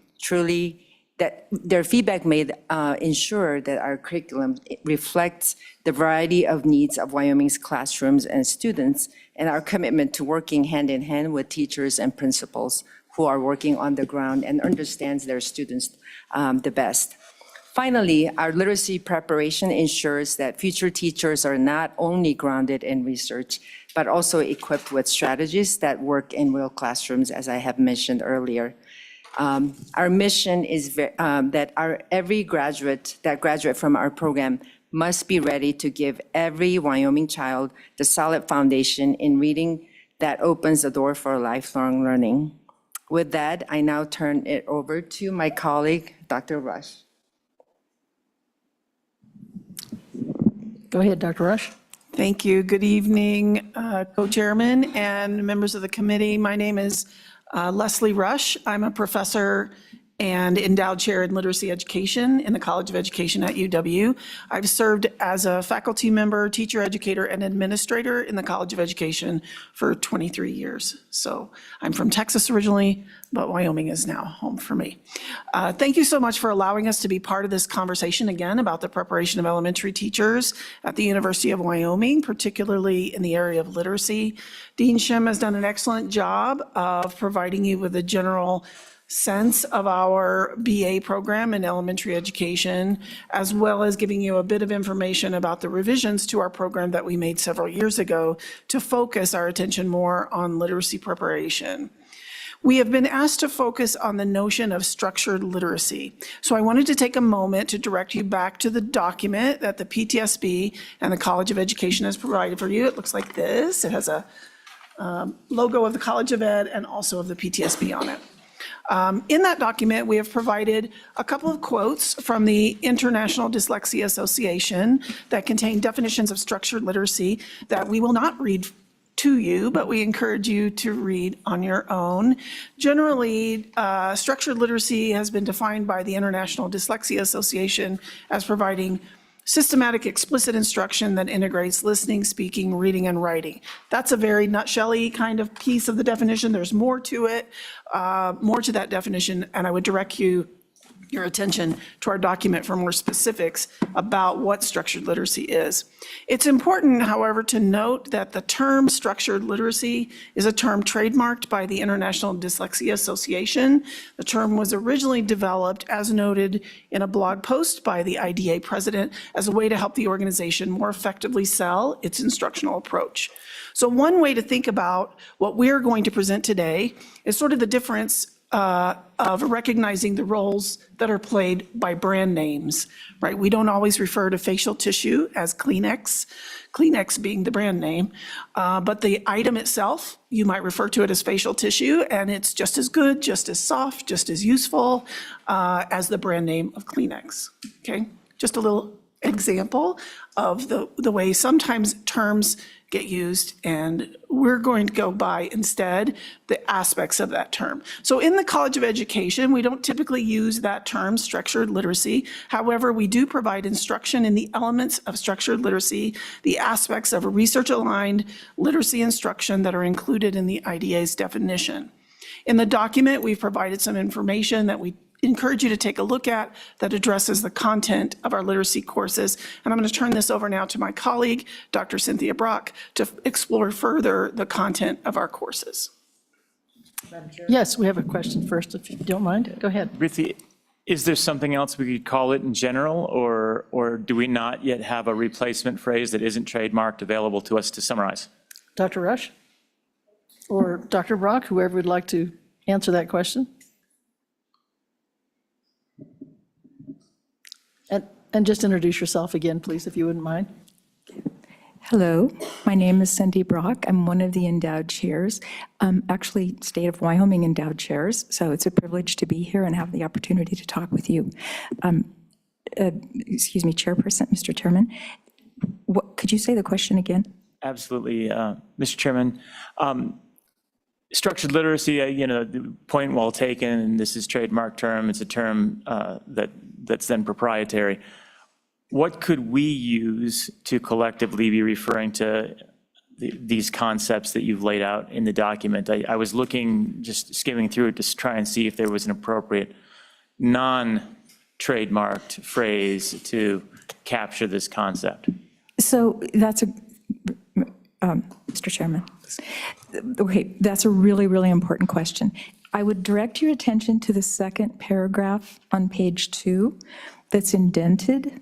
ensure that our curriculum reflects the variety of needs of Wyoming's classrooms and students, and our commitment to working hand in hand with teachers and principals who are working on the ground and understands their students the best. Finally, our literacy preparation ensures that future teachers are not only grounded in research, but also equipped with strategies that work in real classrooms, as I have mentioned earlier. Our mission is that every graduate from our program must be ready to give every Wyoming child the solid foundation in reading that opens the door for lifelong learning. With that, I now turn it over to my colleague, Dr. Rush. Go ahead, Dr. Rush. Thank you. Good evening, co-chairman and members of the committee. My name is Leslie Rush. I'm a professor and endowed chair in literacy education in the College of Education at UW. I've served as a faculty member, teacher, educator, and administrator in the College of Education for 23 years. So I'm from Texas originally, but Wyoming is now home for me. Thank you so much for allowing us to be part of this conversation again about the preparation of elementary teachers at the University of Wyoming, particularly in the area of literacy. Dean Shim has done an excellent job of providing you with a general sense of our BA program in elementary education, as well as giving you a bit of information about the revisions to our program that we made several years ago to focus our attention more on literacy preparation. We have been asked to focus on the notion of structured literacy. So I wanted to take a moment to direct you back to the document that the PTSB and the College of Education has provided for you. It looks like this. It has a logo of the College of Ed and also of the PTSB on it. In that document, we have provided a couple of quotes from the International Dyslexia Association that contain definitions of structured literacy that we will not read to you, but we encourage you to read on your own. Generally, structured literacy has been defined by the International Dyslexia Association as providing systematic explicit instruction that integrates listening, speaking, reading, and writing. That's a very nutshell-y kind of piece of the definition. There's more to it, more to that definition, and I would direct your attention to our document for more specifics about what structured literacy is. It's important, however, to note that the term structured literacy is a term trademarked by the International Dyslexia Association. The term was originally developed, as noted in a blog post by the IDA president, as a way to help the organization more effectively sell its instructional approach. So one way to think about what we're going to present today is sort of the difference of recognizing the roles that are played by brand names, right? We don't always refer to facial tissue as Kleenex, Kleenex being the brand name, but the item itself, you might refer to it as facial tissue, and it's just as good, just as soft, just as useful as the brand name of Kleenex, okay? Just a little example of the way sometimes terms get used, and we're going to go by instead the aspects of that term. So in the College of Education, we don't typically use that term, structured literacy. However, we do provide instruction in the elements of structured literacy, the aspects of a research-aligned literacy instruction that are included in the IDA's definition. In the document, we've provided some information that we encourage you to take a look at that addresses the content of our literacy courses. And I'm going to turn this over now to my colleague, Dr. Cynthia Brock, to explore further the content of our courses. Yes, we have a question first, if you don't mind. Go ahead. Briefly, is there something else we could call it in general, or do we not yet have a replacement phrase that isn't trademarked available to us to summarize? Dr. Rush? Or Dr. Brock, whoever would like to answer that question? And just introduce yourself again, please, if you wouldn't mind. Hello, my name is Cindy Brock. I'm one of the endowed chairs, actually State of Wyoming endowed chairs, so it's a privilege to be here and have the opportunity to talk with you. Excuse me, Chairperson, Mr. Chairman. Could you say the question again? Absolutely, Mr. Chairman. Structured literacy, the point well taken, and this is trademark term, it's a term that's then proprietary. What could we use to collectively be referring to these concepts that you've laid out in the document? I was looking, just skimming through it to try and see if there was an appropriate non-trademarked phrase to capture this concept. So that's Mr. Chairman. Okay, that's a really, really important question. I would direct your attention to the second paragraph on page 2 that's indented.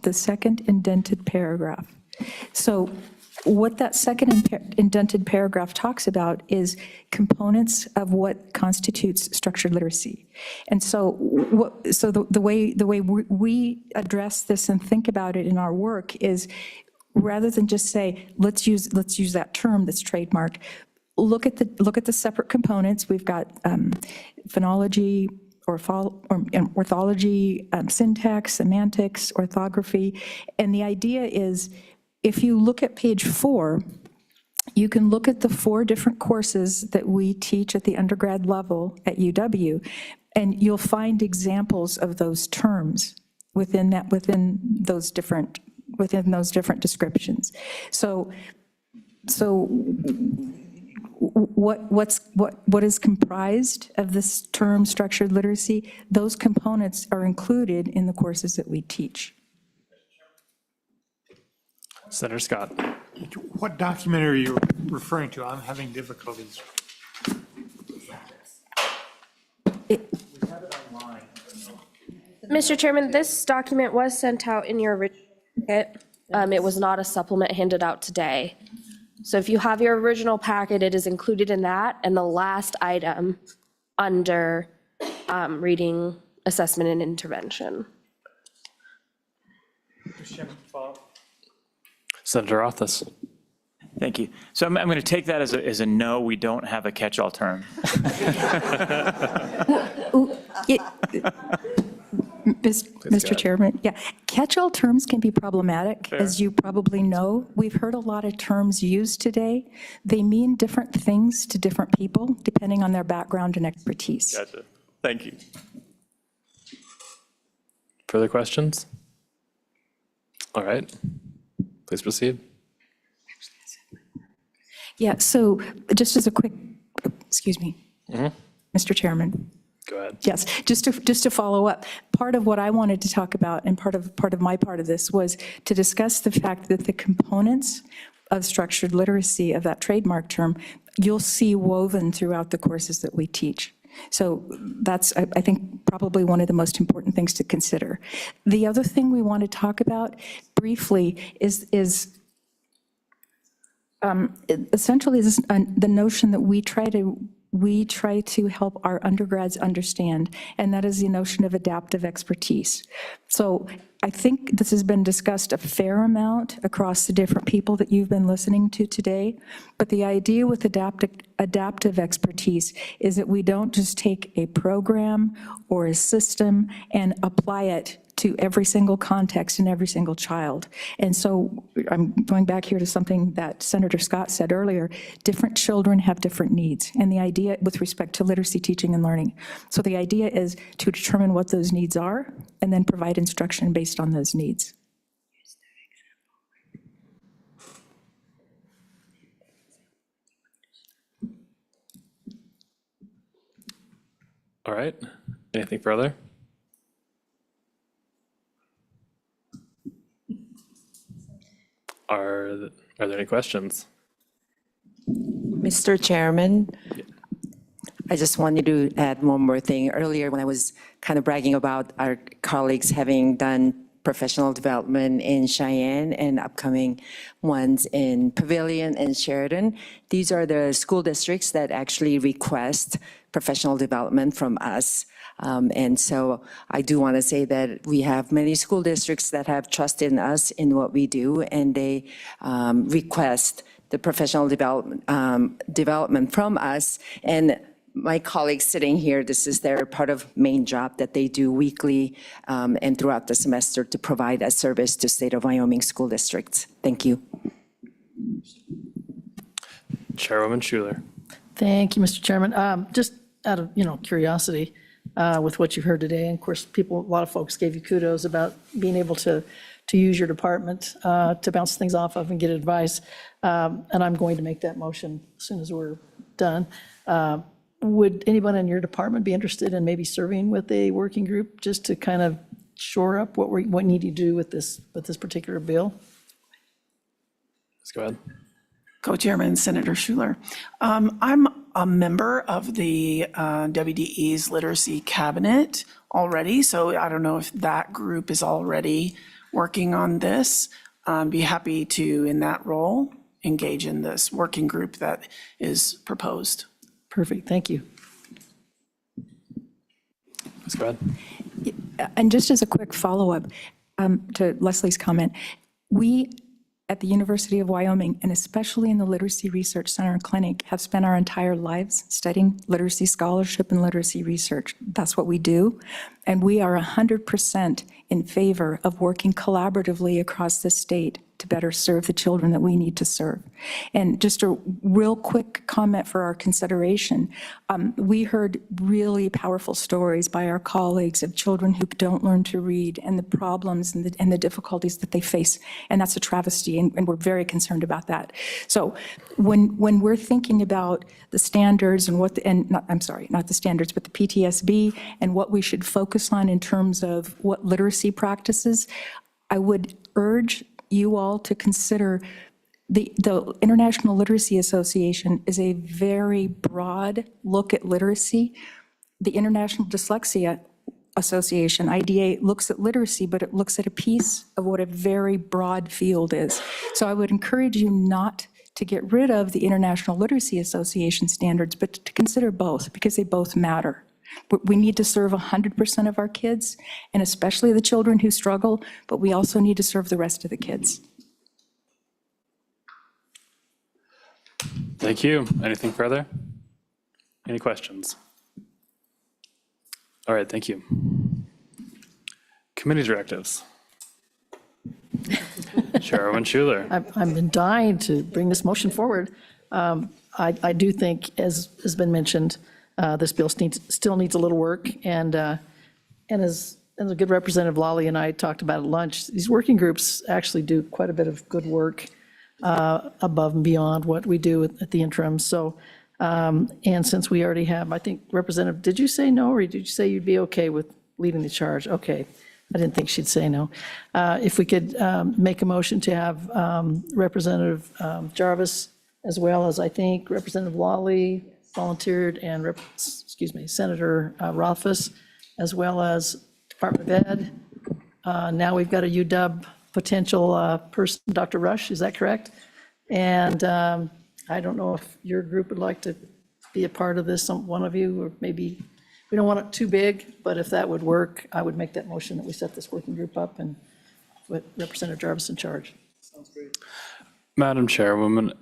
The second indented paragraph. So what that second indented paragraph talks about is components of what constitutes structured literacy. And so the way we address this and think about it in our work is, rather than just say, let's use that term that's trademarked, look at the separate components. We've got phonology, orthology, syntax, semantics, orthography. And the idea is, if you look at page 4, you can look at the 4 different courses that we teach at the undergrad level at UW, and you'll find examples of those terms within those different descriptions. So what is comprised of this term structured literacy, those components are included in the courses that we teach. Senator Scott. What document are you referring to? I'm having difficulties. Mr. Chairman, this document was sent out in your original packet. It was not a supplement handed out today. So if you have your original packet, it is included in that, and the last item under reading, assessment, and intervention. Senator Rothfuss. Thank you. So I'm going to take that as a no, we don't have a catch-all term. Mr. Chairman, yeah, catch-all terms can be problematic, as you probably know. We've heard a lot of terms used today. They mean different things to different people, depending on their background and expertise. Gotcha. Thank you. Further questions? All right, please proceed. Yeah, so just as a quick, excuse me, Mr. Chairman. Go ahead. Yes, just to follow up, part of what I wanted to talk about, and part of my part of this, was to discuss the fact that the components of structured literacy, of that trademark term, you'll see woven throughout the courses that we teach. So that's, I think, probably one of the most important things to consider. The other thing we want to talk about briefly is essentially the notion that we try to help our undergrads understand, and that is the notion of adaptive expertise. So I think this has been discussed a fair amount across the different people that you've been listening to today, but the idea with adaptive expertise is that we don't just take a program or a system and apply it to every single context and every single child. And so I'm going back here to something that Senator Scott said earlier, different children have different needs, and the idea with respect to literacy teaching and learning. So the idea is to determine what those needs are and then provide instruction based on those needs. All right, Anything further? Are there any questions? Mr. Chairman, I just wanted to add one more thing. Earlier, when I was kind of bragging about our colleagues having done professional development in Cheyenne and upcoming ones in Pavilion and Sheridan, these are the school districts that actually request professional development from us. And so I do want to say that we have many school districts that have trust in us in what we do, and they request the professional development from us. And my colleagues sitting here, this is their part of main job that they do weekly and throughout the semester to provide a service to state of Wyoming school districts. Thank you. Chairwoman Schuler. Thank you, Mr. Chairman. Just out of, curiosity with what you've heard today, and of course, a lot of folks gave you kudos about being able to use your department to bounce things off of and get advice. And I'm going to make that motion as soon as we're done. Would anyone in your department be interested in maybe serving with a working group just to kind of shore up what need to do with this particular bill? Let's go ahead. Co-Chairman Senator Schuler. I'm a member of the WDE's Literacy Cabinet already, so I don't know if that group is already working on this. Be happy to, in that role, engage in this working group that is proposed. Perfect, thank you. Let's go ahead. And just as a quick follow-up to Leslie's comment, we at the University of Wyoming, and especially in the Literacy Research Center and Clinic, have spent our entire lives studying literacy scholarship and literacy research. That's what we do. And we are 100% in favor of working collaboratively across the state to better serve the children that we need to serve. And just a real quick comment for our consideration. We heard really powerful stories by our colleagues of children who don't learn to read and the problems and the difficulties that they face. And that's a travesty, and we're very concerned about that. So when we're thinking about the standards and not the standards, but the PTSB and what we should focus on in terms of what literacy practices, I would urge you all to consider the International Literacy Association is a very broad look at literacy. The International Dyslexia Association, IDA, looks at literacy, but it looks at a piece of what a very broad field is. So I would encourage you not to get rid of the International Literacy Association standards, but to consider both, because they both matter. We need to serve 100% of our kids, and especially the children who struggle, but we also need to serve the rest of the kids. Thank you. Anything further? Any questions? All right, thank you. Committee directives. Chairwoman Schuler. I've been dying to bring this motion forward. I do think, as has been mentioned, this bill still needs a little work, and as a good representative, Lolly and I talked about at lunch, these working groups actually do quite a bit of good work above and beyond what we do at the interim. So, and since we already have, I think, Representative, did you say no, or did you say you'd be okay with leading the charge? Okay, I didn't think she'd say no. If we could make a motion to have Representative Jarvis, as well as, I think, Representative Lawley volunteered, and Senator Rothfuss, as well as Department of Ed. Now we've got a UW potential person, Dr. Rush, is that correct? And I don't know if your group would like to be a part of this, one of you, or maybe, we don't want it too big, but if that would work, I would make that motion that we set this working group up and put Representative Jarvis in charge. Sounds great. Madam Chairwoman,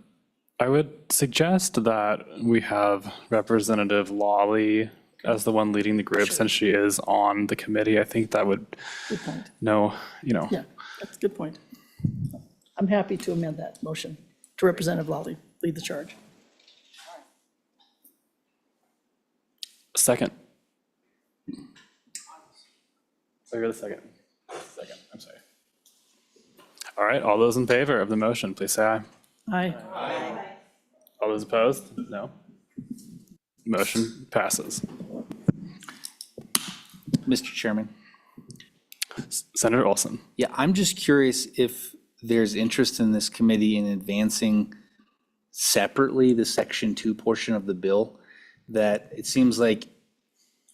I would suggest that we have Representative Lawley as the one leading the group, since she is on the committee. I think that would Good point. Yeah, That's a good point. I'm happy to amend that motion to Representative Lawley lead the charge. Second. So you're the second. Second, I'm sorry. All right, all those in favor of the motion, please say aye. Aye. All those opposed? No. Motion passes. Mr. Chairman. Senator Olson. Yeah, I'm just curious if there's interest in this committee in advancing separately the Section 2 portion of the bill, that it seems like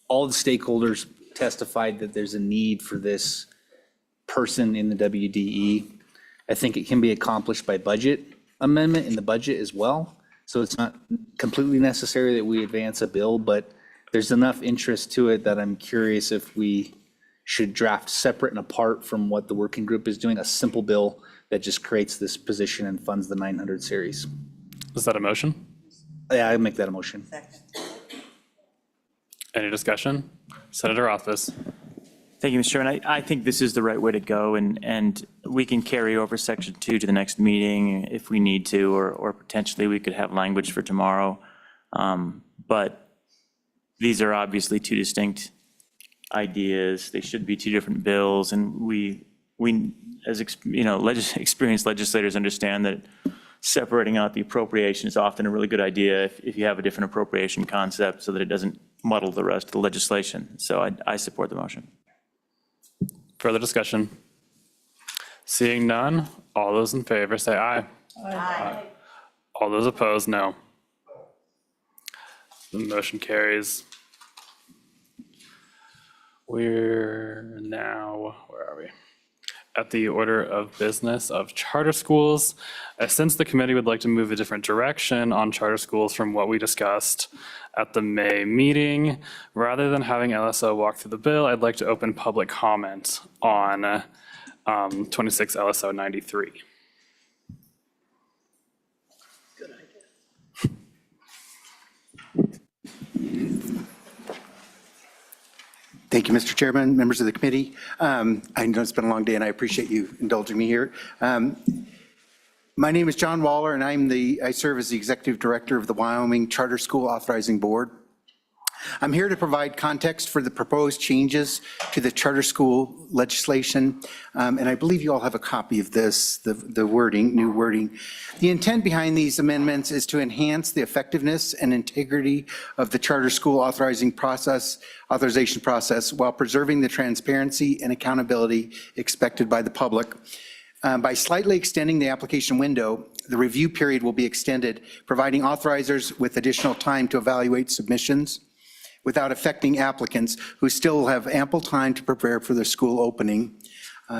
all the stakeholders testified that there's a need for this person in the WDE. I think it can be accomplished by budget amendment in the budget as well. So it's not completely necessary that we advance a bill, but there's enough interest to it that I'm curious if we should draft separate and apart from what the working group is doing, a simple bill that just creates this position and funds the 900 series. Is that a motion? Yeah, I make that a motion. Any discussion? Senator Rothfuss. Thank you, Mr. Chairman. I think this is the right way to go, and we can carry over Section 2 to the next meeting if we need to, or potentially we could have language for tomorrow. But these are obviously two distinct ideas. They should be two different bills, and we as experienced legislators understand that separating out the appropriation is often a really good idea if you have a different appropriation concept so that it doesn't muddle the rest of the legislation. So I support the motion. Further discussion? Seeing none, all those in favor say aye. Aye. All those opposed, no. The motion carries. We're now, where are we? At the order of business of charter schools. Since the committee would like to move a different direction on charter schools from what we discussed at the May meeting, rather than having LSO walk through the bill, I'd like to open public comment on 26 LSO 93. Thank you, Mr. Chairman, members of the committee. I know it's been a long day and I appreciate you indulging me here. My name is John Waller and I serve as the Executive Director of the Wyoming Charter School Authorizing Board. I'm here to provide context for the proposed changes to the charter school legislation, and I believe you all have a copy of this, the wording, new wording. The intent behind these amendments is to enhance the effectiveness and integrity of the charter school authorization process while preserving the transparency and accountability expected by the public. By slightly extending the application window, the review period will be extended, providing authorizers with additional time to evaluate submissions without affecting applicants who still have ample time to prepare for their school opening.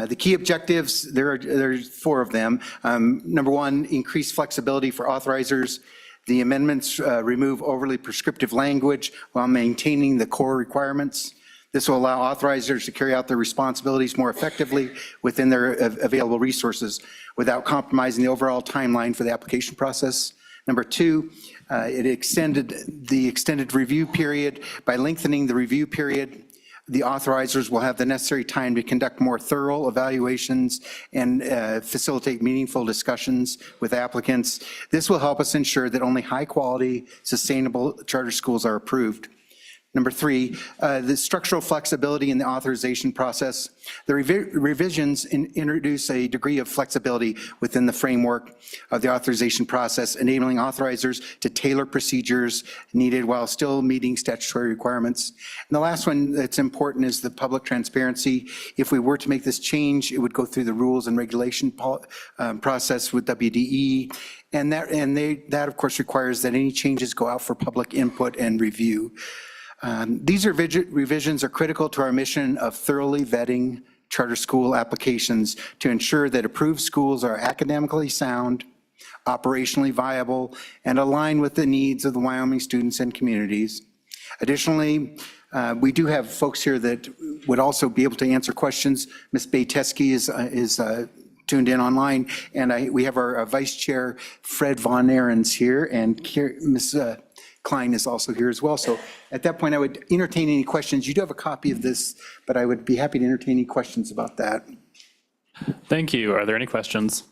The key objectives, there are 4 of them. Number 1, increase flexibility for authorizers. The amendments remove overly prescriptive language while maintaining the core requirements. This will allow authorizers to carry out their responsibilities more effectively within their available resources without compromising the overall timeline for the application process. Number 2, it extended the extended review period. By lengthening the review period, the authorizers will have the necessary time to conduct more thorough evaluations and facilitate meaningful discussions with applicants. This will help us ensure that only high-quality, sustainable charter schools are approved. Number 3, the structural flexibility in the authorization process. The revisions introduce a degree of flexibility within the framework of the authorization process, enabling authorizers to tailor procedures needed while still meeting statutory requirements. And the last one that's important is the public transparency. If we were to make this change, it would go through the rules and regulation process with WDE. And that of course requires that any changes go out for public input and review. These revisions are critical to our mission of thoroughly vetting charter school applications to ensure that approved schools are academically sound, operationally viable, and align with the needs of the Wyoming students and communities. Additionally, we do have folks here that would also be able to answer questions. Ms. Bayteski is tuned in online, and we have our Vice Chair, Fred Von Ahrens here, and Ms. Klein is also here as well. So at that point, I would entertain any questions. You do have a copy of this, but I would be happy to entertain any questions about that. Thank you. Are there any questions?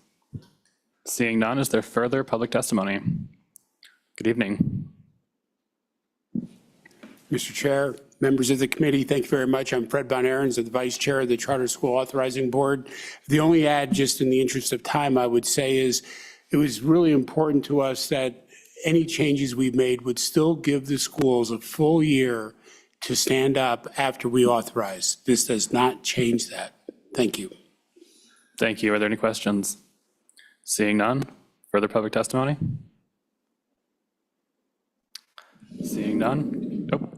Seeing none, is there further public testimony? Good evening. Mr. Chair, members of the committee, thank you very much. I'm Fred Von Ahrens, the Vice Chair of the Charter School Authorizing Board. The only add, just in the interest of time, I would say is it was really important to us that any changes we've made would still give the schools a full year to stand up after we authorize. This does not change that. Thank you. Thank you. Are there any questions? Seeing none, further public testimony? Seeing none? Oh,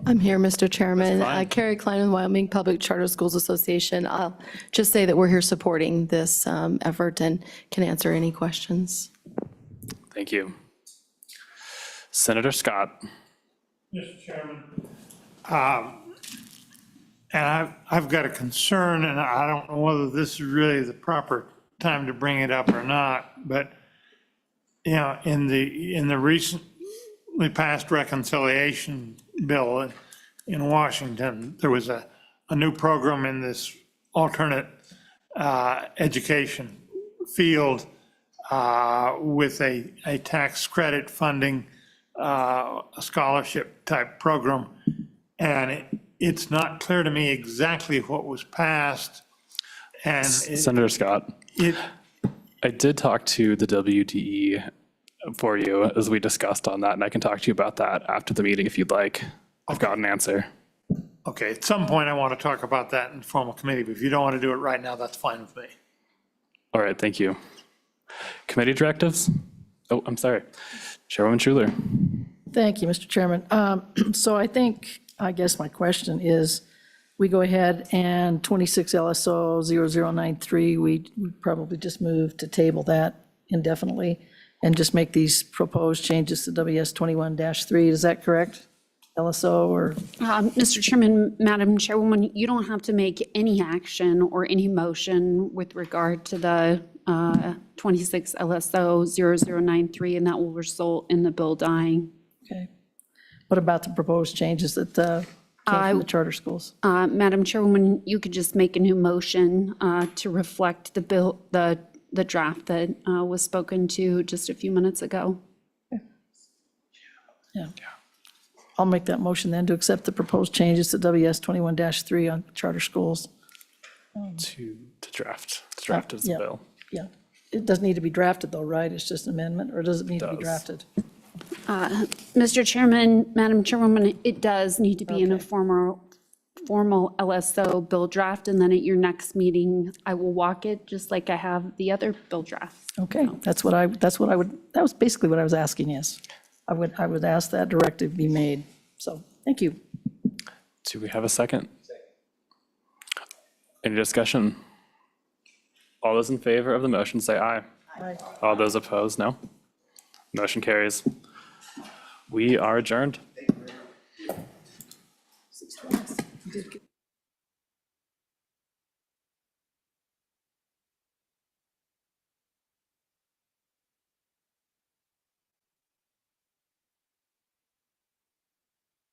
I'm here, Mr. Chairman. That's fine. Carrie Klein with Wyoming Public Charter Schools Association. I'll just say that we're here supporting this effort and can answer any questions. thank you. Senator Scott. Mr. Chairman. And I've got a concern, and I don't know whether this is really the proper time to bring it up or not, but, you know, in the recently passed reconciliation bill in Washington, there was a new program in this alternate education field with a tax credit funding, a scholarship type program. And it's not clear to me exactly what was passed. And Senator Scott, I did talk to the WDE for you as we discussed on that, and I can talk to you about that after the meeting if you'd like. I've got an answer. okay, at some point I want to talk about that in formal committee, but if you don't want to do it right now, that's fine with me. All right, thank you. Committee directives? Oh, I'm sorry. Chairwoman Schuler. Thank you, Mr. Chairman. So I guess my question is, we go ahead and 26 LSO 0093, we probably just move to table that indefinitely and just make these proposed changes to WS 21-3. Is that correct? LSO or? Mr. Chairman, Madam Chairwoman, you don't have to make any action or any motion with regard to the 26 LSO 0093, and that will result in the bill dying. Okay. What about the proposed changes that came from the charter schools? Madam Chairwoman, you could just make a new motion to reflect the bill, the draft that was spoken to just a few minutes ago. Yeah. I'll make that motion then to accept the proposed changes to WS 21-3 on charter schools. To draft. Draft as a Yeah. bill. Yeah. It doesn't need to be drafted though, right? It's just an amendment, or does it need to be Does. drafted? Mr. Chairman, Madam Chairwoman, it does need to be in a Okay. formal LSO bill draft, and then at your next meeting, I will walk it just like I have the other bill drafts. Okay, that was basically what I was asking, yes. I would ask that directive be made. So, thank you. Do we have a second? Any discussion? All those in favor of the motion say aye. Aye. All those opposed, no? Motion carries. We are adjourned.